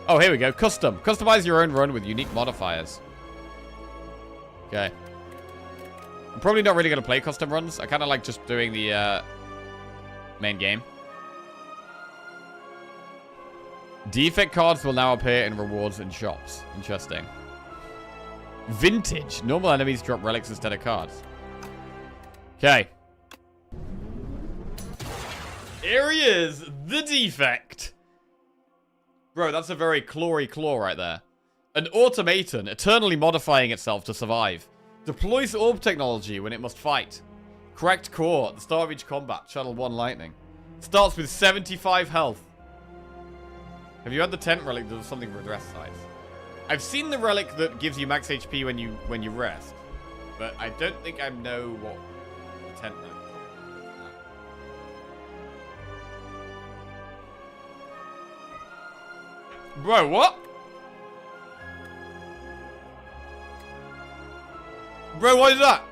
Oh, here we go. Custom. Customize your own run with unique modifiers. Okay. I'm probably not really going to play custom runs. I kind of like just doing the main game. Defect cards will now appear in rewards and shops. Interesting. Vintage. Normal enemies drop relics instead of cards. Okay. Here he is. The defect. Bro, that's a very clawy claw right there. An automaton eternally modifying itself to survive. Deploys orb technology when it must fight. Cracked core at the start of each combat. Channel 1 lightning. Starts with 75 health. Have you had the tent relic that does something for rest size? I've seen the relic that gives you max HP when you rest, but I don't think I know what the tent relic is. Bro, what? Bro, what is that?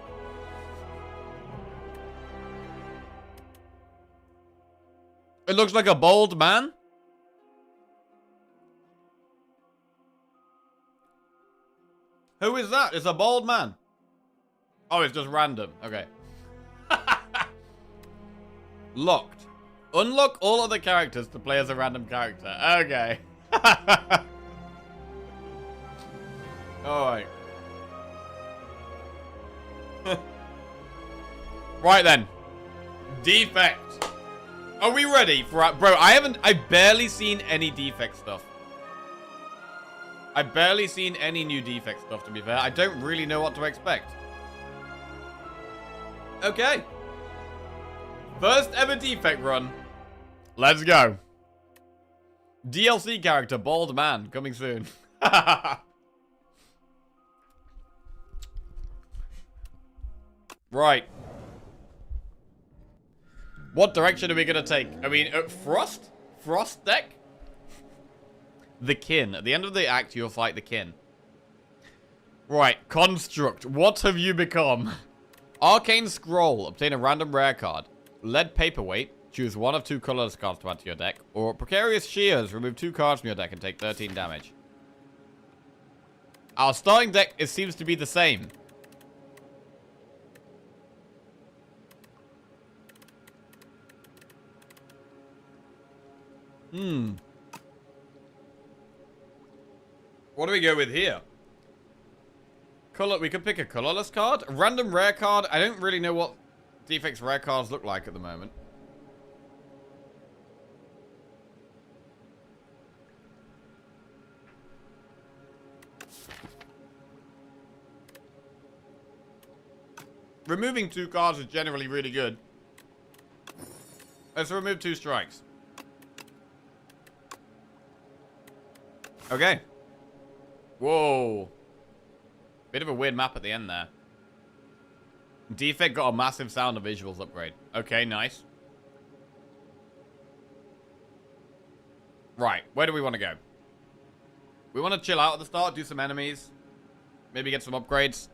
It looks like a bald man. Who is that? It's a bald man. Oh, it's just random. Okay. Locked. Unlock all other characters to play as a random character. Okay. Alright. Right then. Defect. Are we ready for... Bro, I've barely seen any defect stuff. I've barely seen any new defect stuff, to be fair. I don't really know what to expect. Okay. First ever defect run. Let's go. DLC character, bald man, coming soon. Right. What direction are we gonna take? I mean, Frost? Frost deck? The kin. At the end of the act, you'll fight the kin. Right. Construct. What have you become? Arcane Scroll. Obtain a random rare card. Lead Paperweight. Choose one of 2 colorless cards to add to your deck. Or Precarious Shears. Remove 2 cards from your deck and take 13 damage. Our starting deck, it seems to be the same. What do we go with here? Color. We could pick a colorless card. A random rare card. I don't really know what defects rare cards look like at the moment. Removing 2 cards is generally really good. Let's remove 2 strikes. Okay. Whoa. Bit of a weird map at the end there. Defect got a massive sound and visuals upgrade. Okay, nice. Right, where do we want to go? We want to chill out at the start, do some enemies. Maybe get some upgrades.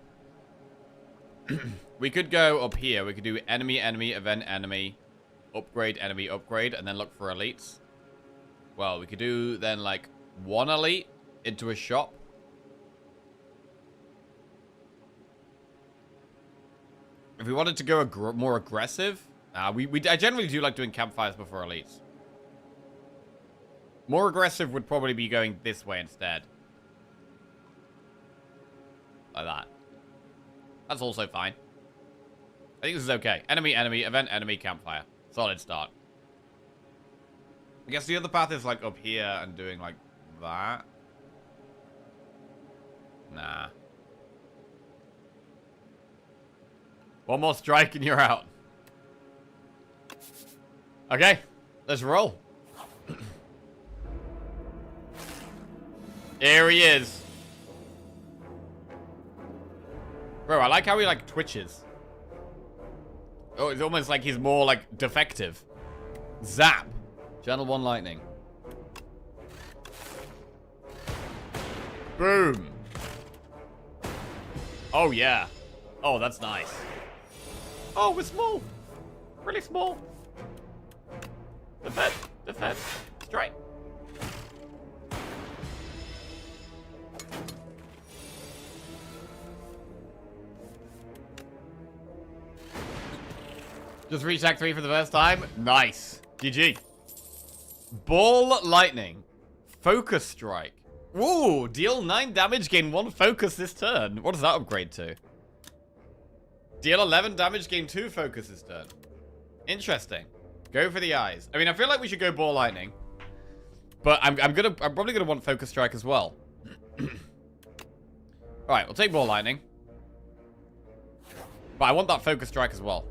We could go up here. We could do enemy, enemy, event, enemy, upgrade, enemy, upgrade, and then look for elites. Well, we could do then like 1 elite into a shop. If we wanted to go more aggressive, I generally do like doing campfires before elites. More aggressive would probably be going this way instead. Like that. That's also fine. I think this is okay. Enemy, enemy, event, enemy, campfire. Solid start. I guess the other path is like up here and doing like that. Nah. 1 more strike and you're out. Okay, let's roll. Here he is. Bro, I like how he like twitches. Oh, it's almost like he's more like defective. Zap. Channel 1 lightning. Boom. Oh yeah. Oh, that's nice. Oh, we're small. Really small. Defense. Defense. Strike. Just reached Act 3 for the first time. Nice. GG. Ball lightning. Focus strike. Ooh, deal 9 damage, gain 1 focus this turn. What does that upgrade to? Deal 11 damage, gain 2 focus this turn. Interesting. Go for the eyes. I mean, I feel like we should go ball lightning. But I'm probably gonna want focus strike as well. Alright, we'll take ball lightning. But I want that focus strike as well.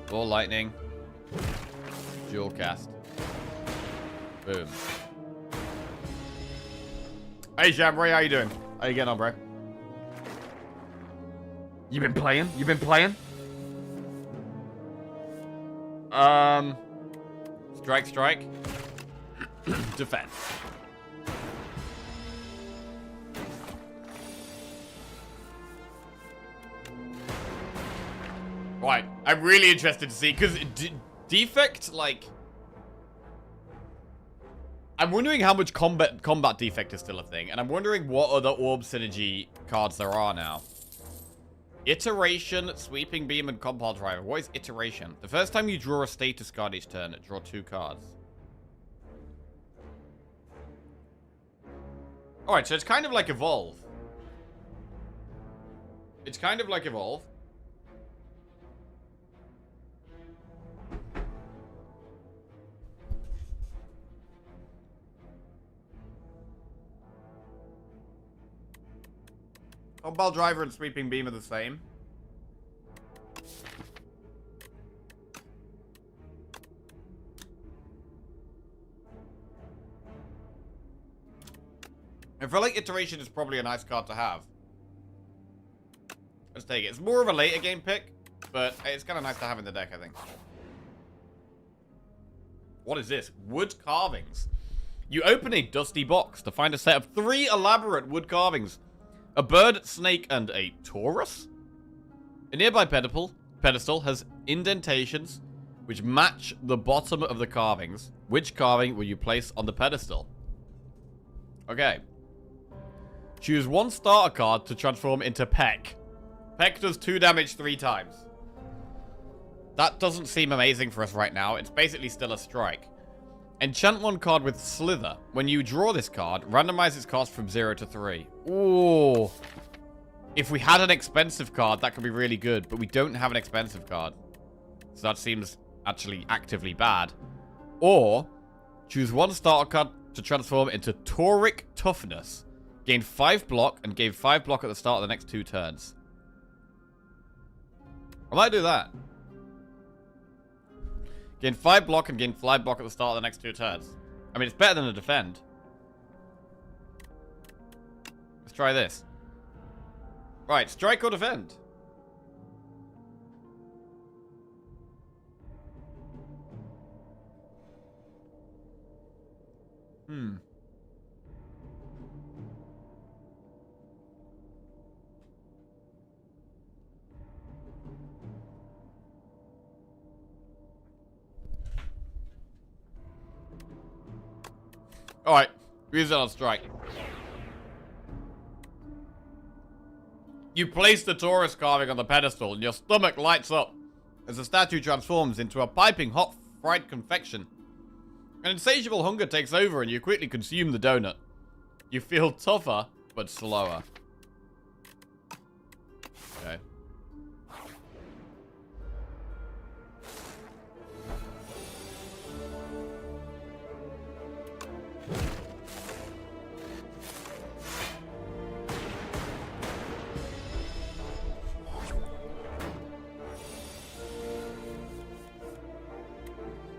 Ball lightning. Dual cast. Boom. Hey, Jambray, how you doing? How you getting on, bro? You been playing? You been playing? Strike, strike. Defense. Right, I'm really interested to see, because defect, like... I'm wondering how much combat defect is still a thing, and I'm wondering what other orb synergy cards there are now. Iteration, Sweeping Beam, and Compile Driver. What is Iteration? The first time you draw a status card each turn, draw 2 cards. Alright, so it's kind of like Evolve. It's kind of like Evolve. Compile Driver and Sweeping Beam are the same. I feel like Iteration is probably a nice card to have. Let's take it. It's more of a later game pick, but it's kind of nice to have in the deck, I think. What is this? Wood carvings. You open a dusty box to find a set of 3 elaborate wood carvings. A bird, snake, and a Taurus? A nearby pedestal has indentations which match the bottom of the carvings. Which carving will you place on the pedestal? Okay. Choose 1 starter card to transform into Peck. Peck does 2 damage 3 times. That doesn't seem amazing for us right now. It's basically still a strike. Enchant 1 card with Slither. When you draw this card, randomize its cost from 0 to 3. Ooh. If we had an expensive card, that could be really good. But we don't have an expensive card. So that seems actually actively bad. Or, choose 1 starter card to transform into Tauric Toughness. Gain 5 block and gain 5 block at the start of the next 2 turns. I might do that. Gain 5 block and gain 5 block at the start of the next 2 turns. I mean, it's better than a defend. Let's try this. Right, strike or defend. Alright, use it on strike. You place the Taurus carving on the pedestal and your stomach lights up as the statue transforms into a piping hot fried confection. An insatiable hunger takes over and you quickly consume the donut. You feel tougher, but slower. Okay.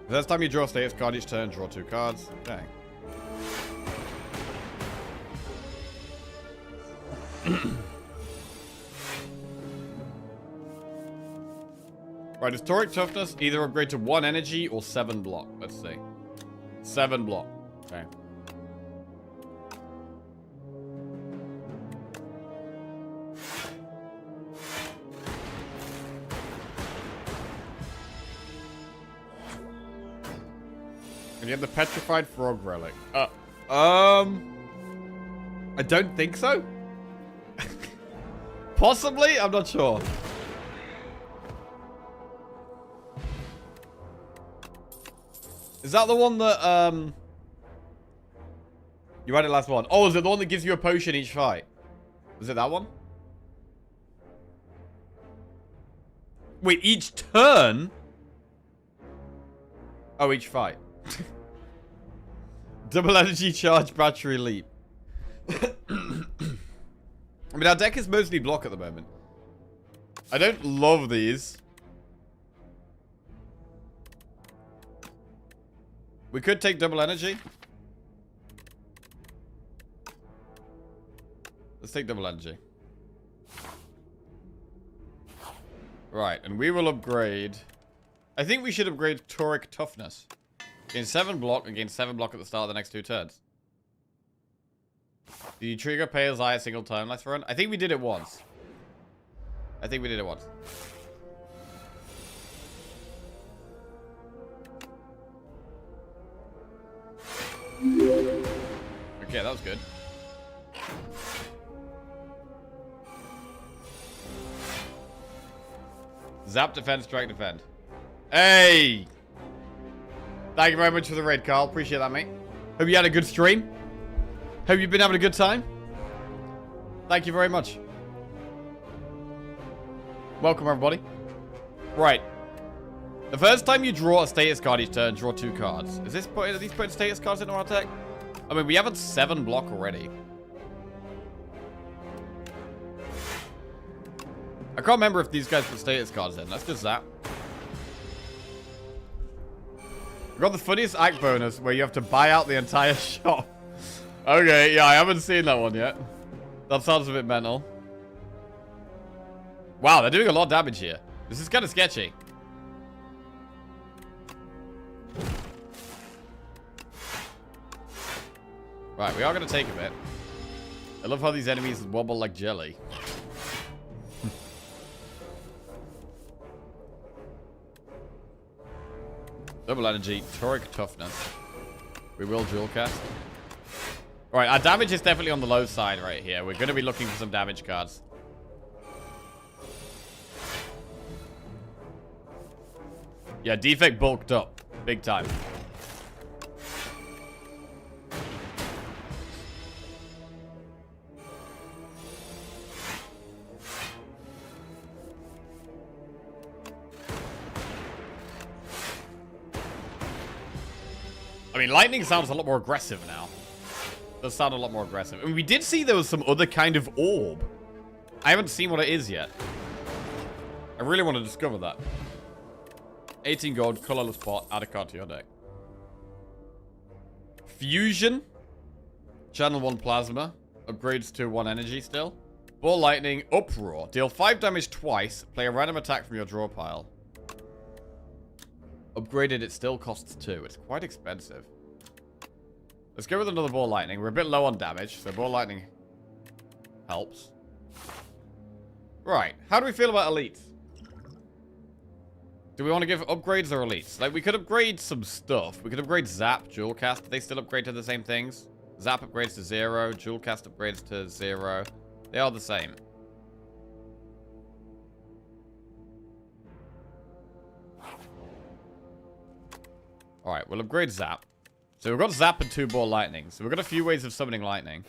First time you draw a status card each turn, draw 2 cards. Okay. Right, is Tauric Toughness either upgrade to 1 energy or 7 block? Let's see. 7 block. Okay. And you have the Petrified Frog Relic. I don't think so. Possibly? I'm not sure. Is that the one that, you had it last one? Oh, is it the one that gives you a potion each fight? Was it that one? Wait, each turn? Oh, each fight. Double energy charge, battery leap. I mean, our deck is mostly block at the moment. I don't love these. We could take double energy. Let's take double energy. Right, and we will upgrade. I think we should upgrade Tauric Toughness. Gain 7 block and gain 7 block at the start of the next 2 turns. Do you trigger Payer's Eye a single time last run? I think we did it once. I think we did it once. Okay, that was good. Zap, defend, strike, defend. Hey! Thank you very much for the raid, Carl. Appreciate that, mate. Hope you had a good stream. Hope you've been having a good time. Thank you very much. Welcome, everybody. Right. The first time you draw a status card each turn, draw 2 cards. Are these putting status cards into our deck? I mean, we have a 7 block already. I can't remember if these guys put status cards in. Let's just zap. We got the funniest act bonus where you have to buy out the entire shop. Okay, yeah, I haven't seen that one yet. That sounds a bit mental. Wow, they're doing a lot of damage here. This is kind of sketchy. Right, we are going to take a bit. I love how these enemies wobble like jelly. Double energy, toric toughness. We will dual cast. Alright, our damage is definitely on the low side right here. We're going to be looking for some damage cards. Yeah, defect bulked up. Big time. I mean, lightning sounds a lot more aggressive now. Does sound a lot more aggressive. I mean, we did see there was some other kind of orb. I haven't seen what it is yet. I really want to discover that. 18 gold, colorless pot, add a card to your deck. Fusion. Channel 1 plasma. Upgrades to 1 energy still. Ball lightning, uproar. Deal 5 damage twice. Play a random attack from your draw pile. Upgraded, it still costs 2. It's quite expensive. Let's go with another ball lightning. We're a bit low on damage, so ball lightning helps. Right. How do we feel about elites? Do we want to give upgrades or elites? Like, we could upgrade some stuff. We could upgrade Zap, Dual Cast. Do they still upgrade to the same things? Zap upgrades to 0. Dual Cast upgrades to 0. They are the same. Alright, we'll upgrade Zap. So we've got Zap and 2 ball lightning. So we've got a few ways of summoning lightning.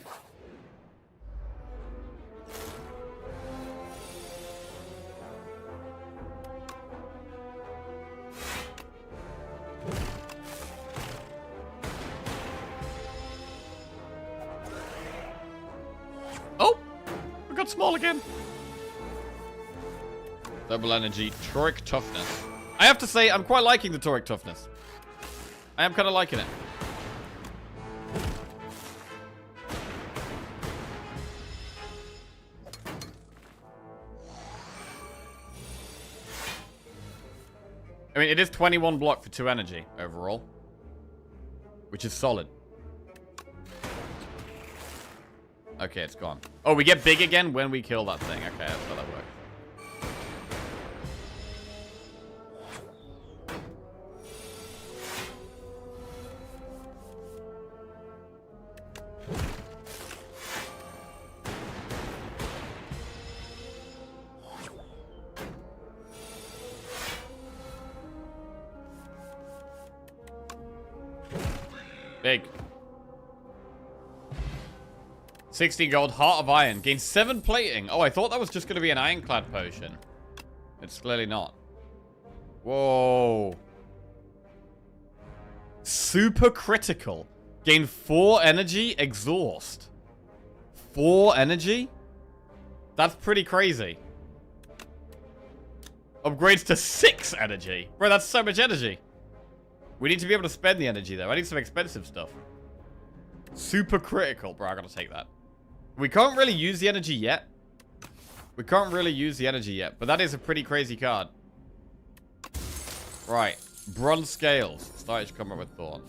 Oh! We got small again. Double energy, toric toughness. I have to say, I'm quite liking the toric toughness. I am kind of liking it. I mean, it is 21 block for 2 energy overall. Which is solid. Okay, it's gone. Oh, we get big again when we kill that thing. Okay, that's how that works. Big. 16 gold, Heart of Iron. Gains 7 plating. Oh, I thought that was just going to be an Ironclad potion. It's clearly not. Whoa. Super critical. Gain 4 energy, exhaust. 4 energy? That's pretty crazy. Upgrades to 6 energy. Bro, that's so much energy. We need to be able to spend the energy, though. I need some expensive stuff. Super critical. Bro, I gotta take that. We can't really use the energy yet. We can't really use the energy yet. But that is a pretty crazy card. Right. Bronze Scales. Started to come up with Thorn.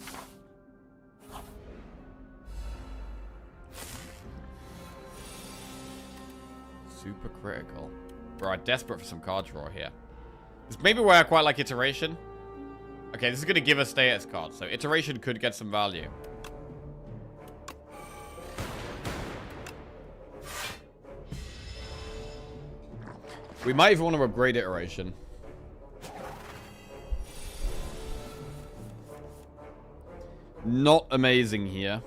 Super critical. Bro, I'm desperate for some card draw here. This may be where I quite like Iteration. Okay, this is going to give us status cards, so Iteration could get some value. We might even want to upgrade iteration. Not amazing here.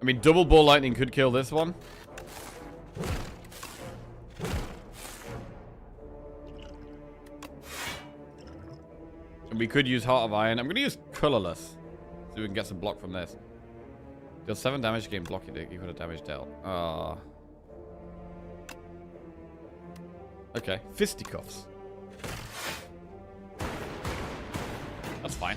I mean, double ball lightning could kill this one. And we could use Heart of Iron. I'm going to use Colorless. So we can get some block from this. Deal 7 damage, gain block equal to damage dealt. Ah. Okay, fisticuffs. That's fine.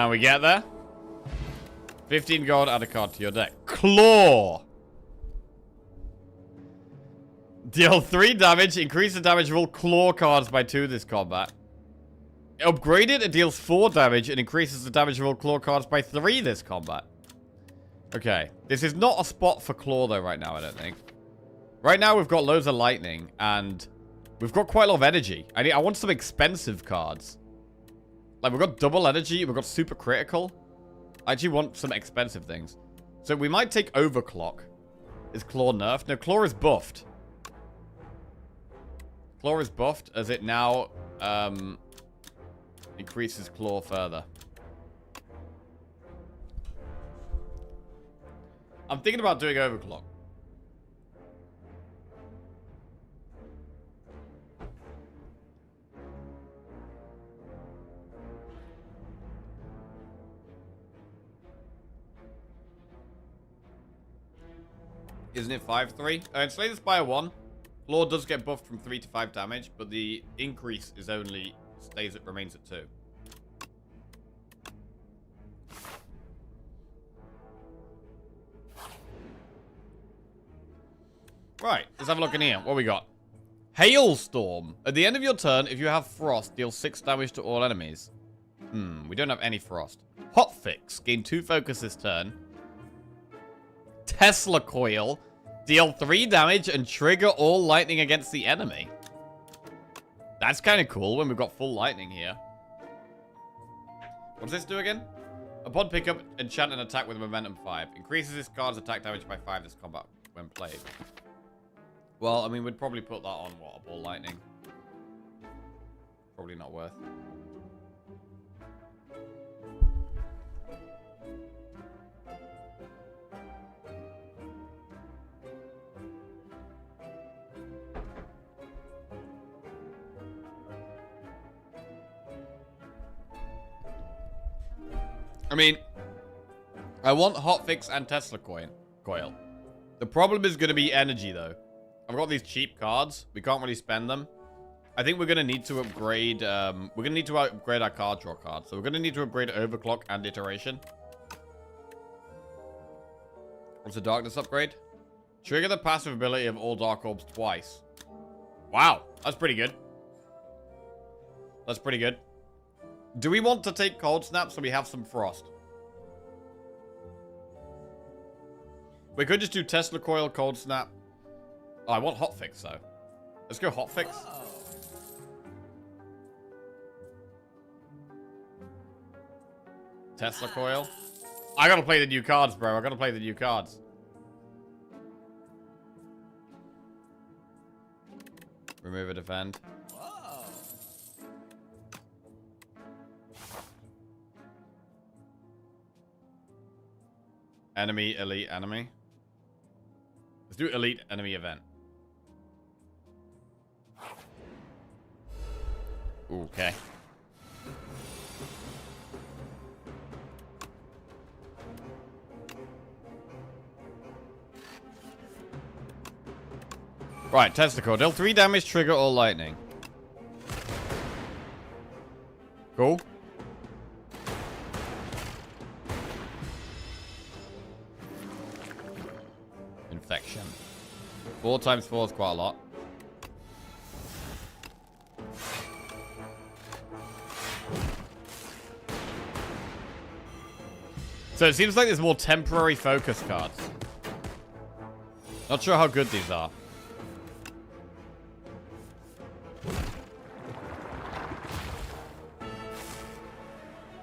We get there. 15 gold, add a card to your deck. Claw! Deal 3 damage, increase the damage of all claw cards by 2 this combat. Upgrade it deals 4 damage and increases the damage of all claw cards by 3 this combat. Okay. This is not a spot for claw though right now, I don't think. Right now we've got loads of lightning and we've got quite a lot of energy. I want some expensive cards. Like, we've got double energy, we've got super critical. I actually want some expensive things. So we might take Overclock. Is Claw nerfed? No, Claw is buffed. Claw is buffed as it now increases Claw further. I'm thinking about doing Overclock. Isn't it 5-3? Slay the Spire 1. Claw does get buffed from 3 to 5 damage, but the increase is only remains at 2. Right, let's have a look in here. What we got? Hailstorm. At the end of your turn, if you have Frost, deal 6 damage to all enemies. We don't have any Frost. Hotfix. Gain 2 focus this turn. Tesla Coil. Deal 3 damage and trigger all lightning against the enemy. That's kind of cool when we've got full lightning here. What does this do again? Upon pickup, enchant an attack with a momentum 5. Increases this card's attack damage by 5 this combat when played. Well, I mean, we'd probably put that on, what, a ball lightning. Probably not worth. I mean, I want Hotfix and Tesla Coil. The problem is going to be energy, though. I've got these cheap cards. We can't really spend them. I think we're going to need to upgrade... we're going to need to upgrade our card draw card. So we're going to need to upgrade Overclock and Iteration. What's the Darkness upgrade? Trigger the passive ability of all Dark Orbs twice. Wow, that's pretty good. That's pretty good. Do we want to take Cold Snap so we have some Frost? We could just do Tesla Coil, Cold Snap. Oh, I want Hotfix, though. Let's go Hotfix. Oh. Tesla Coil. I gotta play the new cards, bro. I gotta play the new cards. Remove a defend. Enemy, elite, enemy. Let's do elite, enemy, event. Okay. Right, Testicle. Deal 3 damage, trigger all lightning. Cool. Infection. 4 times 4 is quite a lot. So it seems like there's more temporary focus cards. Not sure how good these are.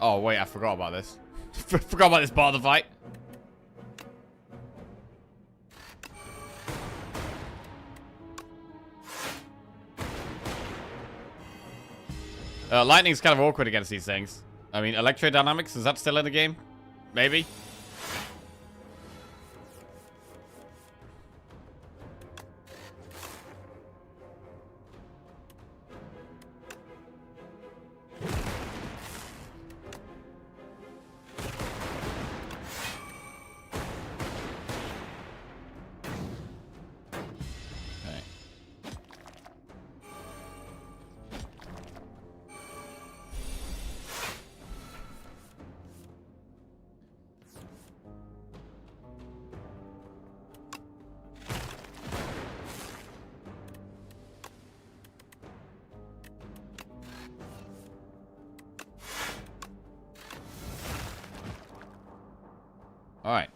Oh, wait, I forgot about this. Forgot about this part of the fight. Lightning's kind of awkward against these things. I mean, electrodynamics, is that still in the game? Maybe. Alright.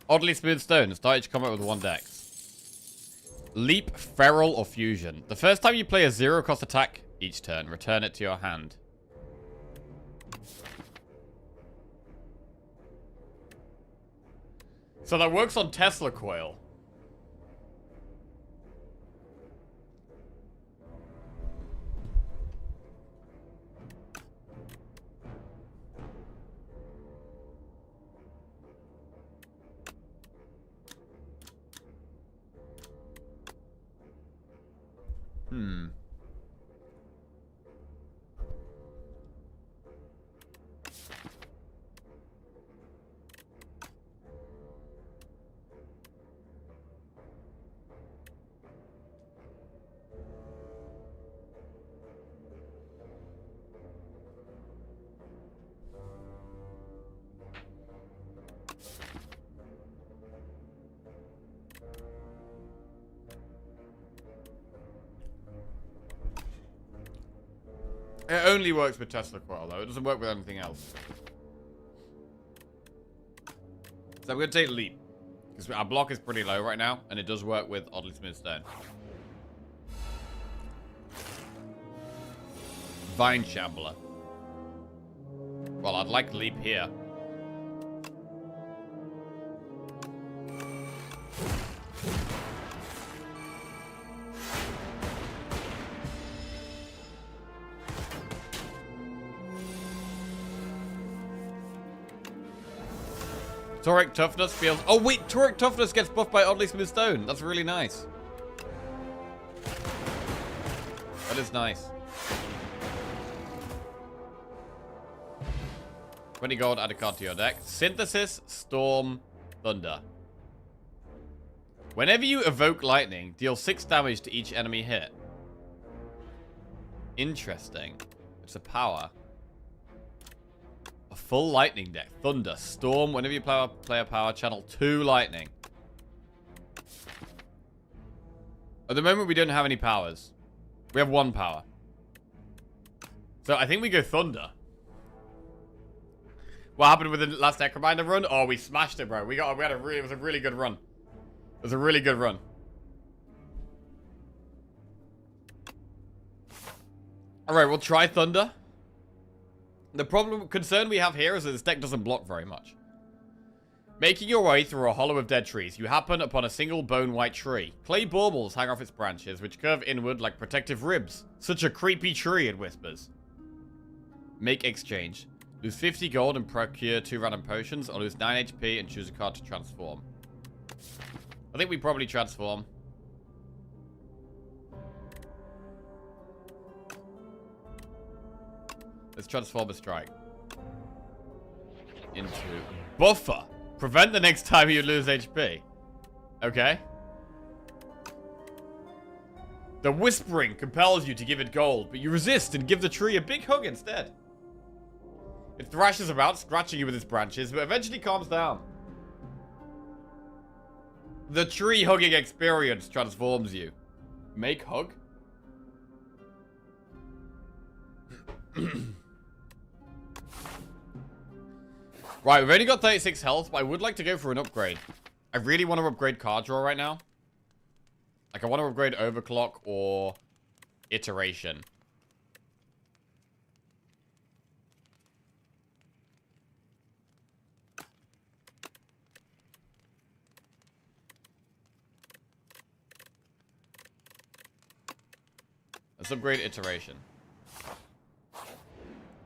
Oddly smooth stone. Start each combat with 1 dex. Leap, Feral, or Fusion. The first time you play a 0-cost attack each turn, return it to your hand. So that works on Tesla Coil. It only works with Tesla Coil, though. It doesn't work with anything else. So I'm going to take Leap. Because our block is pretty low right now, and it does work with Oddly Smooth Stone. Vine Shambler. Well, I'd like Leap here. Toric Toughness feels... Oh, wait! Toric Toughness gets buffed by Oddly Smooth Stone. That's really nice. That is nice. 20 gold, add a card to your deck. Synthesis, Storm, Thunder. Whenever you evoke lightning, deal 6 damage to each enemy hit. Interesting. It's a power. A full lightning deck. Thunder, Storm. Whenever you play a power, channel 2 lightning. At the moment, we don't have any powers. We have 1 power. So I think we go Thunder. What happened with the last Necrominder run? Oh, we smashed it, bro. It was a really good run. It was a really good run. Alright, we'll try Thunder. The concern we have here is that this deck doesn't block very much. Making your way through a hollow of dead trees, you happen upon a single bone white tree. Clay baubles hang off its branches, which curve inward like protective ribs. Such a creepy tree, it whispers. Make exchange. Lose 50 gold and procure 2 random potions, or lose 9 HP and choose a card to transform. I think we probably transform. Let's transform a strike. Into buffer. Prevent the next time you lose HP. Okay. The whispering compels you to give it gold, but you resist and give the tree a big hug instead. It thrashes about, scratching you with its branches, but eventually calms down. The tree hugging experience transforms you. Make hug? Right, we've only got 36 health, but I would like to go for an upgrade. I really want to upgrade card draw right now. Like, I want to upgrade overclock or iteration. Let's upgrade iteration.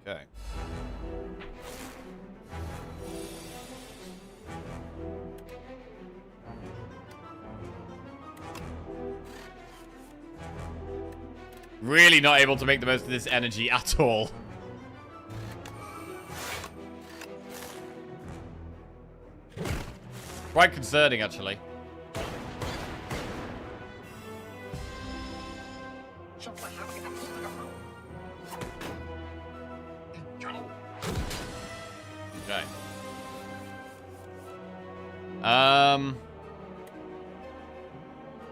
Okay. Really not able to make the most of this energy at all. Quite concerning, actually. Okay.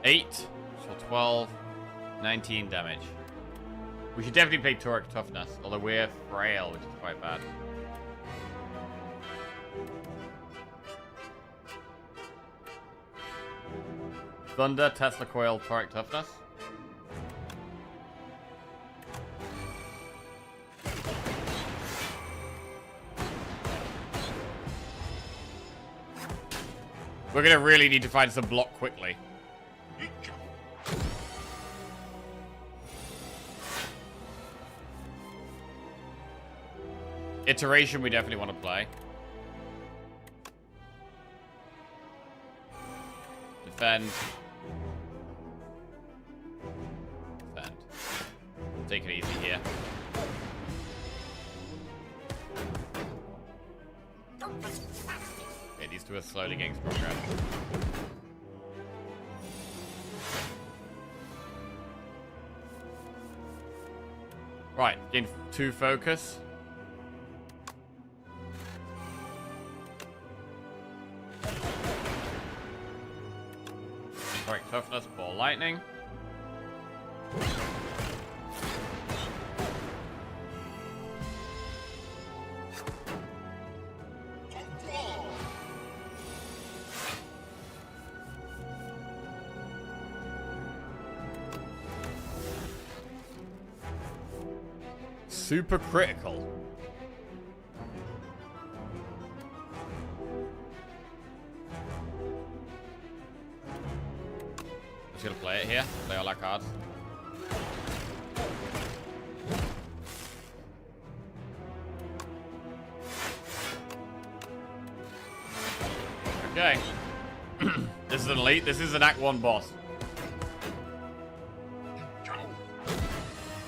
8, so 12, 19 damage. We should definitely play Toric Toughness, although we're frail, which is quite bad. Thunder, Tesla Coil, Toric Toughness. We're gonna really need to find some block quickly. Iteration we definitely want to play. Defend. Defend. Take it easy here. Okay, these two are slowly getting progress. Right, gain 2 focus. Correct toughness, ball lightning. Super critical. Just gonna play it here. Play all our cards. Okay. This is an elite. This is an Act 1 boss.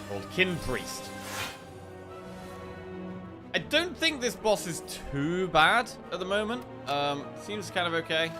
Called Kin Priest. I don't think this boss is too bad at the moment. Seems kind of okay.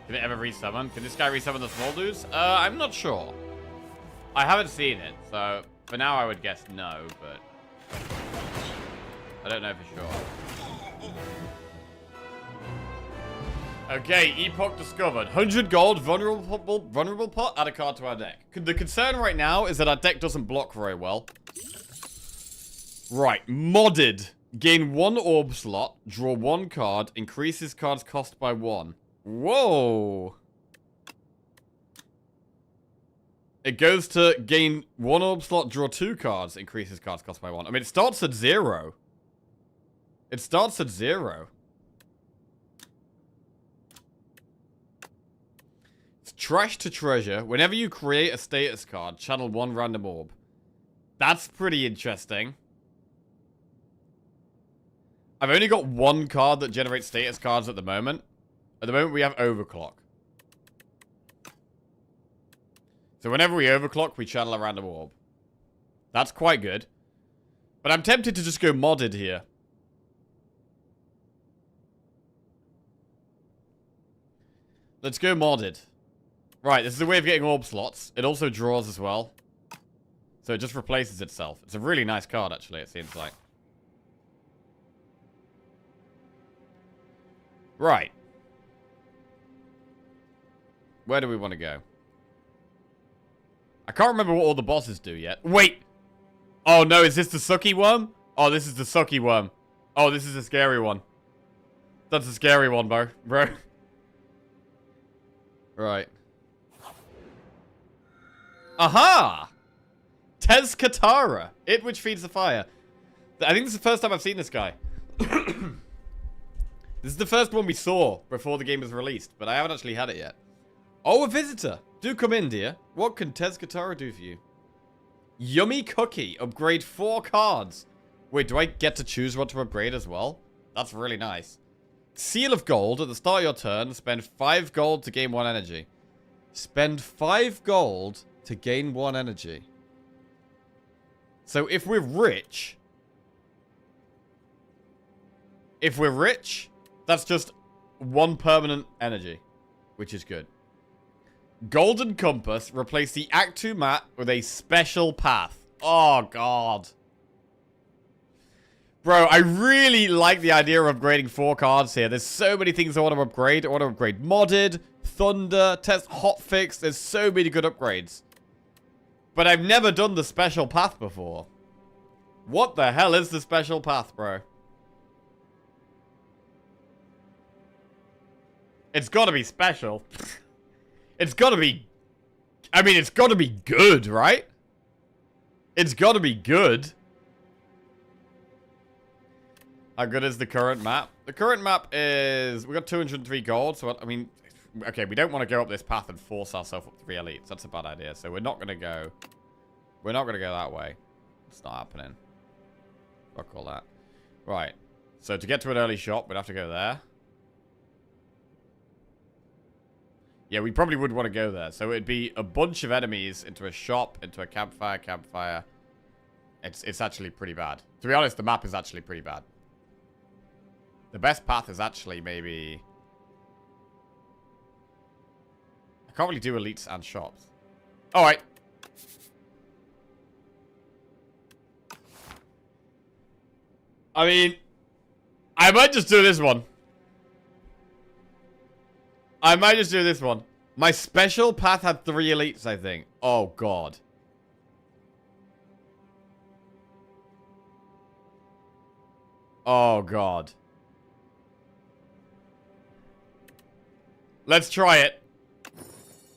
Can it ever resummon? Can this guy resummon the small dudes? I'm not sure. I haven't seen it, so for now I would guess no, but I don't know for sure. Okay, Epoch discovered. 100 gold, vulnerable pot, add a card to our deck. The concern right now is that our deck doesn't block very well. Right, modded. Gain 1 orb slot, draw 1 card, increases cards cost by 1. Whoa! It goes to gain 1 orb slot, draw 2 cards, increases cards cost by 1. I mean, it starts at 0. It starts at 0. It's trash to treasure. Whenever you create a status card, channel 1 random orb. That's pretty interesting. I've only got 1 card that generates status cards at the moment. At the moment, we have overclock. So whenever we overclock, we channel a random orb. That's quite good. But I'm tempted to just go modded here. Let's go modded. Right, this is a way of getting orb slots. It also draws as well. So it just replaces itself. It's a really nice card, actually, it seems like. Right. Where do we want to go? I can't remember what all the bosses do yet. Wait! Oh no, is this the sucky worm? Oh, this is the sucky worm. Oh, this is a scary one. That's a scary one, bro. Right. Aha! Tez Katara. It which feeds the fire. I think this is the first time I've seen this guy. This is the first one we saw before the game was released, but I haven't actually had it yet. Oh, a visitor. Do come in, dear. What can Tez Katara do for you? Yummy cookie. Upgrade 4 cards. Wait, do I get to choose what to upgrade as well? That's really nice. Seal of gold. At the start of your turn, spend 5 gold to gain 1 energy. Spend 5 gold to gain 1 energy. So if we're rich... that's just 1 permanent energy, which is good. Golden Compass. Replace the Act 2 map with a special path. Oh, God. Bro, I really like the idea of upgrading 4 cards here. There's so many things I want to upgrade. I want to upgrade Modded, Thunder, Test Hotfix. There's so many good upgrades. But I've never done the special path before. What the hell is the special path, bro? It's gotta be special. It's gotta be... I mean, it's gotta be good, right? It's gotta be good. How good is the current map? The current map is... We got 203 gold, so I mean... Okay, we don't want to go up this path and force ourselves up 3 elites. That's a bad idea, so we're not gonna go... We're not gonna go that way. It's not happening. Fuck all that. Right. So to get to an early shop, we'd have to go there. Yeah, we probably would want to go there. So it'd be a bunch of enemies into a shop, into a campfire. It's actually pretty bad. To be honest, the map is actually pretty bad. The best path is actually maybe... I can't really do elites and shops. Alright. I mean, I might just do this one. My special path had 3 elites, I think. Oh, God. Oh, God. Let's try it.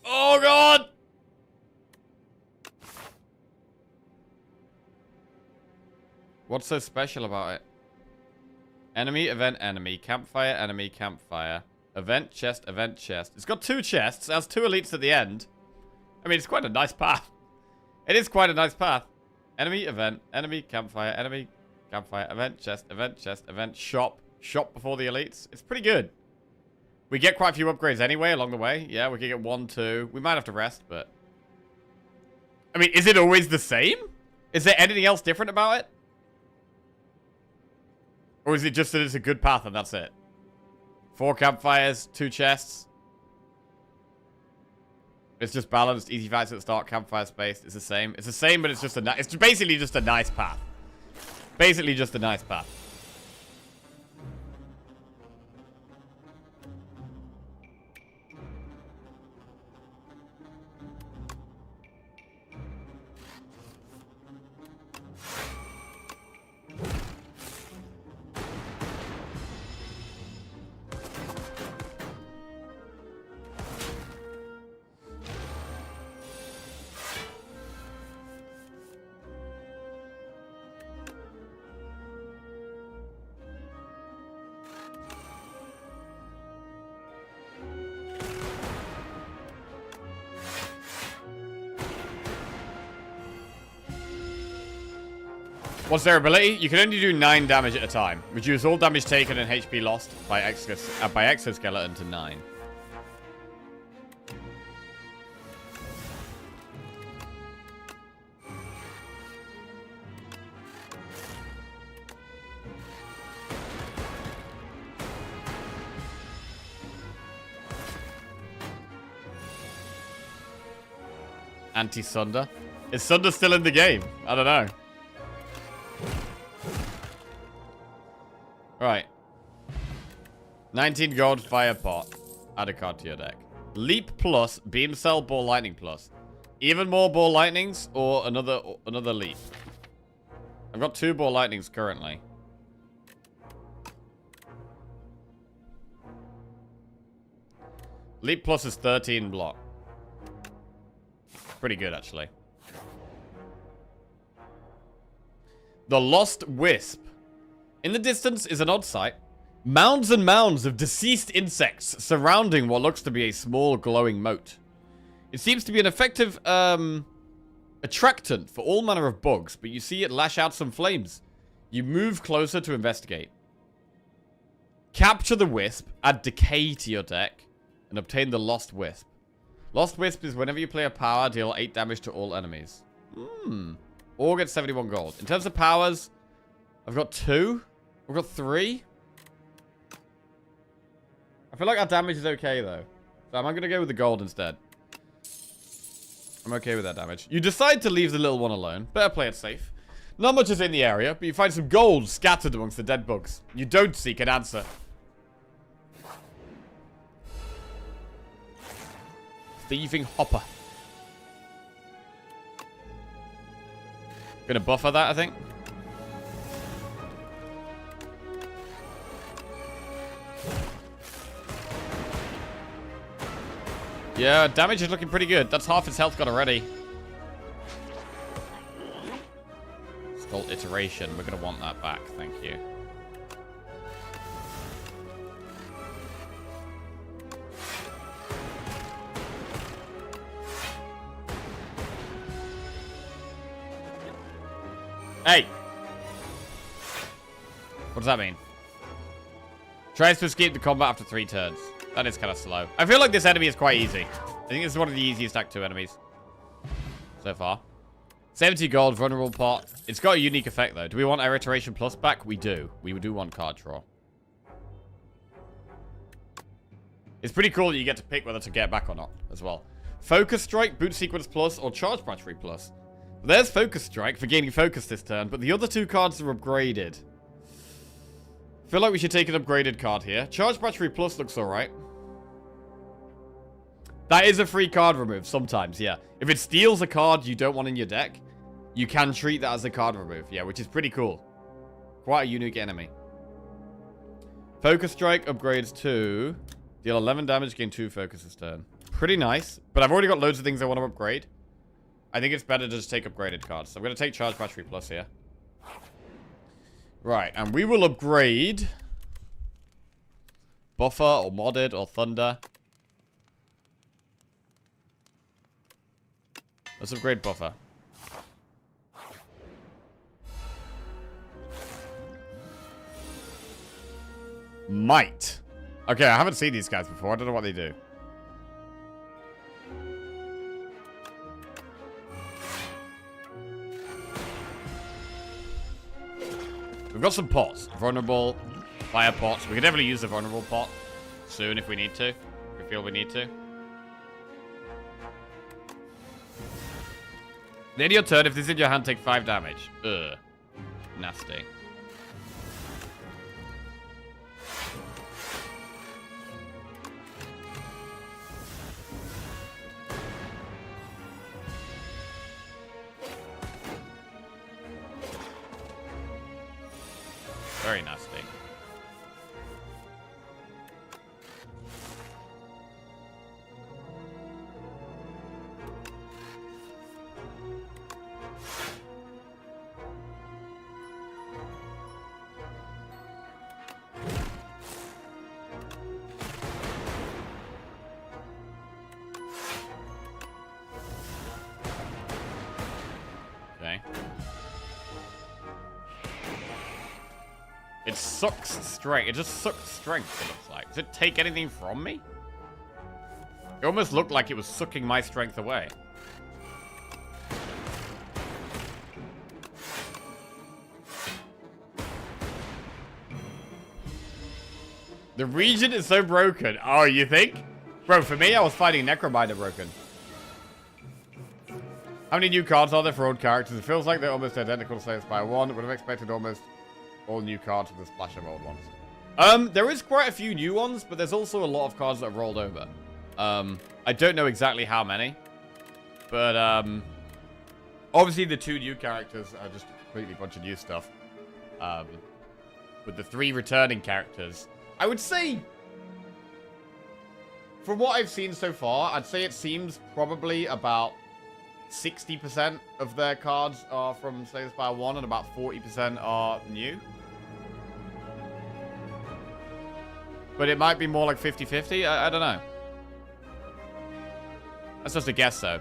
Oh, God! What's so special about it? Enemy, event, enemy. Campfire, enemy, campfire. Event, chest, event, chest. It's got 2 chests. It has 2 elites at the end. I mean, it's quite a nice path. It is quite a nice path. Enemy, event, enemy, campfire, event, chest, event, shop. Shop before the elites. It's pretty good. We get quite a few upgrades anyway along the way. Yeah, we can get 1, 2. We might have to rest, but... I mean, is it always the same? Is there anything else different about it? Or is it just that it's a good path and that's it? 4 campfires, 2 chests. It's just balanced. Easy fights at the start. Campfire space. It's the same. It's the same, but it's just a it's basically just a nice path. Basically just a nice path. What's their ability? You can only do 9 damage at a time. Reduce all damage taken and HP lost by exoskeleton to 9. Anti-Sunder. Is Sunder still in the game? I don't know. Right. 19 gold, fire pot. Add a card to your deck. Leap plus, beam cell, ball lightning plus. Even more ball lightnings or another leap. I've got 2 ball lightnings currently. Leap plus is 13 block. Pretty good, actually. The Lost Wisp. In the distance is an odd sight. Mounds and mounds of deceased insects surrounding what looks to be a small glowing moat. It seems to be an effective attractant for all manner of bugs, but you see it lash out some flames. You move closer to investigate. Capture the wisp, add decay to your deck, and obtain the Lost Wisp. Lost Wisp is whenever you play a power, deal 8 damage to all enemies. Or get 71 gold. In terms of powers, I've got 2. I've got 3. I feel like our damage is okay, though. So I'm going to go with the gold instead. I'm okay with that damage. You decide to leave the little one alone. Better play it safe. Not much is in the area, but you find some gold scattered amongst the dead bugs. You don't seek an answer. Thieving Hopper. Gonna buffer that, I think. Yeah, damage is looking pretty good. That's half its health got already. Skull iteration. We're gonna want that back. Thank you. Hey! What does that mean? Tries to escape the combat after 3 turns. That is kind of slow. I feel like this enemy is quite easy. I think this is one of the easiest Act 2 enemies so far. 70 gold, vulnerable pot. It's got a unique effect, though. Do we want our iteration plus back? We do. We do want card draw. It's pretty cool that you get to pick whether to get back or not, as well. Focus Strike, Boot Sequence plus, or Charge Battery plus. There's Focus Strike for gaining focus this turn, but the other 2 cards are upgraded. Feel like we should take an upgraded card here. Charge Battery plus looks alright. That is a free card remove sometimes, yeah. If it steals a card you don't want in your deck, you can treat that as a card remove, yeah, which is pretty cool. Quite a unique enemy. Focus Strike upgrades to deal 11 damage, gain 2 focus this turn. Pretty nice, but I've already got loads of things I want to upgrade. I think it's better to just take upgraded cards. So I'm going to take Charge Battery plus here. Right, and we will upgrade Buffer or Modded or Thunder. Let's upgrade Buffer. Might. Okay, I haven't seen these guys before. I don't know what they do. We've got some pots. Vulnerable, fire pots. We can definitely use the vulnerable pot soon if we need to. If we feel we need to. Then your turn. If this is in your hand, take 5 damage. Ugh. Nasty. Very nasty. Okay. It sucks strength. It just sucks strength, it looks like. Does it take anything from me? It almost looked like it was sucking my strength away. The region is so broken. Oh, you think? Bro, for me, I was fighting Necrobinder broken. How many new cards are there for old characters? It feels like they're almost identical to Slay Spire 1. Would have expected almost all new cards with a splash of old ones. There is quite a few new ones, but there's also a lot of cards that have rolled over. I don't know exactly how many. But, obviously the 2 new characters are just a completely bunch of new stuff. With the 3 returning characters, I would say, from what I've seen so far, I'd say it seems probably about 60% of their cards are from Slay the Spire 1 and about 40% are new. But it might be more like 50-50. I don't know. That's just a guess, though.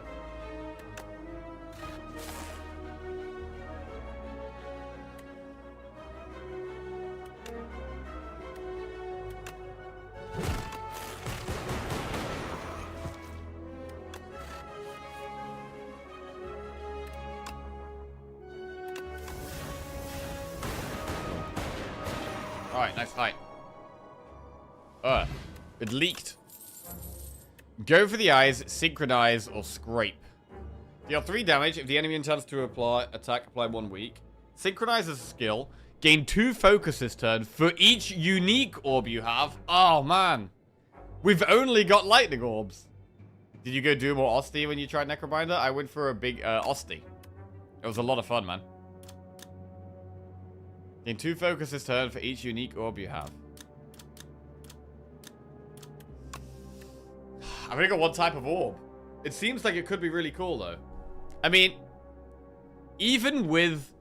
Alright, nice fight. It leaked. Go for the eyes, synchronize, or scrape. Deal 3 damage if the enemy intends to apply 1 weak. Synchronize is a skill. Gain 2 focus this turn for each unique orb you have. Oh, man. We've only got lightning orbs. Did you go Doom or Osty when you tried Necrobinder? I went for a big Osty. It was a lot of fun, man. Gain 2 focus this turn for each unique orb you have. I've only got 1 type of orb. It seems like it could be really cool, though. I mean, even with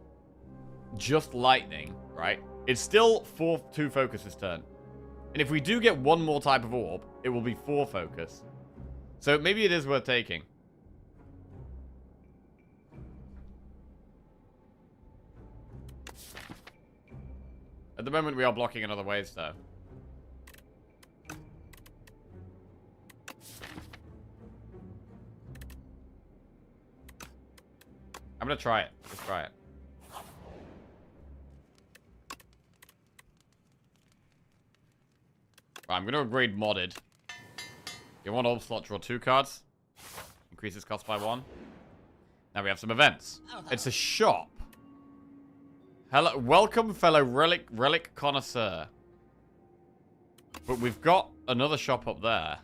just lightning, right? It's still 2 focus this turn. And if we do get 1 more type of orb, it will be 4 focus. So maybe it is worth taking. At the moment, we are blocking in other ways, though. I'm gonna try it. Let's try it. Right, I'm gonna upgrade modded. Get 1 orb slot, draw 2 cards. Increases cost by 1. Now we have some events. It's a shop. Hello, welcome, fellow relic connoisseur. But we've got another shop up there.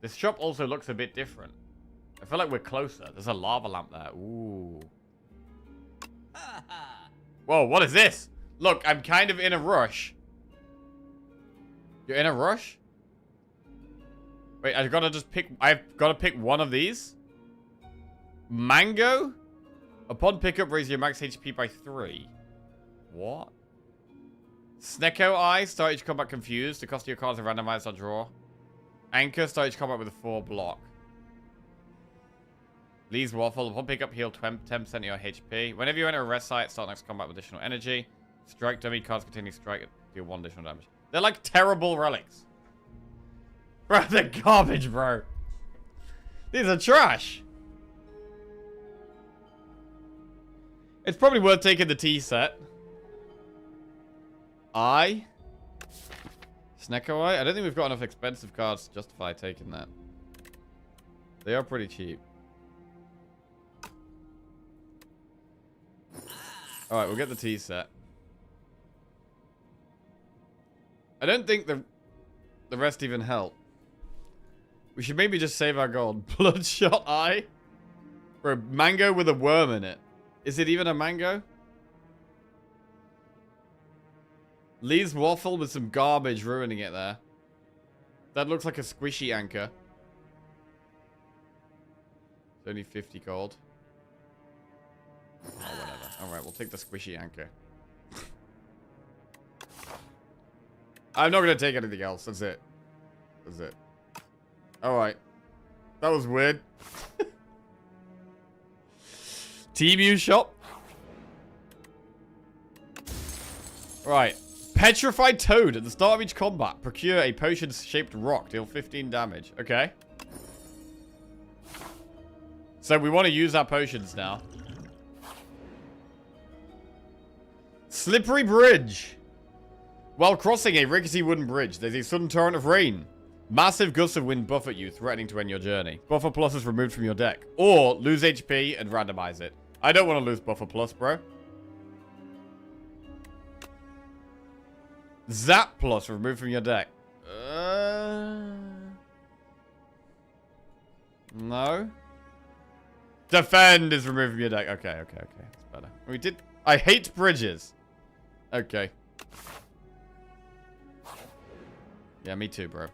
This shop also looks a bit different. I feel like we're closer. There's a lava lamp there. Ooh. Whoa, what is this? Look, I'm kind of in a rush. You're in a rush? Wait, I've got to pick one of these? Mango? Upon pickup, raise your max HP by 3. What? Snecko Eye, start each combat confused. The cost of your cards are randomized on draw. Anchor, start each combat with a 4 block. Lee's Waffle, upon pickup, heal 10% of your HP. Whenever you enter a rest site, start next combat with additional energy. Strike dummy cards containing strike, deal 1 additional damage. They're like terrible relics. Bro, they're garbage, bro. These are trash. It's probably worth taking the T set. Snecko Eye? I don't think we've got enough expensive cards to justify taking that. They are pretty cheap. Alright, we'll get the T set. I don't think the rest even help. We should maybe just save our gold. Bloodshot Eye? For a mango with a worm in it. Is it even a mango? Lee's Waffle with some garbage ruining it there. That looks like a squishy anchor. It's only 50 gold. Oh, whatever. Alright, we'll take the squishy anchor. I'm not going to take anything else. That's it. That's it. Alright. That was weird. T-Mew shop. Right. Petrified Toad. At the start of each combat, procure a potion-shaped rock. Deal 15 damage. Okay. So we want to use our potions now. Slippery Bridge. While crossing a rickety wooden bridge, there's a sudden torrent of rain. Massive gusts of wind buffet you, threatening to end your journey. Buffer plus is removed from your deck. Or lose HP and randomize it. I don't want to lose buffer plus, bro. Zap plus removed from your deck. No. Defend is removed from your deck. Okay. That's better. We did. I hate bridges. Okay. Yeah, me too, bro.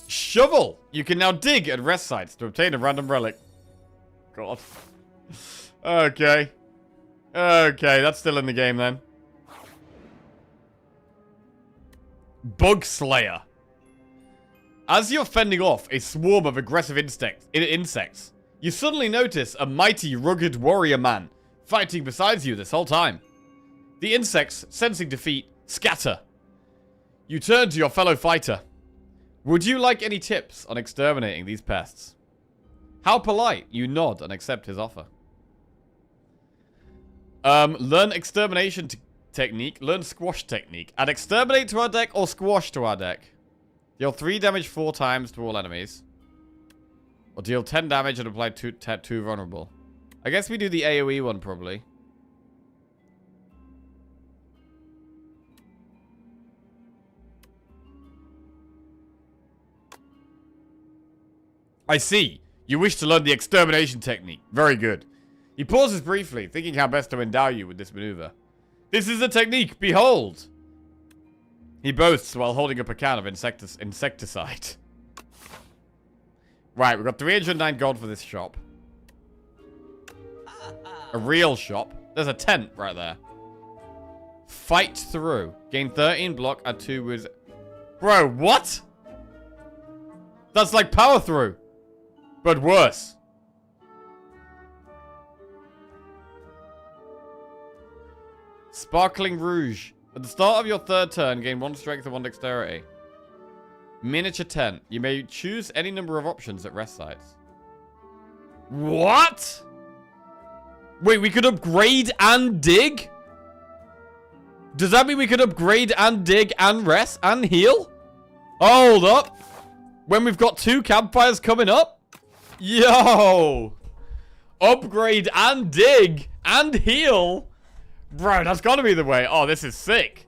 Shovel! You can now dig at rest sites to obtain a random relic. God. Okay. Okay, that's still in the game then. Bug Slayer. As you're fending off a swarm of aggressive insects, you suddenly notice a mighty, rugged warrior man fighting beside you this whole time. The insects, sensing defeat, scatter. You turn to your fellow fighter. Would you like any tips on exterminating these pests? How polite. You nod and accept his offer. Learn extermination technique. Learn squash technique. Add exterminate to our deck or squash to our deck. Deal 3 damage 4 times to all enemies. Or deal 10 damage and apply 2 vulnerable. I guess we do the AoE one probably. I see. You wish to learn the extermination technique. Very good. He pauses briefly, thinking how best to endow you with this maneuver. This is the technique. Behold. He boasts while holding up a can of insecticide. Right, we've got 309 gold for this shop. A real shop. There's a tent right there. Fight through. Gain 13 block, add 2 with... Bro, what? That's like power through. But worse. Sparkling Rouge. At the start of your 3rd turn, gain 1 strength and 1 dexterity. Miniature tent. You may choose any number of options at rest sites. What? Wait, we could upgrade and dig? Does that mean we could upgrade and dig and rest and heal? Hold up. When we've got 2 campfires coming up? Yo! Upgrade and dig and heal? Bro, that's gotta be the way. Oh, this is sick.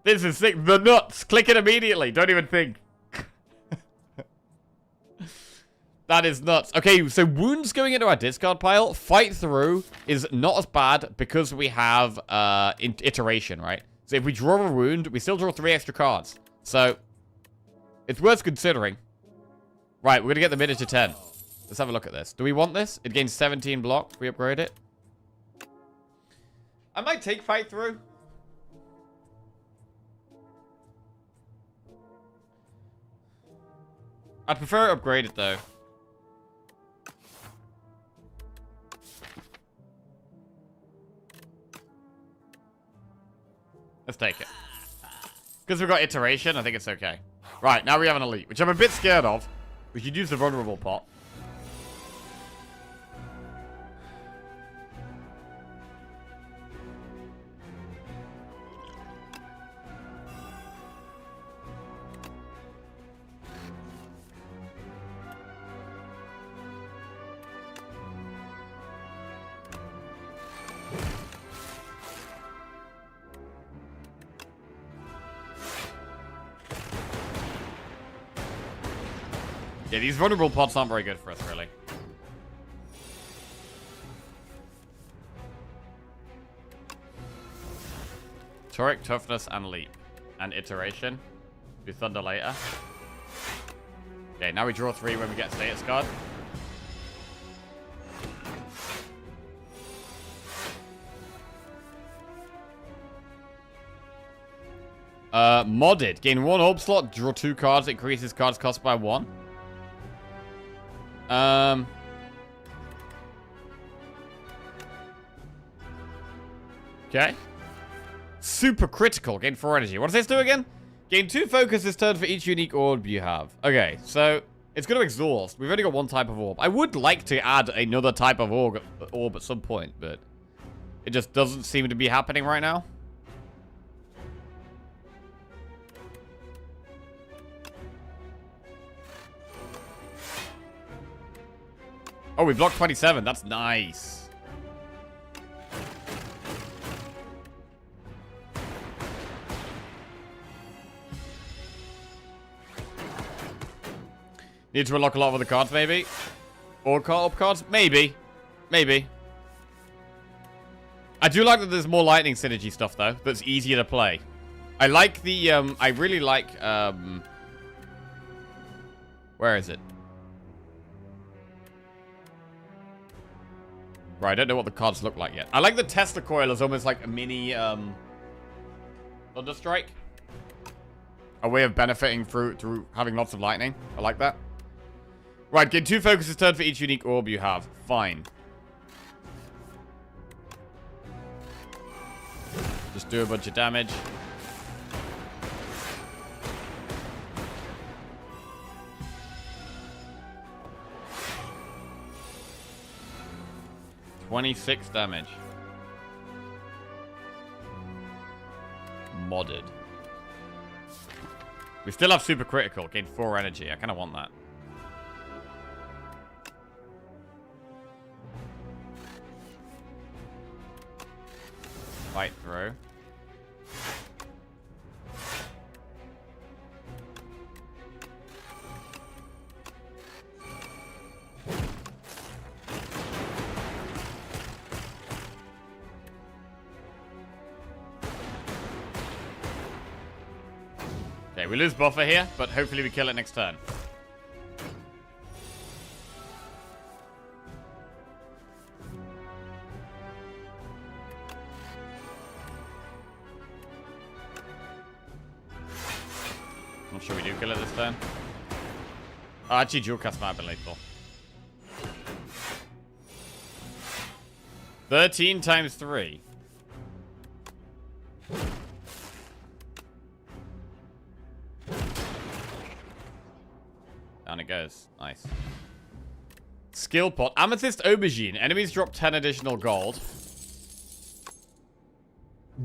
This is sick. The nuts. Click it immediately. Don't even think. That is nuts. Okay, so wounds going into our discard pile. Fight through is not as bad because we have iteration, right? So if we draw a wound, we still draw 3 extra cards. So it's worth considering. Right, we're gonna get the miniature 10. Let's have a look at this. Do we want this? It gains 17 block. We upgrade it. I might take fight through. I'd prefer it upgraded though. Let's take it. Because we've got iteration, I think it's okay. Right, now we have an elite, which I'm a bit scared of. We should use the vulnerable pot. Yeah, these vulnerable pots aren't very good for us, really. Toric, toughness, and leap. And iteration. Do thunder later. Okay, now we draw 3 when we get a status card. Modded. Gain 1 orb slot, draw 2 cards, increases cards cost by 1. Okay. Super critical. Gain 4 energy. What does this do again? Gain 2 focus this turn for each unique orb you have. Okay, so it's going to exhaust. We've only got 1 type of orb. I would like to add another type of orb at some point, but it just doesn't seem to be happening right now. Oh, we blocked 27. That's nice. Need to unlock a lot of other cards, maybe? Or up cards? Maybe. Maybe. I do like that there's more lightning synergy stuff, though. That's easier to play. I like the, I really like, where is it? Right, I don't know what the cards look like yet. I like the Tesla coil as almost like a mini, Thunderstrike. A way of benefiting through having lots of lightning. I like that. Right, get 2 focuses turned for each unique orb you have. Fine. Just do a bunch of damage. $26 damage. Modded. We still have super critical. Gain 4 energy. I kind of want that. Fight through. Okay, we lose buffer here, but hopefully we kill it next turn. Not sure we do kill it this turn. Oh, actually, dual cast might have been lethal. 13 times 3. Down it goes. Nice. Skill pot. Amethyst Aubergine. Enemies drop 10 additional gold.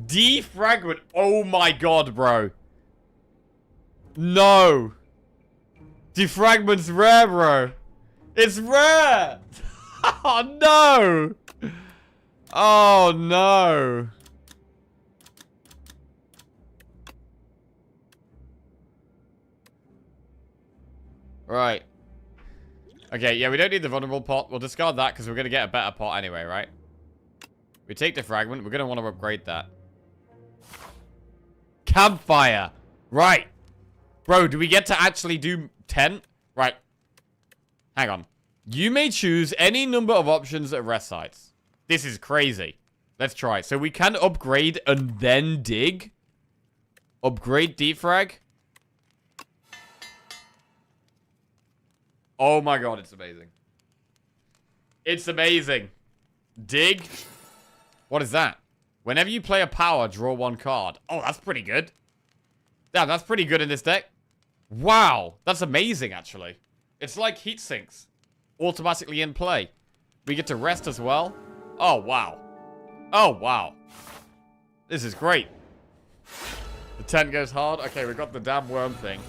Defragment. Oh my god, bro. No. Defragment's rare, bro. It's rare. Oh, no. Oh, no. Right. Okay, yeah, we don't need the vulnerable pot. We'll discard that because we're going to get a better pot anyway, right? We take the fragment. We're going to want to upgrade that. Campfire. Right. Bro, do we get to actually do 10? Right. Hang on. You may choose any number of options at rest sites. This is crazy. Let's try. So we can upgrade and then dig. Upgrade defrag. Oh my god, it's amazing. It's amazing. Dig. What is that? Whenever you play a power, draw 1 card. Oh, that's pretty good. Damn, that's pretty good in this deck. Wow. That's amazing, actually. It's like heat sinks. Automatically in play. We get to rest as well. Oh, wow. Oh, wow. This is great. The 10 goes hard. Okay, we got the damn worm thing.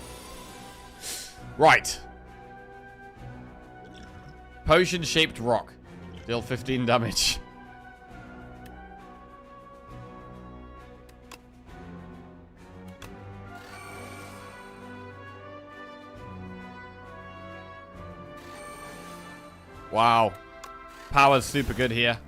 Right. Potion-shaped rock. Deal 15 damage. Wow. Power's super good here.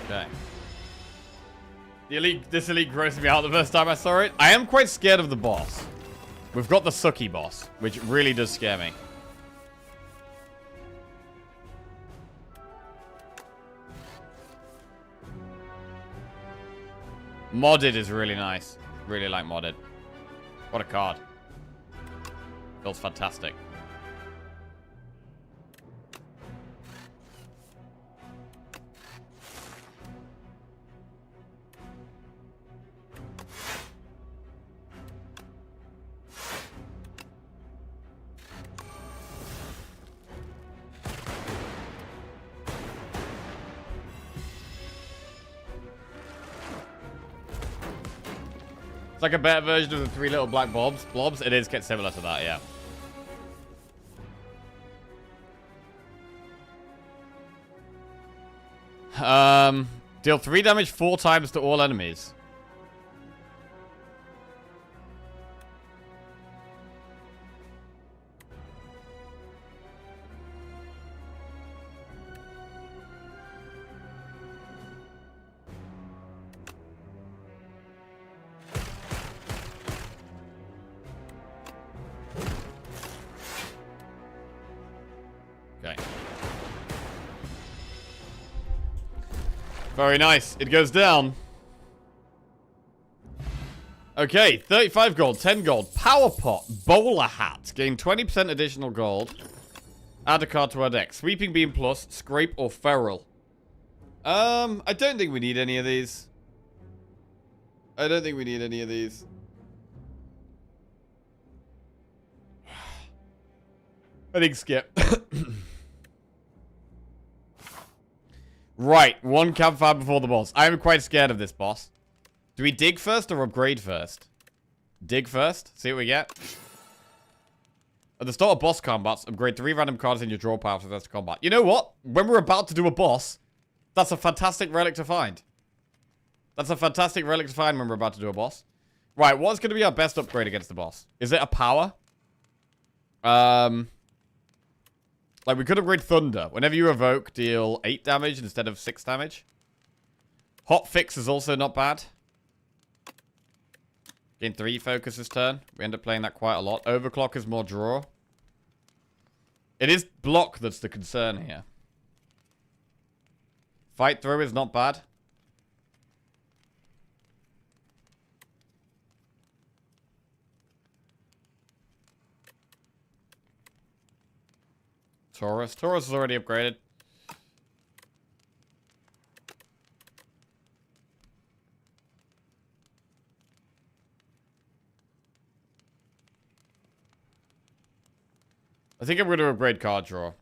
Okay. This elite grossed me out the first time I saw it. I am quite scared of the boss. We've got the Sucky boss, which really does scare me. Modded is really nice. Really like modded. What a card. Feels fantastic. It's like a better version of the 3 little black blobs. It is get similar to that, yeah. Deal 3 damage 4 times to all enemies. Okay. Very nice. It goes down. Okay, 35 gold, 10 gold. Power pot, bowler hat. Gain 20% additional gold. Add a card to our deck. Sweeping beam plus, scrape or feral. I don't think we need any of these. I don't think we need any of these. I think skip. Right, 1 campfire before the boss. I am quite scared of this boss. Do we dig first or upgrade first? Dig first. See what we get. At the start of boss combats, upgrade 3 random cards in your draw pile for the rest of combat. You know what? When we're about to do a boss, that's a fantastic relic to find. That's a fantastic relic to find when we're about to do a boss. Right, what's going to be our best upgrade against the boss? Is it a power? Like, we could upgrade Thunder. Whenever you evoke, deal 8 damage instead of 6 damage. Hot Fix is also not bad. Gain 3 focus this turn. We end up playing that quite a lot. Overclock is more draw. It is block that's the concern here. Fight Throw is not bad. Taurus. Taurus is already upgraded. I think I'm going to upgrade card draw.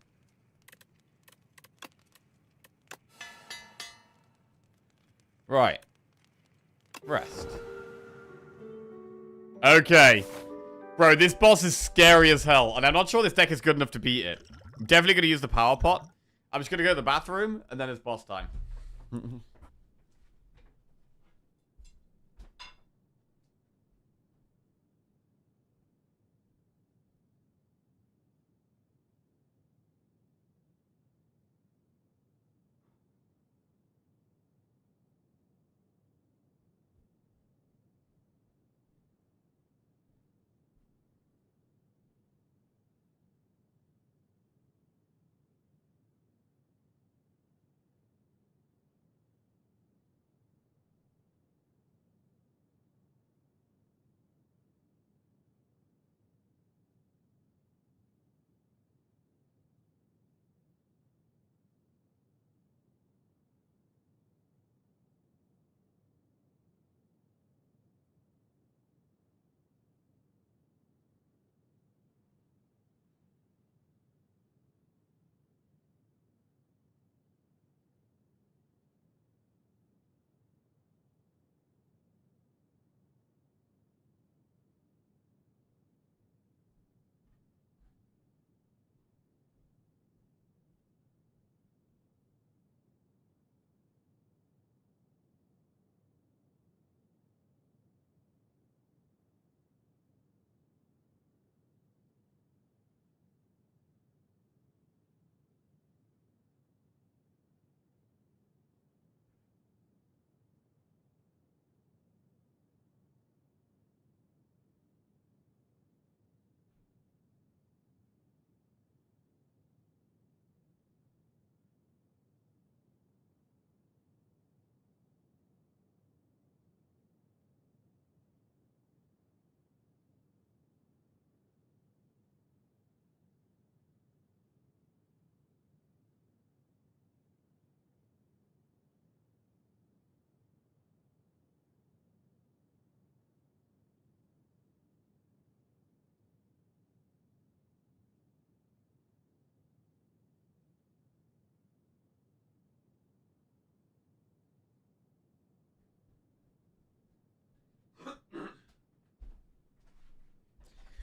Right. Rest. Okay. Bro, this boss is scary as hell, and I'm not sure this deck is good enough to beat it. I'm definitely going to use the power pot. I'm just going to go to the bathroom, and then it's boss time.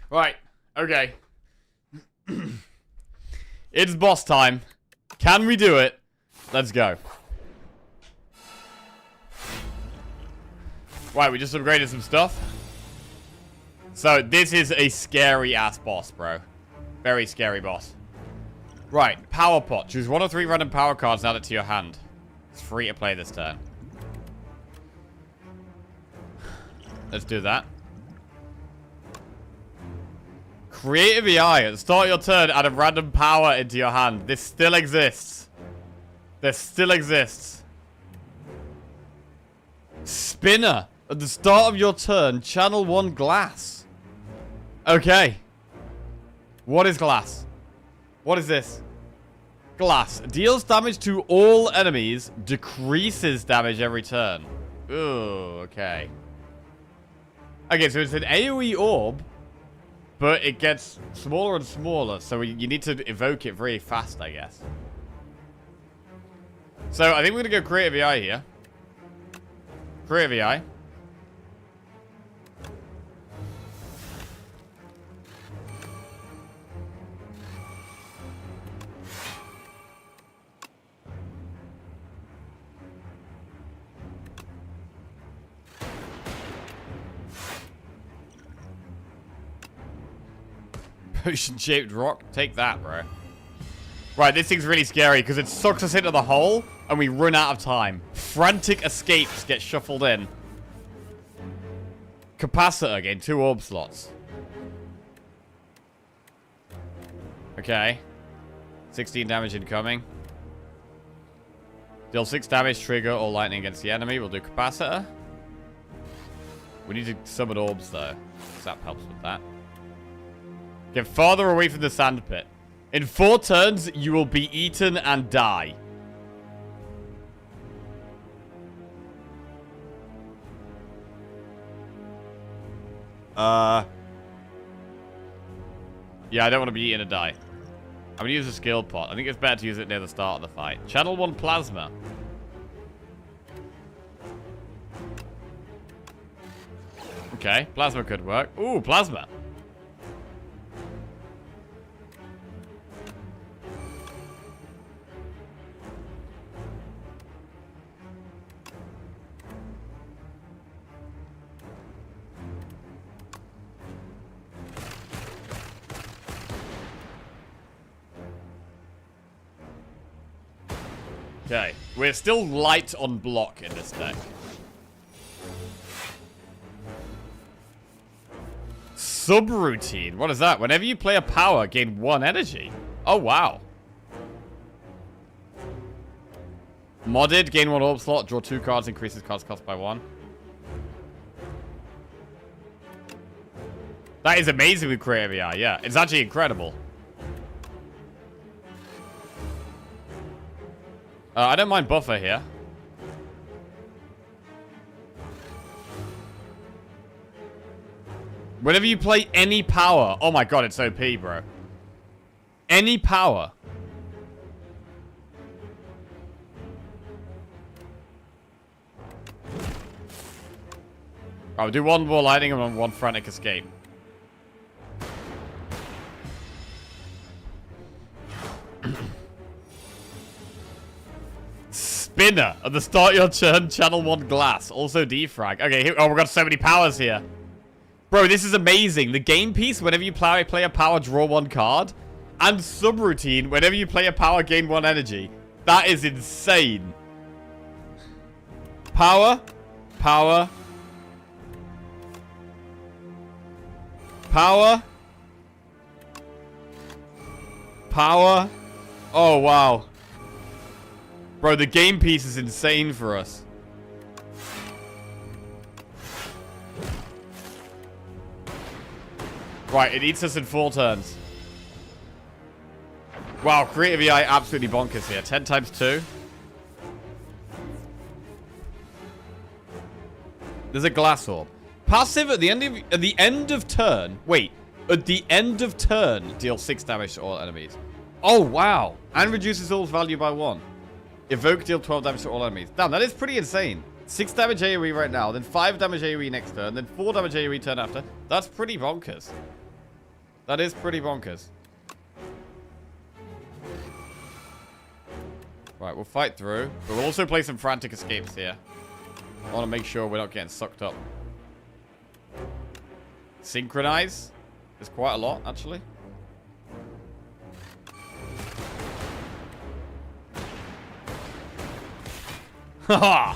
Right. Okay. It's boss time. Can we do it? Let's go. Right, we just upgraded some stuff. So, this is a scary-ass boss, bro. Very scary boss. Right, power pot. Choose 1 of 3 random power cards and add it to your hand. It's free to play this turn. Let's do that. Creative EI. At the start of your turn, add a random power into your hand. This still exists. This still exists. Spinner. At the start of your turn, channel 1 glass. Okay. What is glass? What is this? Glass. Deals damage to all enemies. Decreases damage every turn. Ooh, okay. Okay, so it's an AoE orb. But it gets smaller and smaller. So you need to evoke it very fast, I guess. So I think we're going to go Creative EI here. Creative EI. Potion-shaped rock. Take that, bro. Right, this thing's really scary because it sucks us into the hole and we run out of time. Frantic escapes get shuffled in. Capacitor, gain 2 orb slots. Okay. 16 damage incoming. Deal 6 damage, trigger or lightning against the enemy. We'll do capacitor. We need to summon orbs though. Zap helps with that. Get farther away from the sand pit. In 4 turns, you will be eaten and die. Yeah, I don't want to be eaten and die. I'm going to use a skill pot. I think it's better to use it near the start of the fight. Channel 1 plasma. Okay, plasma could work. Ooh, plasma. Okay, we're still light on block in this deck. Subroutine. What is that? Whenever you play a power, gain 1 energy. Oh, wow. Modded, gain 1 orb slot, draw 2 cards, increases cards cost by 1. That is amazing with Creative EI, yeah. It's actually incredible. I don't mind buffer here. Whenever you play any power... Oh my god, it's OP, bro. Any power. I'll do 1 more lightning and 1 frantic escape. Spinner. At the start of your turn, channel 1 glass. Also defrag. Okay, here, oh, we've got so many powers here. Bro, this is amazing. The game piece, whenever you play a power, draw 1 card. And subroutine, whenever you play a power, gain 1 energy. That is insane. Power. Power. Power. Power. Oh, wow. Bro, the game piece is insane for us. Right, it eats us in 4 turns. Wow, Creative EI absolutely bonkers here. 10 times 2. There's a glass orb. Passive at the end of turn. Wait, at the end of turn, deal 6 damage to all enemies. Oh, wow. And reduces orb's value by 1. Evoke, deal 12 damage to all enemies. Damn, that is pretty insane. 6 damage AoE right now, then 5 damage AoE next turn, then 4 damage AoE turn after. That's pretty bonkers. That is pretty bonkers. Right, we'll fight through. But we'll also play some frantic escapes here. I want to make sure we're not getting sucked up. Synchronize. There's quite a lot, actually. Haha!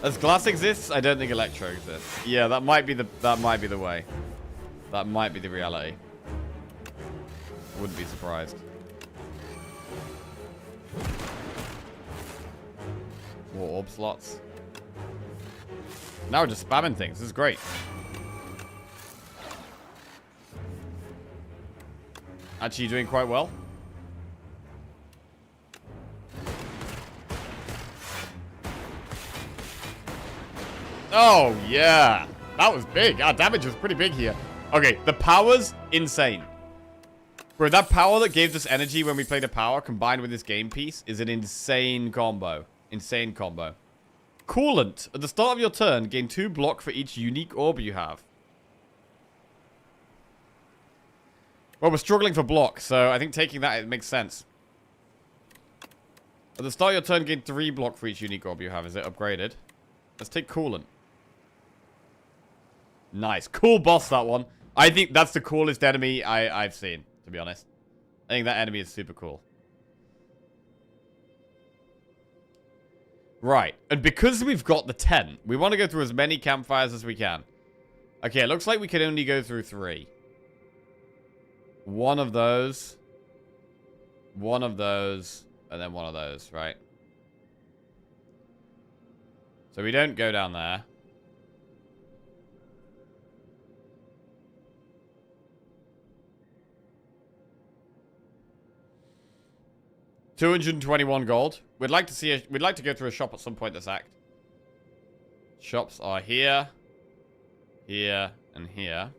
As glass exists, I don't think electro exists. Yeah, that might be the way. That might be the reality. I wouldn't be surprised. More orb slots. Now we're just spamming things. This is great. Actually doing quite well. Oh, yeah. That was big. Our damage was pretty big here. Okay, the power's insane. Bro, that power that gave us energy when we played a power combined with this game piece is an insane combo. Insane combo. Coolant. At the start of your turn, gain 2 block for each unique orb you have. Well, we're struggling for block, so I think taking that, it makes sense. At the start of your turn, gain 3 block for each unique orb you have. Is it upgraded? Let's take Coolant. Nice. Cool boss, that one. I think that's the coolest enemy I've seen, to be honest. I think that enemy is super cool. Right. And because we've got the tent, we want to go through as many campfires as we can. Okay, it looks like we can only go through 3. One of those. One of those. And then one of those, right? So we don't go down there. $221 gold. We'd like to go through a shop at some point this act. Shops are here, here, and here.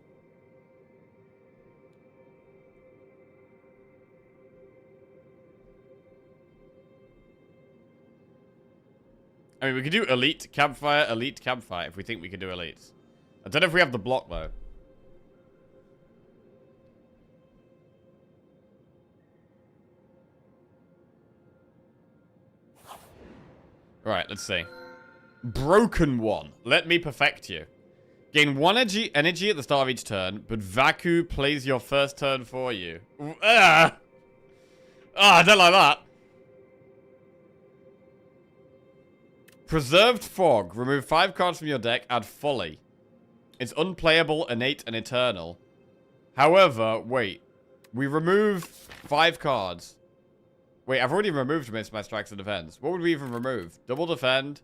I mean, we could do elite campfire if we think we could do elites. I don't know if we have the block though. Right, let's see. Broken one. Let me perfect you. Gain 1 energy at the start of each turn, but Vaku plays your first turn for you. I don't like that. Preserved Fog. Remove 5 cards from your deck. Add Folly. It's unplayable, innate, and eternal. However, wait. We remove 5 cards. Wait, I've already removed most of my strikes and defense. What would we even remove? Double defend.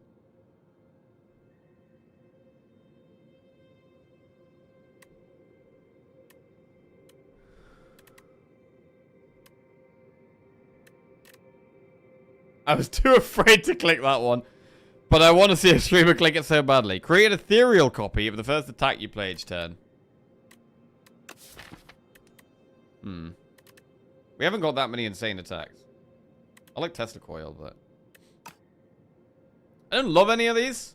I was too afraid to click that one. But I want to see a streamer click it so badly. Create an ethereal copy of the first attack you play each turn. We haven't got that many insane attacks. I like Tesla Coil, but I don't love any of these.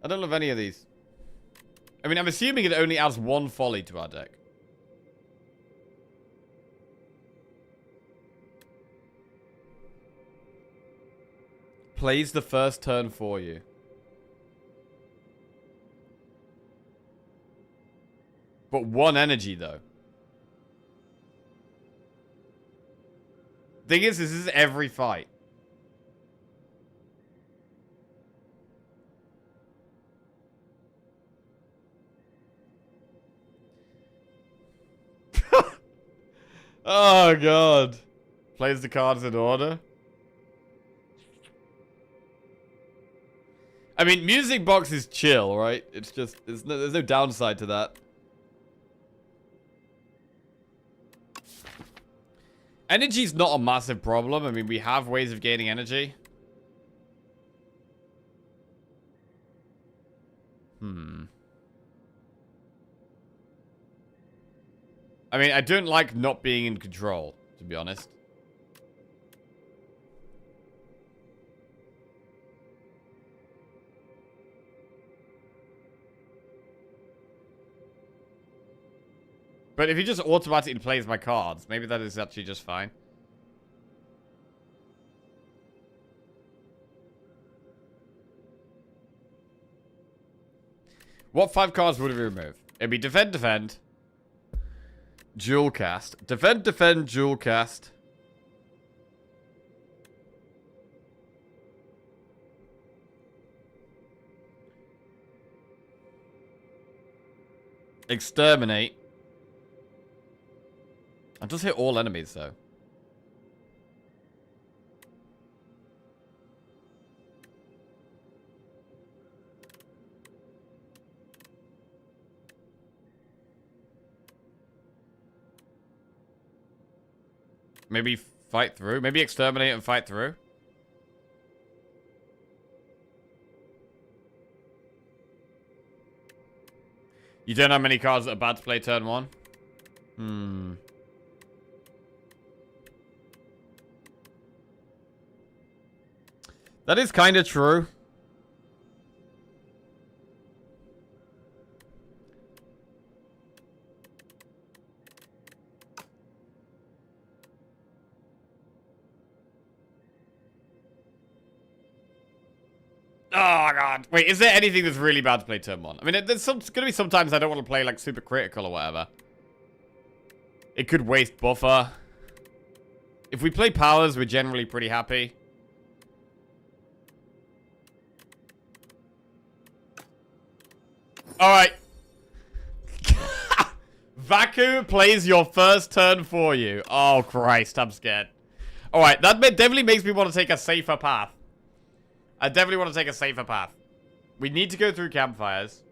I don't love any of these. I mean, I'm assuming it only adds 1 folly to our deck. Plays the first turn for you. But 1 energy, though. Thing is, this is every fight. Oh, God. Plays the cards in order. I mean, Music Box is chill, right? It's just, there's no downside to that. Energy's not a massive problem. I mean, we have ways of gaining energy. I mean, I don't like not being in control, to be honest. But if he just automatically plays my cards, maybe that is actually just fine. What 5 cards would we remove? It'd be defend, defend. Dual cast. Defend, defend, dual cast. Exterminate. It does hit all enemies, though. Maybe fight through. Maybe exterminate and fight through. You don't have many cards that are bad to play turn 1? Hmm. That is kind of true. Oh, God. Wait, is there anything that's really bad to play turn 1? I mean, there's going to be sometimes I don't want to play, like, super critical or whatever. It could waste buffer. If we play powers, we're generally pretty happy. Alright. Vaku plays your first turn for you. Oh, Christ, I'm scared. Alright, that definitely makes me want to take a safer path. I definitely want to take a safer path. We need to go through campfires.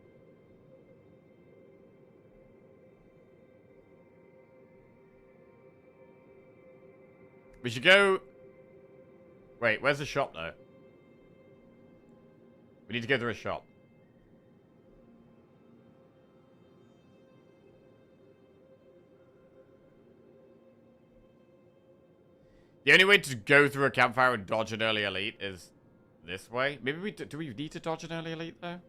We should go... Wait, where's the shop, though? We need to go through a shop. The only way to go through a campfire and dodge an early elite is this way. Maybe we... Do we need to dodge an early elite, though?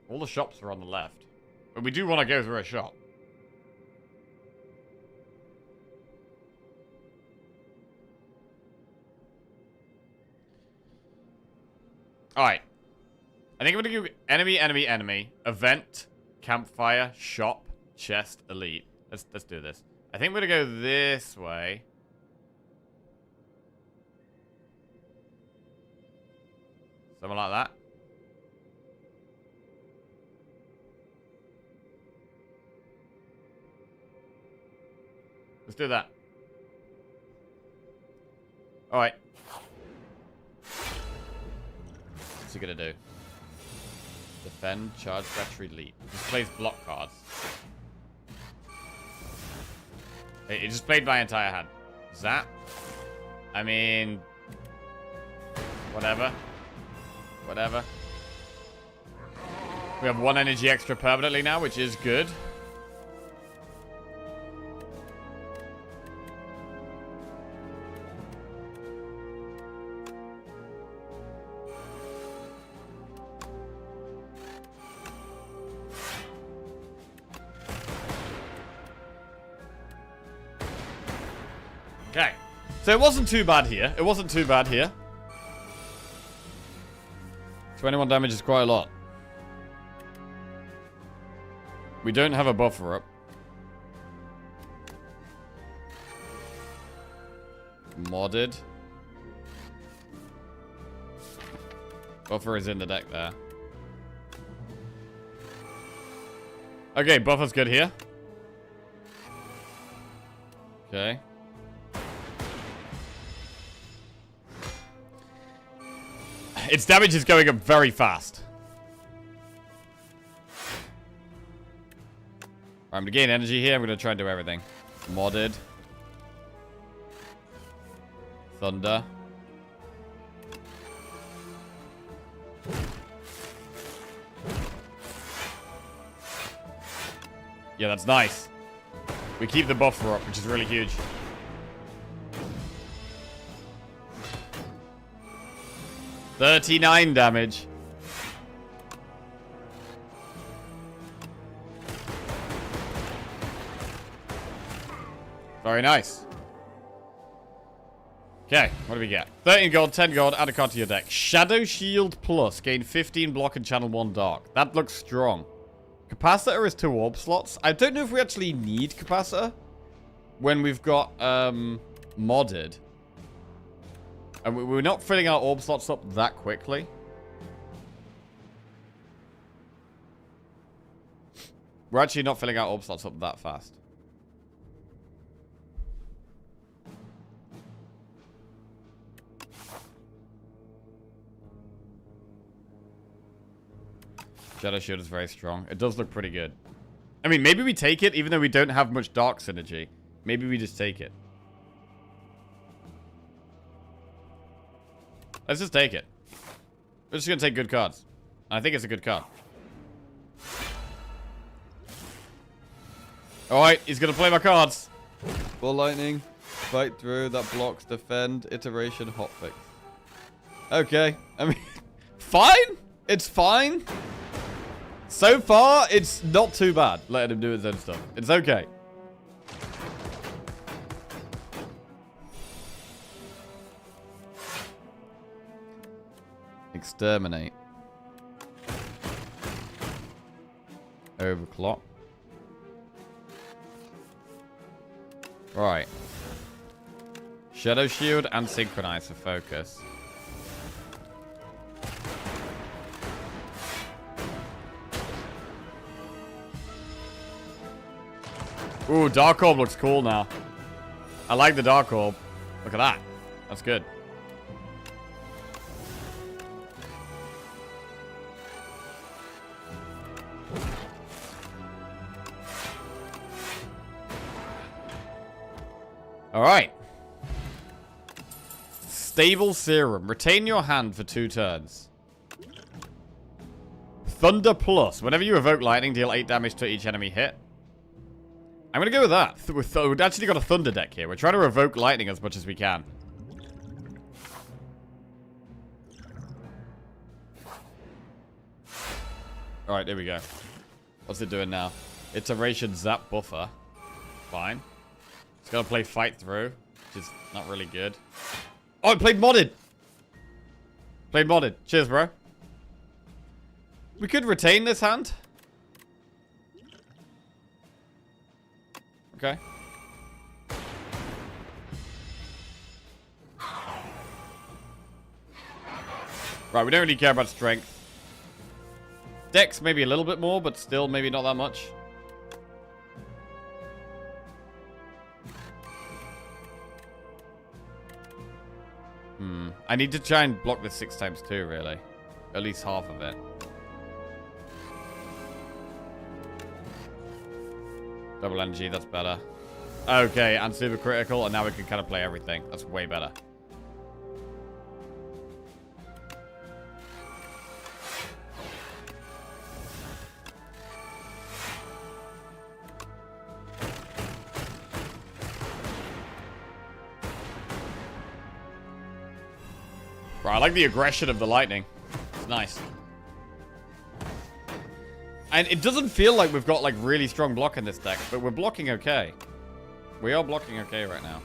All the shops are on the left. But we do want to go through a shop. Alright. I think I'm going to go enemy, enemy, enemy. Event, campfire, shop, chest, elite. Let's do this. I think we're going to go this way. Something like that. Let's do that. Alright. What's he gonna do? Defend, charge, battery, leap. Just plays block cards. It just played my entire hand. Zap. I mean... Whatever. Whatever. We have 1 energy extra permanently now, which is good. Okay. So it wasn't too bad here. It wasn't too bad here. 21 damage is quite a lot. We don't have a buffer up. Modded. Buffer is in the deck there. Okay, buffer's good here. Okay. Its damage is going up very fast. I'm going to gain energy here. I'm going to try and do everything. Modded. Thunder. Yeah, that's nice. We keep the buffer up, which is really huge. $39 damage. Very nice. Okay, what do we get? 13 gold, 10 gold, add a card to your deck. Shadow Shield Plus. Gain 15 block and channel 1 dark. That looks strong. Capacitor is 2 orb slots. I don't know if we actually need Capacitor when we've got modded. And we're not filling our orb slots up that quickly. We're actually not filling our orb slots up that fast. Shadow Shield is very strong. It does look pretty good. I mean, maybe we take it, even though we don't have much dark synergy. Maybe we just take it. Let's just take it. We're just going to take good cards. I think it's a good card. Alright, he's going to play my cards. Ball Lightning, Fight Through, that blocks, Defend, Iteration, Hotfix. Okay. I mean, fine. It's fine. So far, it's not too bad letting him do his own stuff. It's okay. Exterminate. Overclock. Right. Shadow Shield and Synchronize for focus. Ooh, Dark Orb looks cool now. I like the Dark Orb. Look at that. That's good. Alright. Stable Serum. Retain your hand for 2 turns. Thunder Plus. Whenever you evoke lightning, deal 8 damage to each enemy hit. I'm going to go with that. We've actually got a Thunder deck here. We're trying to evoke lightning as much as we can. Alright, there we go. What's it doing now? Iteration Zap Buffer. Fine. It's going to play Fight Through, which is not really good. Oh, it played Modded! Played Modded. Cheers, bro. We could retain this hand. Okay. Right, we don't really care about strength. Dex maybe a little bit more, but still maybe not that much. I need to try and block this 6 times too, really. At least half of it. Double energy, that's better. Okay, and super critical, and now we can kind of play everything. That's way better. Right, I like the aggression of the lightning. It's nice. And it doesn't feel like we've got, like, really strong block in this deck, but we're blocking okay. We are blocking okay right now.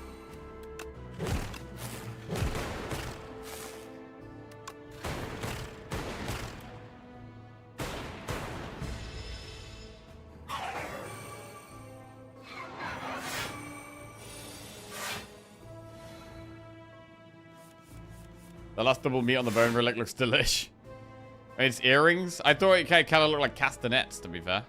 The last double meat on the bone relic looks delish. And it's earrings. I thought it kind of looked like castanets, to be fair.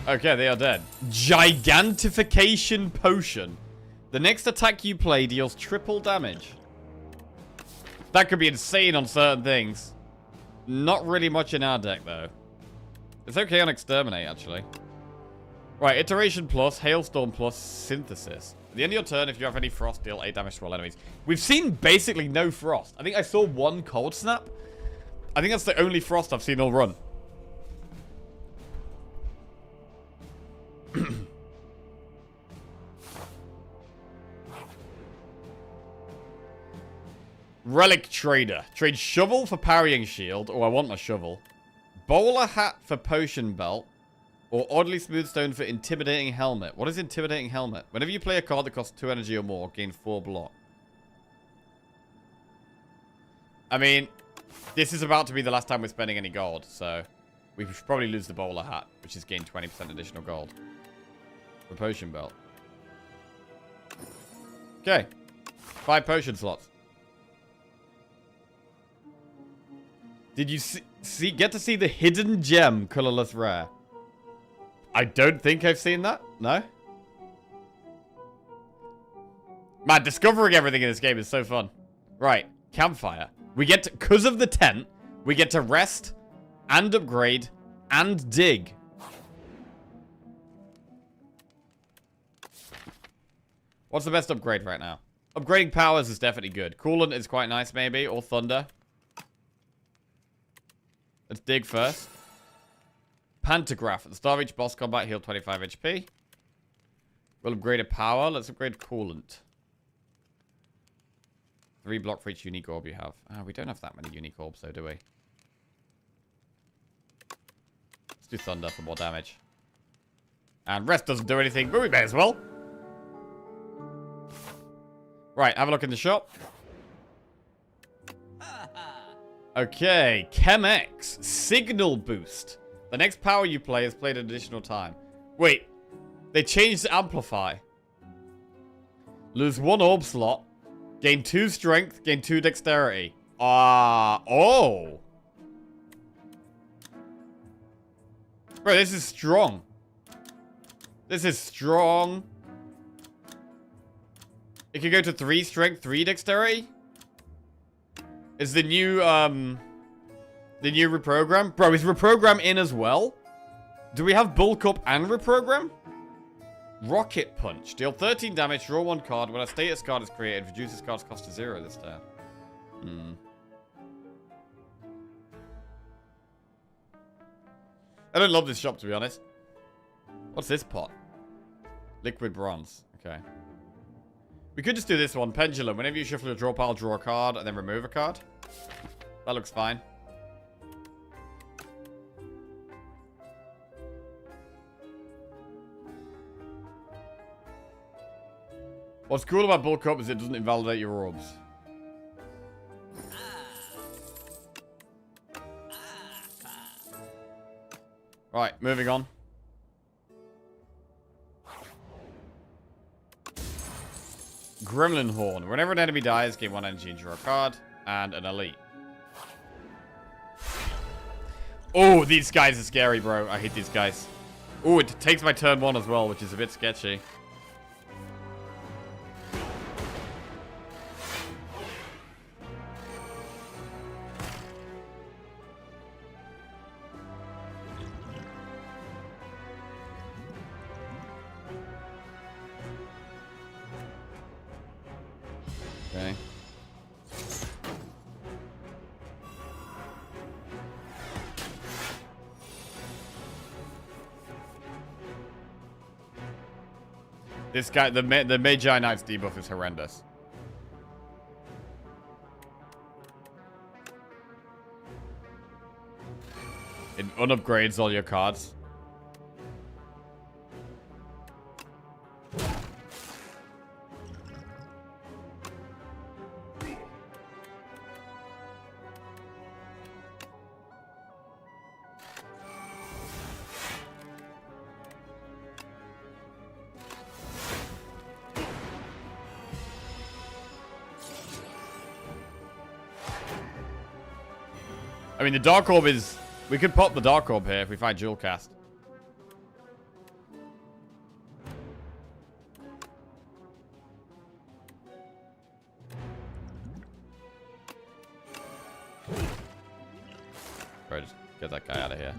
Okay, they are dead. Gigantification Potion. The next attack you play deals triple damage. That could be insane on certain things. Not really much in our deck, though. It's okay on Exterminate, actually. Right, Iteration Plus, Hailstorm Plus, Synthesis. At the end of your turn, if you have any Frost, deal 8 damage to all enemies. We've seen basically no Frost. I think I saw 1 Cold Snap. I think that's the only Frost I've seen all run. Relic Trader. Trade shovel for parrying shield. Oh, I want my shovel. Bowler hat for potion belt. Or oddly smooth stone for intimidating helmet. What is intimidating helmet? Whenever you play a card that costs 2 energy or more, gain 4 block. I mean, this is about to be the last time we're spending any gold, so we should probably lose the bowler hat, which is gain 20% additional gold. For potion belt. Okay. 5 potion slots. Did you get to see the hidden gem colorless rare? I don't think I've seen that. No? Man, discovering everything in this game is so fun. Right. Campfire. We get to, because of the tent, we get to rest and upgrade and dig. What's the best upgrade right now? Upgrading powers is definitely good. Coolant is quite nice, maybe. Or thunder. Let's dig first. Pantograph. At the start of each boss combat, heal 25 HP. We'll upgrade a power. Let's upgrade coolant. 3 block for each unique orb you have. Oh, we don't have that many unique orbs, though, do we? Let's do thunder for more damage. And rest doesn't do anything, but we may as well. Right, have a look in the shop. Okay, Chem-X. Signal boost. The next power you play is played an additional time. Wait, they changed Amplify. Lose 1 orb slot. Gain 2 strength, gain 2 dexterity. Oh. Bro, this is strong. This is strong. It can go to 3 strength, 3 dexterity. Is the new reprogram? Bro, is reprogram in as well? Do we have bulk up and reprogram? Rocket Punch. Deal 13 damage, draw 1 card. When a status card is created, reduces card's cost to 0 this turn. I don't love this shop, to be honest. What's this pot? Liquid bronze. Okay. We could just do this one. Pendulum. Whenever you shuffle your draw pile, draw a card, and then remove a card. That looks fine. What's cool about bulk up is it doesn't invalidate your orbs. Right, moving on. Gremlin Horn. Whenever an enemy dies, gain 1 energy and draw a card. And an elite. Oh, these guys are scary, bro. I hate these guys. Oh, it takes my turn 1 as well, which is a bit sketchy. Okay. This guy, the Magi Knight's debuff is horrendous. It unupgrades all your cards. I mean, the Dark Orb is... We could pop the Dark Orb here if we find Jewel Cast. Bro, just get that guy out of here.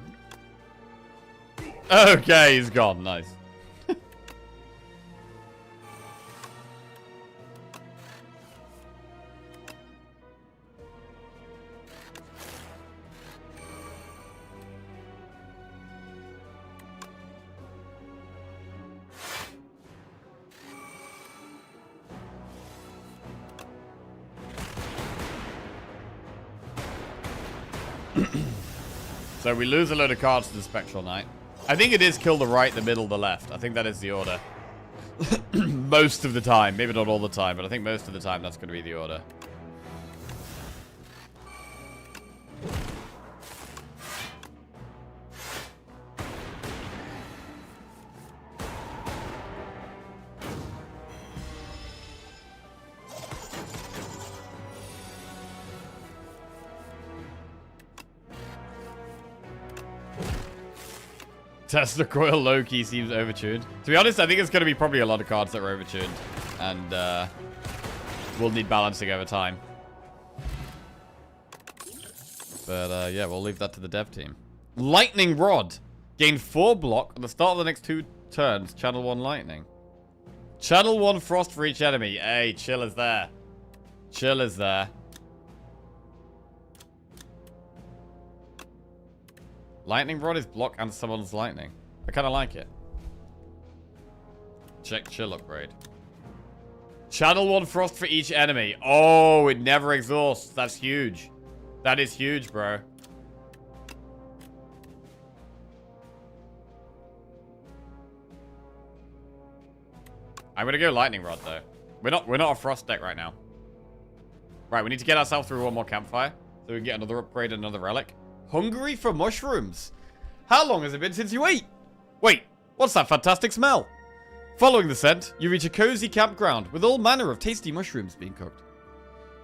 Okay, he's gone. Nice. So we lose a load of cards to the Spectral Knight. I think it is kill the right, the middle, the left. I think that is the order. Most of the time. Maybe not all the time, but I think most of the time that's going to be the order. Tesla Coil low-key seems overtuned. To be honest, I think it's going to be probably a lot of cards that are overtuned. And we'll need balancing over time. But yeah, we'll leave that to the dev team. Lightning Rod. Gain 4 block at the start of the next 2 turns. Channel 1 Lightning. Channel 1 Frost for each enemy. Hey, chill is there. Chill is there. Lightning Rod is block and summons lightning. I kind of like it. Check chill upgrade. Channel 1 Frost for each enemy. Oh, it never exhausts. That's huge. That is huge, bro. I'm gonna go Lightning Rod though. We're not a Frost deck right now. Right, we need to get ourselves through one more campfire so we can get another upgrade and another relic. Hungry for mushrooms. How long has it been since you ate? Wait, what's that fantastic smell? Following the scent, you reach a cozy campground with all manner of tasty mushrooms being cooked.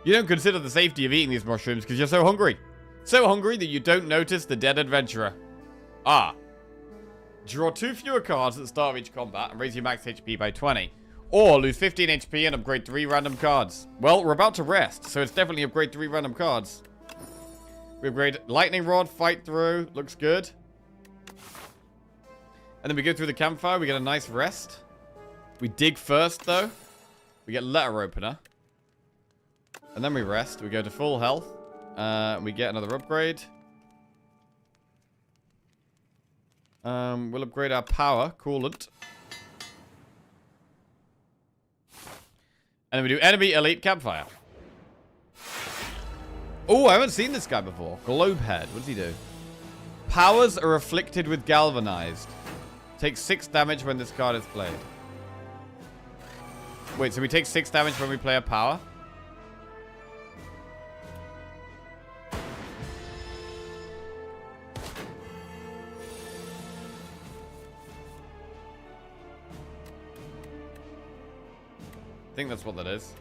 You don't consider the safety of eating these mushrooms because you're so hungry. So hungry that you don't notice the dead adventurer. Ah. Draw 2 fewer cards at the start of each combat and raise your max HP by 20. Or lose 15 HP and upgrade 3 random cards. Well, we're about to rest, so it's definitely upgrade 3 random cards. We upgrade Lightning Rod, Fight Through, looks good. And then we go through the campfire, we get a nice rest. We dig first, though. We get Letter Opener. And then we rest, we go to full health. We get another upgrade. We'll upgrade our power, Coolant. And then we do Enemy Elite Campfire. Oh, I haven't seen this guy before. Globehead. What does he do? Powers are afflicted with Galvanized. Takes 6 damage when this card is played. Wait, so we take 6 damage when we play a power? I think that's what that is.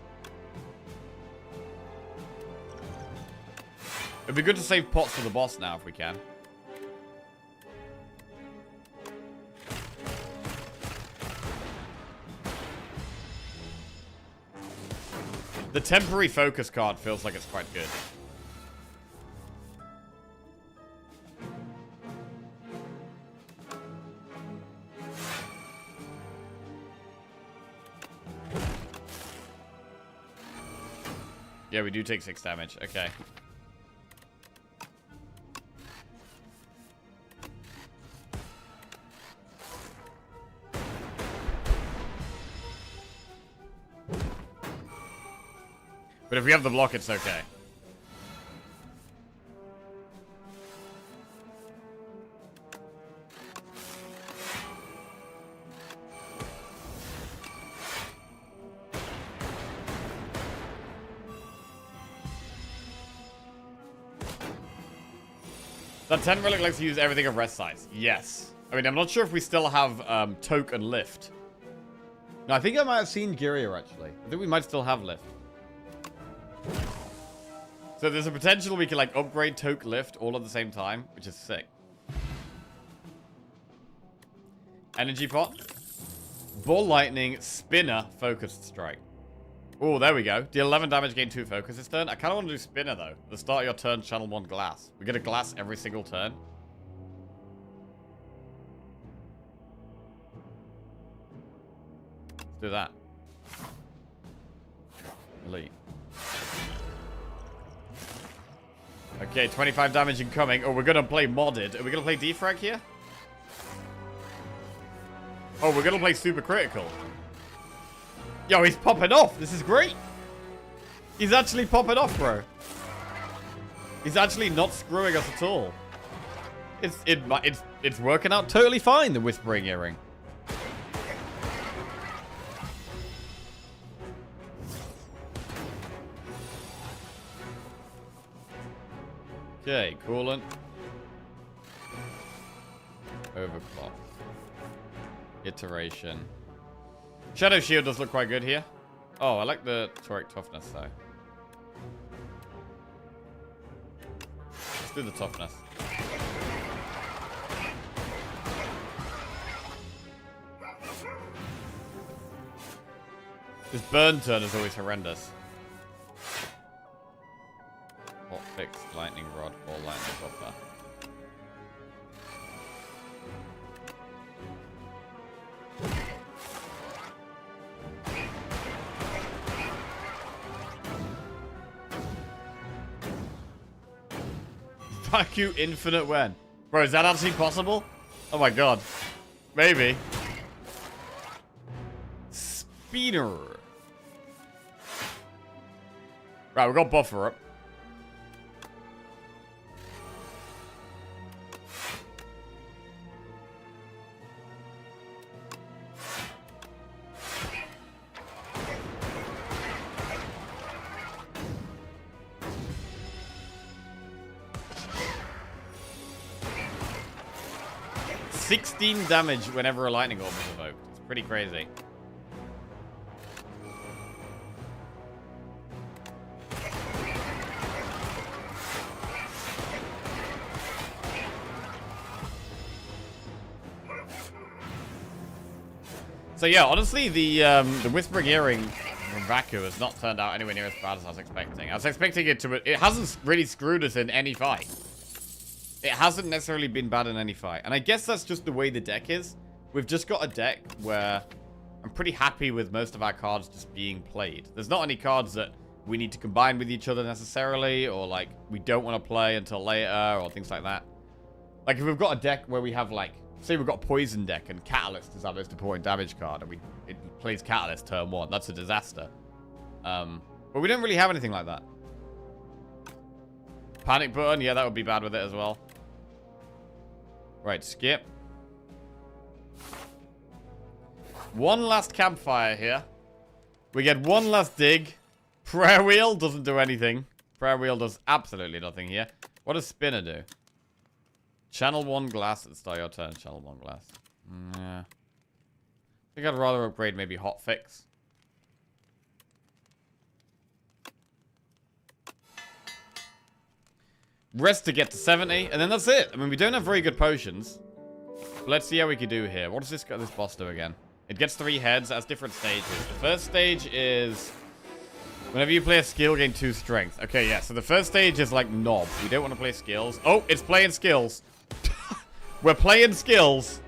It'd be good to save pots for the boss now if we can. The temporary focus card feels like it's quite good. Yeah, we do take 6 damage. Okay. But if we have the block, it's okay. That 10 relic likes to use everything of rest size. Yes. I mean, I'm not sure if we still have Toke and Lift. No, I think I might have seen Gyria, actually. I think we might still have Lift. So there's a potential we can, like, upgrade Toke Lift all at the same time, which is sick. Energy Pot. Ball Lightning, Spinner, Focused Strike. Oh, there we go. Deal 11 damage, gain 2 focus this turn. I kind of want to do Spinner, though. At the start of your turn, channel 1 glass. We get a glass every single turn. Let's do that. Elite. Okay, 25 damage incoming. Oh, we're going to play modded. Are we going to play defrag here? Oh, we're going to play super critical. Yo, he's popping off. This is great. He's actually popping off, bro. He's actually not screwing us at all. It's working out totally fine, the Whispering Earring. Okay, coolant. Overclock. Iteration. Shadow Shield does look quite good here. Oh, I like the Toric Toughness, though. Let's do the Toughness. This burn turn is always horrendous. Hot fix, lightning rod, or lightning buffer. Vacuum infinite when? Bro, is that actually possible? Oh my god. Maybe. Spinner. Right, we've got buffer up. $16 damage whenever a lightning orb is evoked. It's pretty crazy. So yeah, honestly, the Whispering Earring from Vaku has not turned out anywhere near as bad as I was expecting. I was expecting it to... It hasn't really screwed us in any fight. It hasn't necessarily been bad in any fight. And I guess that's just the way the deck is. We've just got a deck where I'm pretty happy with most of our cards just being played. There's not any cards that we need to combine with each other necessarily, or like we don't want to play until later, or things like that. Like if we've got a deck where we have like, say we've got a Poison deck and Catalyst is our most important damage card, and it plays Catalyst turn 1. That's a disaster. But we don't really have anything like that. Panic Button, yeah, that would be bad with it as well. Right, skip. One last campfire here. We get one last dig. Prayer Wheel doesn't do anything. Prayer Wheel does absolutely nothing here. What does Spinner do? Channel 1 glass at the start of your turn. Channel 1 glass. Yeah. I think I'd rather upgrade maybe Hot Fix. Rest to get to 70, and then that's it. I mean, we don't have very good potions. But let's see how we can do here. What does this boss do again? It gets 3 heads. It has different stages. The first stage is... whenever you play a skill, gain 2 strength. Okay, yeah. So the first stage is like knob. We don't want to play skills. Oh, it's playing skills. We're playing skills.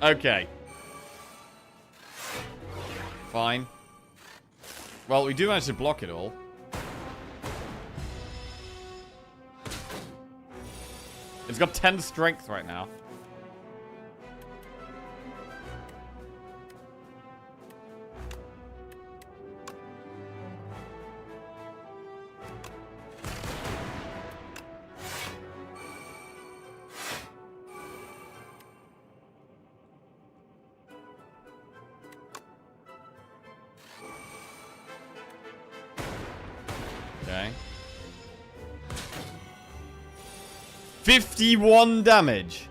Okay. Fine. Well, we do manage to block it all. It's got 10 strength right now. Okay. 51 damage.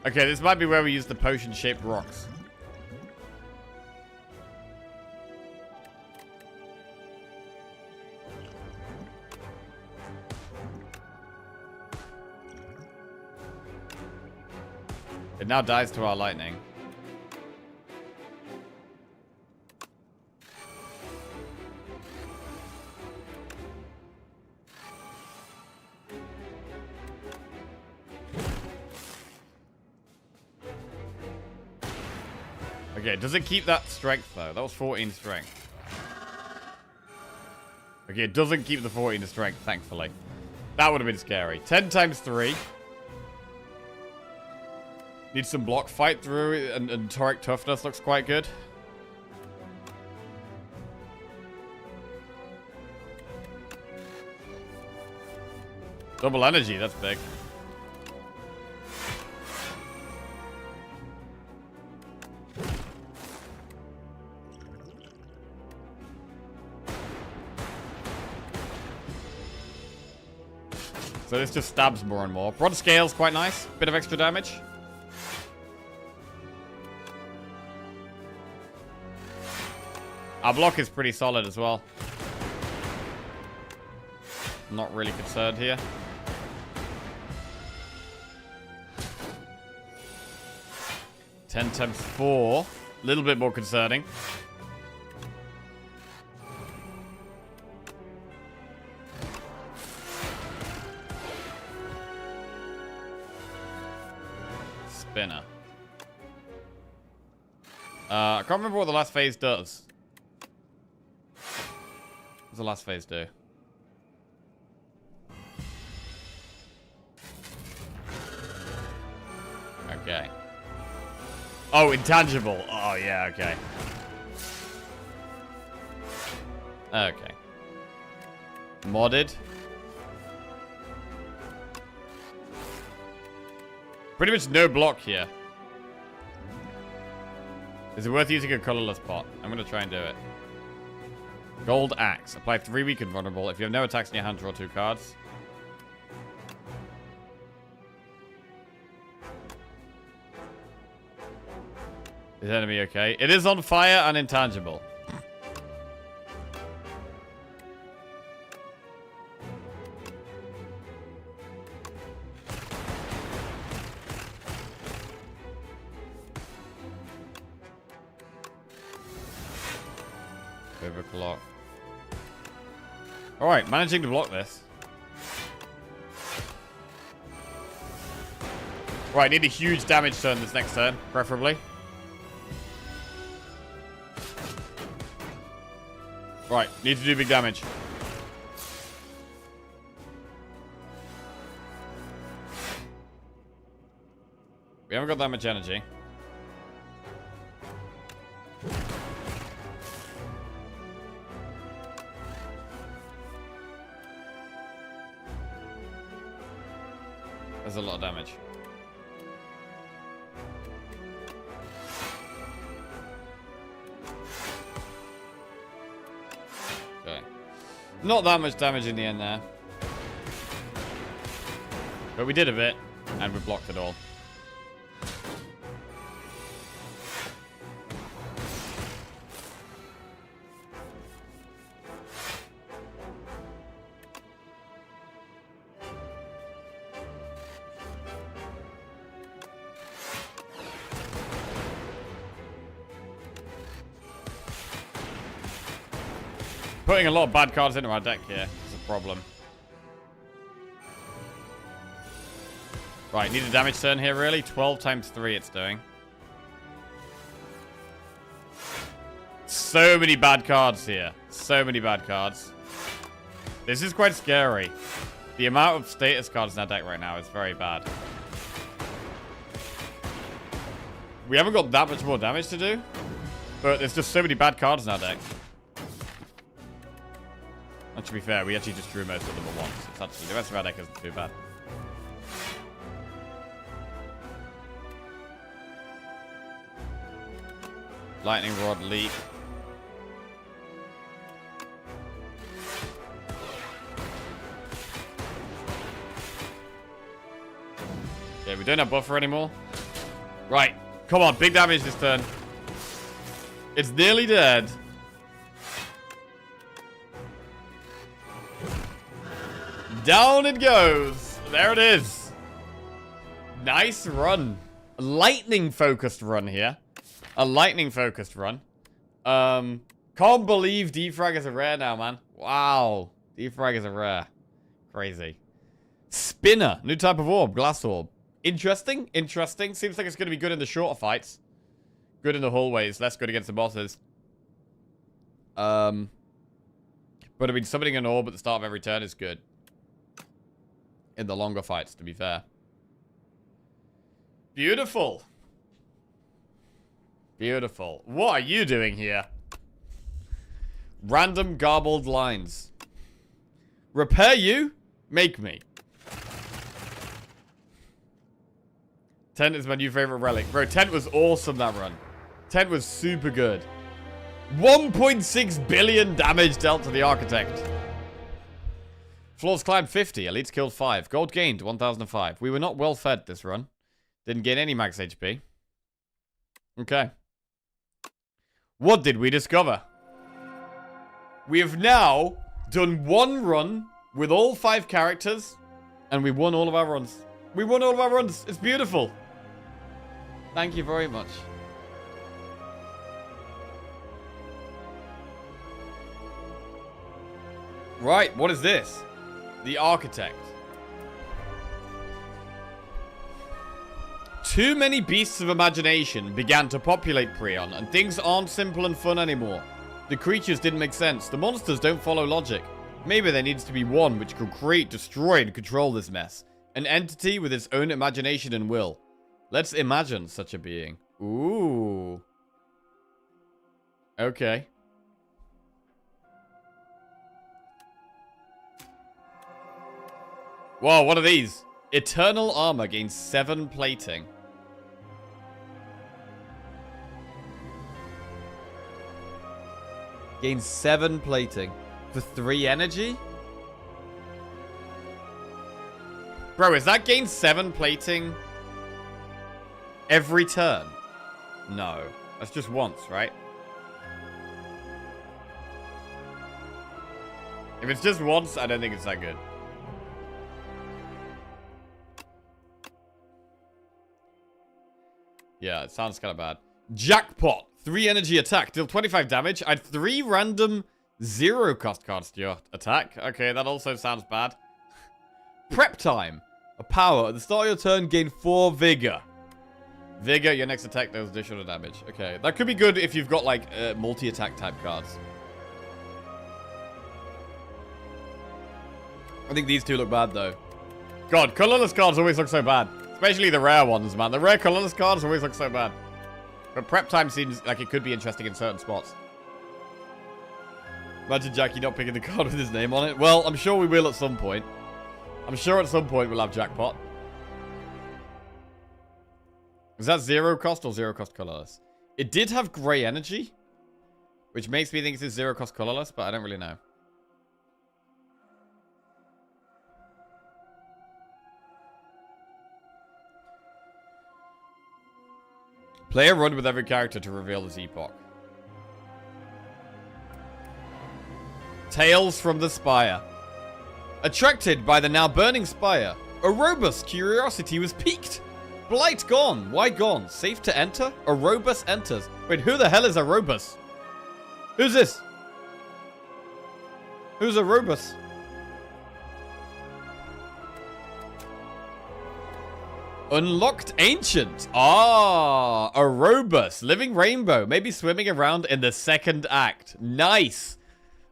Okay, this might be where we use the potion-shaped rocks. It now dies to our lightning. Okay, does it keep that strength, though? That was 14 strength. Okay, it doesn't keep the 14 strength, thankfully. That would have been scary. 10 times 3. Need some block fight through, and Toric Toughness looks quite good. Double energy, that's big. So this just stabs more and more. Broad scale's quite nice. Bit of extra damage. Our block is pretty solid as well. Not really concerned here. Ten times 4. A little bit more concerning. Spinner. I can't remember what the last phase does. What does the last phase do? Okay. Oh, intangible. Oh, yeah, okay. Okay. Modded. Pretty much no block here. Is it worth using a colorless pot? I'm going to try and do it. Gold Axe. Apply 3 weak and vulnerable. If you have no attacks in your hand, draw 2 cards. Is the enemy okay? It is on fire and intangible. Overclock. Alright, managing to block this. Right, need a huge damage turn this next turn, preferably. Right, need to do big damage. We haven't got that much energy. There's a lot of damage. Okay. Not that much damage in the end there. But we did a bit, and we blocked it all. Putting a lot of bad cards into our deck here is a problem. Right, need a damage turn here, really? 12 times 3 it's doing. So many bad cards here. So many bad cards. This is quite scary. The amount of status cards in our deck right now is very bad. We haven't got that much more damage to do, but there's just so many bad cards in our deck. And to be fair, we actually just drew most of them at once. It's actually, the rest of our deck isn't too bad. Lightning Rod Leak. Yeah, we don't have buffer anymore. Right. Come on, big damage this turn. It's nearly dead. Down it goes. There it is. Nice run. A lightning-focused run here. A lightning-focused run. Can't believe defrag is a rare now, man. Wow. Defrag is a rare. Crazy. Spinner. New type of orb. Glass orb. Interesting. Interesting. Seems like it's going to be good in the shorter fights. Good in the hallways. Less good against the bosses. But I mean, summoning an orb at the start of every turn is good. In the longer fights, to be fair. Beautiful. Beautiful. What are you doing here? Random garbled lines. Repair you? Make me. Tent is my new favorite relic. Bro, Tent was awesome that run. Tent was super good. 1.6 billion damage dealt to the Architect. Floors climbed 50. Elites killed 5. Gold gained 1005. We were not well fed this run. Didn't gain any max HP. Okay. What did we discover? We have now done one run with all 5 characters, and we won all of our runs. We won all of our runs. It's beautiful. Thank you very much. Right, what is this? The Architect. Too many beasts of imagination began to populate Prion, and things aren't simple and fun anymore. The creatures didn't make sense. The monsters don't follow logic. Maybe there needs to be one which could create, destroy, and control this mess. An entity with its own imagination and will. Let's imagine such a being. Ooh. Okay. Whoa, what are these? Eternal armor gains 7 plating. Gains 7 plating. For 3 energy? Bro, is that gain 7 plating every turn? No. That's just once, right? If it's just once, I don't think it's that good. Yeah, it sounds kind of bad. Jackpot. 3 energy attack. Deal 25 damage. Add 3 random 0 cost cards to your attack. Okay, that also sounds bad. Prep time. A power. At the start of your turn, gain 4 vigor. Vigor, your next attack does additional damage. Okay, that could be good if you've got, like, multi-attack type cards. I think these two look bad, though. God, colorless cards always look so bad. Especially the rare ones, man. The rare colorless cards always look so bad. But prep time seems like it could be interesting in certain spots. Imagine Jackie not picking the card with his name on it. Well, I'm sure we will at some point. I'm sure at some point we'll have Jackpot. Is that 0 cost or 0 cost colorless? It did have gray energy, which makes me think it's 0 cost colorless, but I don't really know. Play a run with every character to reveal this epoch. Tales from the Spire. Attracted by the now burning Spire, a robust curiosity was piqued. Blight gone. Why gone? Safe to enter? Arobus enters. Wait, who the hell is Arobus? Who's this? Who's Arobus? Unlocked Ancient. Ah, Arobus. Living Rainbow. Maybe swimming around in the 2nd act. Nice.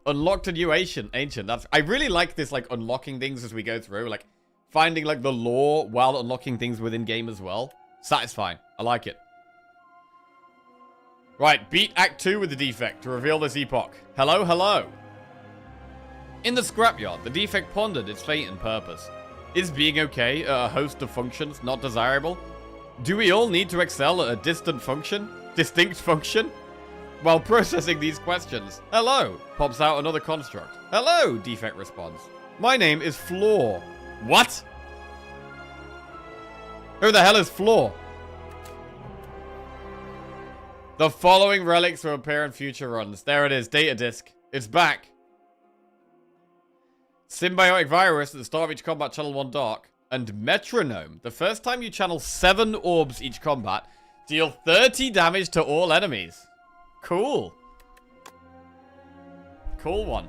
Unlocked a new ancient. I really like this, like, unlocking things as we go through. Like, finding, like, the lore while unlocking things within game as well. Satisfying. I like it. Right, beat Act 2 with the defect to reveal this epoch. Hello, hello. In the scrapyard, the defect pondered its fate and purpose. Is being okay a host of functions not desirable? Do we all need to excel at a distinct function? While processing these questions, hello, pops out another construct. Hello, defect responds. My name is Floor. What? Who the hell is Floor? The following relics will appear in future runs. There it is, data disk. It's back. Symbiotic Virus at the start of each combat, channel 1 dark. And Metronome. The first time you channel 7 orbs each combat, deal 30 damage to all enemies. Cool. Cool one.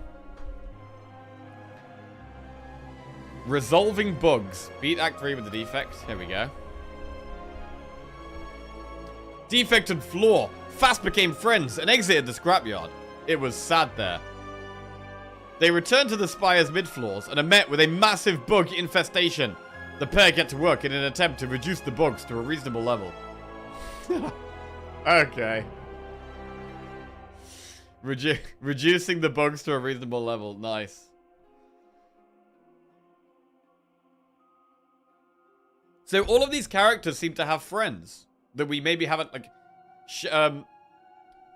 Resolving bugs. Beat Act 3 with the defect. Here we go. Defect and Floor fast became friends and exited the scrapyard. It was sad there. They returned to the Spire's mid-floors and are met with a massive bug infestation. The pair get to work in an attempt to reduce the bugs to a reasonable level. Okay. Reducing the bugs to a reasonable level. Nice. So all of these characters seem to have friends that we maybe haven't, like...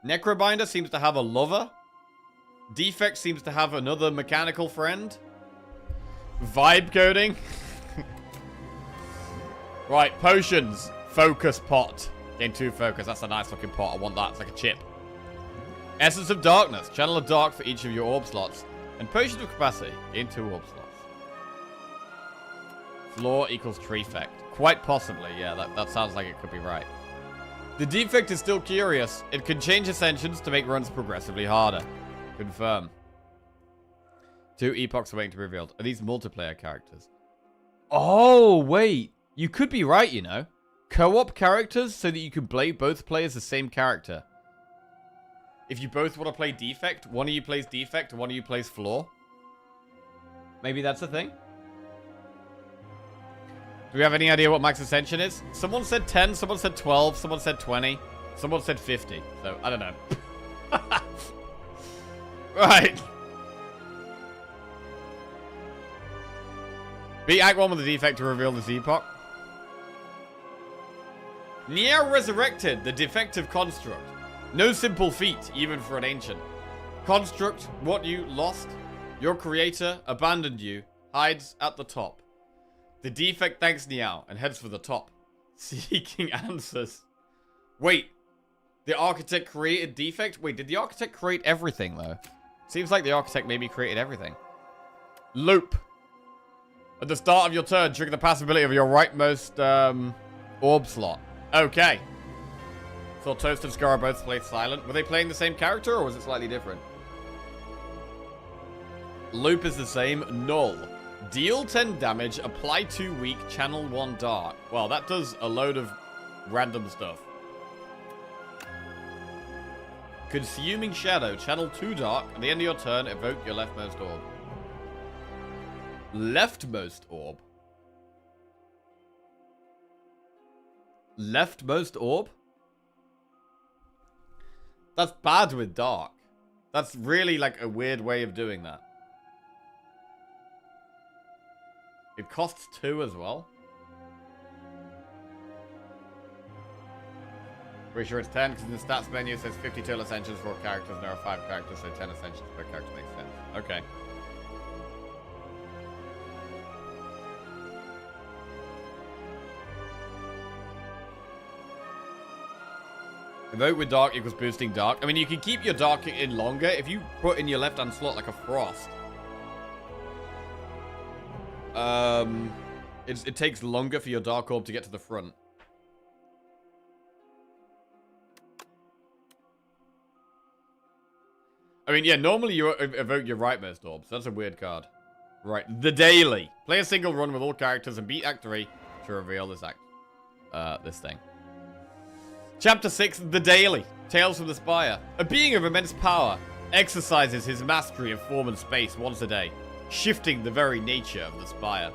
Necrobinder seems to have a lover. Defect seems to have another mechanical friend. Vibe coding. Right, potions. Focus pot. Gain 2 focus. That's a nice looking pot. I want that. It's like a chip. Essence of Darkness. Channel of Dark for each of your orb slots. And Potions of Capacity. Gain 2 orb slots. Floor equals Trefect. Quite possibly, yeah. That sounds like it could be right. The defect is still curious. It can change ascensions to make runs progressively harder. Confirm. 2 epochs are waiting to be revealed. Are these multiplayer characters? Oh, wait. You could be right, you know. Co-op characters so that you can play both players the same character. If you both want to play defect, one of you plays defect, one of you plays floor. Maybe that's a thing. Do we have any idea what max ascension is? Someone said 10, someone said 12, someone said 20, someone said 50. So, I don't know. Right. Beat Act 1 with the defect to reveal this epoch. Nier Resurrected, the defective construct. No simple feat, even for an ancient. Construct, what you lost. Your creator abandoned you, hides at the top. The defect thanks Niao and heads for the top, seeking answers. Wait, the architect created defect? Wait, did the architect create everything, though? Seems like the architect maybe created everything. Loop. At the start of your turn, trigger the possibility of your rightmost orb slot. Okay. So Toast and Scar both played silent. Were they playing the same character, or was it slightly different? Loop is the same. Null. Deal 10 damage, apply 2 weak, channel 1 dark. Well, that does a load of random stuff. Consuming Shadow, channel 2 dark. At the end of your turn, evoke your leftmost orb. Leftmost orb? Leftmost orb? That's bad with dark. That's really like a weird way of doing that. It costs 2 as well. Pretty sure it's 10 because in the stats menu it says 50 total ascensions for characters and there are 5 characters, so 10 ascensions per character makes sense. Okay. Evoke with dark equals boosting dark. I mean, you can keep your dark in longer if you put in your left-hand slot like a frost. It takes longer for your dark orb to get to the front. I mean, yeah, normally you evoke your rightmost orb, so that's a weird card. Right, the daily. Play a single run with all characters and beat Act 3 to reveal this this thing. Chapter 6, The Daily. Tales from the Spire. A being of immense power exercises his mastery of form and space once a day, shifting the very nature of the Spire.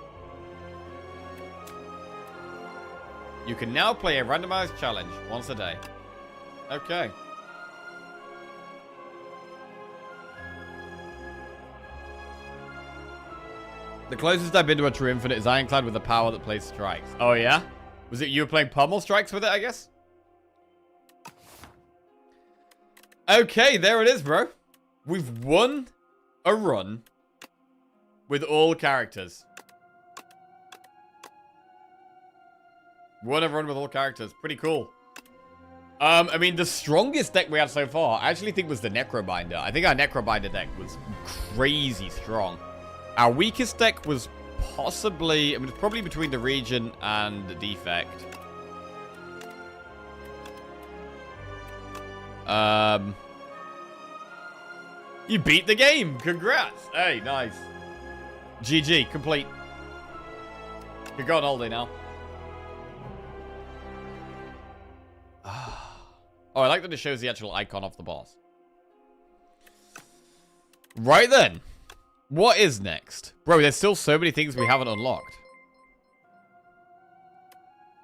You can now play a randomized challenge once a day. Okay. The closest I've been to a true infinite is Ironclad with the power that plays strikes. Oh, yeah? Was it you were playing pummel strikes with it, I guess? Okay, there it is, bro. We've won a run with all characters. Won a run with all characters. Pretty cool. I mean, the strongest deck we had so far, I actually think was the Necrobinder. I think our Necrobinder deck was crazy strong. Our weakest deck was possibly, I mean, it's probably between the Region and the Defect. You beat the game. Congrats. Hey, nice. GG, complete. You're going all day now. Oh, I like that it shows the actual icon of the boss. Right then. What is next? Bro, there's still so many things we haven't unlocked.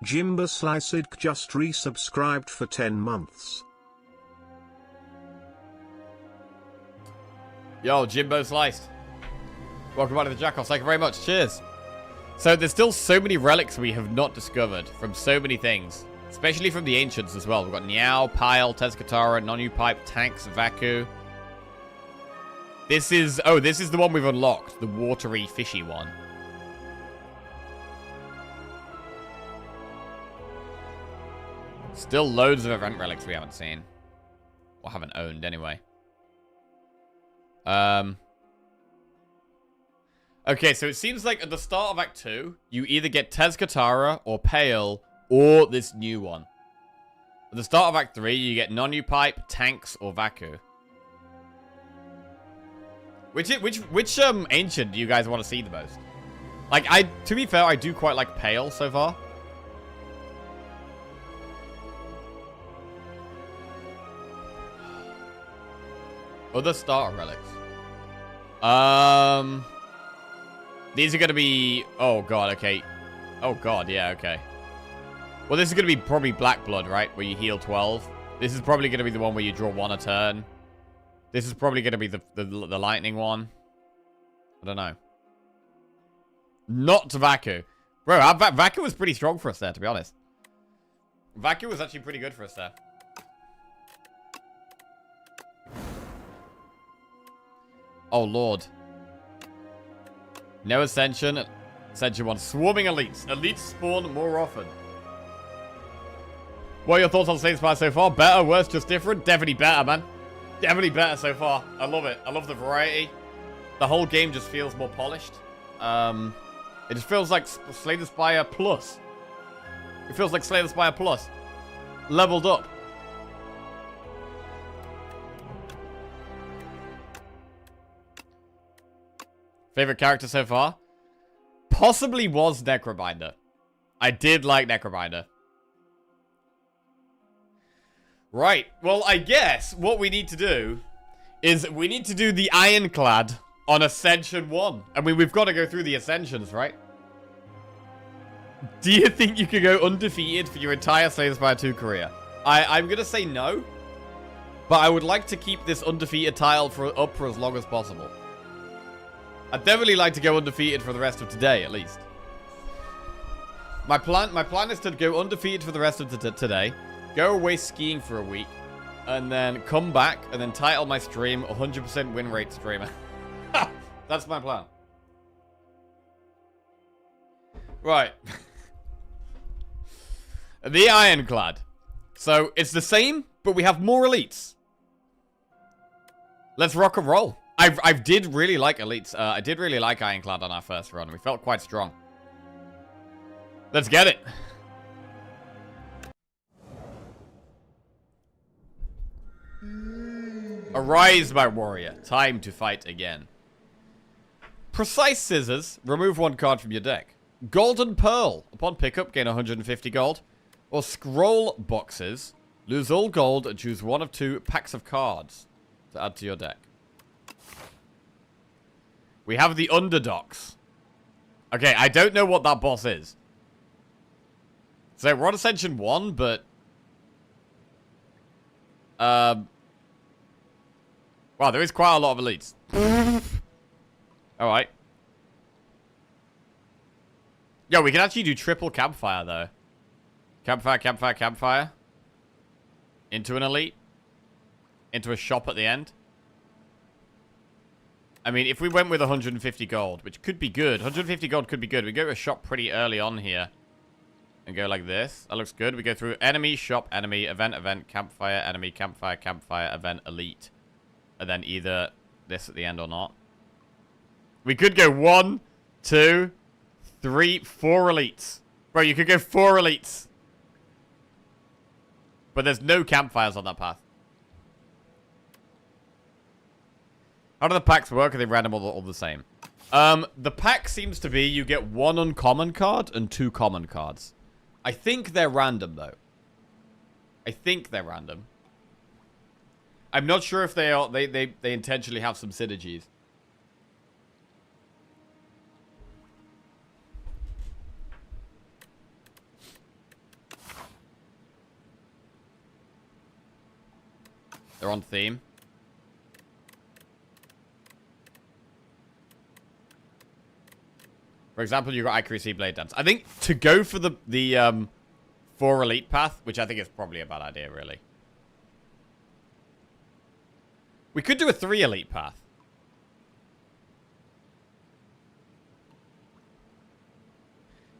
Jimba Sliced just resubscribed for 10 months. Yo, Jimbo Sliced. Welcome back to the Jackoffs. Thank you very much. Cheers. So there's still so many relics we have not discovered from so many things. Especially from the ancients as well. We've got Niao, Pile, Tezcatara, Nonu Pipe, Tanks, Vaku. This is... Oh, this is the one we've unlocked. The watery, fishy one. Still loads of event relics we haven't seen. Or haven't owned, anyway. Okay, so it seems like at the start of Act 2, you either get Tezcatara or Pale or this new one. At the start of Act 3, you get Nonu Pipe, Tanks, or Vaku. Which ancient do you guys want to see the most? Like, to be fair, I do quite like Pale so far. Other starter relics. These are going to be... Oh, God, okay. Oh, God, yeah, okay. Well, this is going to be probably Black Blood, right? Where you heal 12. This is probably going to be the one where you draw 1 a turn. This is probably going to be the lightning one. I don't know. Not Vaku. Bro, Vaku was pretty strong for us there, to be honest. Vaku was actually pretty good for us there. Oh, Lord. No Ascension. Ascension 1. Swarming Elites. Elites spawn more often. What are your thoughts on Slay the Spire so far? Better, worse, just different? Definitely better, man. Definitely better so far. I love it. I love the variety. The whole game just feels more polished. It just feels like Slay the Spire Plus. It feels like Slay the Spire Plus. Leveled up. Favorite character so far? Possibly was Necrobinder. I did like Necrobinder. Right. Well, I guess what we need to do is we need to do the Ironclad on Ascension 1. I mean, we've got to go through the Ascensions, right? Do you think you could go undefeated for your entire Slay the Spire 2 career? I'm going to say no. But I would like to keep this undefeated tile up for as long as possible. I'd definitely like to go undefeated for the rest of today, at least. My plan is to go undefeated for the rest of today, go away skiing for a week, and then come back and then title my stream 100% win rate streamer. That's my plan. Right. The Ironclad. So, it's the same, but we have more elites. Let's rock and roll. I did really like elites. I did really like Ironclad on our first run. We felt quite strong. Let's get it. Arise, my warrior. Time to fight again. Precise Scissors. Remove 1 card from your deck. Golden Pearl. Upon pickup, gain 150 gold. Or Scroll Boxes. Lose all gold and choose 1 of 2 packs of cards to add to your deck. We have the Underdogs. Okay, I don't know what that boss is. So, we're on Ascension 1, but... Wow, there is quite a lot of elites. Alright. Yo, we can actually do triple campfire, though. Campfire, campfire, campfire. Into an elite. Into a shop at the end. I mean, if we went with 150 gold, which could be good. 150 gold could be good. We go to a shop pretty early on here. And go like this. That looks good. We go through enemy, shop, enemy, event, event, campfire, enemy, campfire, campfire, event, elite. And then either this at the end or not. We could go 1, 2, 3, 4 elites. Bro, you could go 4 elites. But there's no campfires on that path. How do the packs work? Are they random or all the same? The pack seems to be you get 1 uncommon card and 2 common cards. I think they're random, though. I think they're random. I'm not sure if they are. They intentionally have some synergies. They're on theme. For example, you got accuracy, blade dance. I think to go for the 4 elite path, which I think is probably a bad idea, really. We could do a 3 elite path.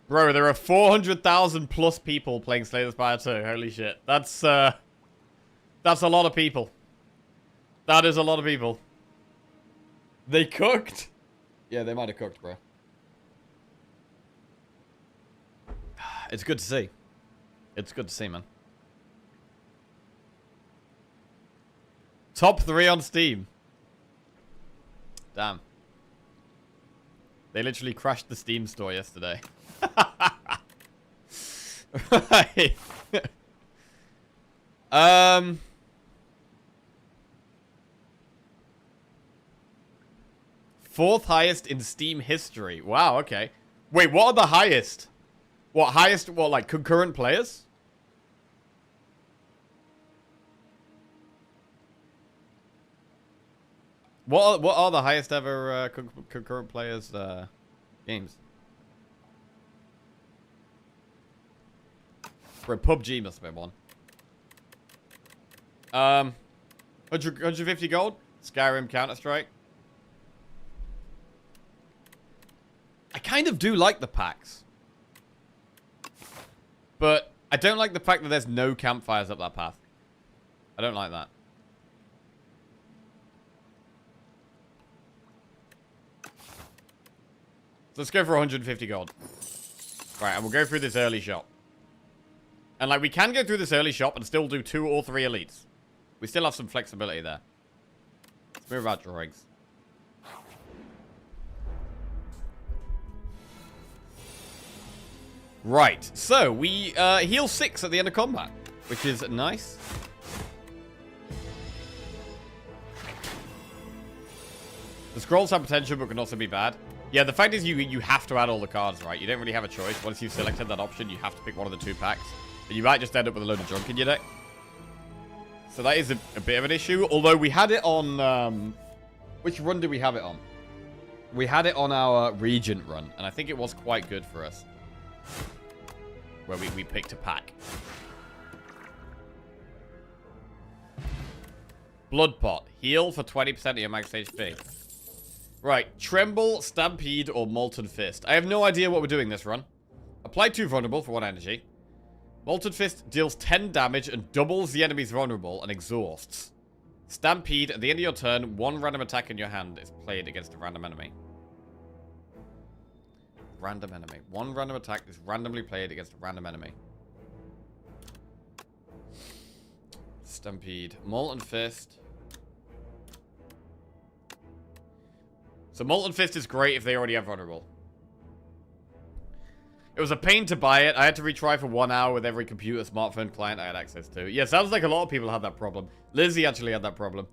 Bro, there are 400,000 plus people playing Slay the Spire 2. Holy shit. That's a lot of people. That is a lot of people. They cooked? Yeah, they might have cooked, bro. It's good to see. It's good to see, man. Top 3 on Steam. Damn. They literally crashed the Steam store yesterday. Right. Fourth highest in Steam history. Wow, okay. Wait, what are the highest? What, highest, what, like concurrent players? What are the highest ever concurrent players games? Bro, PUBG must have been one. 150 gold? Skyrim, Counter-Strike. I kind of do like the packs. But I don't like the fact that there's no campfires up that path. I don't like that. So let's go for 150 gold. Right, and we'll go through this early shop. And, like, we can go through this early shop and still do 2 or 3 elites. We still have some flexibility there. Let's move our drawings. Right, so we heal 6 at the end of combat, which is nice. The scrolls have potential, but can also be bad. Yeah, the fact is you have to add all the cards, right? You don't really have a choice. Once you've selected that option, you have to pick one of the 2 packs. And you might just end up with a load of junk in your deck. So that is a bit of an issue. Although we had it on... which run did we have it on? We had it on our Regent run, and I think it was quite good for us. Where we picked a pack. Blood Pot. Heal for 20% of your max HP. Right. Tremble, Stampede, or Molten Fist. I have no idea what we're doing this run. Apply 2 vulnerable for 1 energy. Molten Fist deals 10 damage and doubles the enemy's vulnerable and exhausts. Stampede. At the end of your turn, 1 random attack in your hand is played against a random enemy. Random enemy. 1 random attack is randomly played against a random enemy. Stampede. Molten Fist. So Molten Fist is great if they already have vulnerable. It was a pain to buy it. I had to retry for 1 hour with every computer, smartphone, client I had access to. Yeah, sounds like a lot of people had that problem. Lizzie actually had that problem.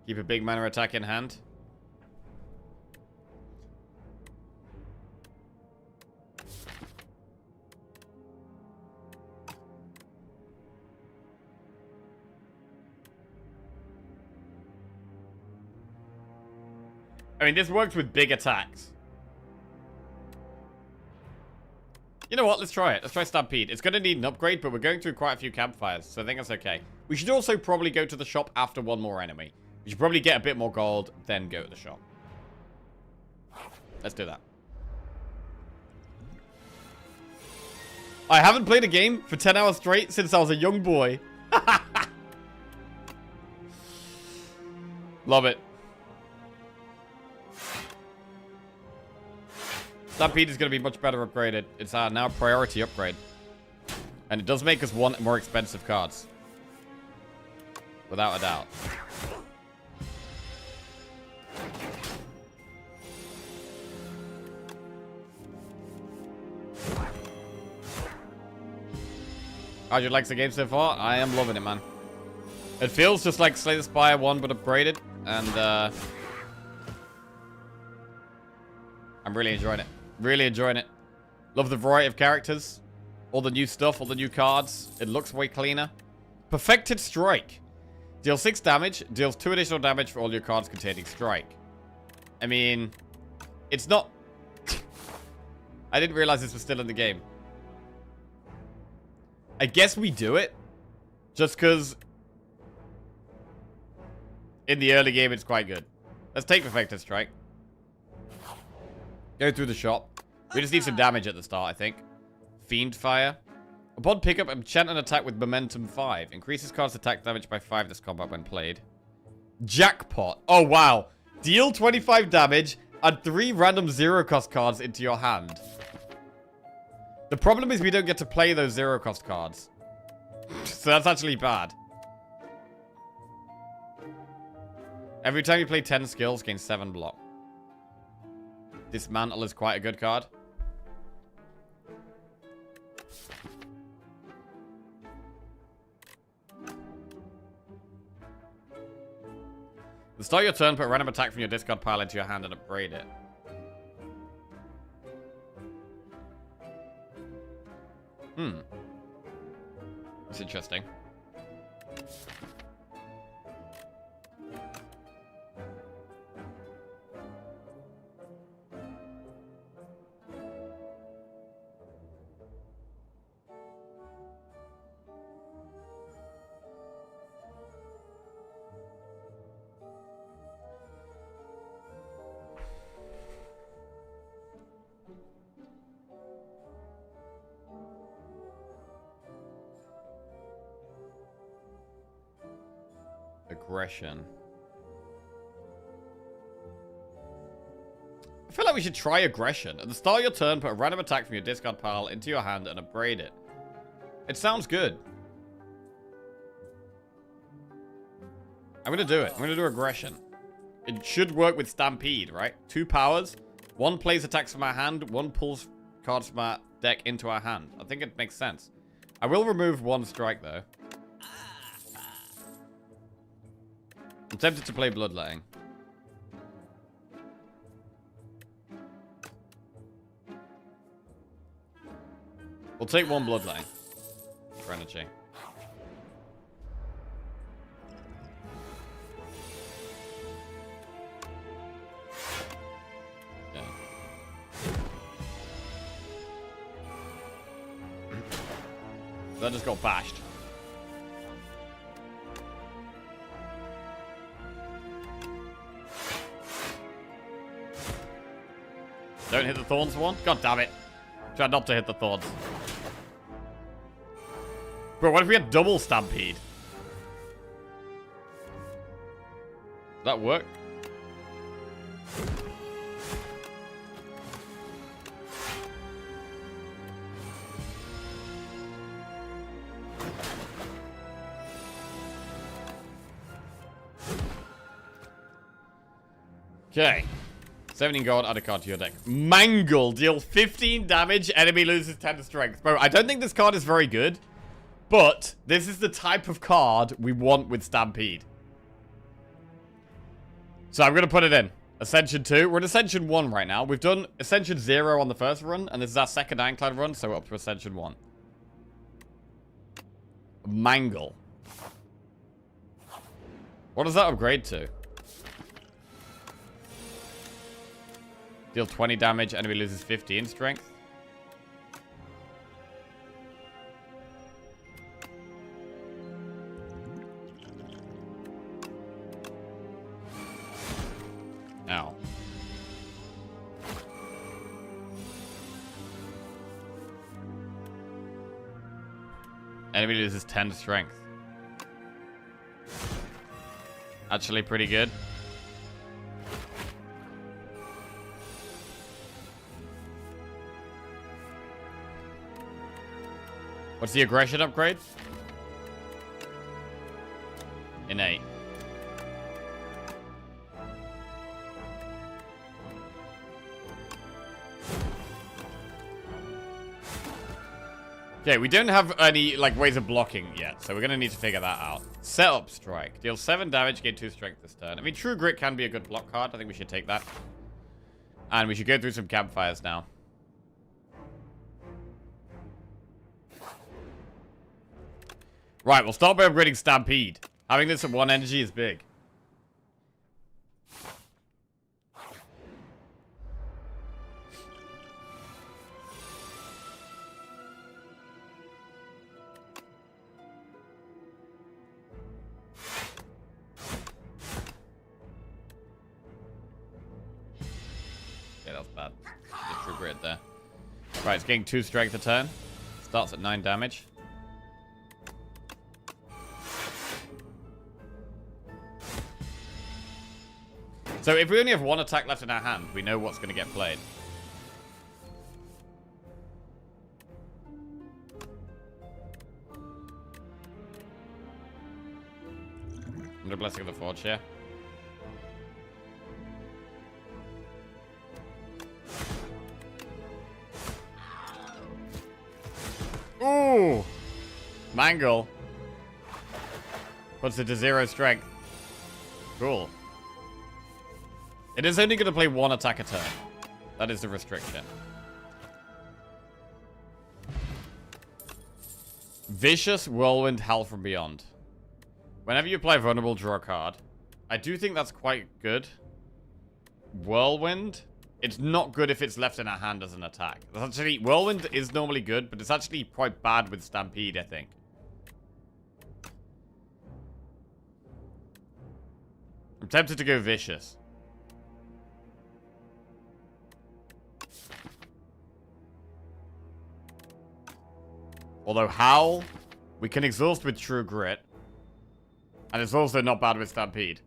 Keep a big mana attack in hand. I mean, this works with big attacks. You know what? Let's try it. Let's try Stampede. It's going to need an upgrade, but we're going through quite a few campfires, so I think that's okay. We should also probably go to the shop after 1 more enemy. We should probably get a bit more gold, then go to the shop. Let's do that. I haven't played a game for 10 hours straight since I was a young boy. Love it. Stampede is going to be much better upgraded. It's our now priority upgrade. And it does make us want more expensive cards. Without a doubt. How'd you like the game so far? I am loving it, man. It feels just like Slay the Spire 1, but upgraded. And, I'm really enjoying it. Really enjoying it. Love the variety of characters. All the new stuff, all the new cards. It looks way cleaner. Perfected Strike. Deals 6 damage, deals 2 additional damage for all your cards containing Strike. I mean, it's not... I didn't realize this was still in the game. I guess we do it. Just because... in the early game, it's quite good. Let's take Perfected Strike. Go through the shop. We just need some damage at the start, I think. Fiend Fire. Upon pickup, enchant an attack with Momentum 5. Increases card's attack damage by 5 this combat when played. Jackpot. Oh, wow. Deal 25 damage. Add 3 random zero-cost cards into your hand. The problem is we don't get to play those zero-cost cards. So that's actually bad. Every time you play 10 skills, gain 7 block. Dismantle is quite a good card. At the start of your turn, put a random attack from your discard pile into your hand and upgrade it. That's interesting. Aggression. I feel like we should try aggression. At the start of your turn, put a random attack from your discard pile into your hand and upgrade it. It sounds good. I'm gonna do it. I'm gonna do aggression. It should work with Stampede, right? 2 powers. 1 plays attacks from our hand. 1 pulls cards from our deck into our hand. I think it makes sense. I will remove 1 strike, though. I'm tempted to play Bloodletting. We'll take 1 Bloodletting for energy. Yeah. That just got bashed. Don't hit the thorns one? God damn it. Try not to hit the thorns. Bro, what if we had double Stampede? Does that work? Okay. 17 gold, add a card to your deck. Mangle, deal 15 damage, enemy loses 10 strength. Bro, I don't think this card is very good, but this is the type of card we want with Stampede. So I'm going to put it in. Ascension 2. We're in Ascension 1 right now. We've done Ascension 0 on the first run, and this is our second Ironclad run, so we're up to Ascension 1. Mangle. What does that upgrade to? Deal 20 damage, enemy loses 15 strength. Ow. Enemy loses 10 strength. Actually pretty good. What's the aggression upgrade? Innate. Okay, we don't have any, like, ways of blocking yet, so we're gonna need to figure that out. Setup Strike. Deal 7 damage, gain 2 strength this turn. I mean, True Grit can be a good block card. I think we should take that. And we should go through some campfires now. Right, we'll start by upgrading Stampede. Having this at 1 energy is big. Yeah, that was bad. The true grit there. Right, it's getting 2 strength a turn. Starts at 9 damage. So if we only have 1 attack left in our hand, we know what's going to get played. I'm the Blessing of the Forge here. Ooh! Mangle. Puts it to 0 strength. Cool. It is only going to play 1 attack a turn. That is the restriction. Vicious Whirlwind Howl from Beyond. Whenever you play Vulnerable, draw a card. I do think that's quite good. Whirlwind. It's not good if it's left in our hand as an attack. That's actually, Whirlwind is normally good, but it's actually quite bad with Stampede, I think. I'm tempted to go Vicious. Although Howl, we can exhaust with True Grit. And it's also not bad with Stampede.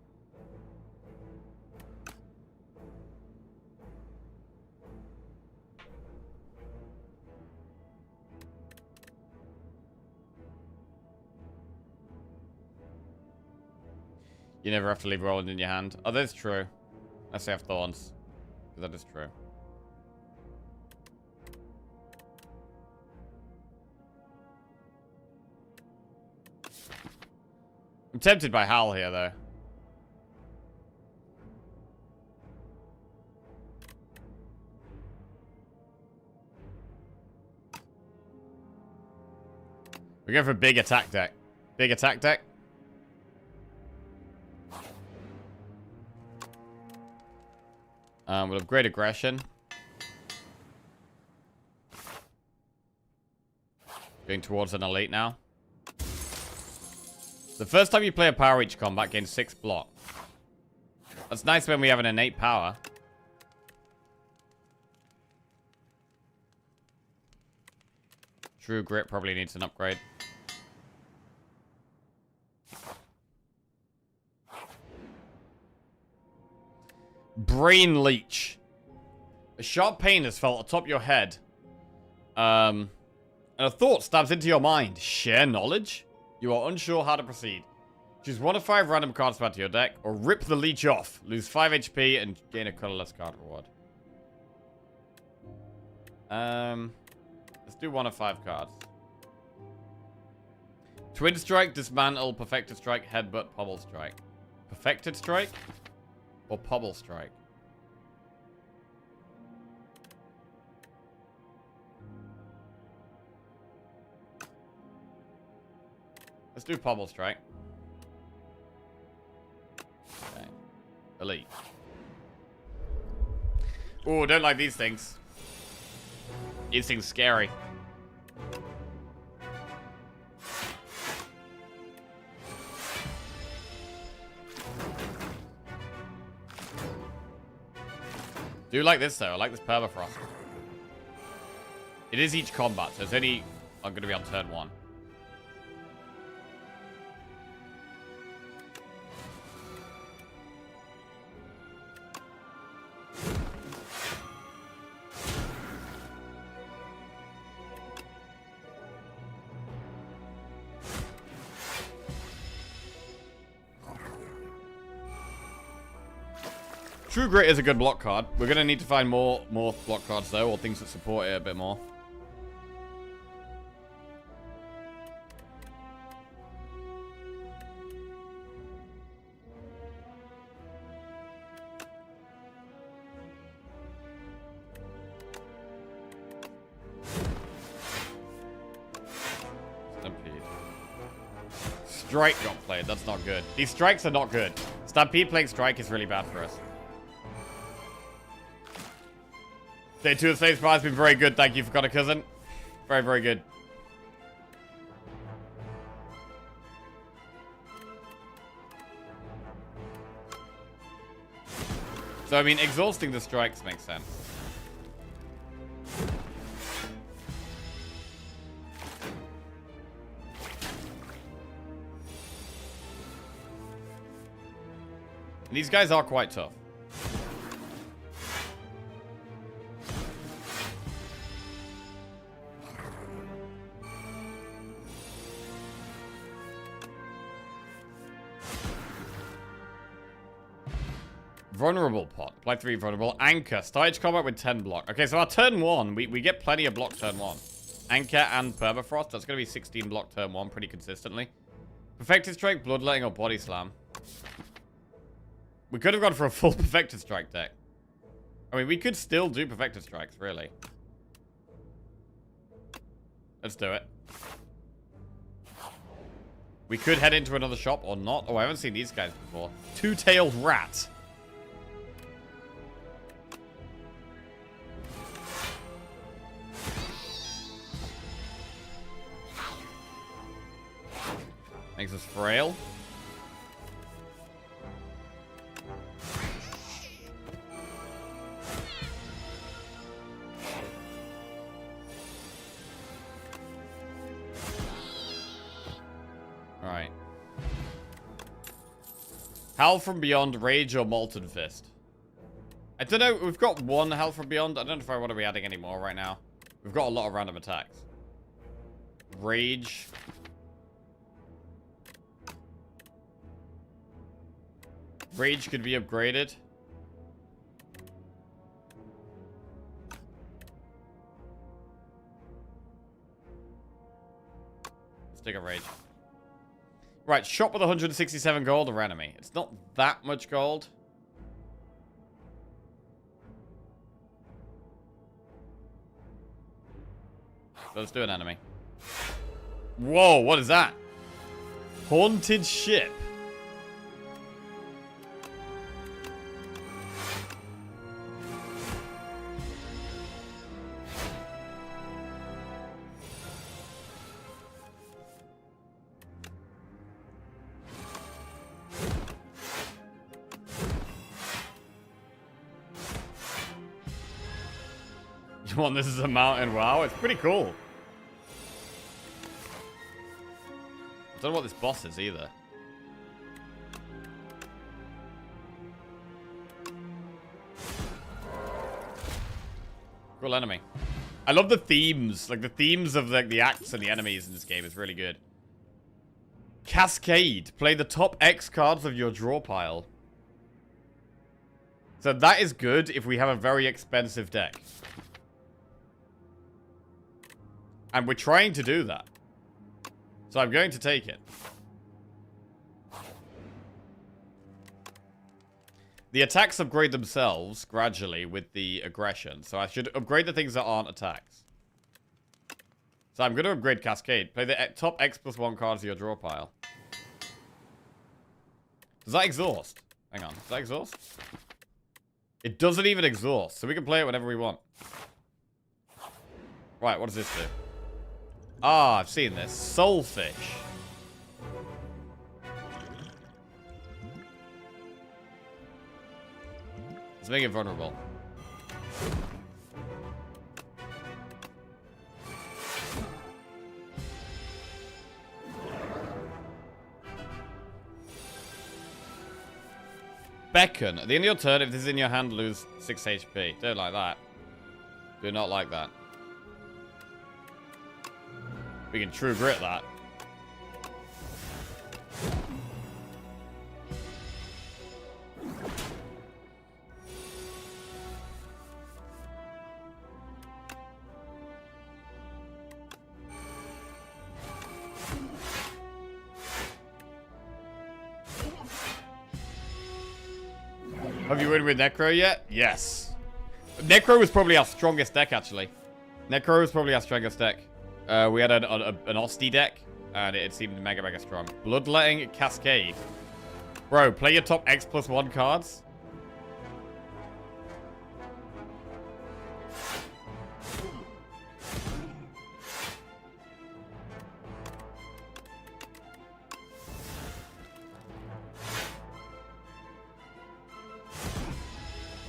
You never have to leave Roland in your hand. Oh, that's true. Unless they have Thorns. That is true. I'm tempted by Howl here, though. We're going for a big attack deck. Big attack deck. We'll upgrade aggression. Going towards an elite now. The first time you play a power each combat gains 6 block. That's nice when we have an innate power. True Grit probably needs an upgrade. Brain Leech. A sharp pain is felt atop your head. And a thought stabs into your mind. Share knowledge? You are unsure how to proceed. Choose 1 of 5 random cards to add to your deck, or rip the leech off. Lose 5 HP and gain a colorless card reward. Let's do 1 of 5 cards. Twin Strike, Dismantle, Perfected Strike, Headbutt, Pobble Strike. Perfected Strike? Or Pobble Strike? Let's do Pobble Strike. Okay. Elite. Ooh, don't like these things. These things scary. Do like this though. I like this Permafrost. It is each combat, so it's only I'm going to be on turn 1. True Grit is a good block card. We're going to need to find more block cards, though, or things that support it a bit more. Stampede. Strike got played. That's not good. These strikes are not good. Stampede playing strike is really bad for us. Day 2 of Slave Spire has been very good. Thank you for Connor Cousin. Very, very good. So, I mean, exhausting the strikes makes sense. And these guys are quite tough. Vulnerable pot. Apply 3 vulnerable. Anchor. Stage combat with 10 block. Okay, so our turn 1, we get plenty of block turn 1. Anchor and permafrost. That's going to be 16 block turn 1 pretty consistently. Perfected strike, bloodletting, or body slam. We could have gone for a full perfected strike deck. I mean, we could still do perfected strikes, really. Let's do it. We could head into another shop or not. Oh, I haven't seen these guys before. Two-tailed rat. Makes us frail. Alright. Howl from Beyond, Rage, or Molten Fist. I don't know. We've got one Howl from Beyond. I don't know if I want to be adding any more right now. We've got a lot of random attacks. Rage. Rage could be upgraded. Let's take a Rage. Right, shop with 167 gold or enemy. It's not that much gold. Let's do an enemy. Whoa, what is that? Haunted ship. You want this as a mountain? Wow, it's pretty cool. I don't know what this boss is either. Cool enemy. I love the themes. Like, the themes of the acts and the enemies in this game is really good. Cascade. Play the top X cards of your draw pile. So that is good if we have a very expensive deck. And we're trying to do that. So I'm going to take it. The attacks upgrade themselves gradually with the aggression. So I should upgrade the things that aren't attacks. So I'm going to upgrade Cascade. Play the top X+1 cards of your draw pile. Does that exhaust? Hang on. Does that exhaust? It doesn't even exhaust. So we can play it whenever we want. Right, what does this do? Ah, I've seen this. Soulfish. Let's make it vulnerable. Beckon. At the end of your turn, if this is in your hand, lose 6 HP. Don't like that. Do not like that. We can true grit that. Have you win with Necro yet? Yes. Necro was probably our strongest deck, actually. Necro was probably our strongest deck. We had an Osti deck, And it seemed mega strong. Bloodletting Cascade. Bro, play your top X+1 cards.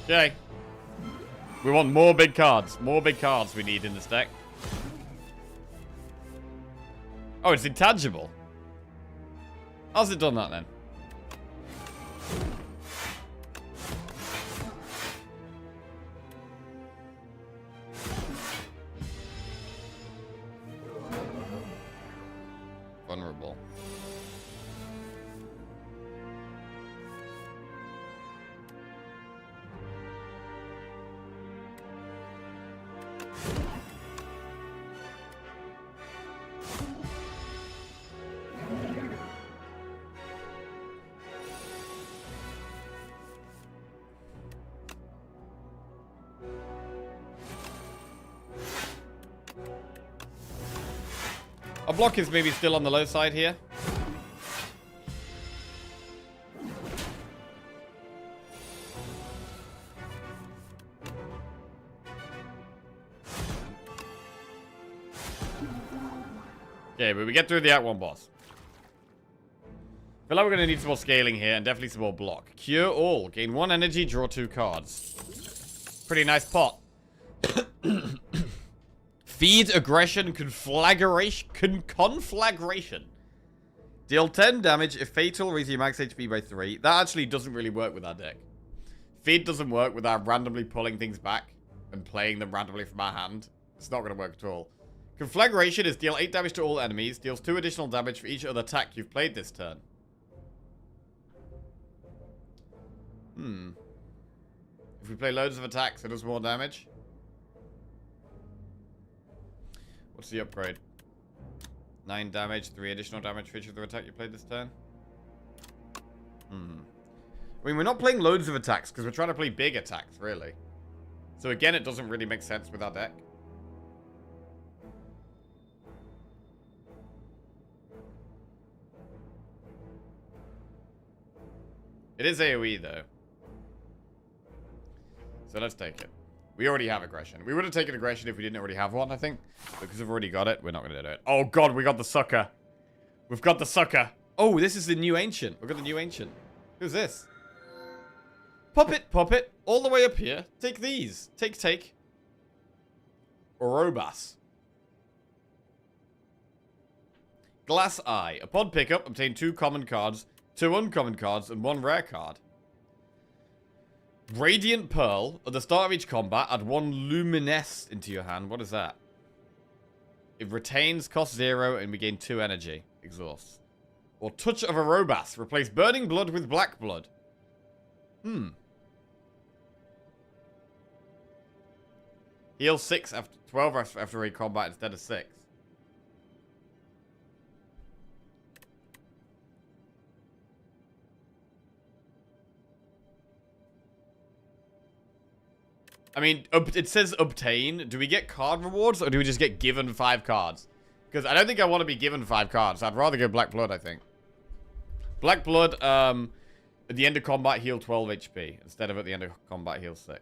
Okay. We want more big cards. More big cards we need in this deck. Oh, it's intangible. How's it done that then? Vulnerable. Our block is maybe still on the low side here. Okay, but we get through the Act 1 boss. Feel like we're going to need some more scaling here and definitely some more block. Cure all. Gain 1 energy, draw 2 cards. Pretty nice pot. Feed aggression, conflagration. Deal 10 damage. If fatal, raise your max HP by 3. That actually doesn't really work with our deck. Feed doesn't work without randomly pulling things back and playing them randomly from our hand. It's not going to work at all. Conflagration is deal 8 damage to all enemies. Deals 2 additional damage for each other attack you've played this turn. If we play loads of attacks, it does more damage. What's the upgrade? 9 damage, 3 additional damage for each other attack you played this turn. I mean, we're not playing loads of attacks because we're trying to play big attacks, really. So again, it doesn't really make sense with our deck. It is AoE, though. So let's take it. We already have aggression. We would have taken aggression if we didn't already have one, I think. But because we've already got it, we're not going to do it. Oh, God, we got the sucker. We've got the sucker. Oh, this is the new ancient. We've got the new ancient. Who's this? Pop it. All the way up here. Take these. Take. Orobas. Glass Eye. Upon pickup, obtain 2 common cards, 2 uncommon cards, and 1 rare card. Radiant Pearl. At the start of each combat, add 1 Luminesce into your hand. What is that? It retains, cost 0, and we gain 2 energy. Exhaust. Or Touch of Orobas. Replace Burning Blood with Black Blood. Heal 6 after 12 after a combat instead of 6. I mean, it says obtain. Do we get card rewards, or do we just get given 5 cards? Because I don't think I want to be given 5 cards. I'd rather go Black Blood, I think. Black Blood, at the end of combat, heal 12 HP. Instead of at the end of combat, heal 6.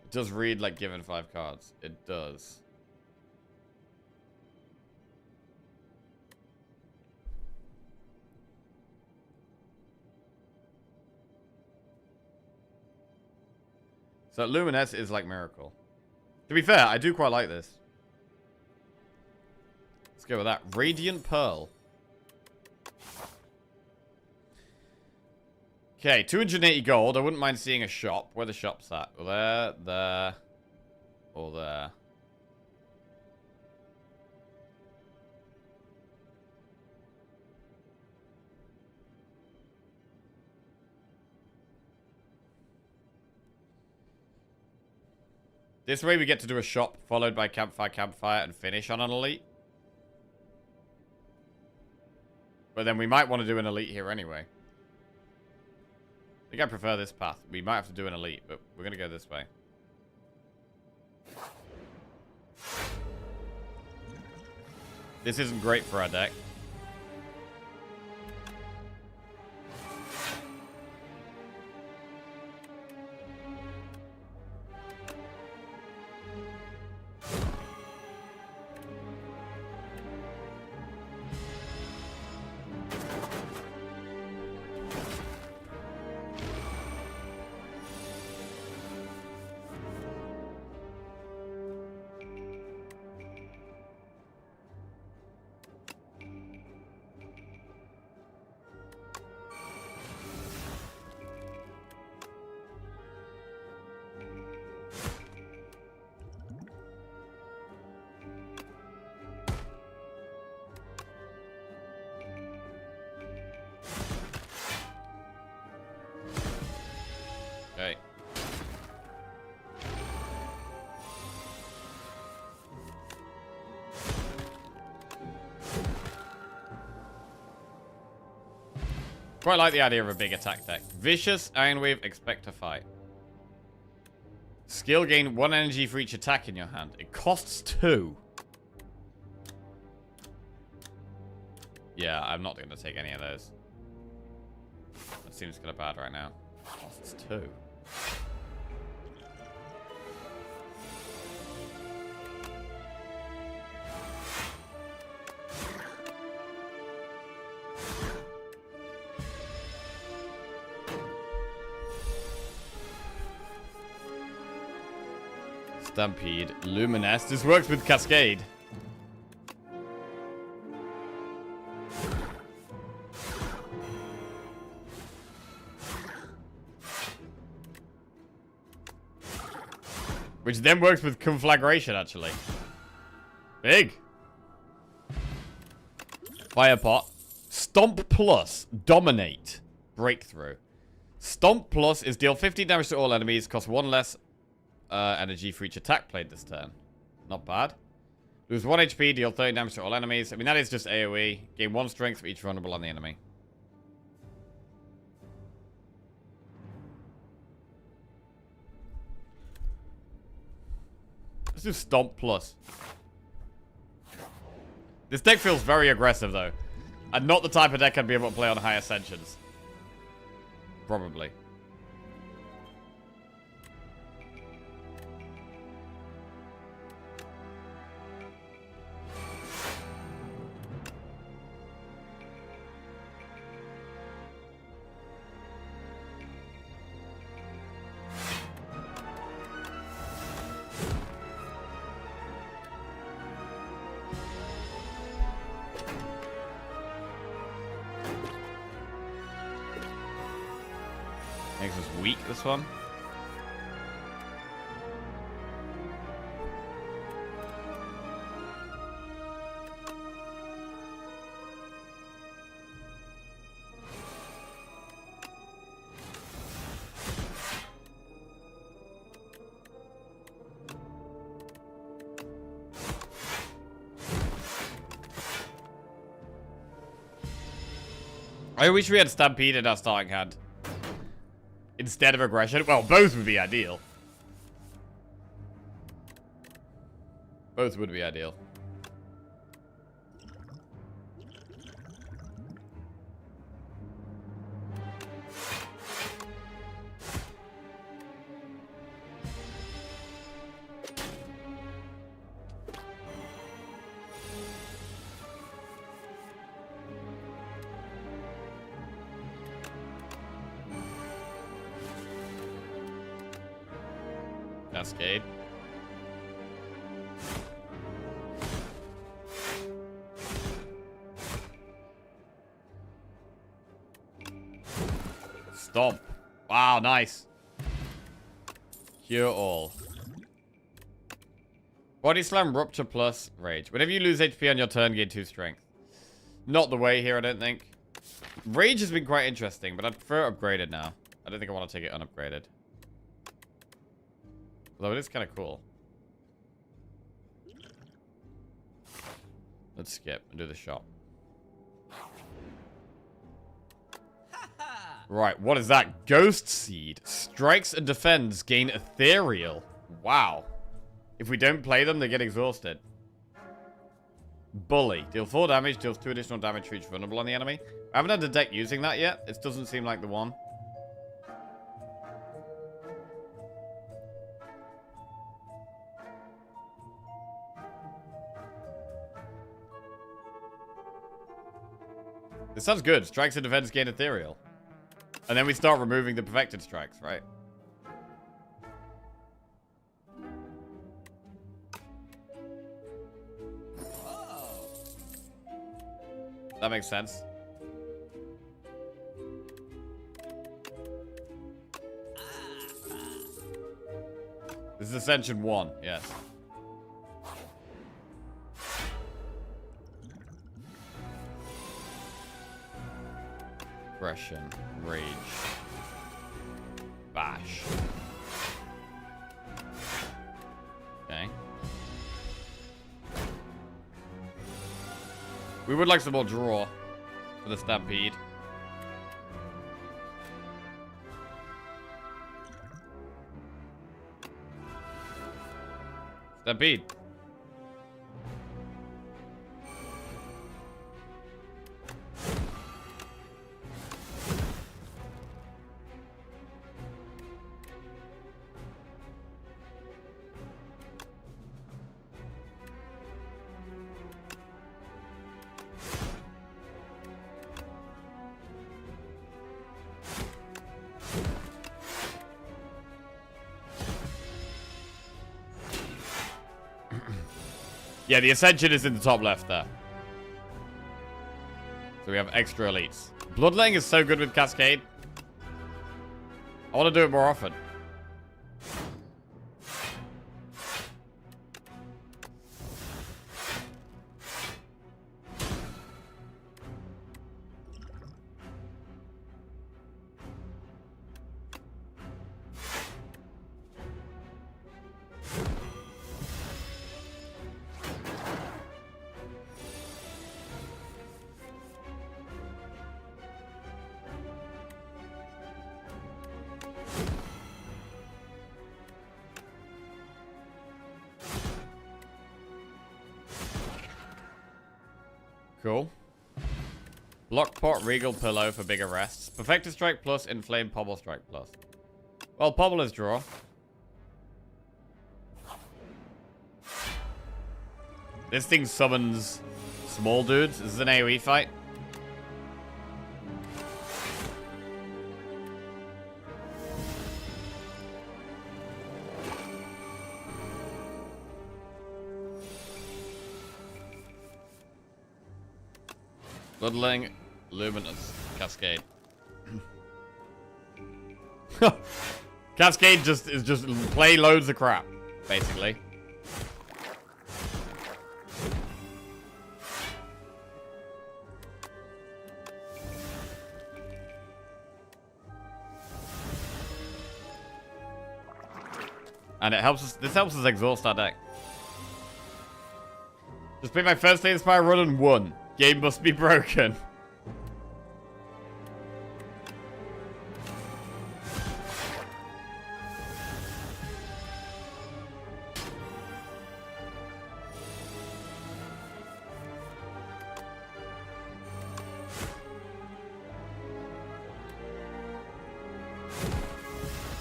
It does read like given 5 cards. It does. So Luminesce is like Miracle. To be fair, I do quite like this. Let's go with that. Radiant Pearl. Okay, 280 gold. I wouldn't mind seeing a shop. Where the shop's at? There, or there. This way we get to do a shop, followed by campfire, and finish on an elite. But then we might want to do an elite here anyway. I think I prefer this path. We might have to do an elite, but we're going to go this way. This isn't great for our deck. Okay. Quite like the idea of a big attack deck. Vicious, Ironwave, expect to fight. Skill gain 1 energy for each attack in your hand. It costs 2. Yeah, I'm not going to take any of those. That seems kind of bad right now. Costs 2. Stampede, Luminous. This works with Cascade. Which then works with Conflagration, actually. Big. Firepot. Stomp Plus. Dominate. Breakthrough. Stomp Plus is deal 50 damage to all enemies. Cost 1 less energy for each attack played this turn. Not bad. Lose 1 HP. Deal 30 damage to all enemies. I mean, that is just AoE. Gain 1 strength for each vulnerable on the enemy. Let's do Stomp Plus. This deck feels very aggressive, though. And not the type of deck I'd be able to play on high Ascensions. Probably. Makes us weak, this one. I wish we had Stampede in our starting hand. Instead of aggression. Well, both would be ideal. Both would be ideal. Cascade. Stomp. Wow, nice. Cure all. Body Slam, Rupture Plus, Rage. Whenever you lose HP on your turn, gain 2 strength. Not the way here, I don't think. Rage has been quite interesting, but I'd prefer upgraded now. I don't think I want to take it unupgraded. Although it is kind of cool. Let's skip and do the shop. Right, what is that? Ghost Seed. Strikes and defends, gain ethereal. Wow. If we don't play them, they get exhausted. Bully. Deal 4 damage, deals 2 additional damage for each vulnerable on the enemy. I haven't had a deck using that yet. It doesn't seem like the one. This sounds good. Strikes and defense gain ethereal. And then we start removing the perfected strikes, right? That makes sense. This is Ascension 1, yes. Aggression, rage, bash. Okay. We would like some more draw for the Stampede. Stampede. Yeah, the Ascension is in the top left there. So we have extra elites. Bloodletting is so good with Cascade. I want to do it more often. Cool. Blockpot Regal Pillow for bigger rests. Perfected Strike plus, Inflamed Pommel Strike plus. Well, Pommel is draw. This thing summons small dudes. This is an AoE fight. Bloodletting, Luminous, Cascade. Cascade is just play loads of crap, basically. And it helps us. This helps us exhaust our deck. Just played my first day in Spire run and won. Game must be broken.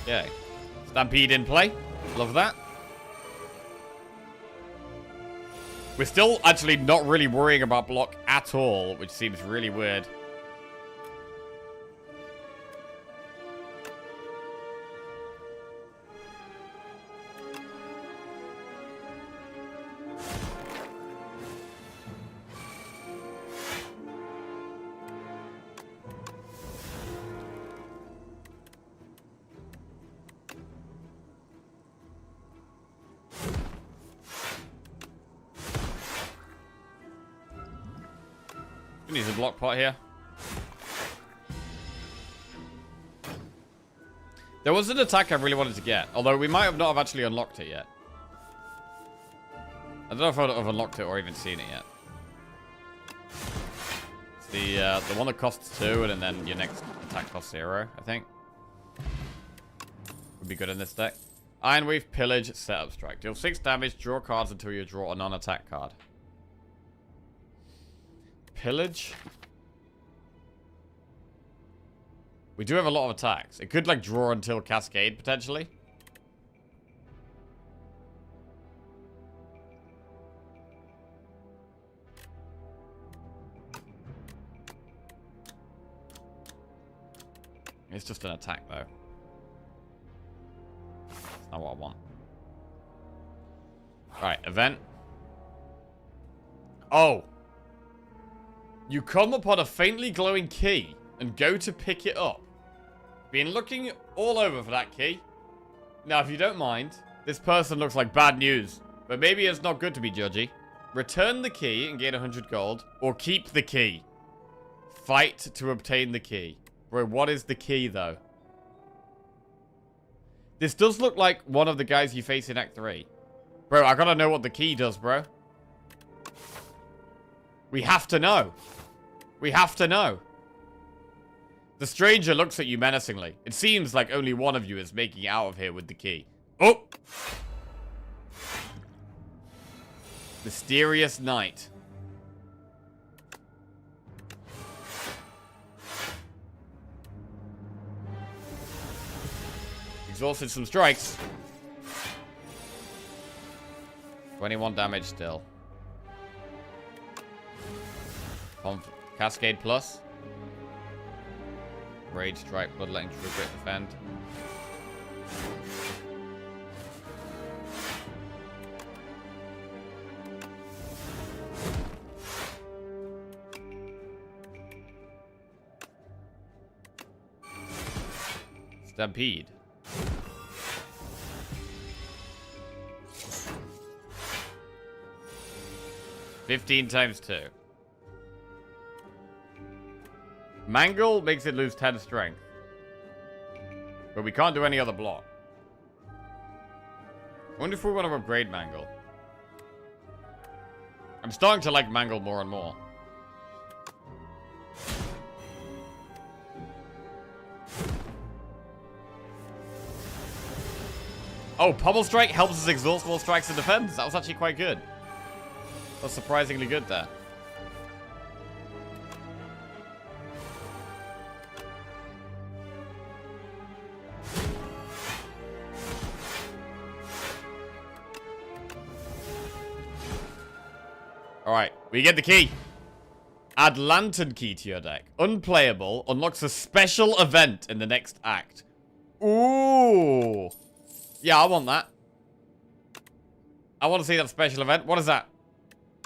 Yeah. Stampede in play. Love that. We're still actually not really worrying about block at all, which seems really weird. We need a block pot here. There was an attack I really wanted to get, although we might have not have actually unlocked it yet. I don't know if I've unlocked it or even seen it yet. It's the one that costs 2 and then your next attack costs 0, I think. Would be good in this deck. Ironweave, Pillage, Setup Strike. Deal 6 damage, draw cards until you draw a non-attack card. Pillage. We do have a lot of attacks. It could, like, draw until Cascade, potentially. It's just an attack, though. That's not what I want. Alright, event. Oh! You come upon a faintly glowing key and go to pick it up. Been looking all over for that key. Now, if you don't mind, this person looks like bad news, but maybe it's not good to be judgy. Return the key and gain 100 gold, or keep the key. Fight to obtain the key. Bro, what is the key, though? This does look like one of the guys you face in Act 3. Bro, I gotta know what the key does, bro. We have to know. We have to know. The stranger looks at you menacingly. It seems like only one of you is making out of here with the key. Oh! Mysterious Night. Exhausted some strikes. 21 damage still. Cascade plus. Rage strike, bloodletting, true grit, defend. Stampede. $15 times 2. Mangle makes it lose 10 strength. But we can't do any other block. I wonder if we want to upgrade Mangle. I'm starting to like Mangle more and more. Oh, Pummel Strike helps us exhaust more strikes and defense. That was actually quite good. That's surprisingly good there. Alright, we get the key. Add Lantern Key to your deck. Unplayable. Unlocks a special event in the next act. Ooh. Yeah, I want that. I want to see that special event. What is that?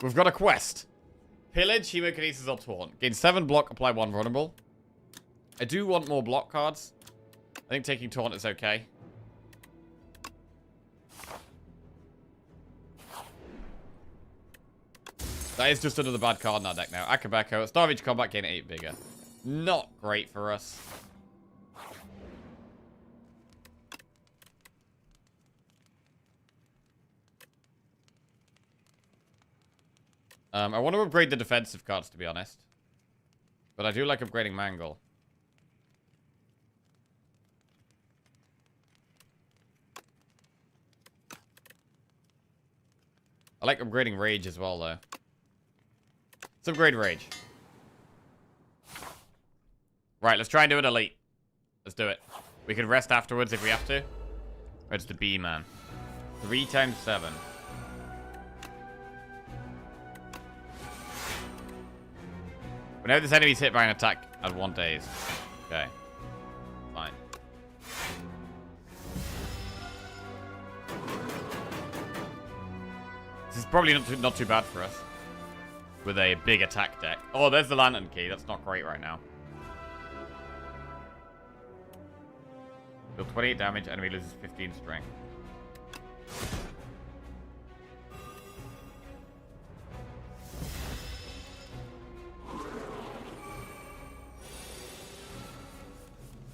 We've got a quest. Pillage, Hemokinesis, or Taunt. Gain 7 block, apply 1 vulnerable. I do want more block cards. I think taking Taunt is okay. That is just another bad card in our deck now. Akabeko. Starvage Combat, gain 8 bigger. Not great for us. I want to upgrade the defensive cards, to be honest. But I do like upgrading Mangle. I like upgrading Rage as well, though. Let's upgrade Rage. Right, let's try and do it Elite. Let's do it. We can rest afterwards if we have to. Where's the B, man? 3 times 7. Whenever this enemy's hit by an attack, add 1 daze. Okay. Fine. This is probably not too bad for us. With a big attack deck. Oh, there's the Lantern Key. That's not great right now. Deal 28 damage, enemy loses 15 strength.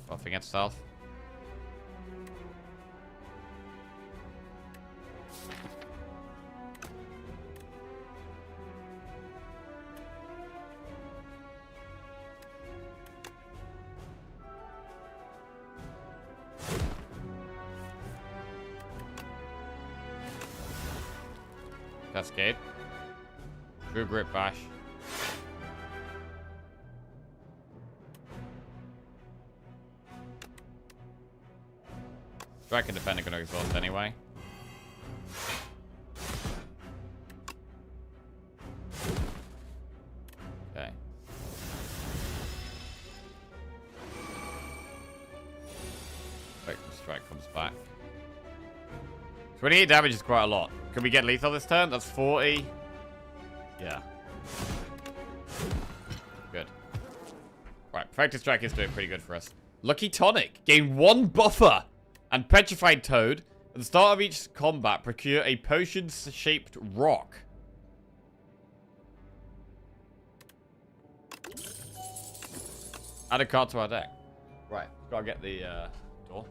Buffing itself. Cascade. True Grip Bash. Strike and defend are going to exhaust anyway. Okay. 'Strike comes back. 28 damage is quite a lot. Can we get lethal this turn? That's 40. Yeah. Good. Right, Practice Strike is doing pretty good for us. Lucky Tonic. Gain 1 buffer and Petrified Toad. At the start of each combat, procure a potion-shaped rock. Add a card to our deck. Right, gotta get the door.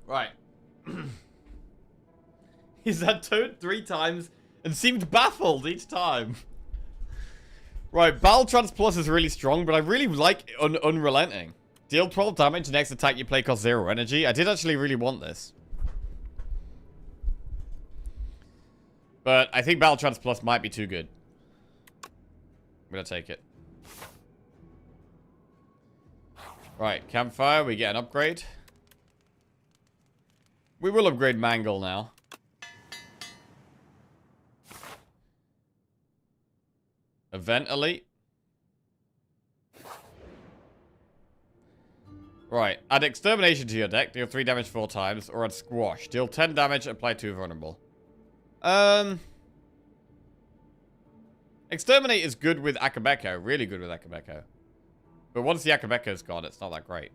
Right. He's had Toad 3 times and seemed baffled each time. Right, Battle Trance Plus is really strong, but I really like Unrelenting. Deal 12 damage, next attack you play costs 0 energy. I did actually really want this. But I think Battle Trance Plus might be too good. I'm gonna take it. Right, Campfire, we get an upgrade. We will upgrade Mangle now. Event Elite. Right. Add Extermination to your deck. Deal 3 damage 4 times. Or add Squash. Deal 10 damage. Apply 2 vulnerable. Exterminate is good with Akabeko. Really good with Akabeko. But once the Akabeko's gone, it's not that great.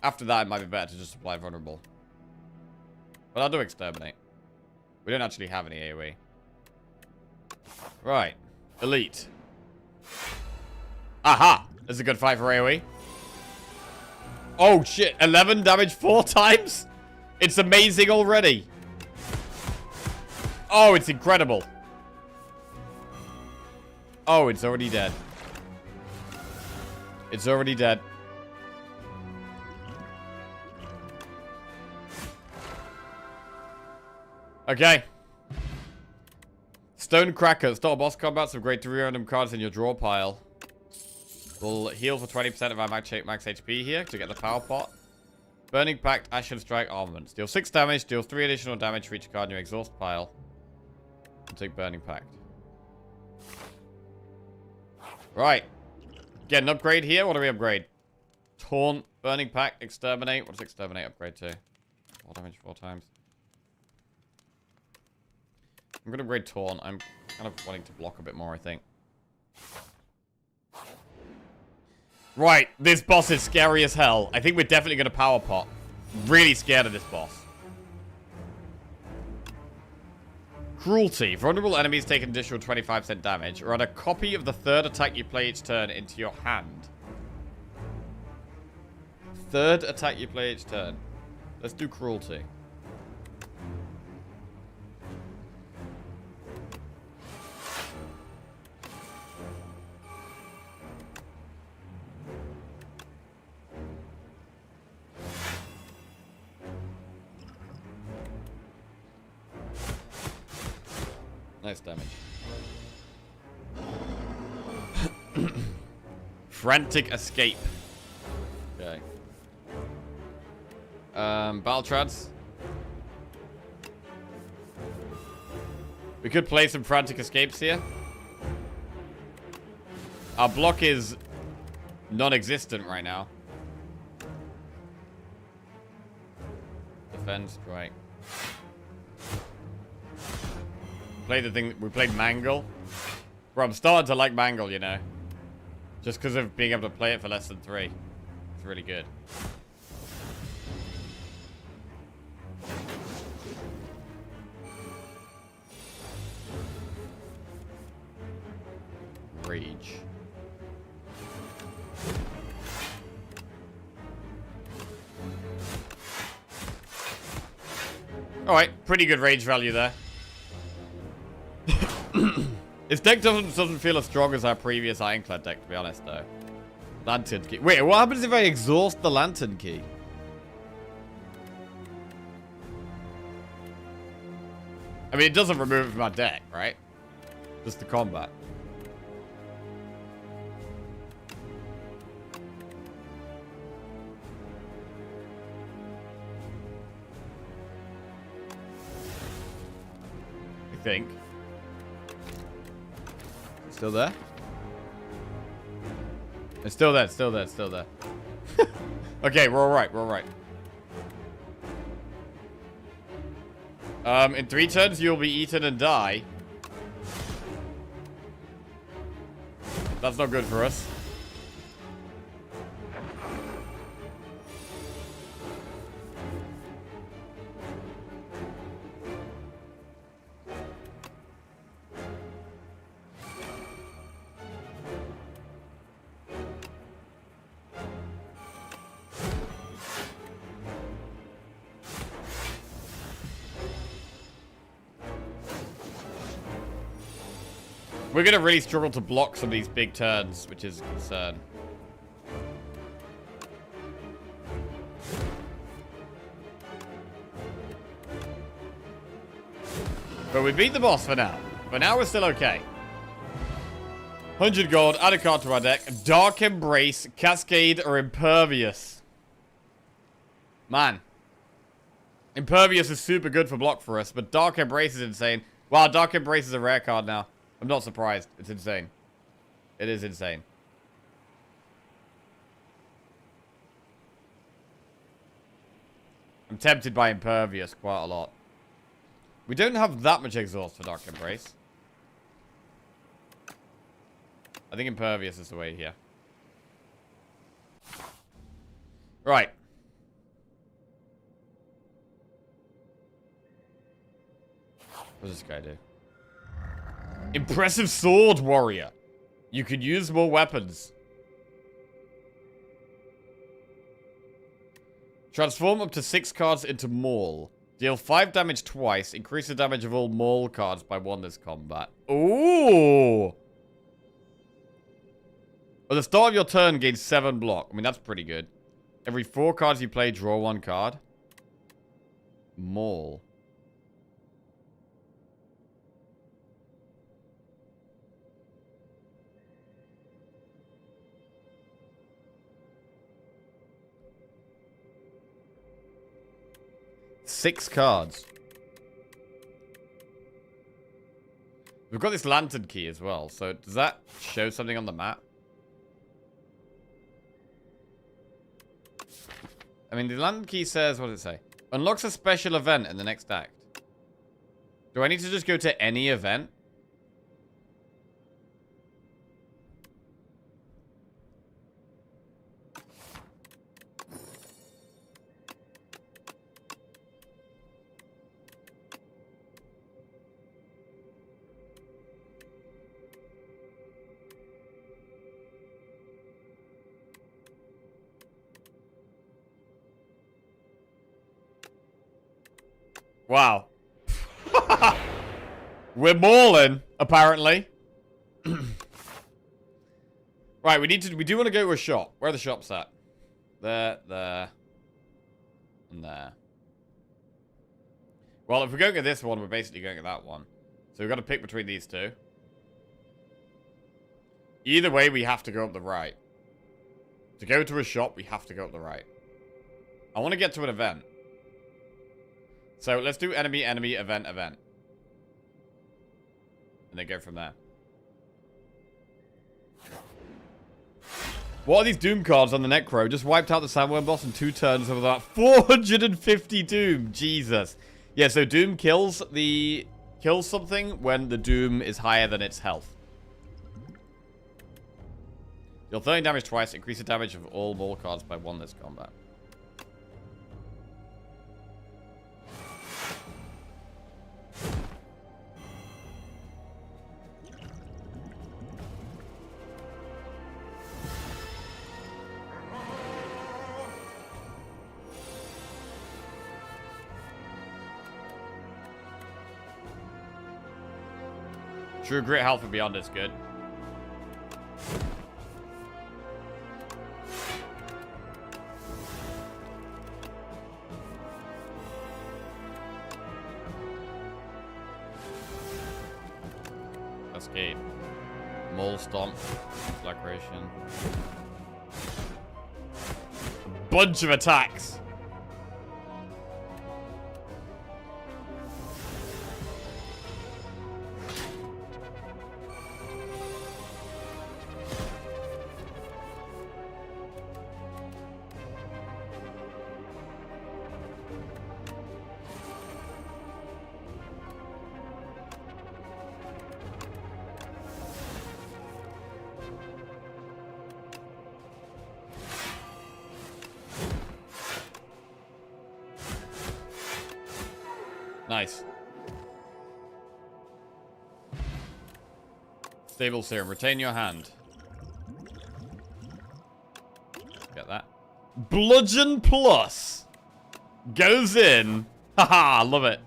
After that, it might be better to just apply vulnerable. But I'll do Exterminate. We don't actually have any AoE. Right. Elite. Aha! That's a good fight for AoE. Oh, shit. 11 damage 4 times? It's amazing already. Oh, it's incredible. Oh, it's already dead. It's already dead. Okay. Stone Cracker. Start boss combat. Some great 3 random cards in your draw pile. We'll heal for 20% of our max HP here to get the power pot. Burning Pact, Ashen Strike, Armaments. Deal 6 damage. Deal 3 additional damage for each card in your exhaust pile. And take Burning Pact. Right. Get an upgrade here. What do we upgrade? Taunt, Burning Pact, Exterminate. What does Exterminate upgrade to? 4 damage 4 times. I'm going to upgrade Taunt. I'm kind of wanting to block a bit more, I think. Right, this boss is scary as hell. I think we're definitely going to power pot. Really scared of this boss. Cruelty. Vulnerable enemies take an additional 25% damage, or add a copy of the 3rd attack you play each turn into your hand. 3rd attack you play each turn. Let's do Cruelty. Nice damage. Frantic escape. Okay. Battle trads. We could play some frantic escapes here. Our block is non-existent right now. Defend, strike. Play the thing. We played Mangle. Bro, I'm starting to like Mangle, you know. Just because of being able to play it for less than 3. It's really good. Rage. Alright, pretty good rage value there. His deck doesn't feel as strong as our previous Ironclad deck, to be honest, though. Lantern Key. Wait, what happens if I exhaust the Lantern Key? I mean, it doesn't remove it from our deck, right? Just the combat. I think. Still there? It's still there, it's still there, it's still there. Okay, we're alright, we're alright. In 3 turns, you'll be eaten and die. That's not good for us. We're going to really struggle to block some of these big turns, which is a concern. But we beat the boss for now. For now, we're still okay. 100 gold, add a card to our deck. Dark Embrace, Cascade, or Impervious. Man. Impervious is super good for block for us, but Dark Embrace is insane. Wow, Dark Embrace is a rare card now. I'm not surprised. It's insane. It is insane. I'm tempted by Impervious quite a lot. We don't have that much exhaust for Dark Embrace. I think Impervious is the way here. Right. What does this guy do? Impressive sword, warrior. You could use more weapons. Transform up to 6 cards into Maul. Deal 5 damage twice. Increase the damage of all Maul cards by 1 this combat. Ooh! At the start of your turn, gain 7 block. I mean, that's pretty good. Every 4 cards you play, draw 1 card. Maul. Six cards. We've got this Lantern Key as well, so does that show something on the map? I mean, the Lantern Key says, what does it say? Unlocks a special event in the next act. Do I need to just go to any event? Wow. We're mauling, apparently. Right, we do want to go to a shop. Where are the shops at? There, and there. Well, if we're going at this one, we're basically going at that one. So we've got to pick between these two. Either way, we have to go up the right. To go to a shop, we have to go up the right. I want to get to an event. So let's do enemy, enemy, event, event. And then go from there. What are these Doom cards on the Necro? Just wiped out the Sandworm boss in 2 turns with about 450 Doom. Jesus. Yeah, so Doom kills something when the Doom is higher than its health. Deal 30 damage twice. Increase the damage of all ball cards by 1 this combat. True Grit health and beyond is good. Cascade. Mole Stomp. Flagration. Bunch of attacks. Nice. Stable Serum. Retain your hand. Get that. Bludgeon Plus. Goes in. Haha, love it.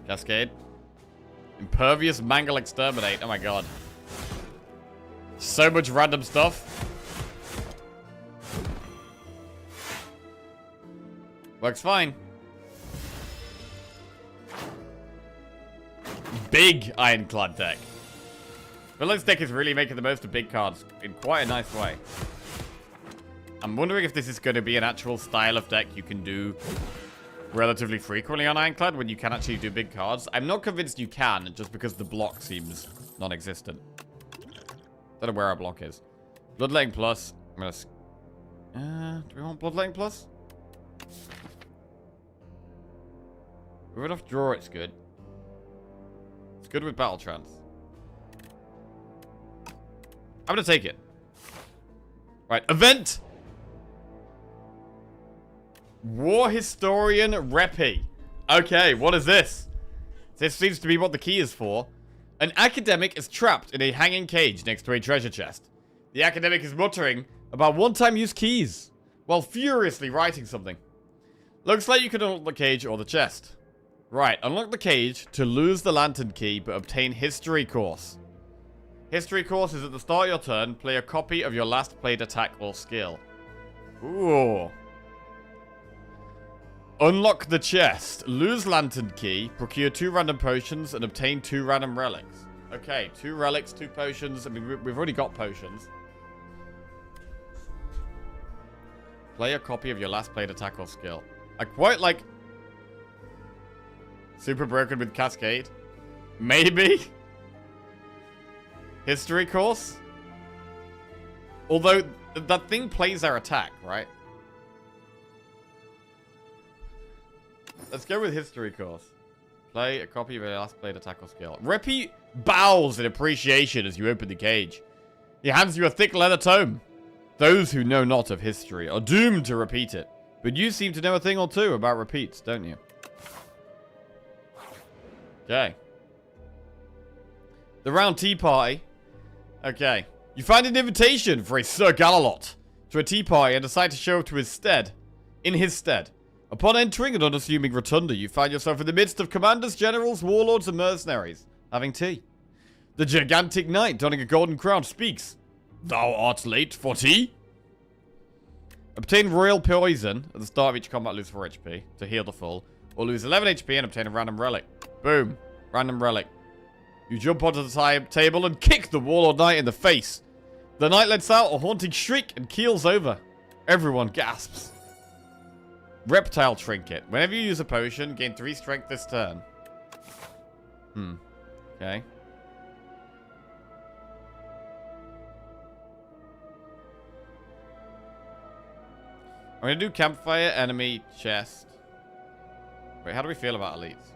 Cascade. Impervious Mangle Exterminate. Oh my god. So much random stuff. Works fine. Big Ironclad deck. Villain's deck is really making the most of big cards in quite a nice way. I'm wondering if this is going to be an actual style of deck you can do relatively frequently on Ironclad when you can actually do big cards. I'm not convinced you can, just because the block seems non-existent. Don't know where our block is. Bloodletting Plus. I'm gonna... do we want Bloodletting Plus? With enough draw, it's good. It's good with Battle Trance. I'm gonna take it. Right, event! War Historian Repi. Okay, what is this? This seems to be what the key is for. An academic is trapped in a hanging cage next to a treasure chest. The academic is muttering about one-time use keys while furiously writing something. Looks like you can unlock the cage or the chest. Right, unlock the cage to lose the lantern key but obtain History Course. History Course is at the start of your turn. Play a copy of your last played attack or skill. Ooh. Unlock the chest. Lose lantern key. Procure 2 random potions and obtain 2 random relics. Okay, 2 relics, 2 potions. I mean, we've already got potions. Play a copy of your last played attack or skill. I quite like... Super Broken with Cascade. Maybe. History Course. Although, that thing plays our attack, right? Let's go with History Course. Play a copy of your last played attack or skill. Repi bows in appreciation as you open the cage. He hands you a thick leather tome. Those who know not of history are doomed to repeat it. But you seem to know a thing or two about repeats, don't you? Okay. The Round Tea Party. Okay. You find an invitation for a Sir Galalot to a tea party and decide to show up to his stead. In his stead. Upon entering an unassuming rotunda, you find yourself in the midst of commanders, generals, warlords, and mercenaries, having tea. The gigantic knight, donning a golden crown, speaks. Thou art late for tea? Obtain Royal Poison at the start of each combat, lose 4 HP to heal the full. Or lose 11 HP and obtain a random relic. Boom. Random relic. You jump onto the table and kick the Warlord Knight in the face. The Knight lets out a haunting shriek and keels over. Everyone gasps. Reptile Trinket. Whenever you use a potion, gain 3 strength this turn. Okay. I'm going to do Campfire, Enemy, Chest. Wait, how do we feel about elites?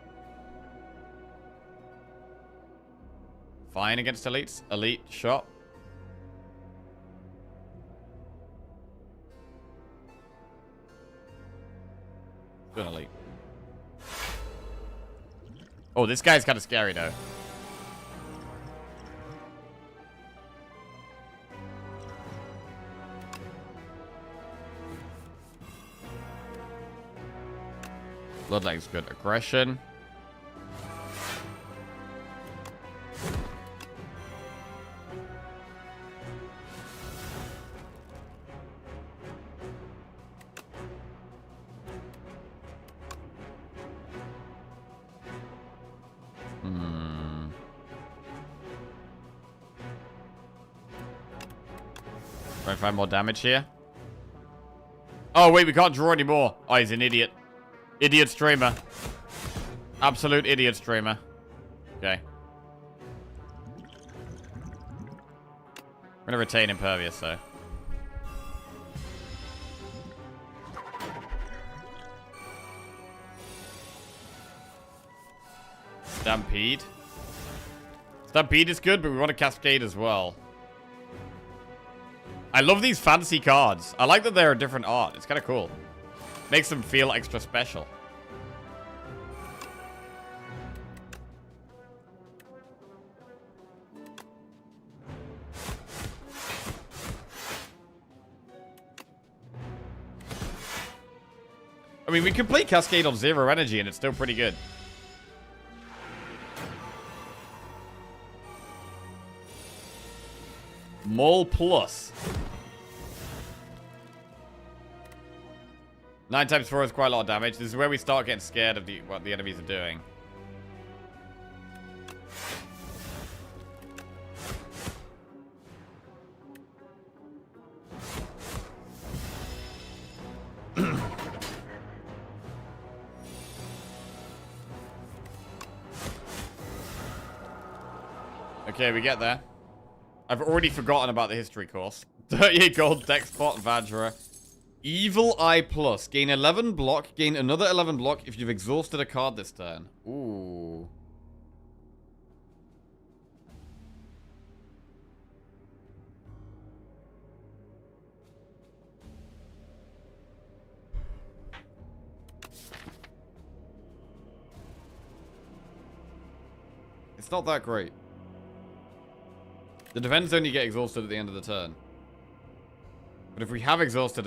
Fine against elites. Elite, shot. Good elite. Oh, this guy's kind of scary, though. Bloodlight's good. Aggression. Try and find more damage here. Oh, wait, we can't draw anymore. Oh, he's an idiot. Idiot streamer. Absolute idiot streamer. Okay. I'm gonna retain Impervious, though. Stampede. Stampede is good, but we want to Cascade as well. I love these fancy cards. I like that they're a different art. It's kind of cool. Makes them feel extra special. I mean, we could play Cascade on 0 energy and it's still pretty good. Maul Plus. 9 times 4 is quite a lot of damage. This is where we start getting scared of what the enemies are doing. Okay, we get there. I've already forgotten about the history course. 38 gold, Dexpot, Vajra. Evil Eye Plus. Gain 11 block. Gain another 11 block if you've exhausted a card this turn. Ooh. It's not that great. The defense only get exhausted at the end of the turn. But if we have exhausted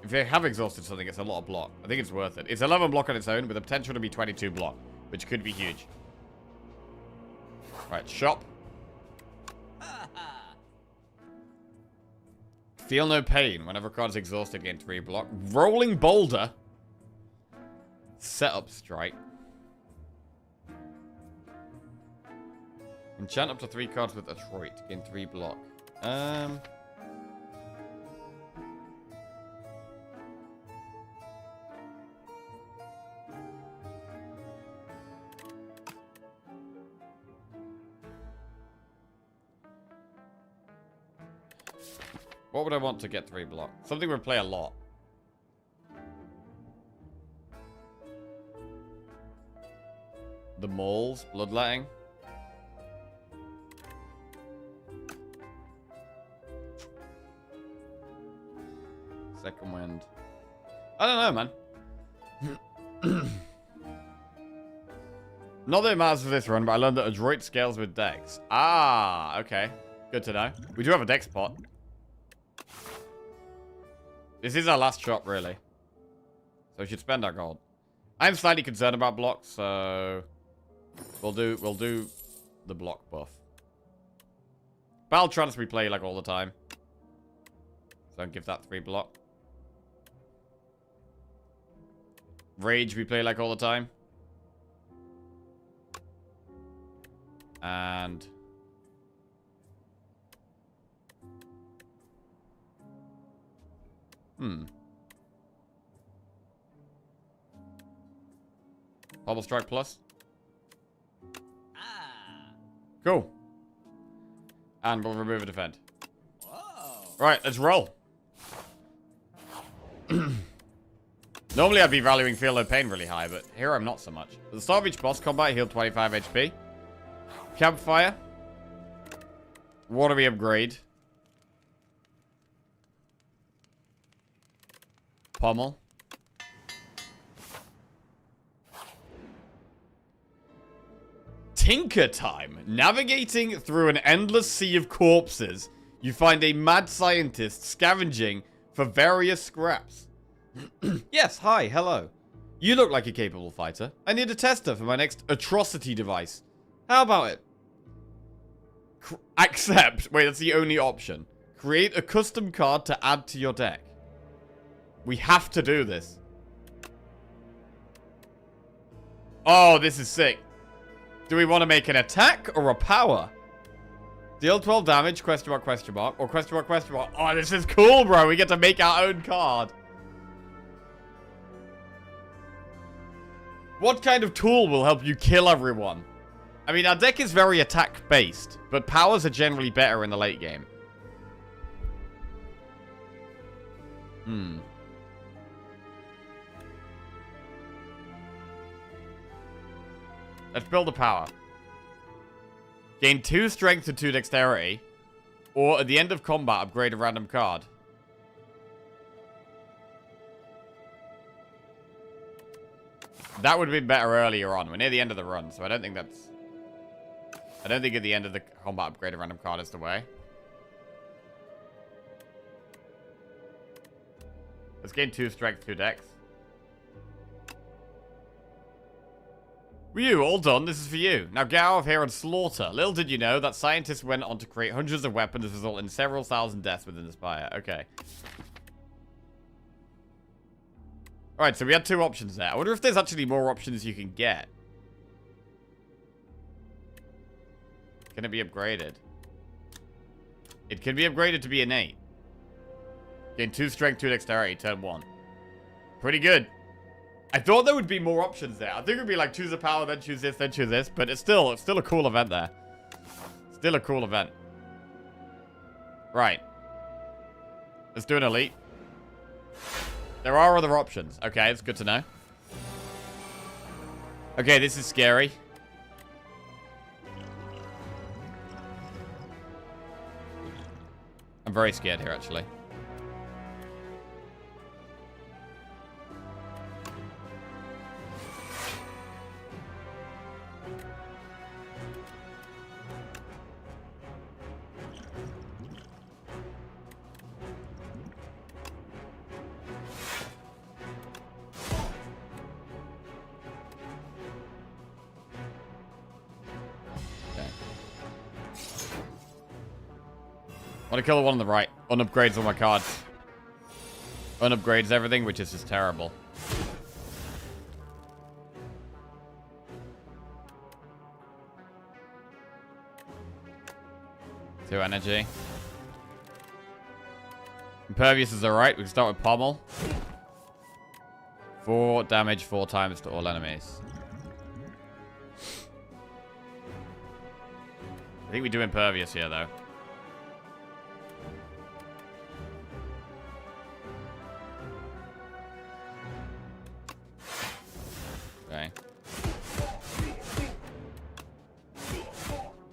something, it's a lot of block. I think it's worth it. It's 11 block on its own with the potential to be 22 block, which could be huge. Right, shop. Feel no pain. Whenever a card is exhausted, gain 3 block. Rolling Boulder. Setup Strike. Enchant up to 3 cards with Adroit. Gain 3 block. What would I want to get 3 block? Something we play a lot. The Mauls, Bloodletting. Second Wind. I don't know, man. Not that it matters for this run, but I learned that Adroit scales with Dex. Ah, okay. Good to know. We do have a Dex pot. This is our last shot, really. So we should spend our gold. I'm slightly concerned about blocks, so we'll do the block buff. Battle Trance we play like all the time. So I'll give that 3 block. Rage we play like all the time. And... Bubble Strike Plus. Cool. And we'll remove a defend. Right, let's roll. Normally I'd be valuing Feel No Pain really high, but here I'm not so much. At the start of each boss combat, heal 25 HP. Campfire. Watery upgrade. Pommel. Tinker Time. Navigating through an endless sea of corpses, you find a mad scientist scavenging for various scraps. Yes, hi, hello. You look like a capable fighter. I need a tester for my next atrocity device. How about it? Accept. Wait, that's the only option. Create a custom card to add to your deck. We have to do this. Oh, this is sick. Do we want to make an attack or a power? Deal 12 damage, question mark, or question mark, question mark. Oh, this is cool, bro. We get to make our own card. What kind of tool will help you kill everyone? I mean, our deck is very attack-based, but powers are generally better in the late game. Let's build a power. Gain 2 strength and 2 dexterity. Or at the end of combat, upgrade a random card. That would have been better earlier on. We're near the end of the run, so I don't think that's... I don't think at the end of the combat, upgrade a random card is the way. Let's gain 2 strength, 2 dex. Ryu, all done. This is for you. Now get out of here and slaughter. Little did you know that scientists went on to create hundreds of weapons that result in several thousand deaths within the Spire. Okay. Alright, so we had 2 options there. I wonder if there's actually more options you can get. Can it be upgraded? It can be upgraded to be innate. Gain 2 strength, 2 dexterity, turn 1. Pretty good. I thought there would be more options there. I think it would be like choose a power, then choose this, then choose this. But it's still a cool event there. Still a cool event. Right. Let's do an elite. There are other options. Okay, it's good to know. Okay, this is scary. I'm very scared here, actually. Want to kill the one on the right. Unupgrades all my cards. Unupgrades everything, which is just terrible. Two energy. Impervious is alright. We can start with Pommel. 4 damage 4 times to all enemies. I think we do Impervious here, though. Okay.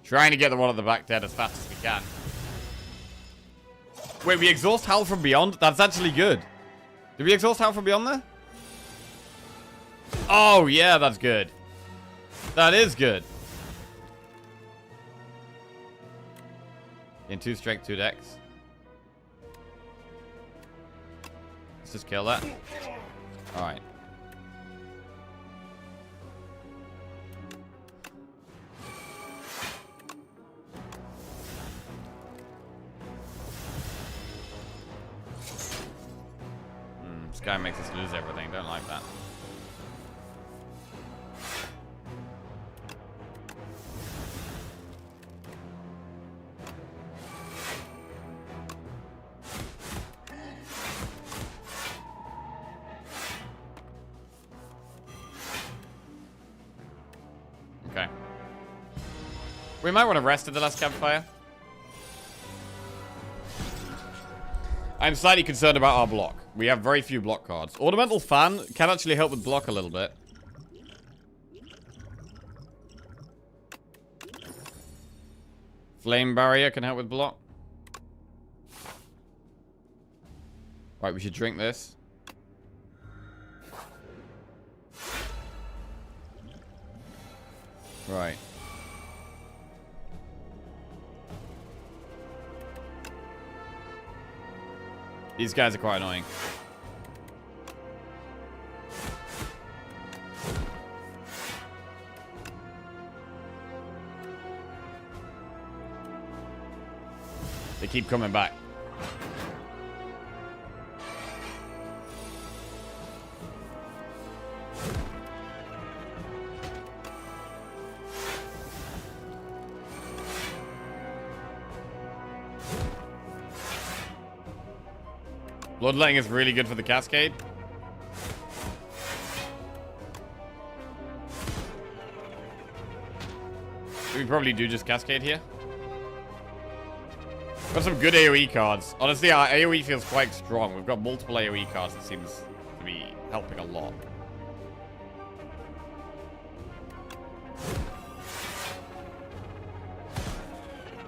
Trying to get the one at the back dead as fast as we can. Wait, we exhaust Howl from Beyond? That's actually good. Did we exhaust Howl from Beyond there? Oh, yeah, that's good. That is good. In 2 strength, 2 dex. Let's just kill that. Alright. This guy makes us lose everything. Don't like that. We might want to rest at the last campfire. I'm slightly concerned about our block. We have very few block cards. Ornamental Fan can actually help with block a little bit. Flame Barrier can help with block. Right, we should drink this. Right. These guys are quite annoying. They keep coming back. Bloodletting is really good for the Cascade. We probably do just Cascade here. Got some good AoE cards. Honestly, our AoE feels quite strong. We've got multiple AoE cards that seems to be helping a lot.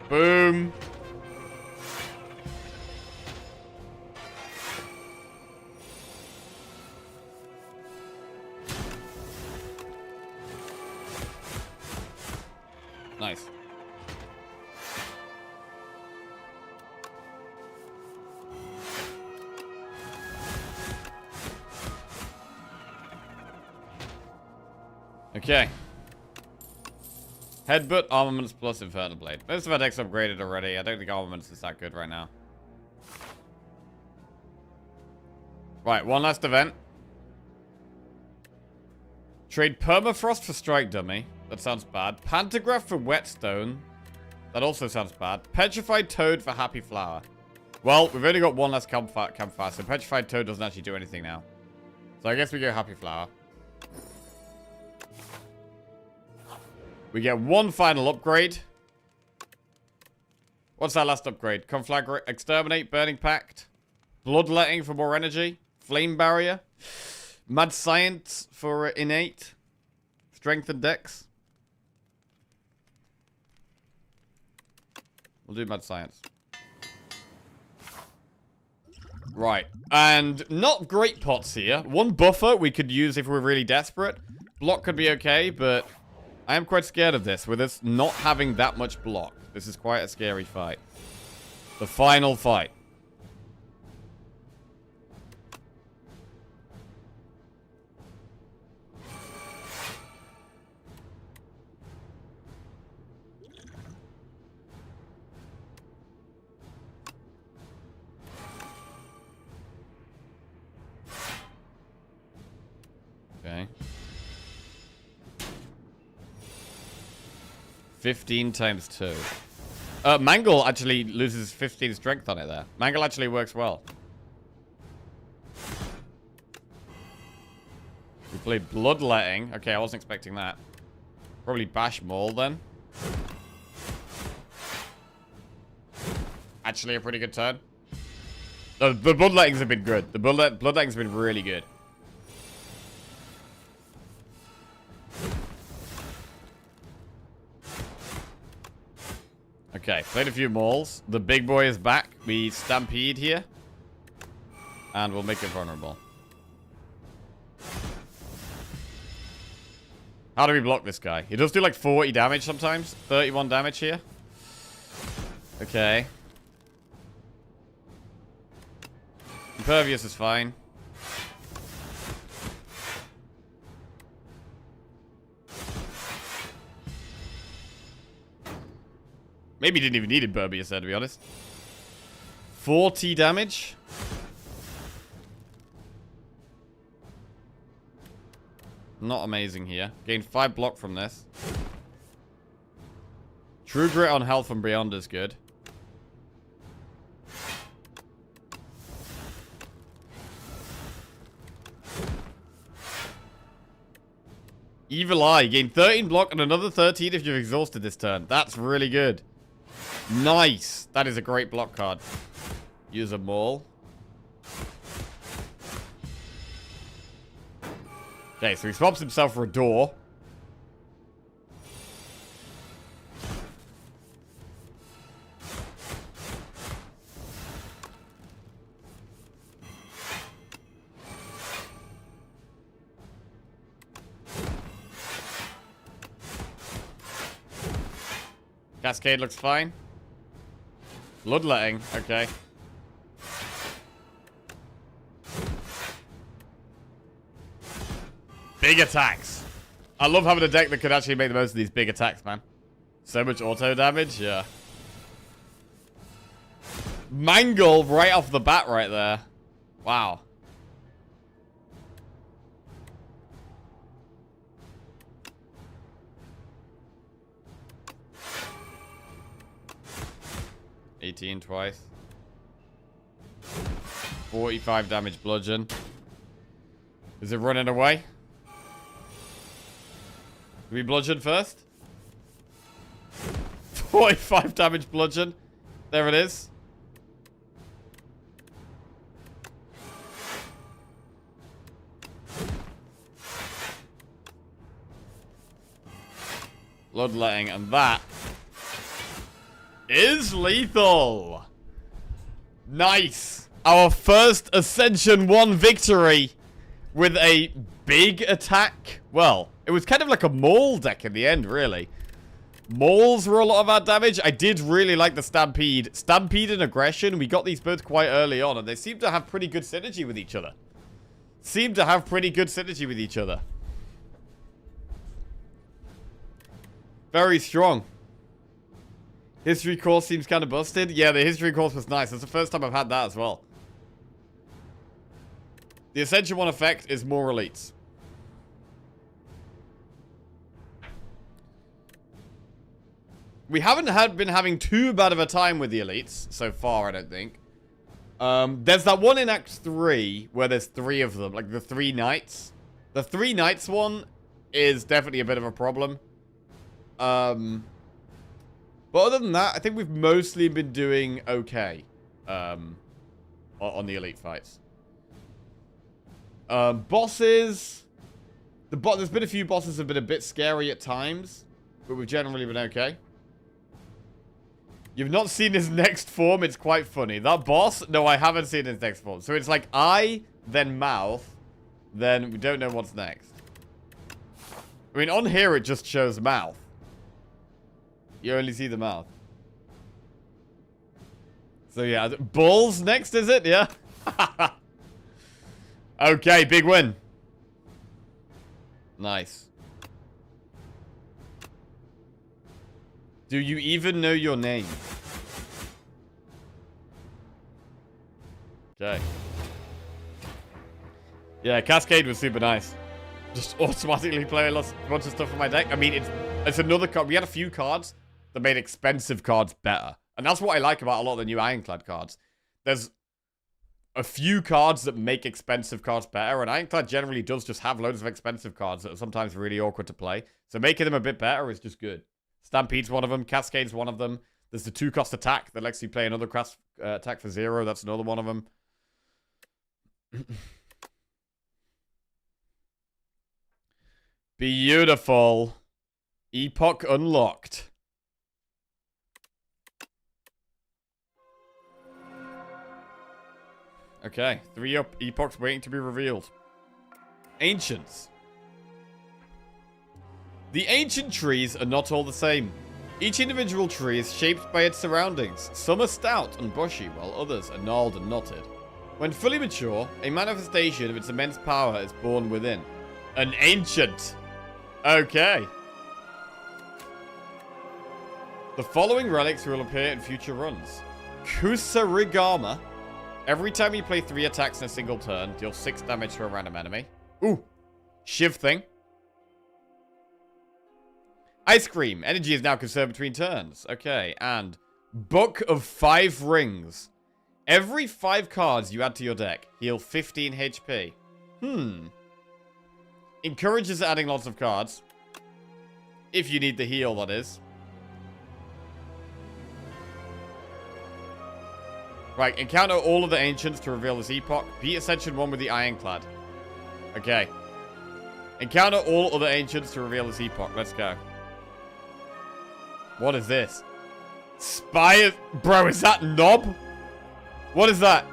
Boom. Nice. Okay. Headbutt, Armaments plus Infernal Blade. Most of our decks upgraded already. I don't think Armaments is that good right now. Right, one last event. Trade Permafrost for Strike Dummy. That sounds bad. Pantograph for Whetstone. That also sounds bad. Petrified Toad for Happy Flower. Well, we've only got one last campfire, so Petrified Toad doesn't actually do anything now. So I guess we go Happy Flower. We get one final upgrade. What's our last upgrade? Conflagrate, Exterminate, Burning Pact. Bloodletting for more energy. Flame Barrier. Mad Science for Innate. Strength and Dex. We'll do Mad Science. Right. And not great pots here. One buffer we could use if we're really desperate. Block could be okay, but I am quite scared of this. With us not having that much block. This is quite a scary fight. The final fight. Okay. 15 times 2. Mangle actually loses 15 strength on it there. Mangle actually works well. We played Bloodletting. Okay, I wasn't expecting that. Probably Bash Maul then. Actually a pretty good turn. The Bloodlettings have been good. The Bloodletting's been really good. Okay, played a few mauls. The big boy is back. We stampede here. And we'll make it vulnerable. How do we block this guy? He does do like 40 damage sometimes. 31 damage here. Okay. Impervious is fine. Maybe didn't even need Impervious there, to be honest. 40 damage. Not amazing here. Gain 5 block from this. True Grit on health from Beyond is good. Evil Eye. Gain 13 block and another 13 if you've exhausted this turn. That's really good. Nice. That is a great block card. Use a Maul. Okay, so he swaps himself for a door. Cascade looks fine. Bloodletting, okay. Big attacks. I love having a deck that could actually make the most of these big attacks, man. So much auto damage, yeah. Mangle right off the bat right there. Wow. $18 twice. 45 damage bludgeon. Is it running away? Do we bludgeon first? 45 damage bludgeon. There it is. Bloodletting, and that is lethal. Nice. Our first Ascension 1 victory with a big attack. Well, it was kind of like a Maul deck in the end, really. Mauls were a lot of our damage. I did really like the Stampede. Stampede and Aggression, we got these both quite early on, and they seem to have pretty good synergy with each other. Very strong. History course seems kind of busted. Yeah, the history course was nice. That's the first time I've had that as well. The Ascension 1 effect is more elites. We haven't been having too bad of a time with the elites so far, I don't think. There's that one in Act 3 where there's 3 of them, like the 3 knights. The 3 knights one is definitely a bit of a problem. But other than that, I think we've mostly been doing okay on the elite fights. Bosses. There's been a few bosses that have been a bit scary at times, but we've generally been okay. You've not seen his next form? It's quite funny. That boss? No, I haven't seen his next form. So it's like eye, then mouth, then we don't know what's next. I mean, on here it just shows mouth. You only see the mouth. So yeah, balls next, is it? Yeah. Okay, big win. Nice. Do you even know your name? Okay. Yeah, Cascade was super nice. Just automatically play a bunch of stuff on my deck. I mean, it's another card. We had a few cards that made expensive cards better. And that's what I like about a lot of the new Ironclad cards. There's a few cards that make expensive cards better, and Ironclad generally does just have loads of expensive cards that are sometimes really awkward to play. So making them a bit better is just good. Stampede's one of them. Cascade's one of them. There's the 2-cost attack that lets you play another attack for 0. That's another one of them. Beautiful. Epoch unlocked. Okay, 3 epochs waiting to be revealed. Ancients. The ancient trees are not all the same. Each individual tree is shaped by its surroundings. Some are stout and bushy, while others are gnarled and knotted. When fully mature, a manifestation of its immense power is born within. An ancient. Okay. The following relics will appear in future runs. Kusarigama. Every time you play 3 attacks in a single turn, deal 6 damage to a random enemy. Ooh. Shiv thing. Ice Cream. Energy is now conserved between turns. Okay, and Book of 5 Rings. Every 5 cards you add to your deck, heal 15 HP. Encourages adding lots of cards. If you need the heal, that is. Right, encounter all of the ancients to reveal this epoch. Beat Ascension 1 with the Ironclad. Okay. Encounter all other ancients to reveal this epoch. Let's go. What is this? Spire... Bro, is that Knob? What is that?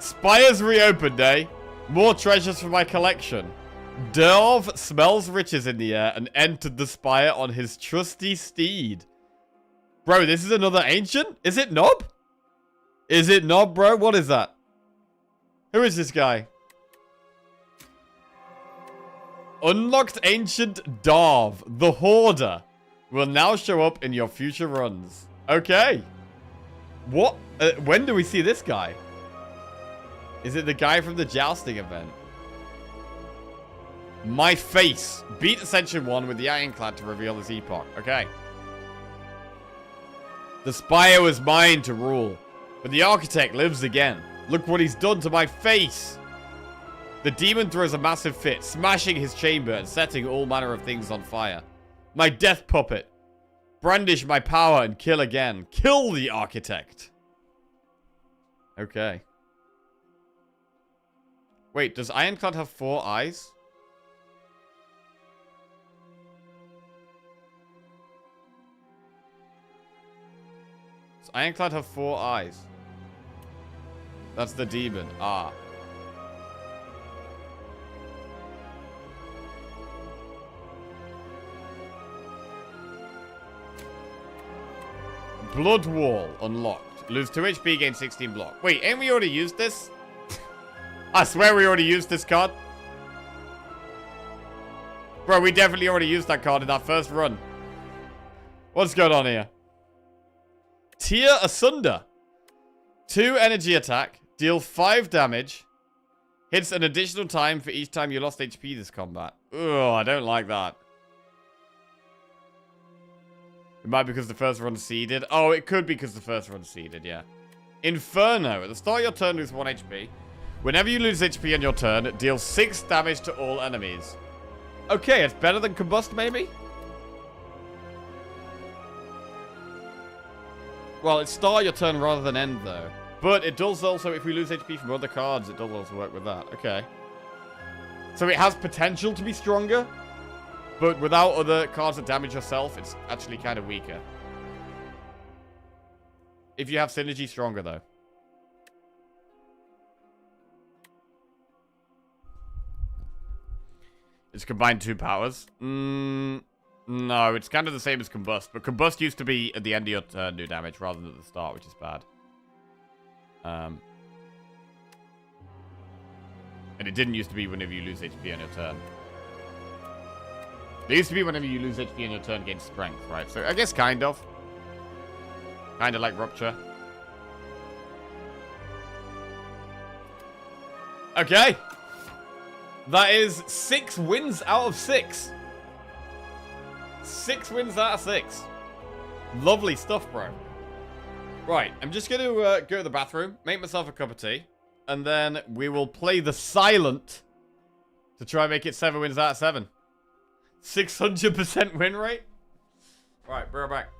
Spire's reopened, eh? More treasures for my collection. Derv smells riches in the air and entered the Spire on his trusty steed. Bro, this is another ancient? Is it Knob? Is it Knob, bro? What is that? Who is this guy? Unlocked Ancient Darv, the Hoarder, will now show up in your future runs. Okay. What? When do we see this guy? Is it the guy from the jousting event? My face. Beat Ascension 1 with the Ironclad to reveal this epoch. Okay. The Spire was mine to rule, but the Architect lives again. Look what he's done to my face. The demon throws a massive fit, smashing his chamber and setting all manner of things on fire. My death puppet. Brandish my power and kill again. Kill the Architect. Okay. Wait, does Ironclad have 4 eyes? Does Ironclad have 4 eyes? That's the demon. Ah. Blood Wall unlocked. Lose 2 HP, gain 16 block. Wait, ain't we already used this? I swear we already used this card. Bro, we definitely already used that card in that first run. What's going on here? Tear Asunder. 2 energy attack. Deal 5 damage. Hits an additional time for each time you lost HP this combat. Ugh, I don't like that. It might be because the first run seeded. Oh, it could be because the first run seeded, yeah. Inferno. At the start of your turn, lose 1 HP. Whenever you lose HP on your turn, deal 6 damage to all enemies. Okay, it's better than Combust, maybe? Well, it's start your turn rather than end, though. But it does also, if we lose HP from other cards, it does also work with that. Okay. So it has potential to be stronger. But without other cards that damage yourself, it's actually kind of weaker. If you have synergy, stronger, though. It's combined 2 powers. No, it's kind of the same as Combust. But Combust used to be at the end of your turn, do damage, rather than at the start, which is bad. And it didn't used to be whenever you lose HP on your turn. It used to be whenever you lose HP on your turn, gain strength, right? So I guess kind of. Kind of like Rupture. Okay. That is 6 wins out of 6. 6 wins out of 6. Lovely stuff, bro. Right, I'm just going to go to the bathroom, make myself a cup of tea, and then we will play the Silent to try and make it 7 wins out of 7. 600% win rate? Right, bro, back.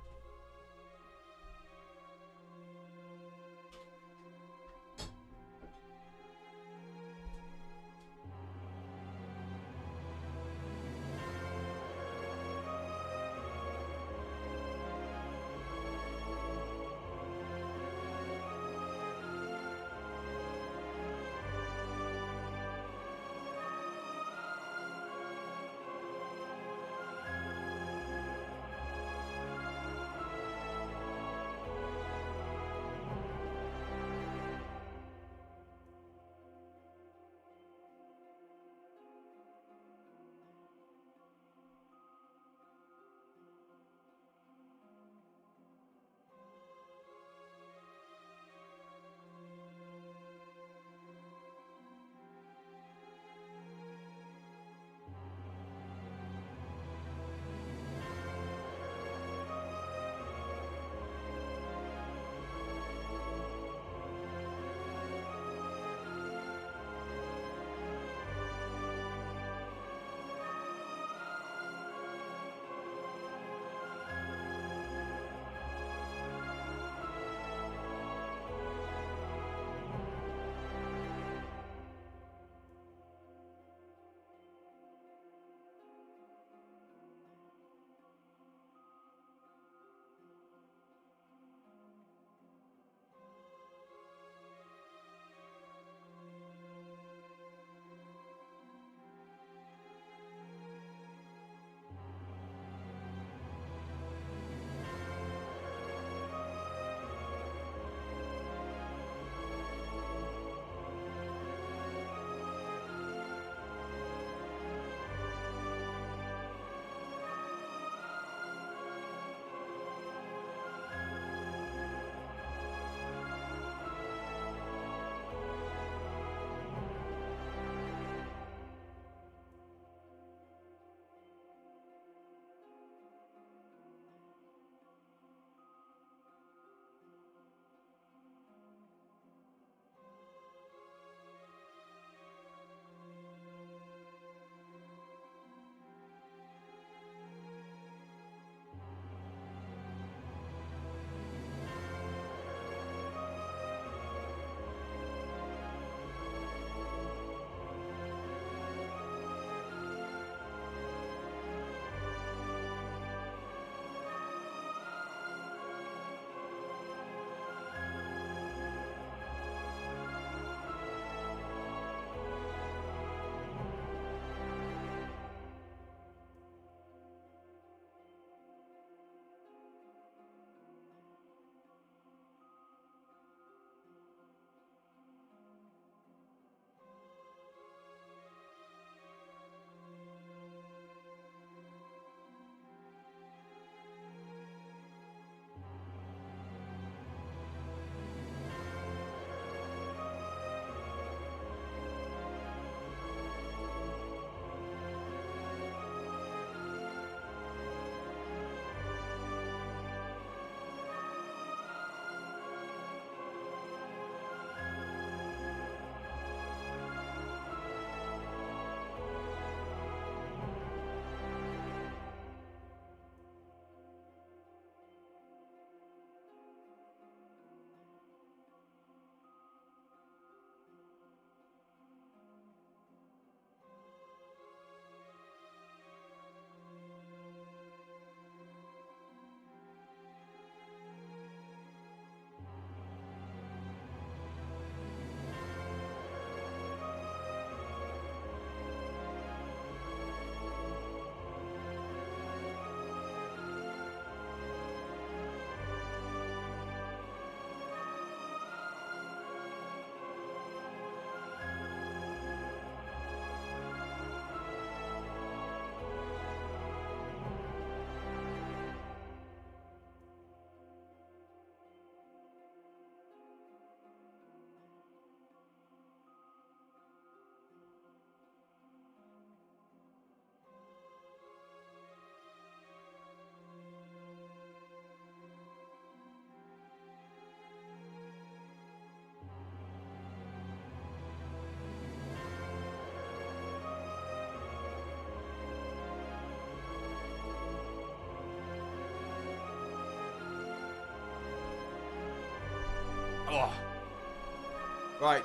Right.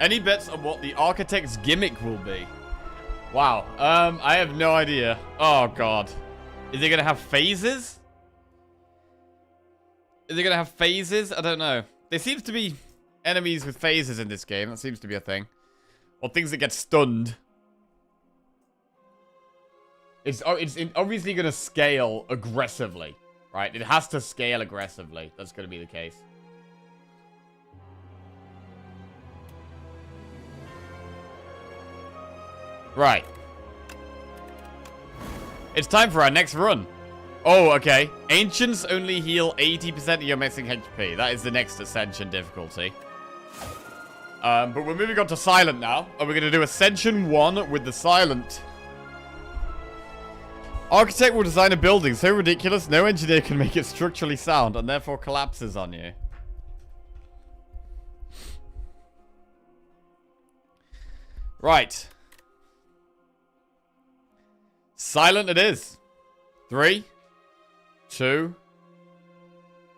Any bets on what the architect's gimmick will be? Wow. I have no idea. Oh, God. Is it going to have phases? Is it going to have phases? I don't know. There seems to be enemies with phases in this game. That seems to be a thing. Or things that get stunned. It's obviously going to scale aggressively. Right? It has to scale aggressively. That's going to be the case. Right. It's time for our next run. Oh, okay. Ancients only heal 80% of your missing HP. That is the next Ascension difficulty. But we're moving on to Silent now. And we're going to do Ascension 1 with the Silent. Architect will design a building so ridiculous no engineer can make it structurally sound and therefore collapses on you. Right. Silent it is. 3, 2,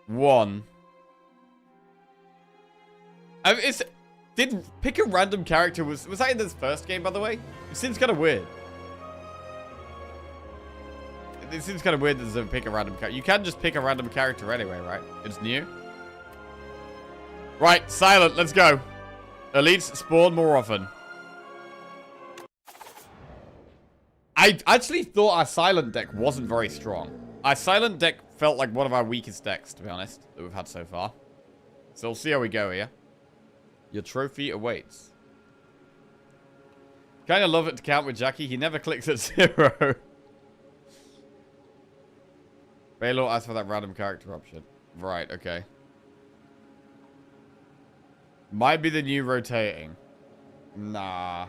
1. Did pick a random character was that in this first game, by the way? It seems kind of weird. It seems kind of weird that there's a pick a random character. You can just pick a random character anyway, right? It's new. Right, Silent, let's go. Elites spawn more often. I actually thought our Silent deck wasn't very strong. Our Silent deck felt like one of our weakest decks, to be honest, that we've had so far. So we'll see how we go here. Your trophy awaits. Kind of love it to count with Jackie. He never clicks at 0. Baylor asked for that random character option. Right, okay. Might be the new rotating. Nah.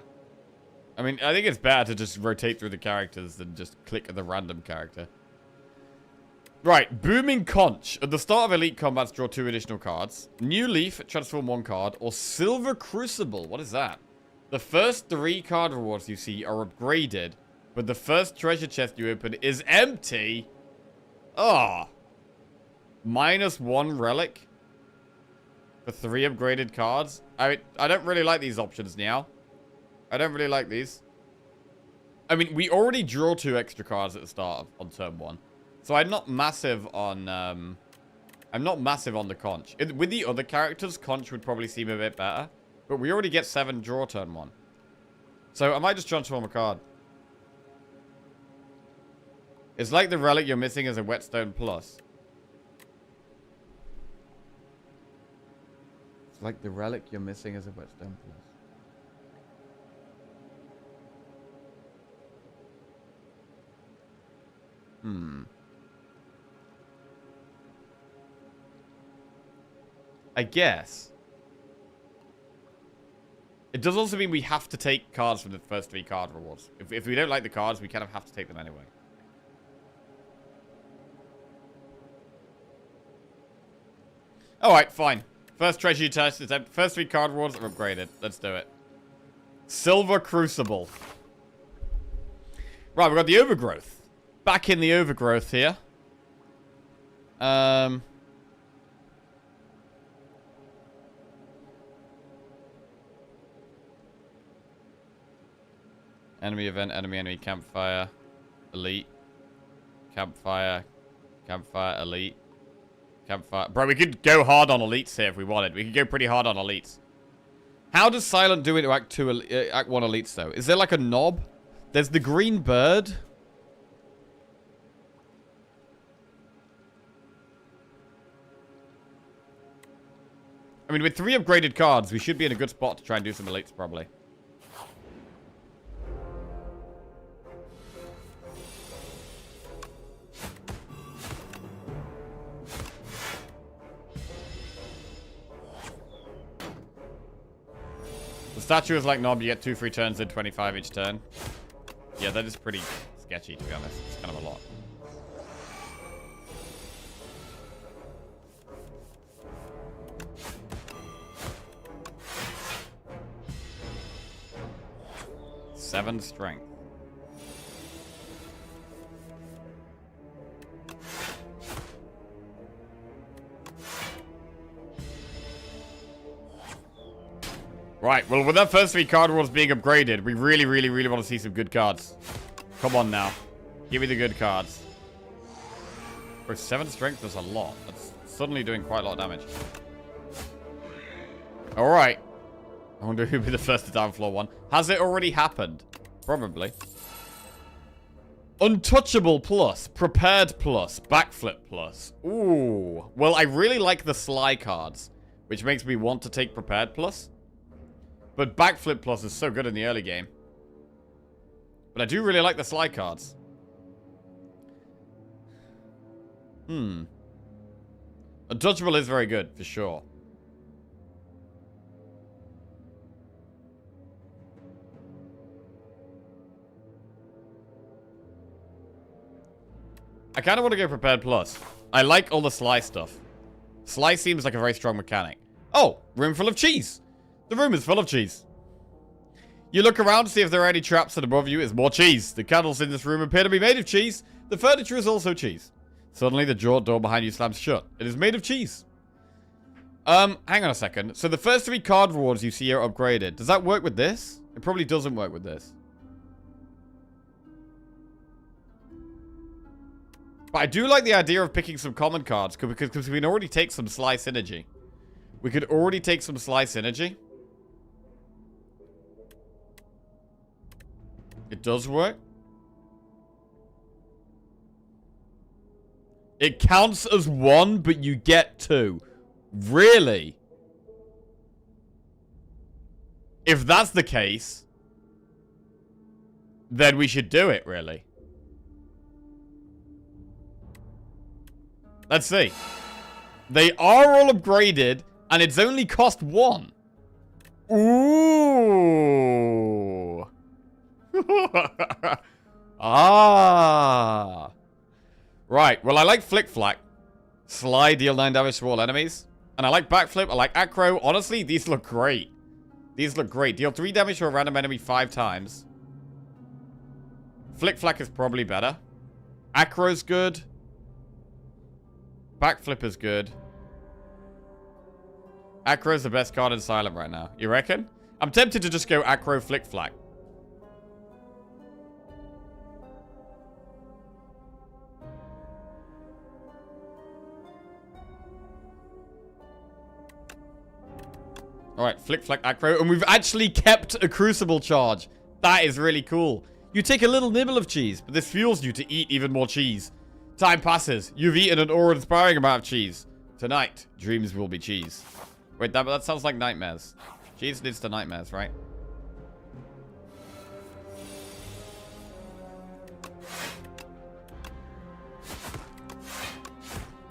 I mean, I think it's better to just rotate through the characters than just click at the random character. Right, Booming Conch. At the start of Elite Combats, draw 2 additional cards. New Leaf, transform 1 card. Or Silver Crucible. What is that? The first 3 card rewards you see are upgraded, but the first treasure chest you open is empty. Ah. -1 relic for 3 upgraded cards. I don't really like these options now. I don't really like these. I mean, we already draw 2 extra cards at the start on turn 1. So I'm not massive on the Conch. With the other characters, Conch would probably seem a bit better. But we already get 7 draw turn 1. So I might just transform a card. It's like the relic you're missing as a Whetstone Plus. It's like the relic you're missing as a Whetstone Plus. I guess. It does also mean we have to take cards from the first 3 card rewards. If we don't like the cards, we kind of have to take them anyway. Alright, fine. First treasure test is first 3 card rewards are upgraded. Let's do it. Silver Crucible. Right, we've got the Overgrowth. Back in the Overgrowth here. Enemy event, enemy, campfire, elite, campfire, elite, campfire. Bro, we could go hard on elites here if we wanted. We could go pretty hard on elites. How does Silent do into Act 1 elites, though? Is there like a knob? There's the green bird. I mean, with 3 upgraded cards, we should be in a good spot to try and do some elites, probably. The statue is like Knob. You get 2 free turns in 25 each turn. Yeah, that is pretty sketchy, to be honest. It's kind of a lot. Seven strength. Right, well, with that first 3 card rewards being upgraded, we really, really, really want to see some good cards. Come on now. Give me the good cards. For 7 strength, that's a lot. That's suddenly doing quite a lot of damage. Alright. I wonder who'll be the first to down floor 1. Has it already happened? Probably. Untouchable plus, prepared plus, backflip plus. Ooh. Well, I really like the Sly cards, which makes me want to take prepared plus. But backflip plus is so good in the early game. But I do really like the Sly cards. Untouchable is very good, for sure. I kind of want to go prepared plus. I like all the Sly stuff. Sly seems like a very strong mechanic. Oh, room full of cheese. The room is full of cheese. You look around to see if there are any traps, and above you is more cheese. The candles in this room appear to be made of cheese. The furniture is also cheese. Suddenly, the door behind you slams shut. It is made of cheese. Hang on a second. So the first 3 card rewards you see are upgraded. Does that work with this? It probably doesn't work with this. But I do like the idea of picking some common cards, because we can already take some Sly Synergy. We could already take some Sly Synergy. It does work. It counts as 1, but you get 2. Really? If that's the case, then we should do it, really. Let's see. They are all upgraded, and it's only cost 1. Ooh. Ah. Right. Well, I like Flick Flack. Sly, deal 9 damage to all enemies. And I like Backflip. I like Acro. Honestly, these look great. These look great. Deal 3 damage to a random enemy 5 times. Flick Flack is probably better. Acro's good. Backflip is good. Acro's the best card in Silent right now. You reckon? I'm tempted to just go Acro Flick Flack. Alright, Flick Flack Acro. And we've actually kept a Crucible charge. That is really cool. You take a little nibble of cheese, but this fuels you to eat even more cheese. Time passes. You've eaten an awe-inspiring amount of cheese. Tonight, dreams will be cheese. Wait, that sounds like nightmares. Cheese leads to nightmares, right?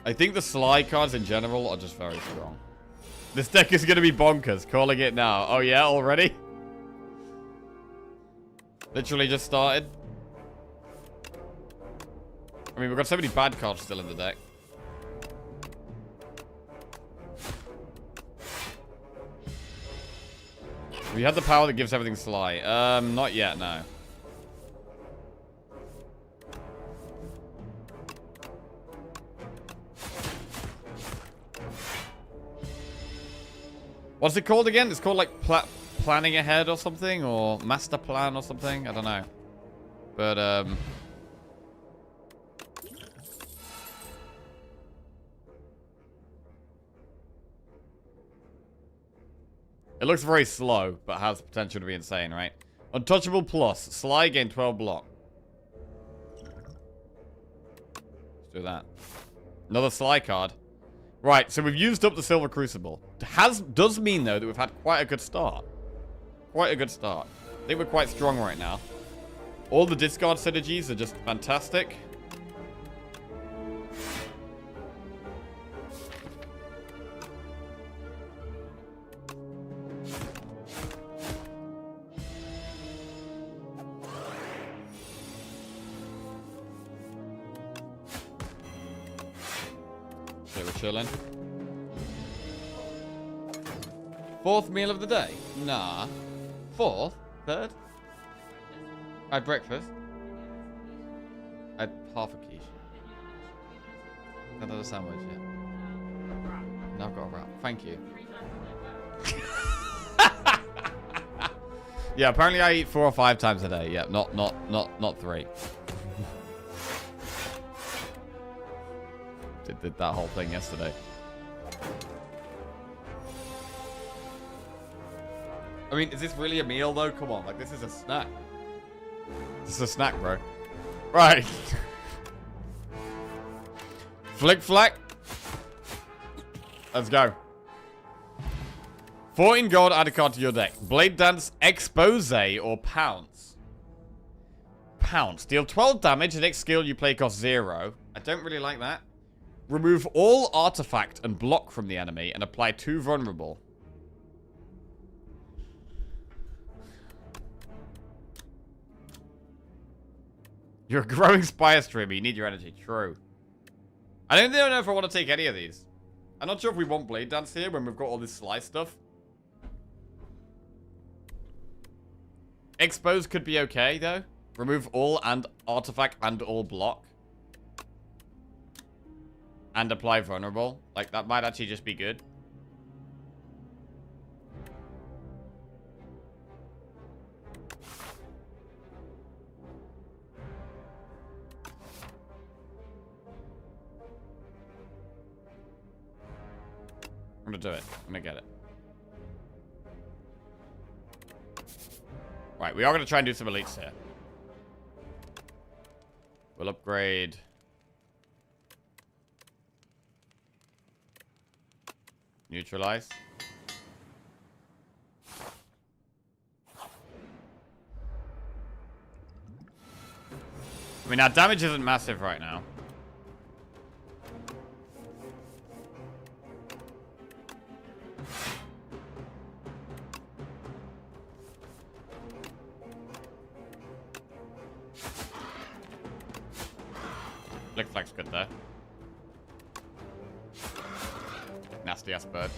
I think the Sly cards in general are just very strong. This deck is going to be bonkers. Calling it now. Oh yeah, already? Literally just started. I mean, we've got so many bad cards still in the deck. We had the power that gives everything Sly. Not yet, no. What's it called again? It's called like planning ahead or something, or master plan or something. I don't know. But it looks very slow, but has potential to be insane, right? Untouchable plus. Sly gain 12 block. Let's do that. Another Sly card. Right, so we've used up the Silver Crucible. Does mean, though, that we've had quite a good start. Quite a good start. I think we're quite strong right now. All the discard synergies are just fantastic. Okay, we're chilling. 4th meal of the day? Nah. 4th? 3rd? I had breakfast. I had half a quiche. Another sandwich, yeah. Now I've got a wrap. Thank you. Yeah, apparently I eat 4 or 5 times a day. Yeah, not 3. Did that whole thing yesterday. I mean, is this really a meal though? Come on, like this is a snack. This is a snack, bro. Right. Flick flack. Let's go. 14 gold, add a card to your deck. Blade Dance, Expose, or Pounce. Pounce. Deal 12 damage. The next skill you play costs 0. I don't really like that. Remove all artifact and block from the enemy and apply 2 vulnerable. You're a growing Spire streamer. You need your energy. True. I don't know if I want to take any of these. I'm not sure if we want Blade Dance here when we've got all this slice stuff. Expose could be okay, though. Remove all and artifact and all block. And apply vulnerable. Like, that might actually just be good. I'm gonna do it. I'm gonna get it. Right, we are gonna try and do some elites here. We'll upgrade. Neutralize. I mean, our damage isn't massive right now. Flick Flack's good there. Nasty ass bird.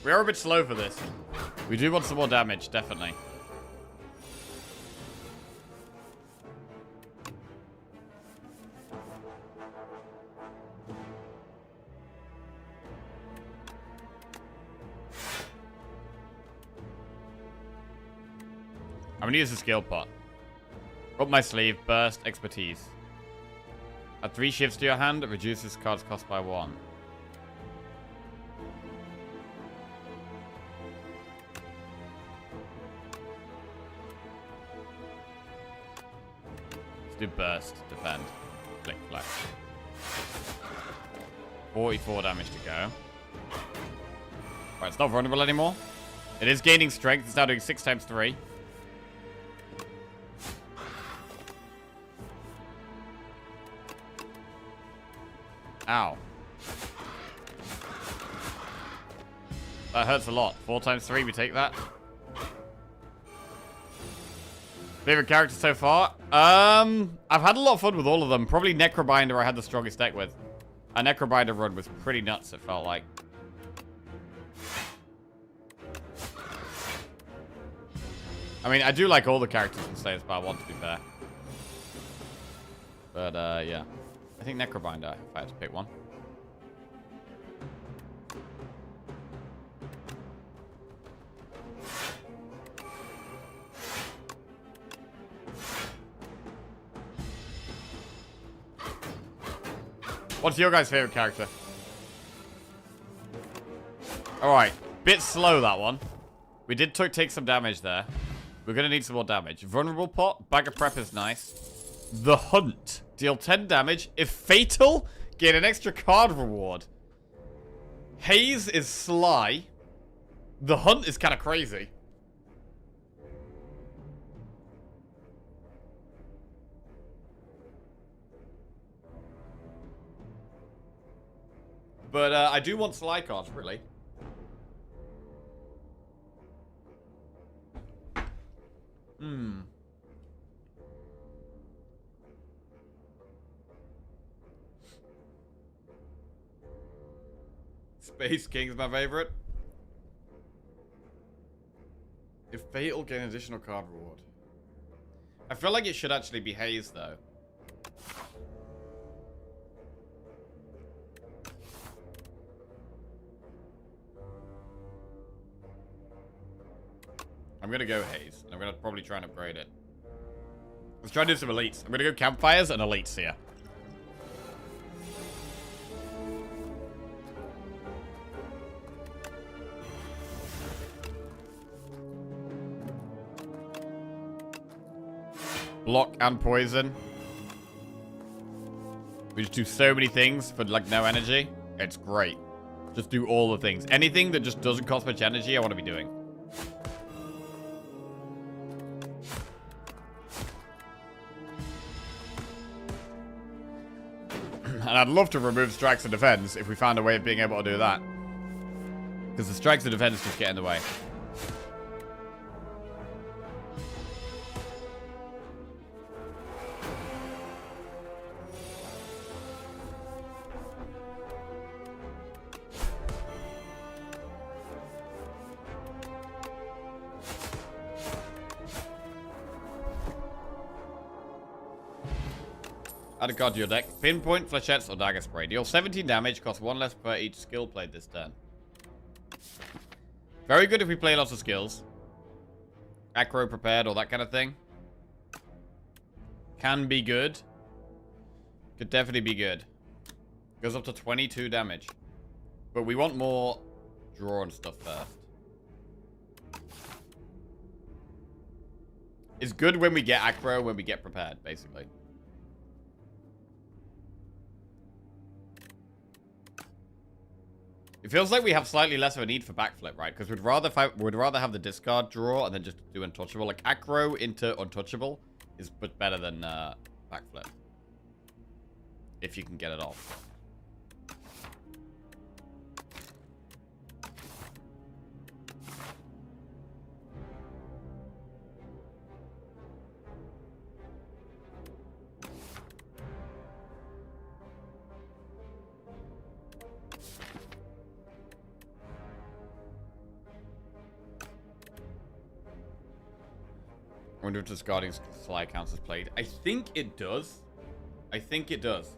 We are a bit slow for this. We do want some more damage, definitely. I'm gonna use the skill pot. Up my sleeve, burst, expertise. Add 3 shifts to your hand, it reduces card's cost by 1. Let's do burst, defend. Flick flack. 44 damage to go. Right, it's not vulnerable anymore. It is gaining strength, it's now doing 6 times 3. Ow. That hurts a lot. 4 times 3, we take that. Favorite character so far? I've had a lot of fun with all of them. Probably Necrobinder I had the strongest deck with. A Necrobinder run was pretty nuts, it felt like. I mean, I do like all the characters in Slayer's Spire 1, to be fair. But, yeah. I think Necrobinder, if I had to pick one. What's your guys' favorite character? Alright. Bit slow, that one. We did take some damage there. We're going to need some more damage. Vulnerable pot. Bag of prep is nice. The Hunt. Deal 10 damage. If fatal, get an extra card reward. Haze is sly. The Hunt is kind of crazy. But I do want sly cards, really. Space King's my favorite. Fatal gain additional card reward. I feel like it should actually be haze, though. I'm gonna go haze. I'm gonna probably try and upgrade it. Let's try and do some elites. I'm gonna go campfires and elites here. Block and poison. We just do so many things for like no energy. It's great. Just do all the things. Anything that just doesn't cost much energy, I want to be doing. And I'd love to remove strikes and defense if we found a way of being able to do that. Because the strikes and defense just get in the way. Add a card to your deck. Pinpoint, flechettes, or dagger spray. Deal 17 damage, cost 1 less per each skill played this turn. Very good if we play lots of skills. Acro prepared or that kind of thing. Can be good. Could definitely be good. Goes up to 22 damage. But we want more draw and stuff first. It's good when we get aggro, when we get prepared, basically. It feels like we have slightly less of a need for backflip, right? Because we'd rather have the discard draw and then just do untouchable. Like aggro into untouchable is much better than backflip. If you can get it off. I wonder if discarding Sly counts as played. I think it does. I think it does.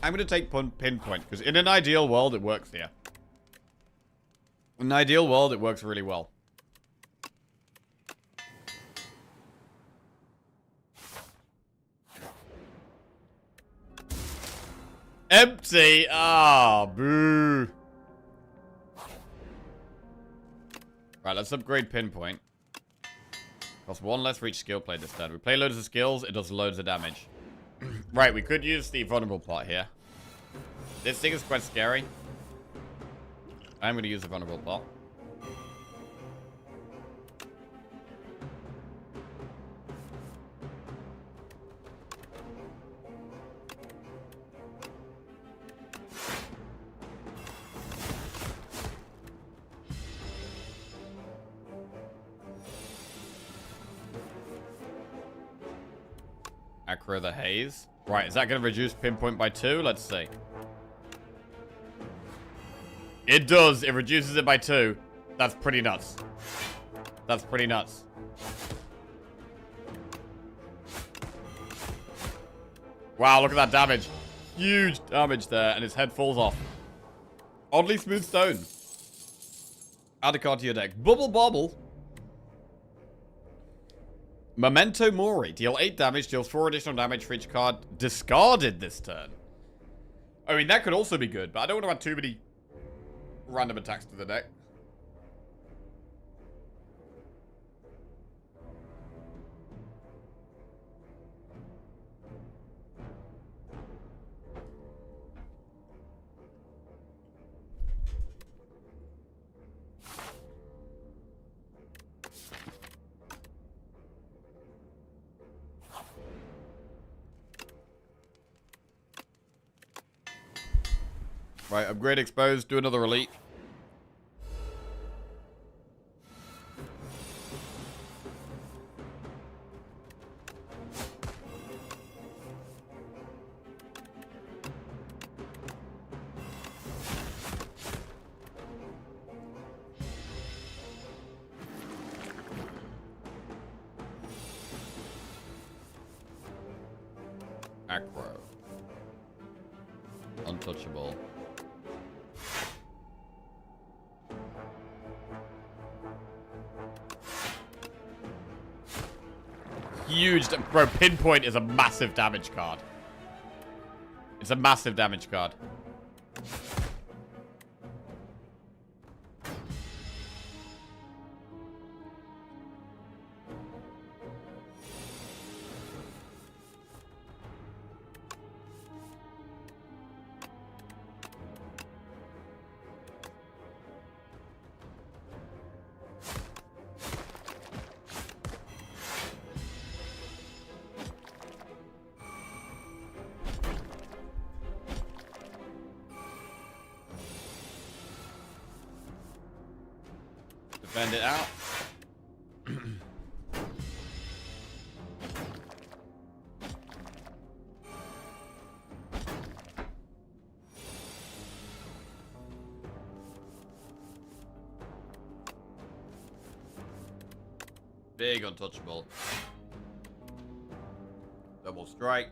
I'm going to take Pinpoint, because in an ideal world, it works here. In an ideal world, it works really well. Empty! Ah, boo. Right, let's upgrade Pinpoint. Costs 1 less for each skill played this turn. We play loads of skills, it does loads of damage. Right, we could use the vulnerable plot here. This thing is quite scary. I'm going to use the vulnerable plot. Acro the Haze. Right, is that going to reduce Pinpoint by 2? Let's see. It does. It reduces it by 2. That's pretty nuts. That's pretty nuts. Wow, look at that damage. Huge damage there, and his head falls off. Oddly smooth stone. Add a card to your deck. Bubble Bobble. Memento Mori. Deal 8 damage, deals 4 additional damage for each card discarded this turn. I mean, that could also be good, but I don't want to add too many random attacks to the deck. Right, upgrade exposed, do another elite. aggro. Untouchable. Huge. Bro, Pinpoint is a massive damage card. It's a massive damage card. Defend it out. Big untouchable. Double strike.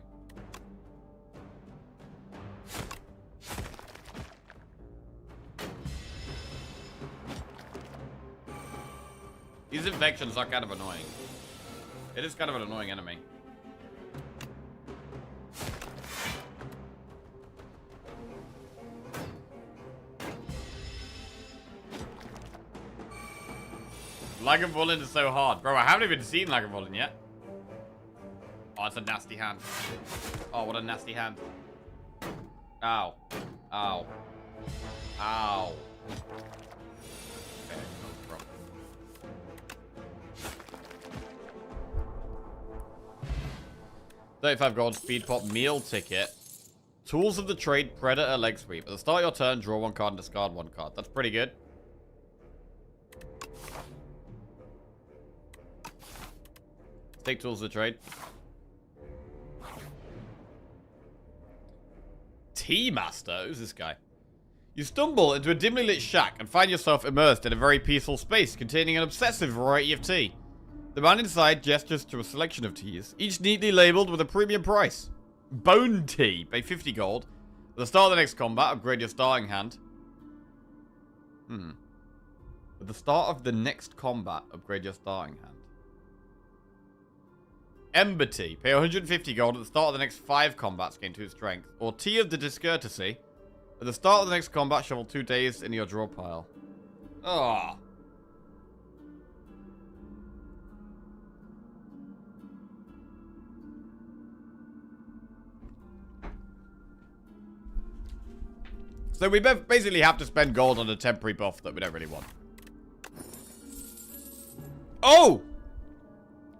These infections are kind of annoying. It is kind of an annoying enemy. Lagavulin is so hard. Bro, I haven't even seen Lagavulin yet. Oh, it's a nasty hand. Oh, what a nasty hand. Ow. Ow. Ow. Okay, no problem. 35 gold speed pop meal ticket. Tools of the trade, Predator, leg sweep. At the start of your turn, draw one card and discard one card. That's pretty good. Take tools of the trade. Tea Master? Who's this guy? You stumble into a dimly lit shack and find yourself immersed in a very peaceful space containing an obsessive variety of tea. The man inside gestures to a selection of teas, each neatly labeled with a premium price. Bone tea, pay 50 gold. At the start of the next combat, upgrade your starting hand. At the start of the next combat, upgrade your starting hand. Ember tea, pay 150 gold. At the start of the next 5 combats, gain 2 strength. Or tea of the discourtesy. At the start of the next combat, shovel 2 days in your draw pile. Ah. So we basically have to spend gold on a temporary buff that we don't really want. Oh!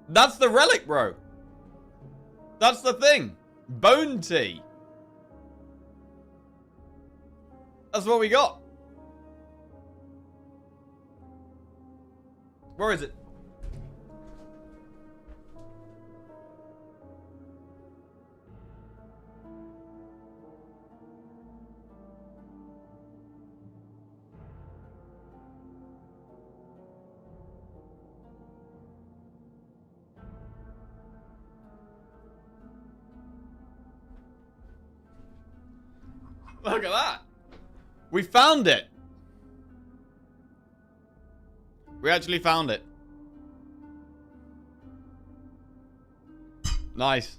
That's the relic, bro. That's the thing. Bone tea. That's what we got. Where is it? Look at that. We found it. We actually found it. Nice.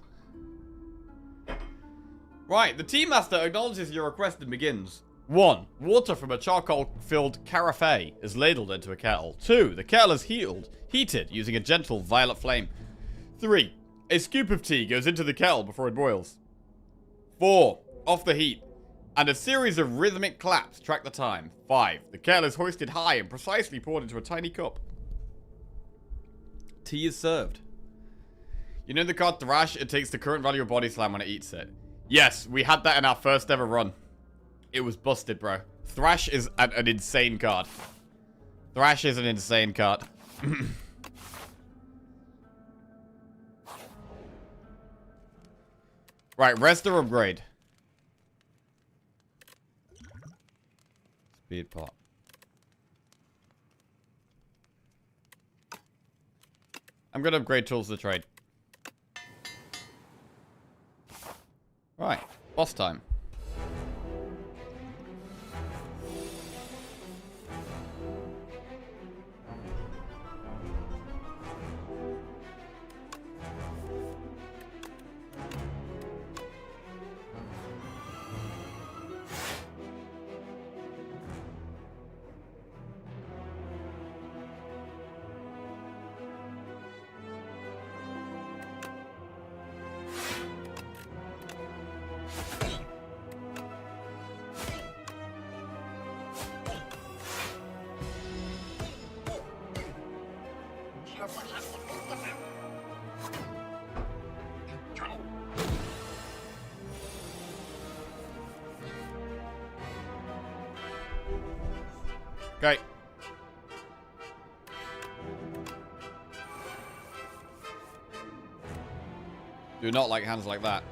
Right, the Tea Master acknowledges your request and begins. 1. Water from a charcoal-filled carafe is ladled into a kettle. 2. The kettle is heated using a gentle violet flame. 3. A scoop of tea goes into the kettle before it boils. 4. Off the heat. And a series of rhythmic claps track the time. 5. The kettle is hoisted high and precisely poured into a tiny cup. Tea is served. You know the card Thrash? It takes the current value of Body Slam when it eats it. Yes, we had that in our first ever run. It was busted, bro. Thrash is an insane card. Thrash is an insane card. Right, rest or upgrade? Speed pot. I'm gonna upgrade tools of the trade. Boss time. Okay. Do not like hands like that.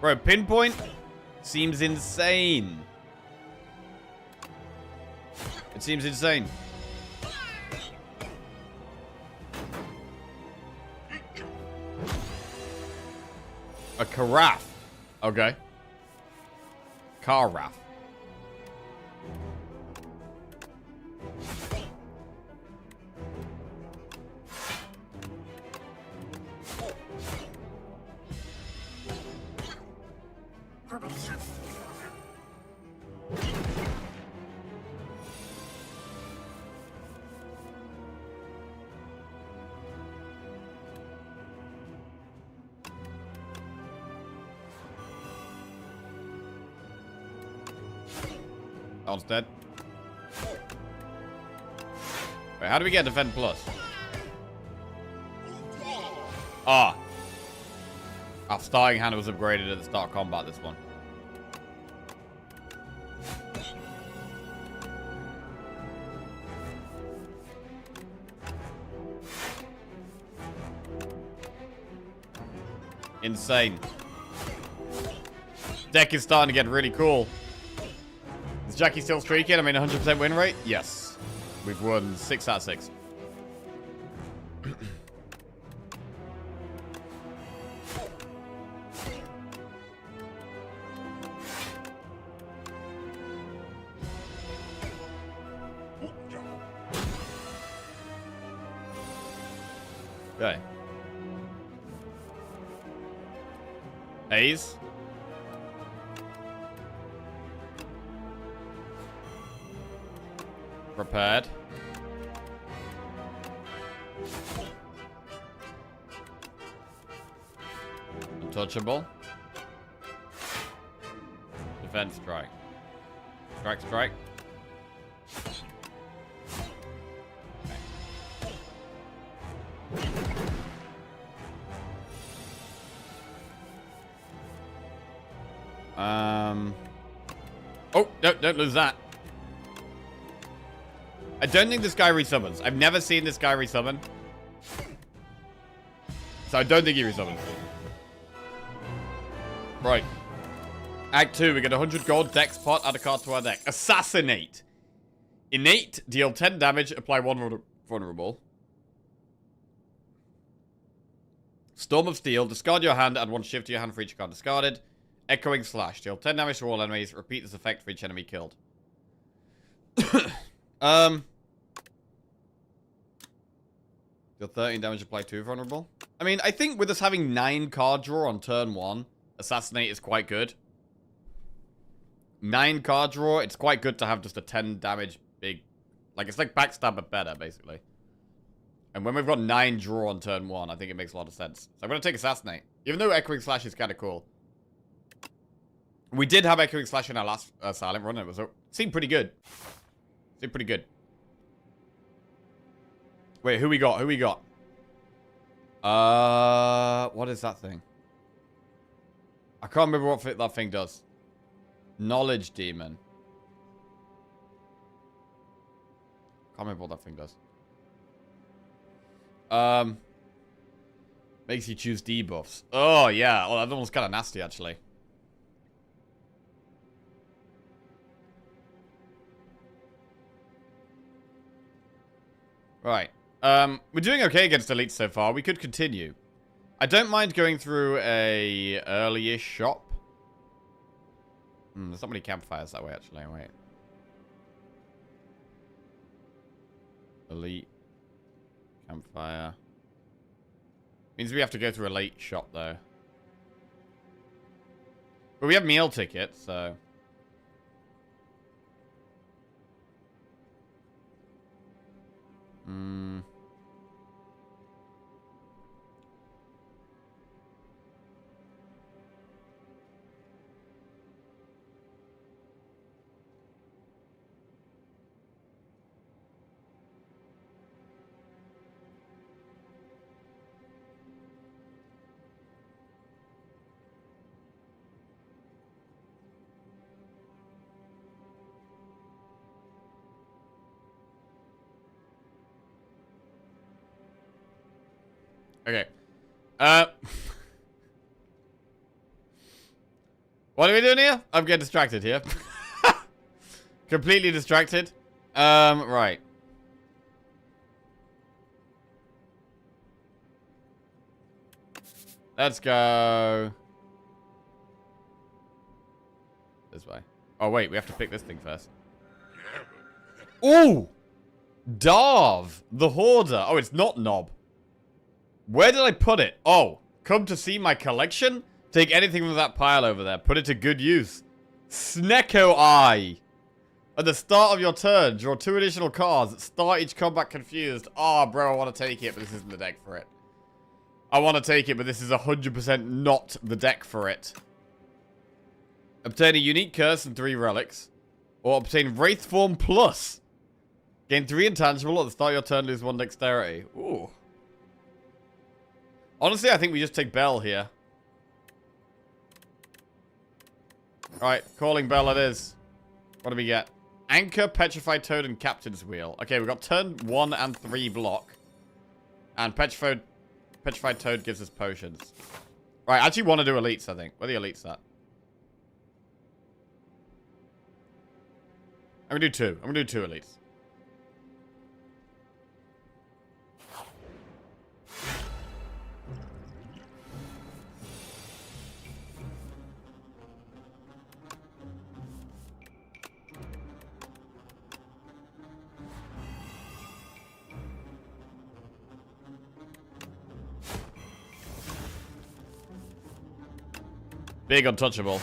Bro, pinpoint seems insane. It seems insane. A carafe. Okay. Carafe. That one's dead. Wait, how do we get defend plus? Ah. Our starting hand was upgraded at the start of combat, this one. Insane. Deck is starting to get really cool. Is Jackie still streaking? I mean, 100% win rate? Yes. We've won 6 out of 6. Okay. A's. Prepared. Untouchable. Defense strike. Strike, strike. Oh, no, don't lose that. I don't think this guy resummons. I've never seen this guy resummon. So I don't think he resummons. Right. Act 2, we get 100 gold, dex pot, add a card to our deck. Assassinate. Innate, deal 10 damage, apply 1 vulnerable. Storm of Steel, discard your hand, add 1 shift to your hand for each card discarded. Echoing Slash, deal 10 damage to all enemies, repeat this effect for each enemy killed. Deal 13 damage, apply 2 vulnerable. I mean, I think with us having 9 card draw on turn 1, Assassinate is quite good. 9 card draw, it's quite good to have just a 10 damage big... Like, it's like Backstab but better, basically. And when we've got 9 draw on turn 1, I think it makes a lot of sense. So I'm going to take Assassinate. Even though Echoing Slash is kind of cool. We did have Echoing Slash in our last Silent run. It seemed pretty good. Seemed pretty good. Wait, who we got? Who we got? What is that thing? I can't remember what that thing does. Knowledge Demon. Can't remember what that thing does. Makes you choose debuffs. Oh, yeah. Oh, that one's kind of nasty, actually. Right. We're doing okay against elites so far. We could continue. I don't mind going through a early-ish shop. There's not many campfires that way, actually. Wait. Elite. Campfire. Means we have to go through a late shop, though. But we have meal tickets, so... Okay. What are we doing here? I'm getting distracted here. Completely distracted. Right. Let's go this way. Oh, wait. We have to pick this thing first. Ooh! Darv, the Hoarder. Oh, it's not Knob. Where did I put it? Oh, come to see my collection? Take anything from that pile over there. Put it to good use. Snecko Eye. At the start of your turn, draw 2 additional cards. Start each combat confused. Oh, bro, I want to take it, but this isn't the deck for it. I want to take it, but this is 100% not the deck for it. Obtain a unique curse and 3 relics. Or obtain Wraith Form Plus. Gain 3 intangible. At the start of your turn, lose 1 dexterity. Ooh. Honestly, I think we just take Bell here. Alright, calling Bell it is. What do we get? Anchor, Petrified Toad, and Captain's Wheel. Okay, we've got turn 1 and 3 block. And Petrified Toad gives us potions. Right, I actually want to do elites, I think. Where are the elites at? I'm going to do 2. I'm going to do 2 elites. Big untouchable.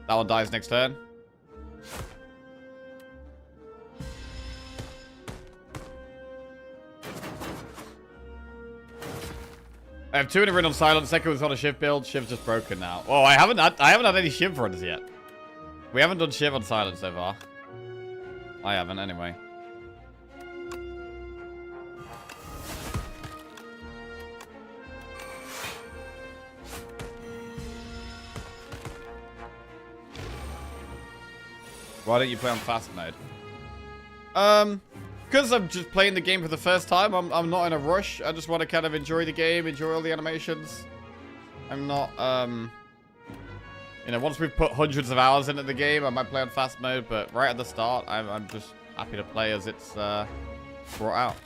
That one dies next turn. I have 2 in a ring on silent. Second was on a Shiv build. Shiv's just broken now. Oh, I haven't had any Shiv runs yet. We haven't done Shiv on silent so far. I haven't anyway. Why don't you play on fast mode? Because I'm just playing the game for the first time. I'm not in a rush. I just want to kind of enjoy the game, enjoy all the animations. I'm not, you know, once we've put hundreds of hours into the game, I might play on fast mode, but right at the start, I'm just happy to play as it's brought out.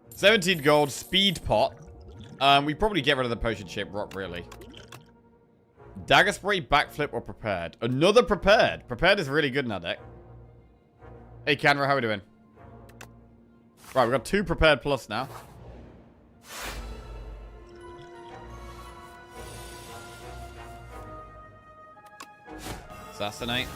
17 gold, speed pot. We probably get rid of the potion shaped rock, really. Dagger spray, backflip, or prepared. Another prepared. Prepared is really good in our deck. Hey, Canra, how are we doing? Right, we've got 2 prepared plus now. Assassinate.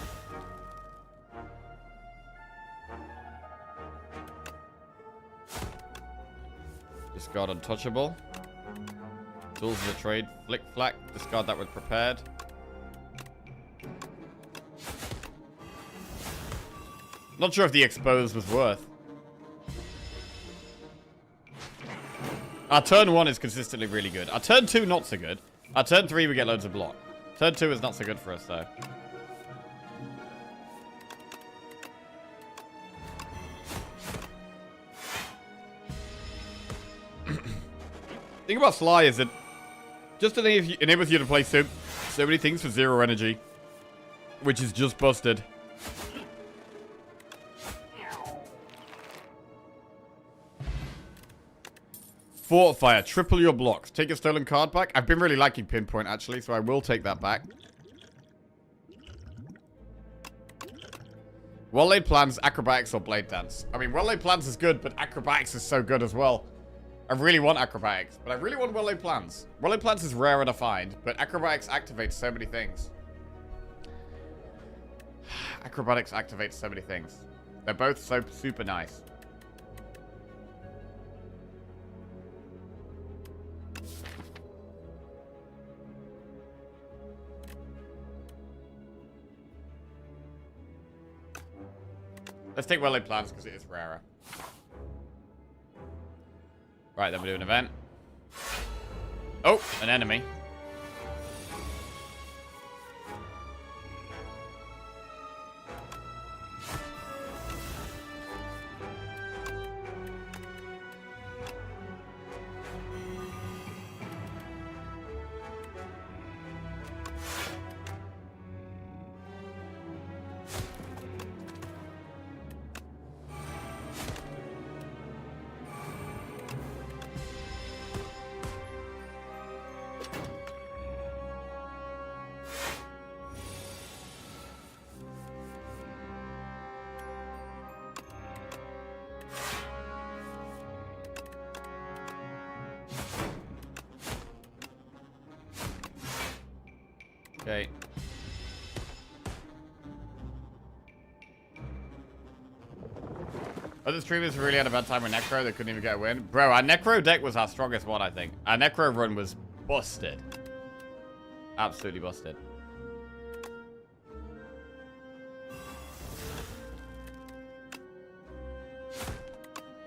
Discard untouchable. Tools of the trade. Flick flack. Discard that with prepared. Not sure if the exposed was worth. Our turn 1 is consistently really good. Our turn 2 not so good. Our turn 3 we get loads of block. Turn 2 is not so good for us though. Thing about Sly is that just enables you to play so many things for 0 energy. which is just busted. Fortifier, triple your blocks. Take your stolen card back. I've been really liking Pinpoint, actually, so I will take that back. Well-laid plans, acrobatics, or blade dance. I mean, well-laid plans is good, but acrobatics is so good as well. I really want acrobatics, but I really want well-laid plans. Well-laid plans is rarer to find, but acrobatics activates so many things. Acrobatics activates so many things. They're both so super nice. Let's take well-laid plans because it is rarer. Right, then we do an event. Oh, an enemy. Okay. Other streamers really had a bad time with Necro. They couldn't even get a win. Bro, our Necro deck was our strongest one, I think. Our Necro run was busted. Absolutely busted.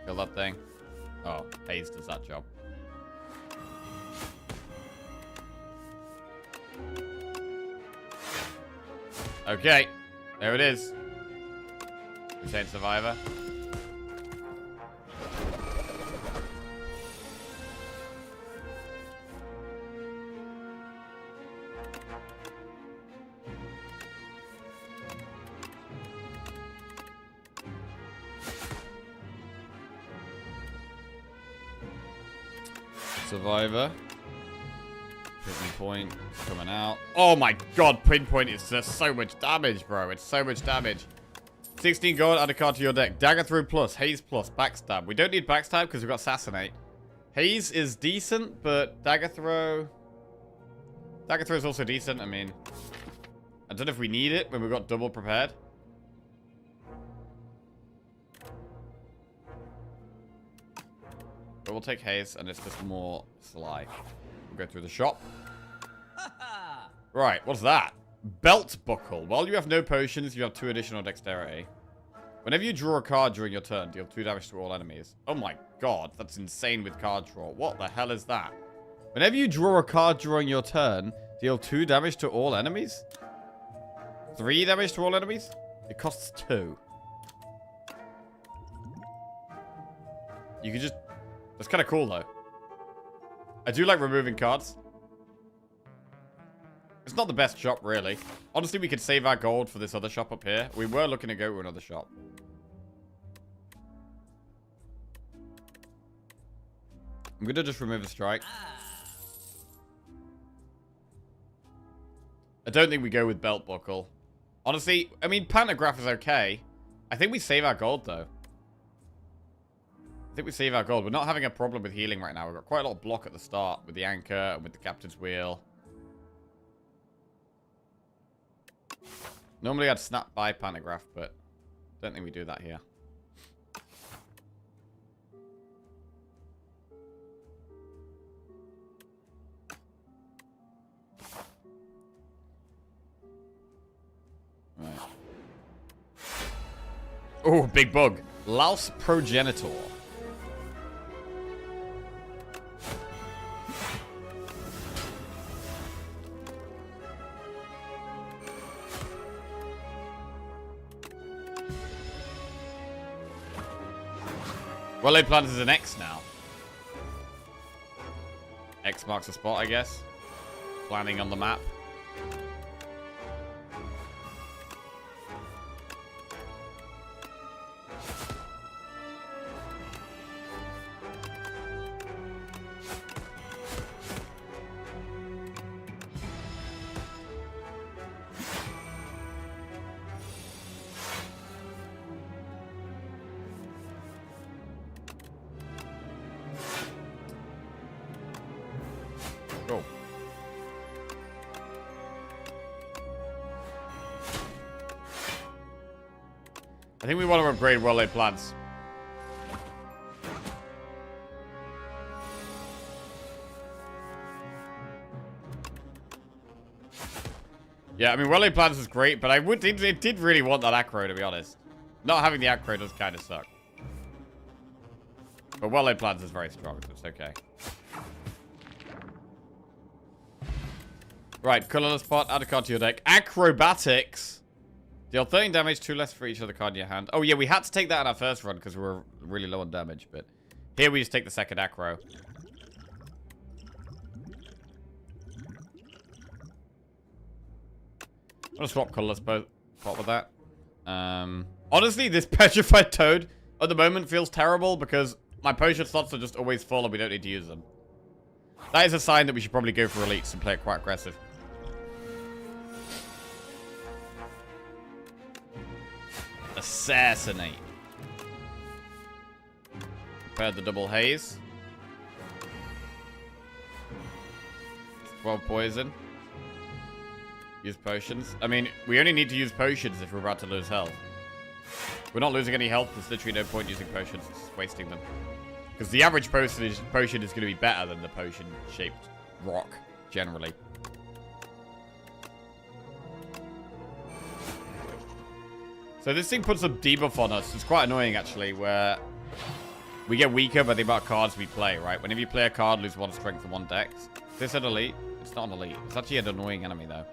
Kill that thing. Oh, Haze does that job. Okay, there it is. Retain Survivor. Survivor. Pinpoint coming out. Oh my god, Pinpoint is just so much damage, bro. It's so much damage. 16 gold, add a card to your deck. Dagger Through plus, Haze plus, Backstab. We don't need Backstab because we've got Assassinate. Haze is decent, but Dagger Throw is also decent. I mean, I don't know if we need it when we've got double prepared. But we'll take Haze, and it's just more sly. We'll go through the shop. Right, what's that? Belt Buckle. While you have no potions, you have 2 additional dexterity. Whenever you draw a card during your turn, deal 2 damage to all enemies. Oh my god, that's insane with card draw. What the hell is that? Whenever you draw a card during your turn, deal 2 damage to all enemies? 3 damage to all enemies? It costs 2. You can just... That's kind of cool, though. I do like removing cards. It's not the best shop, really. Honestly, we could save our gold for this other shop up here. We were looking to go to another shop. I'm going to just remove the strike. I don't think we go with Belt Buckle. Honestly, I mean, Pantograph is okay. I think we save our gold, though. I think we save our gold. We're not having a problem with healing right now. We've got quite a lot of block at the start with the anchor and with the captain's wheel. Normally I'd snap by Pantograph, but don't think we do that here. Right. Oh, big bug. Louse Progenitor. Well-laid plans is an X now. X marks the spot, I guess. Planning on the map. I think we want to upgrade well-laid plans. Yeah, I mean, well-laid plans is great, but it did really want that acro, to be honest. Not having the acro does kind of suck. But well-laid plans is very strong, so it's okay. Right, colorless pot, add a card to your deck. Acrobatics. Deal 13 damage, 2 less for each other card in your hand. Oh, yeah, we had to take that in our first run because we were really low on damage. But here we just take the second acro. I'm going to swap colorless pot with that. Honestly, this Petrified Toad at the moment feels terrible because my potion slots are just always full and we don't need to use them. That is a sign that we should probably go for elites and play it quite aggressive. Assassinate. Prepared the double haze. 12 poison. Use potions. I mean, we only need to use potions if we're about to lose health. We're not losing any health. There's literally no point using potions. It's just wasting them. Because the average potion is going to be better than the potion-shaped rock, generally. So this thing puts a debuff on us. It's quite annoying, actually, where we get weaker by the amount of cards we play, right? Whenever you play a card, lose 1 strength and 1 dex. Is this an elite? It's not an elite. It's actually an annoying enemy, though.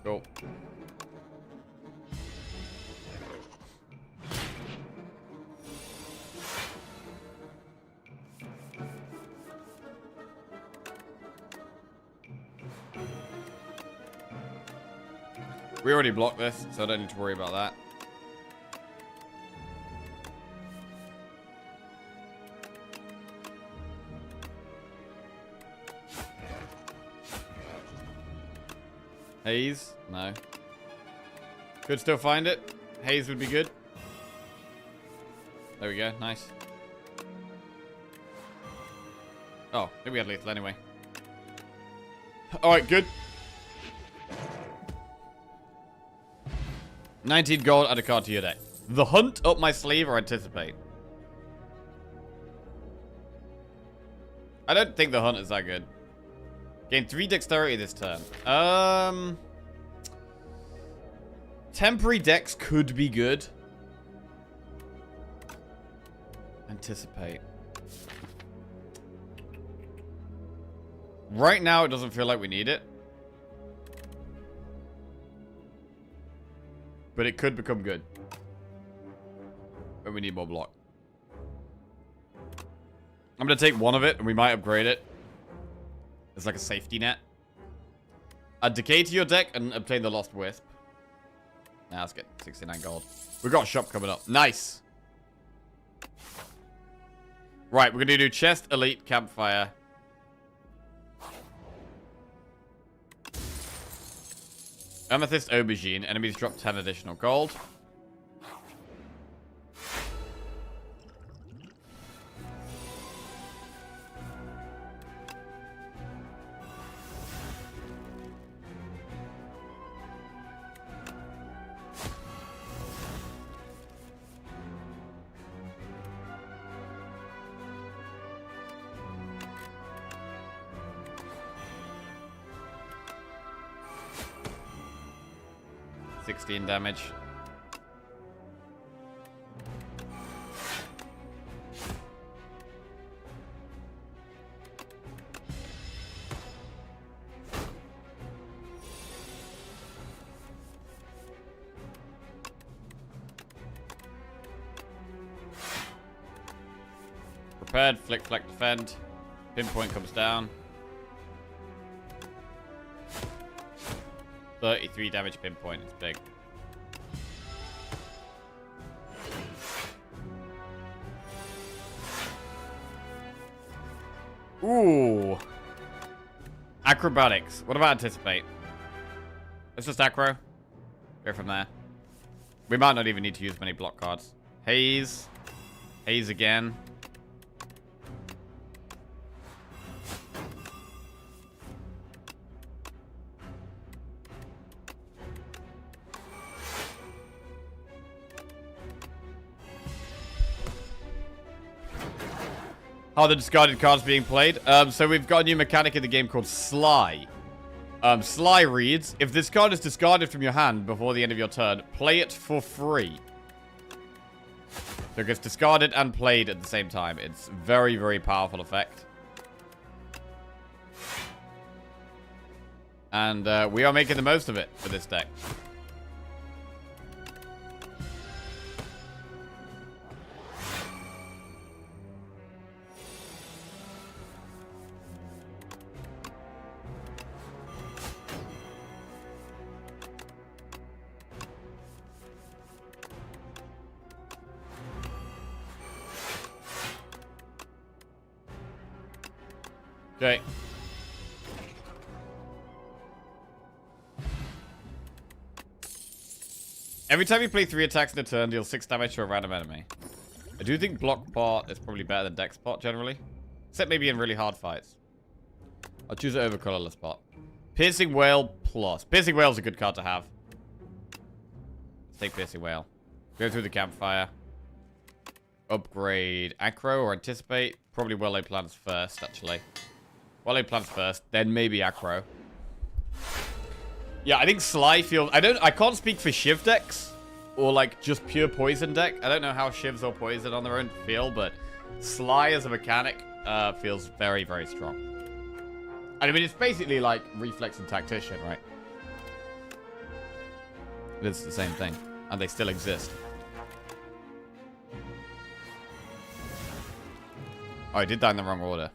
Cool. We already blocked this, so I don't need to worry about that. Haze? No. Could still find it. Haze would be good. There we go. Nice. Oh, maybe we had lethal anyway. Alright, good. 19 gold, add a card to your deck. The hunt up my sleeve or anticipate? I don't think the hunt is that good. Gain 3 dexterity this turn. Temporary dex could be good. Anticipate. Right now, it doesn't feel like we need it. But it could become good. But we need more block. I'm going to take one of it, and we might upgrade it. It's like a safety net. Add decay to your deck and obtain the Lost Wisp. Now let's get 69 gold. We've got a shop coming up. Nice. Right, we're going to do chest, elite, campfire. Amethyst aubergine. Enemies drop 10 additional gold. Damage. Prepared, flick, fleck, defend. Pinpoint comes down. 33 damage pinpoint, it's big. Ooh. Acrobatics. What about anticipate? Let's just aggro. Go from there. We might not even need to use many block cards. Haze. Haze again. How the discarded cards being played. So we've got a new mechanic in the game called Sly. Sly reads, if this card is discarded from your hand before the end of your turn, play it for free. So it gets discarded and played at the same time. It's very, very powerful effect. And we are making the most of it for this deck. Okay. Every time you play 3 attacks in a turn, deal 6 damage to a random enemy. I do think block pot is probably better than dex pot generally. Except maybe in really hard fights. I'll choose it over colorless pot. Piercing Whale plus. Piercing Whale is a good card to have. Let's take Piercing Whale. Go through the campfire. Upgrade Acro or Anticipate. Probably Well-Laid Plans first, actually. Well-Laid Plans first, then maybe Acro. Yeah, I think Sly feels... I can't speak for Shiv decks. Or, like, just pure poison deck. I don't know how Shivs or poison on their own feel, but Sly as a mechanic feels very, very strong. And I mean, it's basically like Reflex and Tactician, right? It's the same thing. And they still exist. Oh, I did that in the wrong order.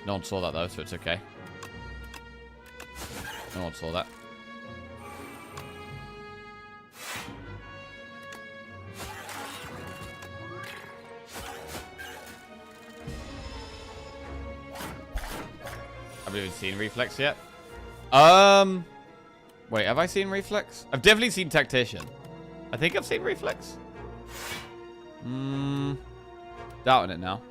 No one saw that, though, so it's okay. No one saw that. Haven't even seen Reflex yet. Wait, have I seen Reflex? I've definitely seen Tactician. I think I've seen Reflex. Doubting it now.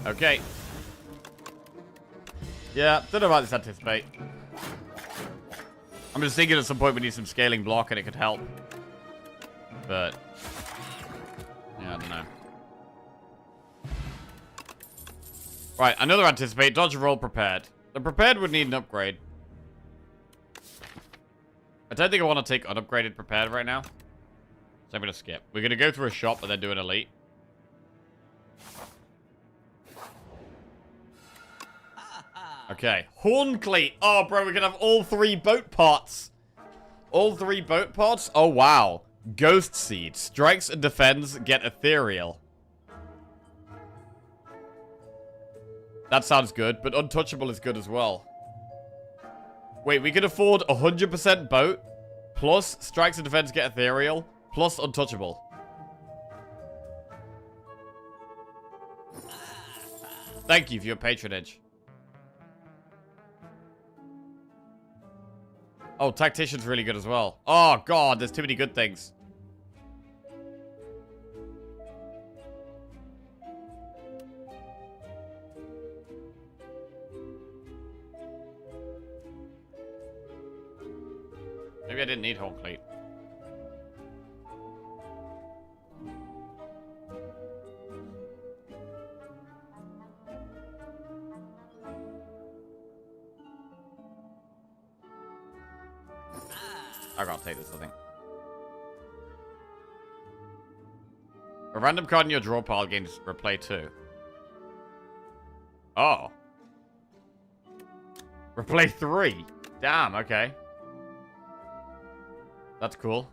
Okay. Yeah, don't know about this Anticipate. I'm just thinking at some point we need some scaling block and it could help. But... yeah, I don't know. Right, another Anticipate. Dodge, roll, prepared. The prepared would need an upgrade. I don't think I want to take unupgraded prepared right now. So I'm going to skip. We're going to go through a shop and then do an elite. Okay. Horncleat. Oh, bro, we're going to have all 3 boat pots. All 3 boat pots? Oh, wow. Ghost Seed. Strikes and defends, get ethereal. That sounds good, but untouchable is good as well. Wait, we can afford 100% boat, plus strikes and defense get ethereal, plus untouchable. Thank you for your patronage. Oh, Tactician's really good as well. Oh, God, there's too many good things. Maybe I didn't need Horncleat. I gotta take this, I think. A random card in your draw pile gains replay 2. Oh. Replay 3. Damn, okay. That's cool.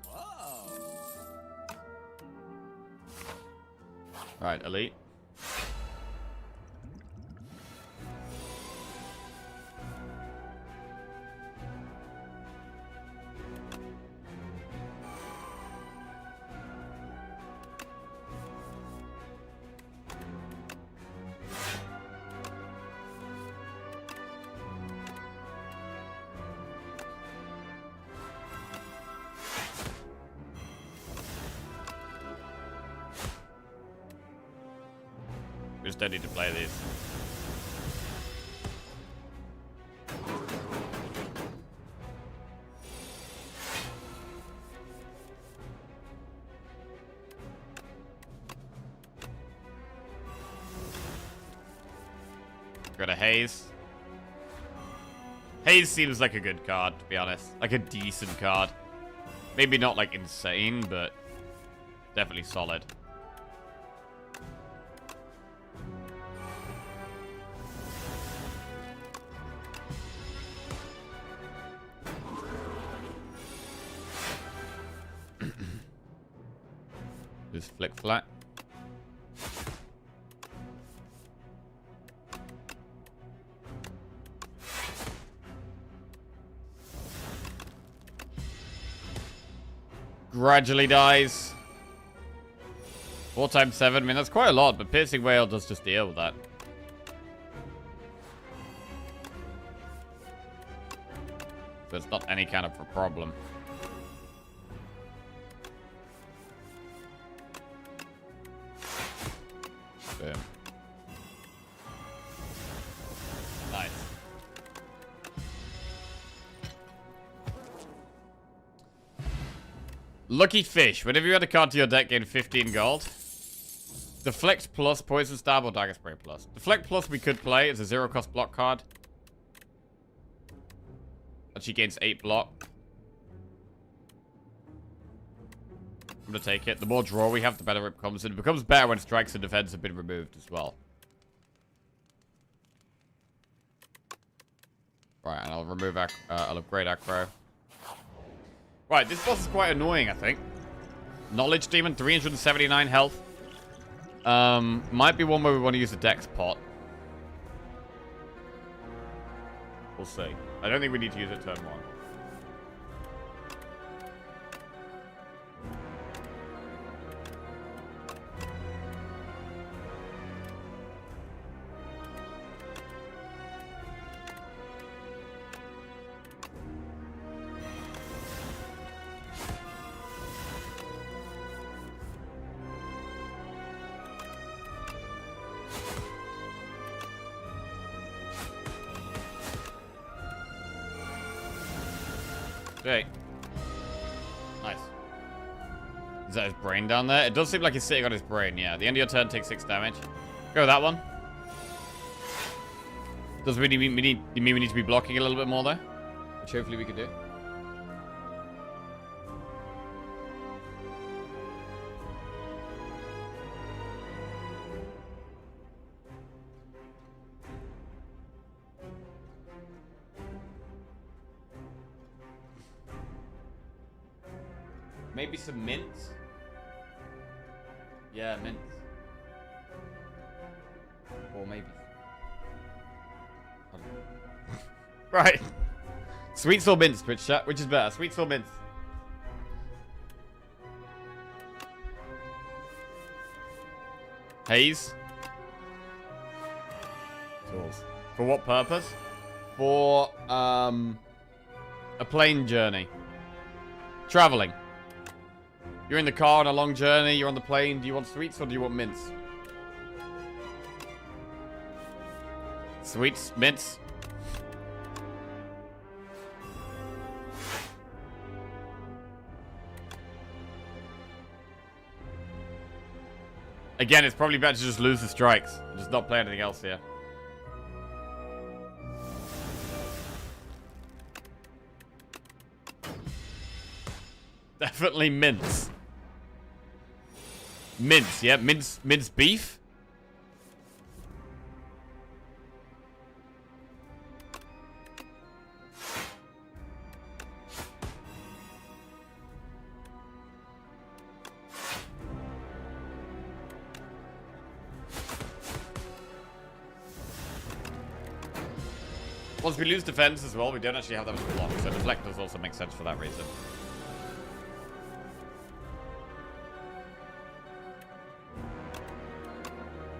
Right, elite. We just don't need to play these. Got a Haze. Haze seems like a good card, to be honest. Like a decent card. Maybe not like insane, but definitely solid. Just flick flat. Gradually dies. 4 times 7. I mean, that's quite a lot, but Piercing Wail does just deal with that. So it's not any kind of a problem. Boom. Nice. Lucky Fish. Whenever you add a card to your deck, gain 15 gold. Deflect plus, Poison Stab, or Dagger Spray plus. Deflect plus we could play. It's a 0-cost block card. Actually gains 8 block. I'm gonna take it. The more draw we have, the better it becomes. And it becomes better when strikes and defense have been removed as well. Right, and I'll remove I'll upgrade Acro. Right, this boss is quite annoying, I think. Knowledge Demon, 379 health. Might be one where we want to use the Dex pot. We'll see. I don't think we need to use it turn 1. Okay. Nice. Is that his brain down there? It does seem like he's sitting on his brain, yeah. The end of your turn takes 6 damage. Go with that one. Does we need to be blocking a little bit more there? Which hopefully we can do. Maybe some mints? Yeah, mints. Or maybe... I don't know. Right. Sweets or mints, Twitch chat? Which is better? Sweets or mints? Haze? Tools. For what purpose? For, a plane journey. Traveling. You're in the car on a long journey, you're on the plane. Do you want sweets or do you want mints? Sweets, mints. Again, it's probably better to just lose the strikes. Just not play anything else here. Definitely mints. Mince, yeah, mince beef. Plus, we lose defense as well. We don't actually have that much block, so deflect does also make sense for that reason.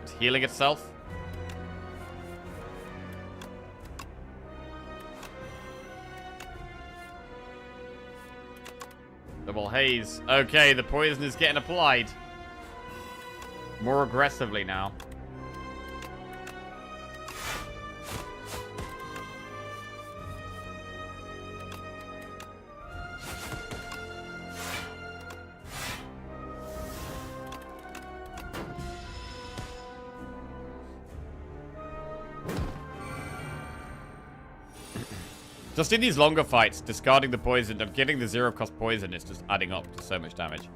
It's healing itself. Double haze. Okay, the poison is getting applied. More aggressively now. Just in these longer fights, discarding the poison and getting the zero-cost poison is just adding up to so much damage.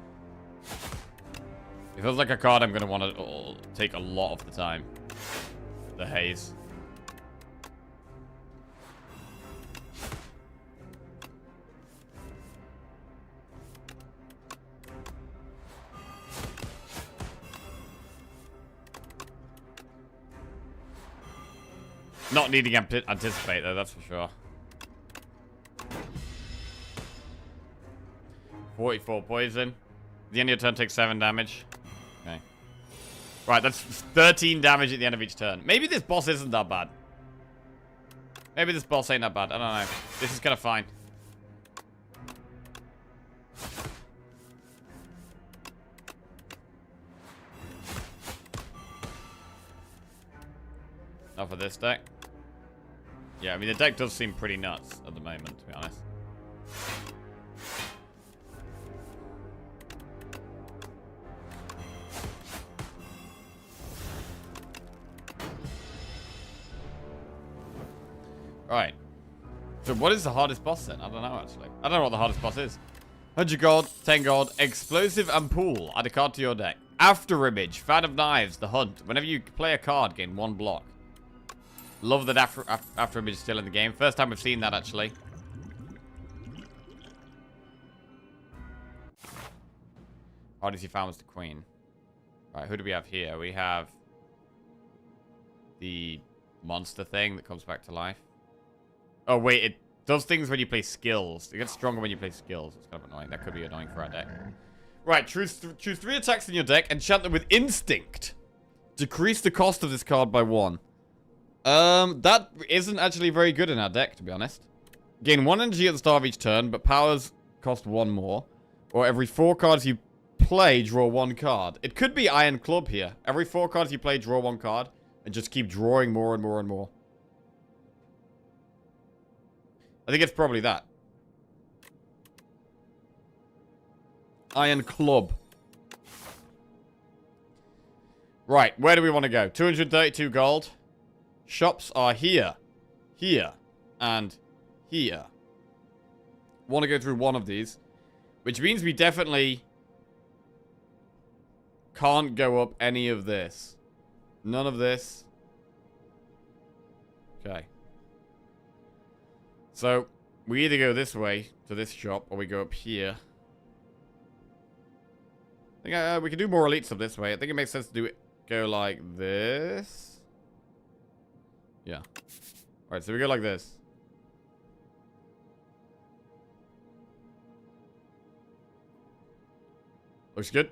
It feels like a card I'm going to want to take a lot of the time. The haze. Not needing to anticipate though, that's for sure. 44 poison. The end of your turn takes 7 damage. Okay. Right, that's 13 damage at the end of each turn. Maybe this boss isn't that bad. Maybe this boss ain't that bad. I don't know. This is kind of fine. Not for this deck. Yeah, I mean, the deck does seem pretty nuts at the moment, to be honest. Right. So what is the hardest boss then? I don't know, actually. I don't know what the hardest boss is. 100 gold, 10 gold, explosive and pool. Add a card to your deck. After image, fan of knives, the hunt. Whenever you play a card, gain 1 block. Love that after image is still in the game. First time we've seen that, actually. Hardest you found was the queen. Right, who do we have here? We have the monster thing that comes back to life. Oh, wait, it does things when you play skills. It gets stronger when you play skills. It's kind of annoying. That could be annoying for our deck. Right, choose 3 attacks in your deck. Enchant them with Instinct. Decrease the cost of this card by 1. That isn't actually very good in our deck, to be honest. Gain 1 energy at the start of each turn, but powers cost 1 more. Or every 4 cards you play, draw 1 card. It could be Iron Club here. Every 4 cards you play, draw 1 card. And just keep drawing more and more and more. I think it's probably that. Iron Club. Right, where do we want to go? 232 gold. Shops are here. Here. And here. Want to go through one of these. Which means we definitely can't go up any of this. None of this. Okay. So, we either go this way to this shop, or we go up here. I think we can do more elite stuff this way. I think it makes sense to do it. Go like this. Yeah. Alright, so we go like this. Looks good.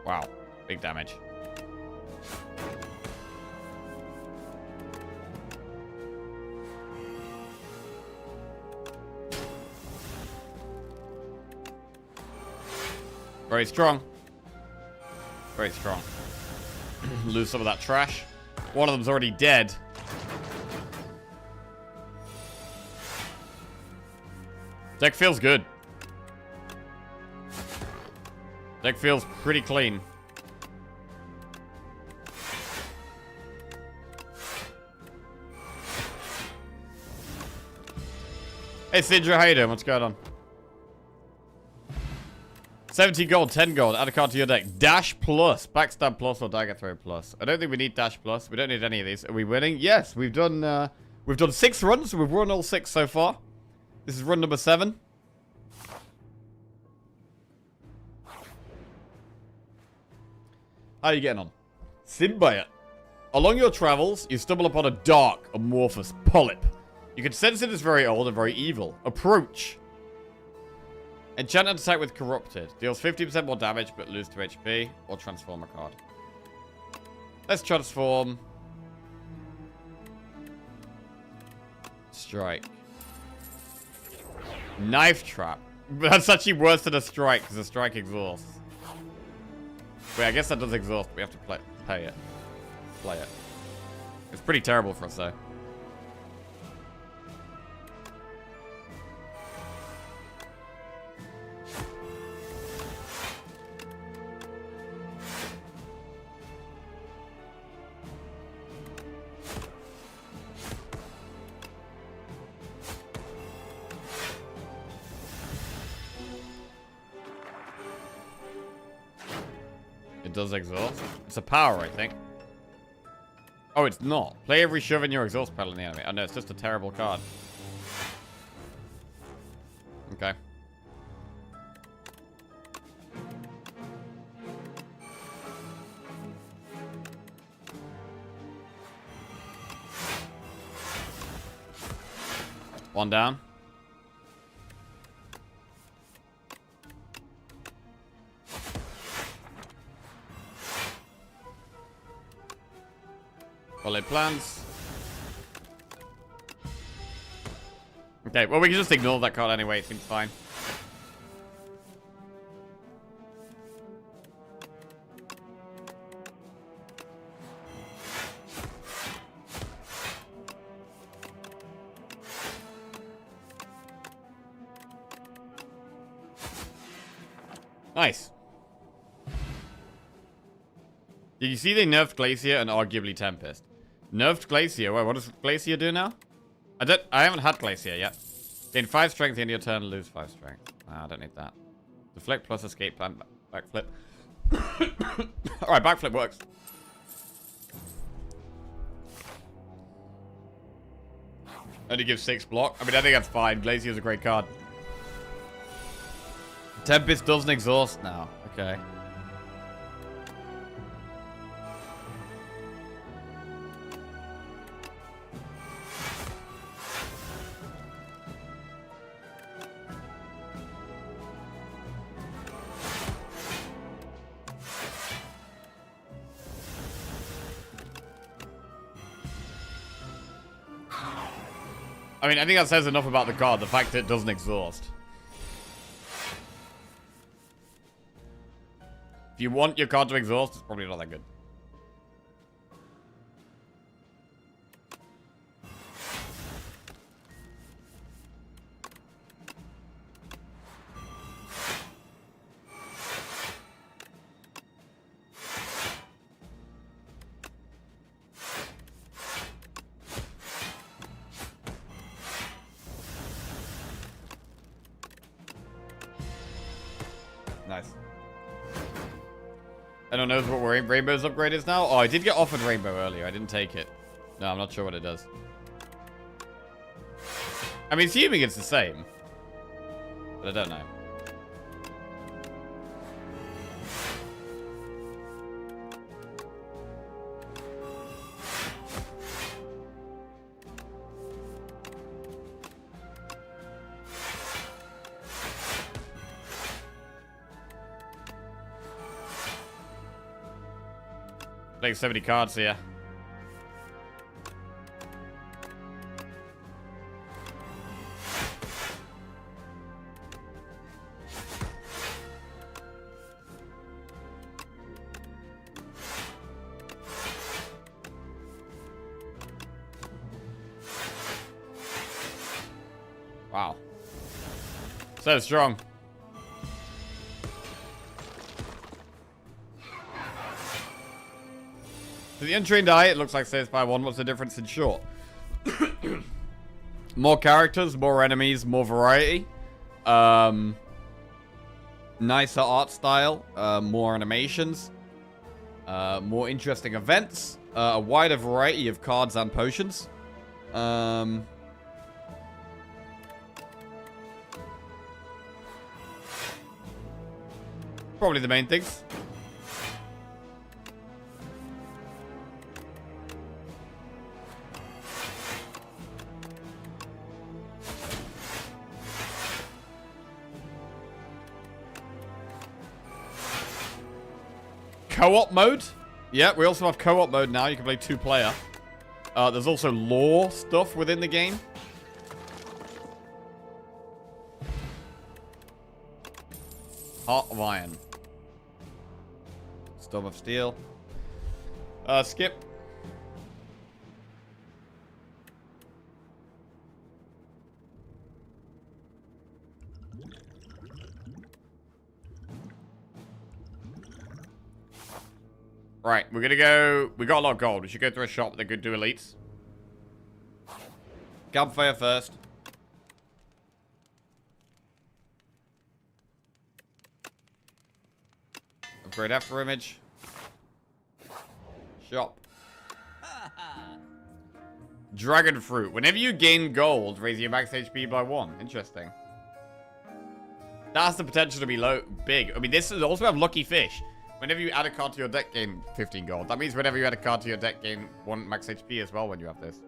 Wow, big damage. Very strong. Very strong. Lose some of that trash. One of them's already dead. Deck feels good. Deck feels pretty clean. Hey Sidra, how you doing? What's going on? 70 gold, 10 gold. Add a card to your deck. Dash plus. Backstab plus or dagger throw plus. I don't think we need dash plus. We don't need any of these. Are we winning? Yes, we've done 6 runs. We've run all 6 so far. This is run number 7. How are you getting on? Spire. Along your travels, you stumble upon a dark, amorphous polyp. You can sense it is very old and very evil. Approach. Enchant and attack with Corrupted. Deals 50% more damage, but lose 2 HP. Or transform a card. Let's transform. Strike. Knife Trap. That's actually worse than a strike, because a strike exhausts. Wait, I guess that does exhaust. We have to play it. It's pretty terrible for us, though. It does exhaust. It's a power, I think. Oh, it's not. Play every shove in your exhaust pedal in the enemy. Oh, no, it's just a terrible card. Okay. One down. Follow plans. Okay, well, we can just ignore that card anyway. It seems fine. Nice. Did you see they nerfed Glacier and arguably Tempest? Nerfed Glacier. Wait, what does Glacier do now? I haven't had Glacier yet. Gain 5 strength at the end of your turn, lose 5 strength. I don't need that. Deflect plus escape plan, backflip. Alright, backflip works. Only gives 6 block. I mean, I think that's fine. Glacier's a great card. Tempest doesn't exhaust now. Okay. I mean, I think that says enough about the card, the fact that it doesn't exhaust. If you want your card to exhaust, it's probably not that good. Nice. Anyone knows what Rainbow's upgrade is now? Oh, I did get offered Rainbow earlier. I didn't take it. No, I'm not sure what it does. I'm assuming it's the same. But I don't know. Playing so many cards here. Wow. So strong. To the untrained eye, it looks like Spire 1. What's the difference in short? More characters, more enemies, more variety. nicer art style, more animations, more interesting events, a wider variety of cards and potions. Probably the main things. Co-op mode? Yeah, we also have co-op mode now. You can play 2-player. There's also lore stuff within the game. Heart of Iron. Storm of Steel. Skip. Right, we're gonna go... We got a lot of gold. We should go through a shop that could do elites. Campfire first. Upgrade after image. Shop. Dragon fruit. Whenever you gain gold, raise your max HP by 1. Interesting. That has the potential to be big. I mean, this is also have lucky fish. Whenever you add a card to your deck, gain 15 gold. That means whenever you add a card to your deck, gain 1 max HP as well when you have this.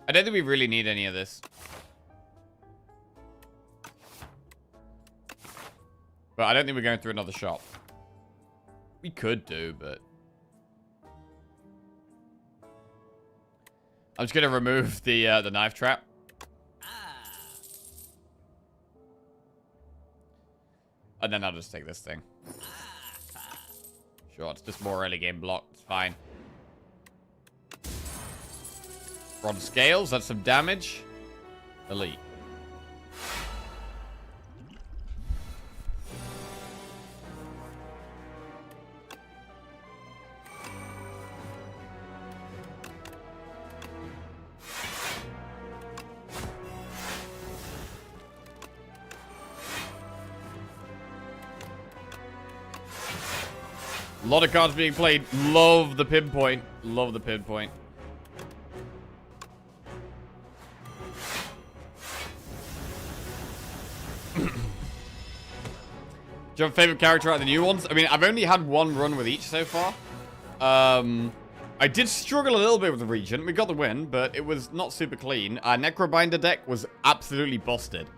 I don't think we really need any of this. But I don't think we're going through another shop. We could do, but... I'm just going to remove the knife trap. And then I'll just take this thing. Sure, it's just more early game block. It's fine. Bronze scales, that's some damage. Elite. A lot of cards being played. Love the pinpoint. Love the pinpoint. Do you have a favorite character out of the new ones? I mean, I've only had one run with each so far. I did struggle a little bit with the Regent. We got the win, but it was not super clean. Our Necrobinder deck was absolutely busted.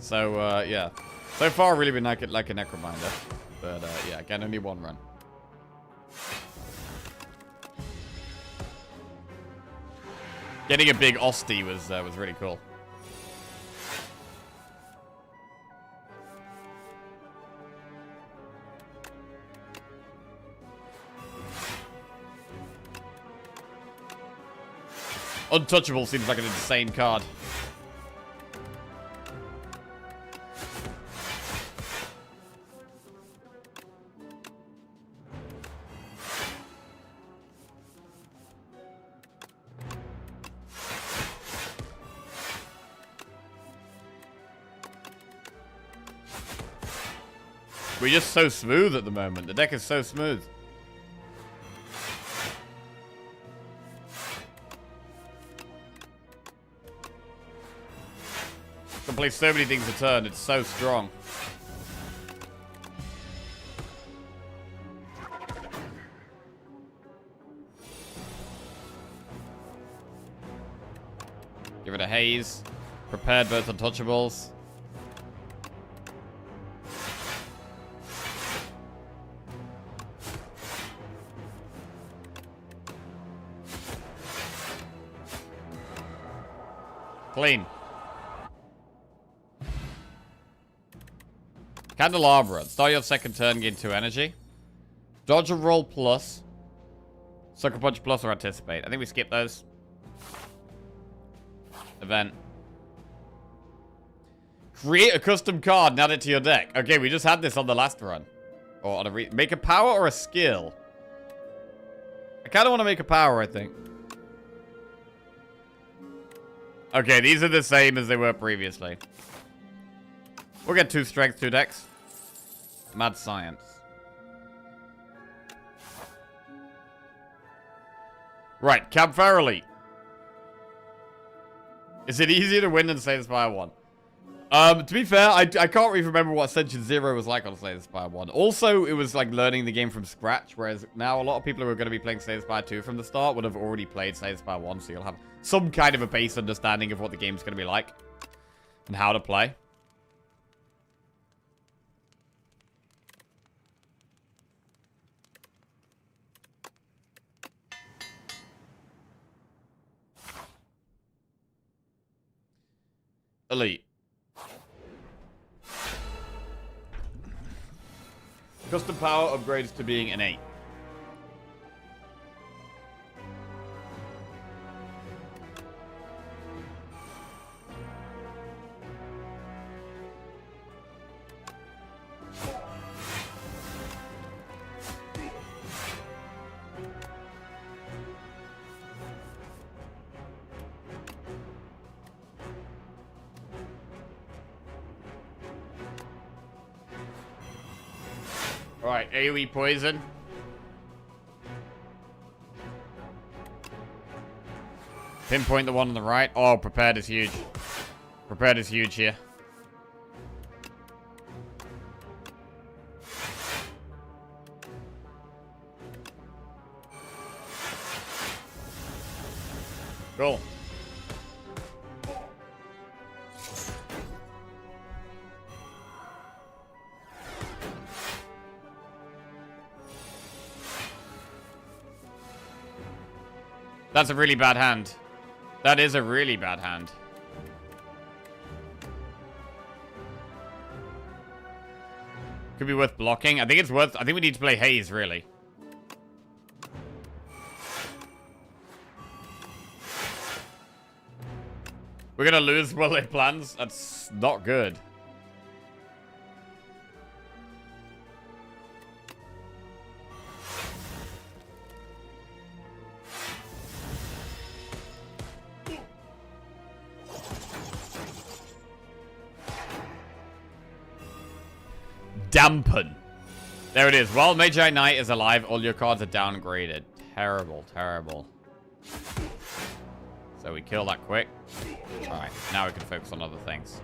So, yeah. So far, really been like a Necrobinder. But, yeah, again, only one run. Getting a big Osty was really cool. Untouchable seems like an insane card. We're just so smooth at the moment. The deck is so smooth. Can play so many things a turn. It's so strong. Give it a haze. Prepared both untouchables. Clean. Candelabra. Start your second turn, gain 2 energy. Dodge a roll plus. Sucker punch plus or anticipate. I think we skip those. Event. Create a custom card and add it to your deck. Okay, we just had this on the last run. Or on a make a power or a skill. I kind of want to make a power, I think. Okay, these are the same as they were previously. We'll get 2 strength, 2 decks. Mad science. Right, Campfire Elite. Is it easier to win than Slay the Spire 1? To be fair, I can't really remember what Ascension 0 was like on Slay the Spire 1. Also, it was like learning the game from scratch, whereas now a lot of people who are going to be playing Slay the Spire 2 from the start would have already played Slay the Spire 1, so you'll have some kind of a base understanding of what the game's going to be like and how to play. Elite. Custom power upgrades to being an 8. Alright, AoE poison. Pinpoint the one on the right. Oh, prepared is huge. Prepared is huge here. Cool. That's a really bad hand. That is a really bad hand. Could be worth blocking. I think it's worth... I think we need to play Haze, really. We're gonna lose well-laid plans. That's not good. Dampen. There it is. While Magi Knight is alive, all your cards are downgraded. Terrible, terrible. So we kill that quick. Alright, now we can focus on other things.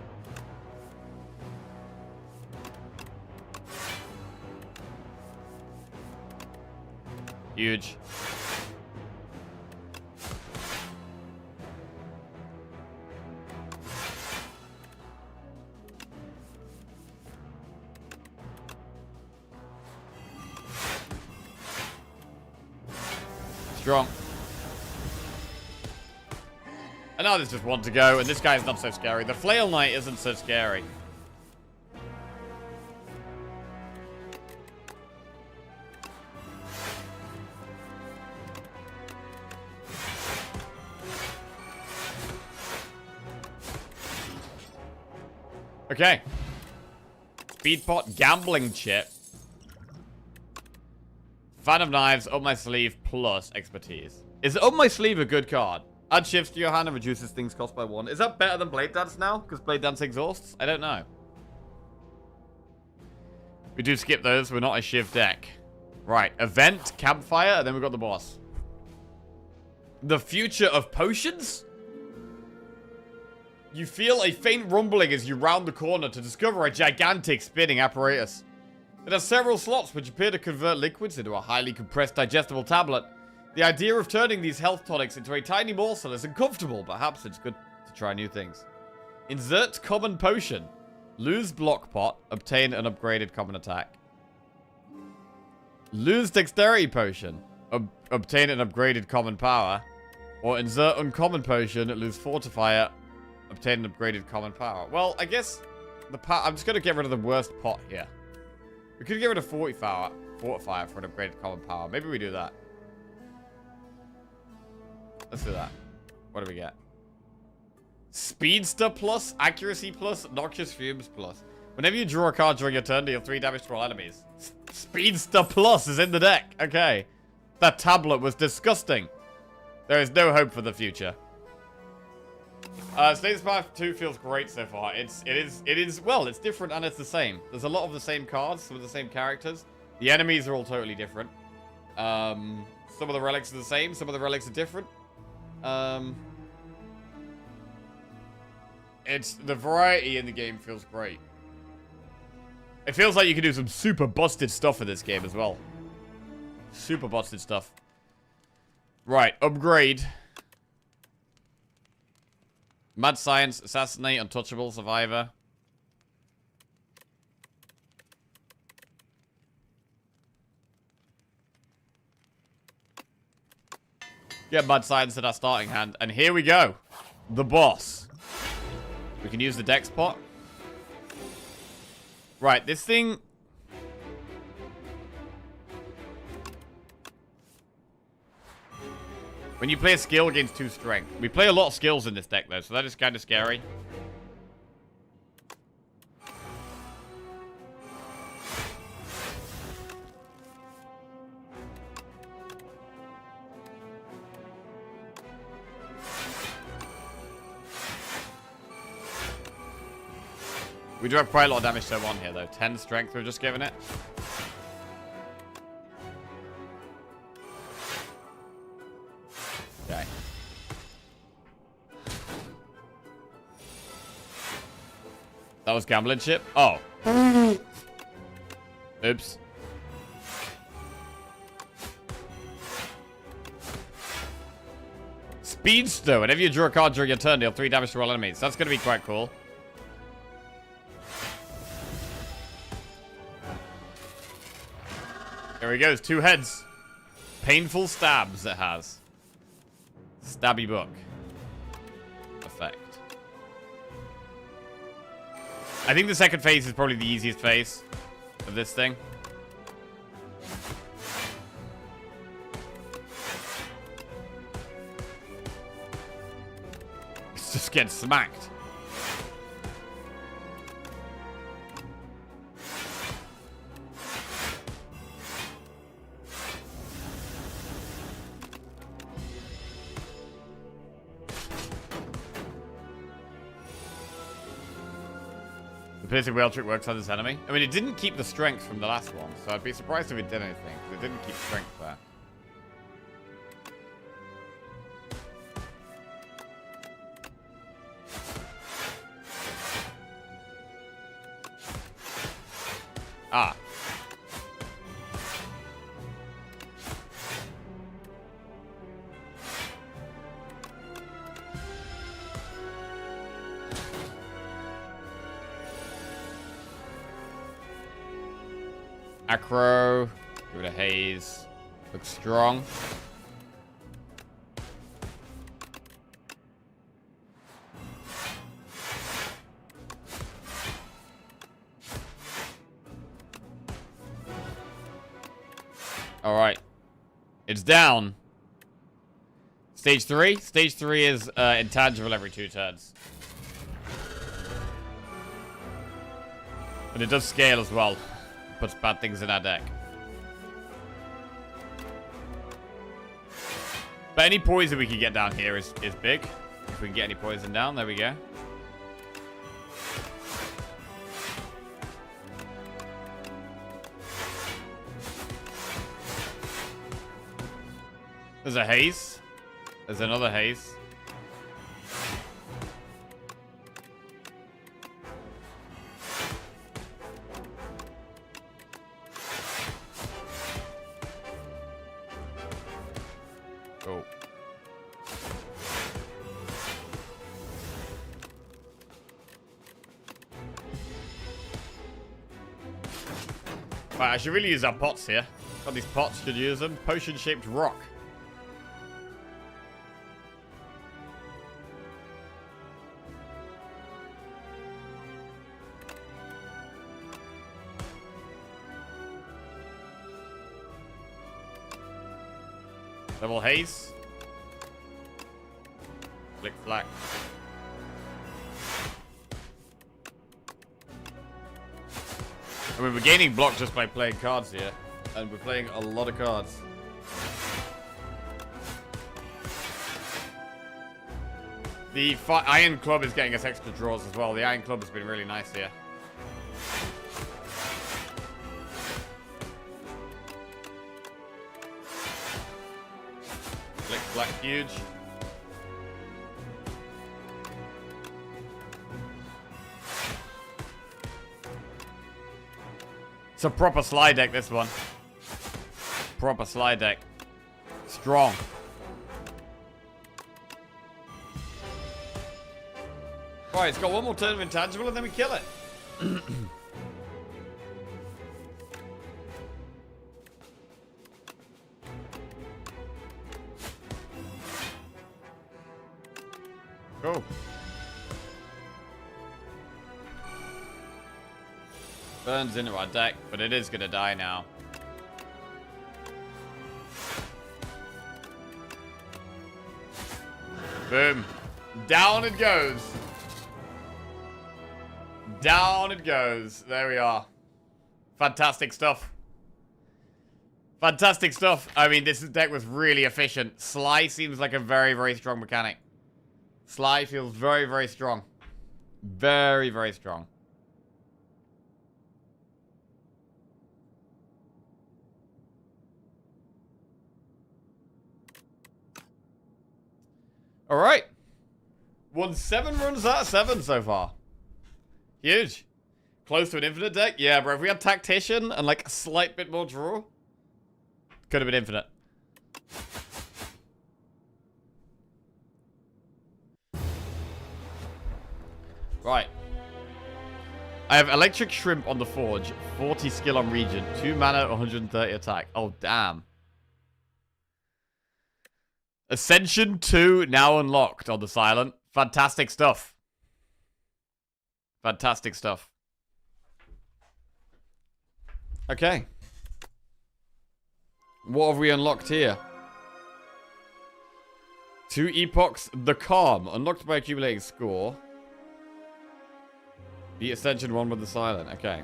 Huge. Strong. And now there's just one to go, and this guy's not so scary. The Flail Knight isn't so scary. Okay. Speedpot Gambling Chip. Fan of Knives, up my sleeve, plus expertise. Is up my sleeve a good card? Add shifts to your hand and reduces things cost by 1. Is that better than Blade Dance now? Because Blade Dance exhausts? I don't know. We do skip those. We're not a shiv deck. Right. Event, Campfire, and then we've got the boss. The future of potions? You feel a faint rumbling as you round the corner to discover a gigantic spinning apparatus. It has several slots which appear to convert liquids into a highly compressed digestible tablet. The idea of turning these health tonics into a tiny morsel is uncomfortable. Perhaps it's good to try new things. Insert common potion. Lose block pot. Obtain an upgraded common attack. Lose dexterity potion. Obtain an upgraded common power. Or insert uncommon potion. Lose fortifier. Obtain an upgraded common power. Well, I guess I'm just going to get rid of the worst pot here. We could get rid of fortifier for an upgraded common power. Maybe we do that. Let's do that. What do we get? Speedster plus, Accuracy plus, Noxious Fumes plus. Whenever you draw a card during your turn, deal 3 damage to all enemies. Speedster plus is in the deck. Okay. That tablet was disgusting. There is no hope for the future. Slay Spire 2 feels great so far. It is, well, it's different and it's the same. There's a lot of the same cards, some of the same characters. The enemies are all totally different. Some of the relics are the same, some of the relics are different. The variety in the game feels great. It feels like you can do some super busted stuff in this game as well. Super busted stuff. Right, upgrade. Mad Science, Assassinate, Untouchable, Survivor. Get Mad Science in our starting hand. And here we go. The boss. We can use the dex pot. Right, this thing... When you play a skill against 2 strength. We play a lot of skills in this deck, though, so that is kind of scary. We do have quite a lot of damage to 1 here, though. 10 strength we're just giving it. Okay. That was gambling chip? Oh. Oops. Speedster. Whenever you draw a card during your turn, deal 3 damage to all enemies. That's going to be quite cool. There he goes. 2 heads. Painful stabs it has. Stabby book. Effect. I think the second phase is probably the easiest phase of this thing. It's just getting smacked. The piercing whale trick works on this enemy. I mean, it didn't keep the strength from the last one, so I'd be surprised if it did anything, because it didn't keep strength there. Ah. Acro. Give it a haze. Looks strong. Alright. It's down. Stage 3? Stage 3 is intangible every 2 turns. But it does scale as well. Puts bad things in our deck. But any poison we can get down here is big. If we can get any poison down, there we go. There's a haze. There's another haze. Oh. Right, I should really use our pots here. Got these pots, should use them. Potion-shaped rock. Double haze. Flick flack. I mean, we're gaining block just by playing cards here. And we're playing a lot of cards. The Iron Club is getting us extra draws as well. The Iron Club has been really nice here. Flick, black, huge. It's a proper slide deck, this one. Proper slide deck. Strong. Alright, it's got one more turn of intangible and then we kill it. Cool. Burns into our deck, but it is gonna die now. Boom. Down it goes. Down it goes. There we are. Fantastic stuff. Fantastic stuff. I mean, this deck was really efficient. Sly seems like a very, very strong mechanic. Sly feels very, very strong. Very, very strong. Alright. Won 7 runs out of 7 so far. Huge. Close to an infinite deck? Yeah, bro. If we had Tactician and like a slight bit more draw, could have been infinite. Right. I have Electric Shrimp on the Forge, 40 skill on Regent, 2 mana, 130 attack. Oh, damn. Ascension 2 now unlocked on the Silent. Fantastic stuff. Fantastic stuff. Okay. What have we unlocked here? 2 Epochs, the Calm, unlocked by accumulating score. The Ascension 1 with the Silent, okay.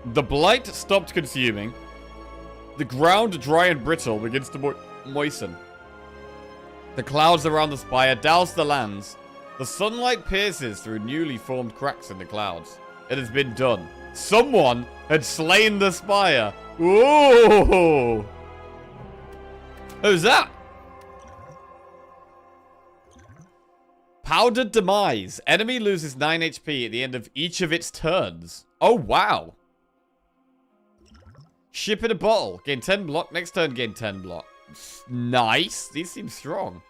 The Blight stopped consuming. The ground, dry and brittle, begins to moisten. The clouds around the spire douse the lands. The sunlight pierces through newly formed cracks in the clouds. It has been done. Someone had slain the spire. Ooh! Who's that? Powdered Demise. Enemy loses 9 HP at the end of each of its turns. Oh, wow. Ship in a bottle. Gain 10 block. Next turn, gain 10 block. Nice. These seem strong.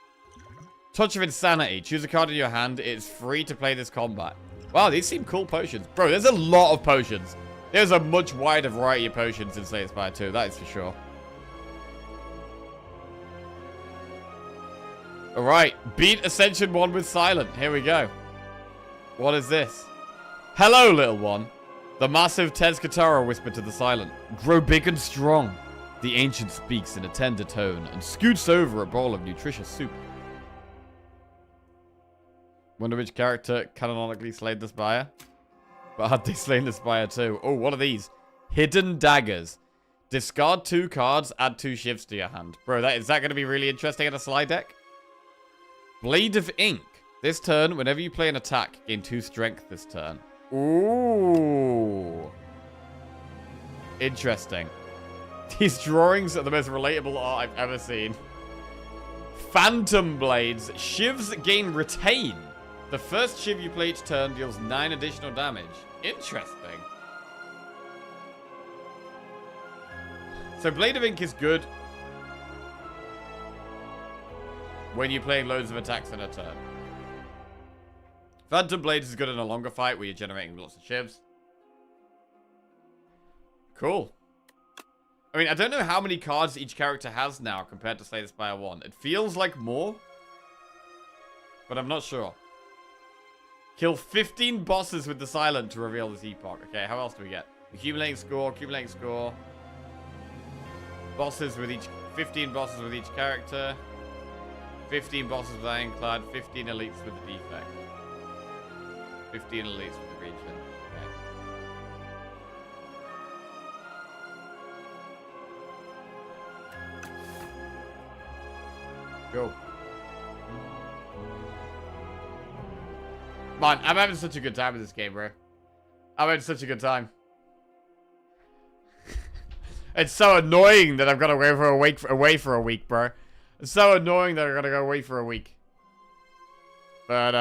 Touch of Insanity. Choose a card in your hand. It's free to play this combat. Wow, these seem cool potions. Bro, there's a lot of potions. There's a much wider variety of potions in Slay the Spire 2. That is for sure. Alright. Beat Ascension 1 with Silent. Here we go. What is this? Hello, little one. The massive Tez Katara whispered to the Silent. Grow big and strong. The ancient speaks in a tender tone and scoots over a bowl of nutritious soup. Wonder which character canonically slayed the Spire? But had they slain the Spire too? Oh, what are these? Hidden Daggers. Discard 2 cards, add 2 shifts to your hand. Bro, is that going to be really interesting in a slide deck? Blade of Ink. This turn, whenever you play an attack, gain 2 strength this turn. Ooh. Interesting. These drawings are the most relatable art I've ever seen. Phantom Blades. Shivs gain Retain. The first Shiv you play each turn deals 9 additional damage. Interesting. So Blade of Ink is good when you're playing loads of attacks in a turn. Phantom Blades is good in a longer fight where you're generating lots of shivs. Cool. I mean, I don't know how many cards each character has now compared to Slay the Spire 1. It feels like more, but I'm not sure. Kill 15 bosses with the Silent to reveal this epoch. Okay, how else do we get? Accumulating score, accumulating score. Bosses with each... 15 bosses with each character. 15 bosses with Ironclad. 15 elites with the defect. 15 elites for the region. Okay. Go. Man, I'm having such a good time with this game, bro. I'm having such a good time. It's so annoying that I've got to go away for a week, bro. It's so annoying that I've got to go away for a week. But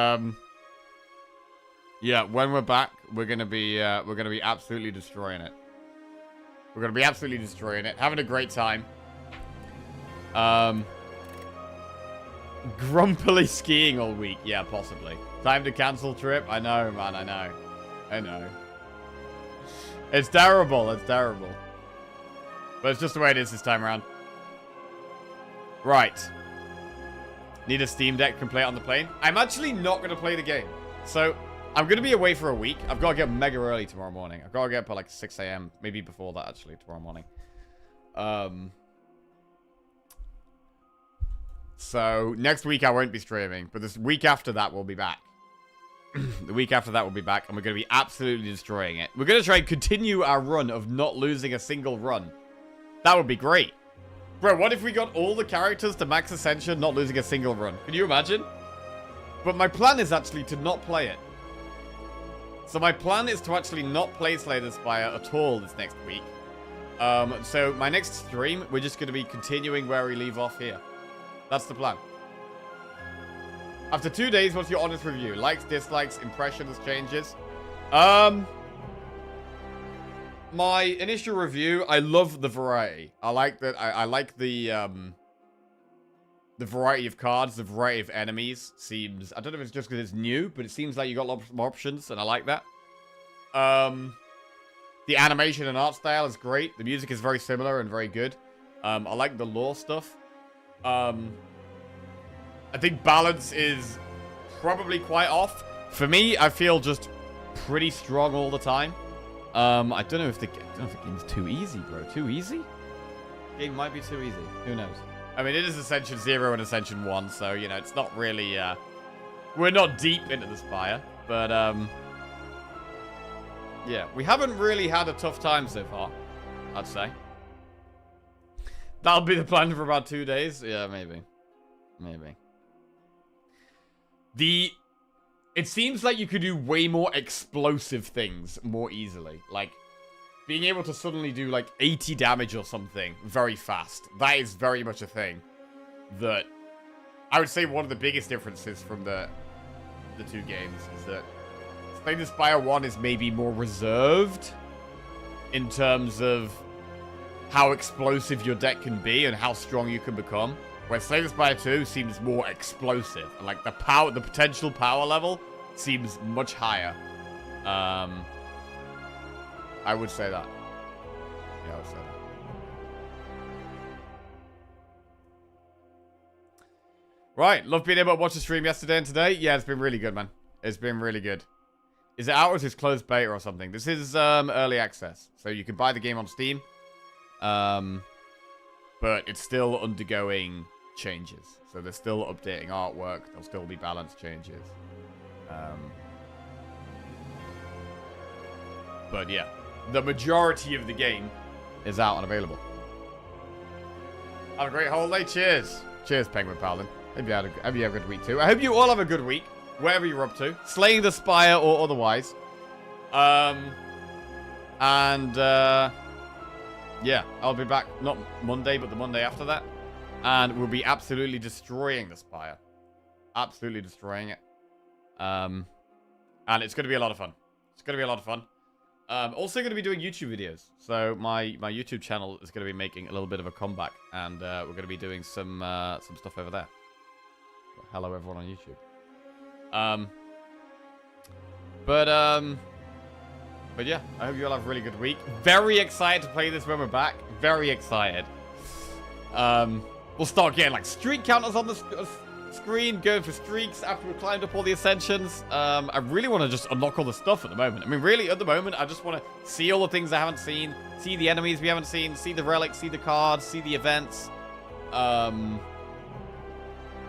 yeah, when we're back, we're gonna be absolutely destroying it. We're gonna be absolutely destroying it, having a great time. Grumpily skiing all week, yeah, possibly. Time to cancel trip. I know, man. I know. It's terrible. It's terrible. But it's just the way it is this time around. Right. Need a Steam Deck to play it on the plane. I'm actually not going to play the game. So, I'm going to be away for a week. I've got to get mega early tomorrow morning. I've got to get up at like 6 a.m. Maybe before that, actually, tomorrow morning. So, next week I won't be streaming. But this week after that, we'll be back. The week after that, we'll be back. And we're going to be absolutely destroying it. We're going to try and continue our run of not losing a single run. That would be great. Bro, what if we got all the characters to max ascension, not losing a single run? Can you imagine? But my plan is actually to not play it. So my plan is to actually not play Slay the Spire at all this next week. So my next stream, we're just going to be continuing where we leave off here. That's the plan. After 2 days, what's your honest review? Likes, dislikes, impressions, changes? My initial review, I love the variety. I like that. I like the variety of cards, the variety of enemies. Seems, I don't know if it's just because it's new, but it seems like you got lots more options, and I like that. The animation and art style is great. The music is very similar and very good. I like the lore stuff. I think balance is probably quite off. For me, I feel just pretty strong all the time. I don't know if the game's too easy, bro. Too easy? The game might be too easy. Who knows? I mean, it is Ascension 0 and Ascension 1, so, you know, it's not really, we're not deep into the Spire, but, yeah, we haven't really had a tough time so far, I'd say. That'll be the plan for about 2 days? Yeah, maybe. Maybe. It seems like you could do way more explosive things more easily. Like, being able to suddenly do, like, 80 damage or something very fast. That is very much a thing. That, I would say one of the biggest differences from the two games is that Slay the Spire 1 is maybe more reserved in terms of how explosive your deck can be and how strong you can become. Where Slay the Spire 2 seems more explosive. And like the potential power level seems much higher. I would say that. Yeah, I would say that. Right, love being able to watch the stream yesterday and today. Yeah, it's been really good, man. It's been really good. Is it out or is it closed beta or something? This is early access. So you can buy the game on Steam. But it's still undergoing changes. So they're still updating artwork. There'll still be balance changes. But yeah, the majority of the game is out and available. Have a great holiday. Cheers. Cheers, Penguin Paladin. Hope you have a good week too. I hope you all have a good week, wherever you're up to. Slaying the Spire or otherwise. Yeah, I'll be back, not Monday, but the Monday after that. And we'll be absolutely destroying the Spire. Absolutely destroying it. And it's going to be a lot of fun. It's going to be a lot of fun. Also going to be doing YouTube videos. So my YouTube channel is going to be making a little bit of a comeback. And we're going to be doing some stuff over there. Hello, everyone on YouTube. But yeah, I hope you all have a really good week. Very excited to play this when we're back. Very excited. We'll start getting like streak counters on the screen, going for streaks after we've climbed up all the ascensions. I really want to just unlock all the stuff at the moment. I mean, really, at the moment, I just want to see all the things I haven't seen, see the enemies we haven't seen, see the relics, see the cards, see the events.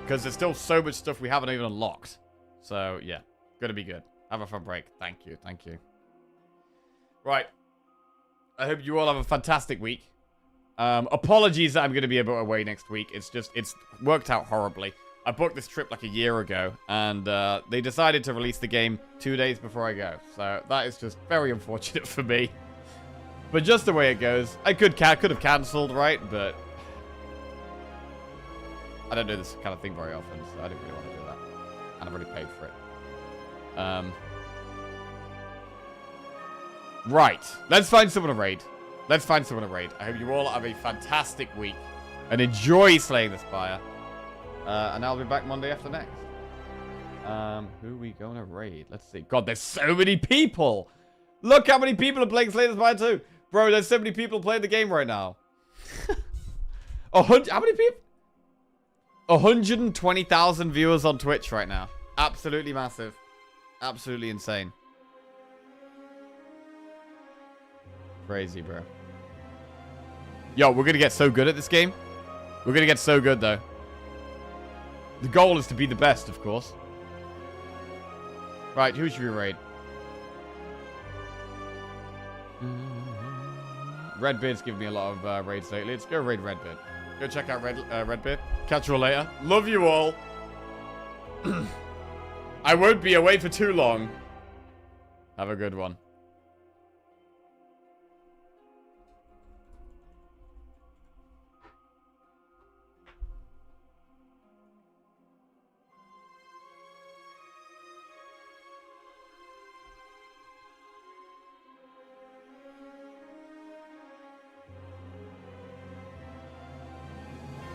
Because there's still so much stuff we haven't even unlocked. So, yeah, gonna be good. Have a fun break. Thank you. Thank you. Right. I hope you all have a fantastic week. Apologies that I'm going to be a bit away next week. It's worked out horribly. I booked this trip like a year ago, and they decided to release the game 2 days before I go. So that is just very unfortunate for me. But just the way it goes. I could have cancelled, right? But I don't do this kind of thing very often, so I didn't really want to do that. And I've already paid for it. Right. Let's find someone to raid. I hope you all have a fantastic week and enjoy slaying the Spire. And I'll be back Monday after next. Who are we going to raid? Let's see. God, there's so many people. Look how many people are playing Slay the Spire 2. Bro, there's so many people playing the game right now. How many people? 120,000 viewers on Twitch right now. Absolutely massive. Absolutely insane. Crazy, bro. Yo, we're going to get so good at this game. We're going to get so good, though. The goal is to be the best, of course. Right, who should we raid? Redbeard's given me a lot of raids lately. Let's go raid Redbeard. Go check out Redbeard. Catch you all later. Love you all. I won't be away for too long. Have a good one.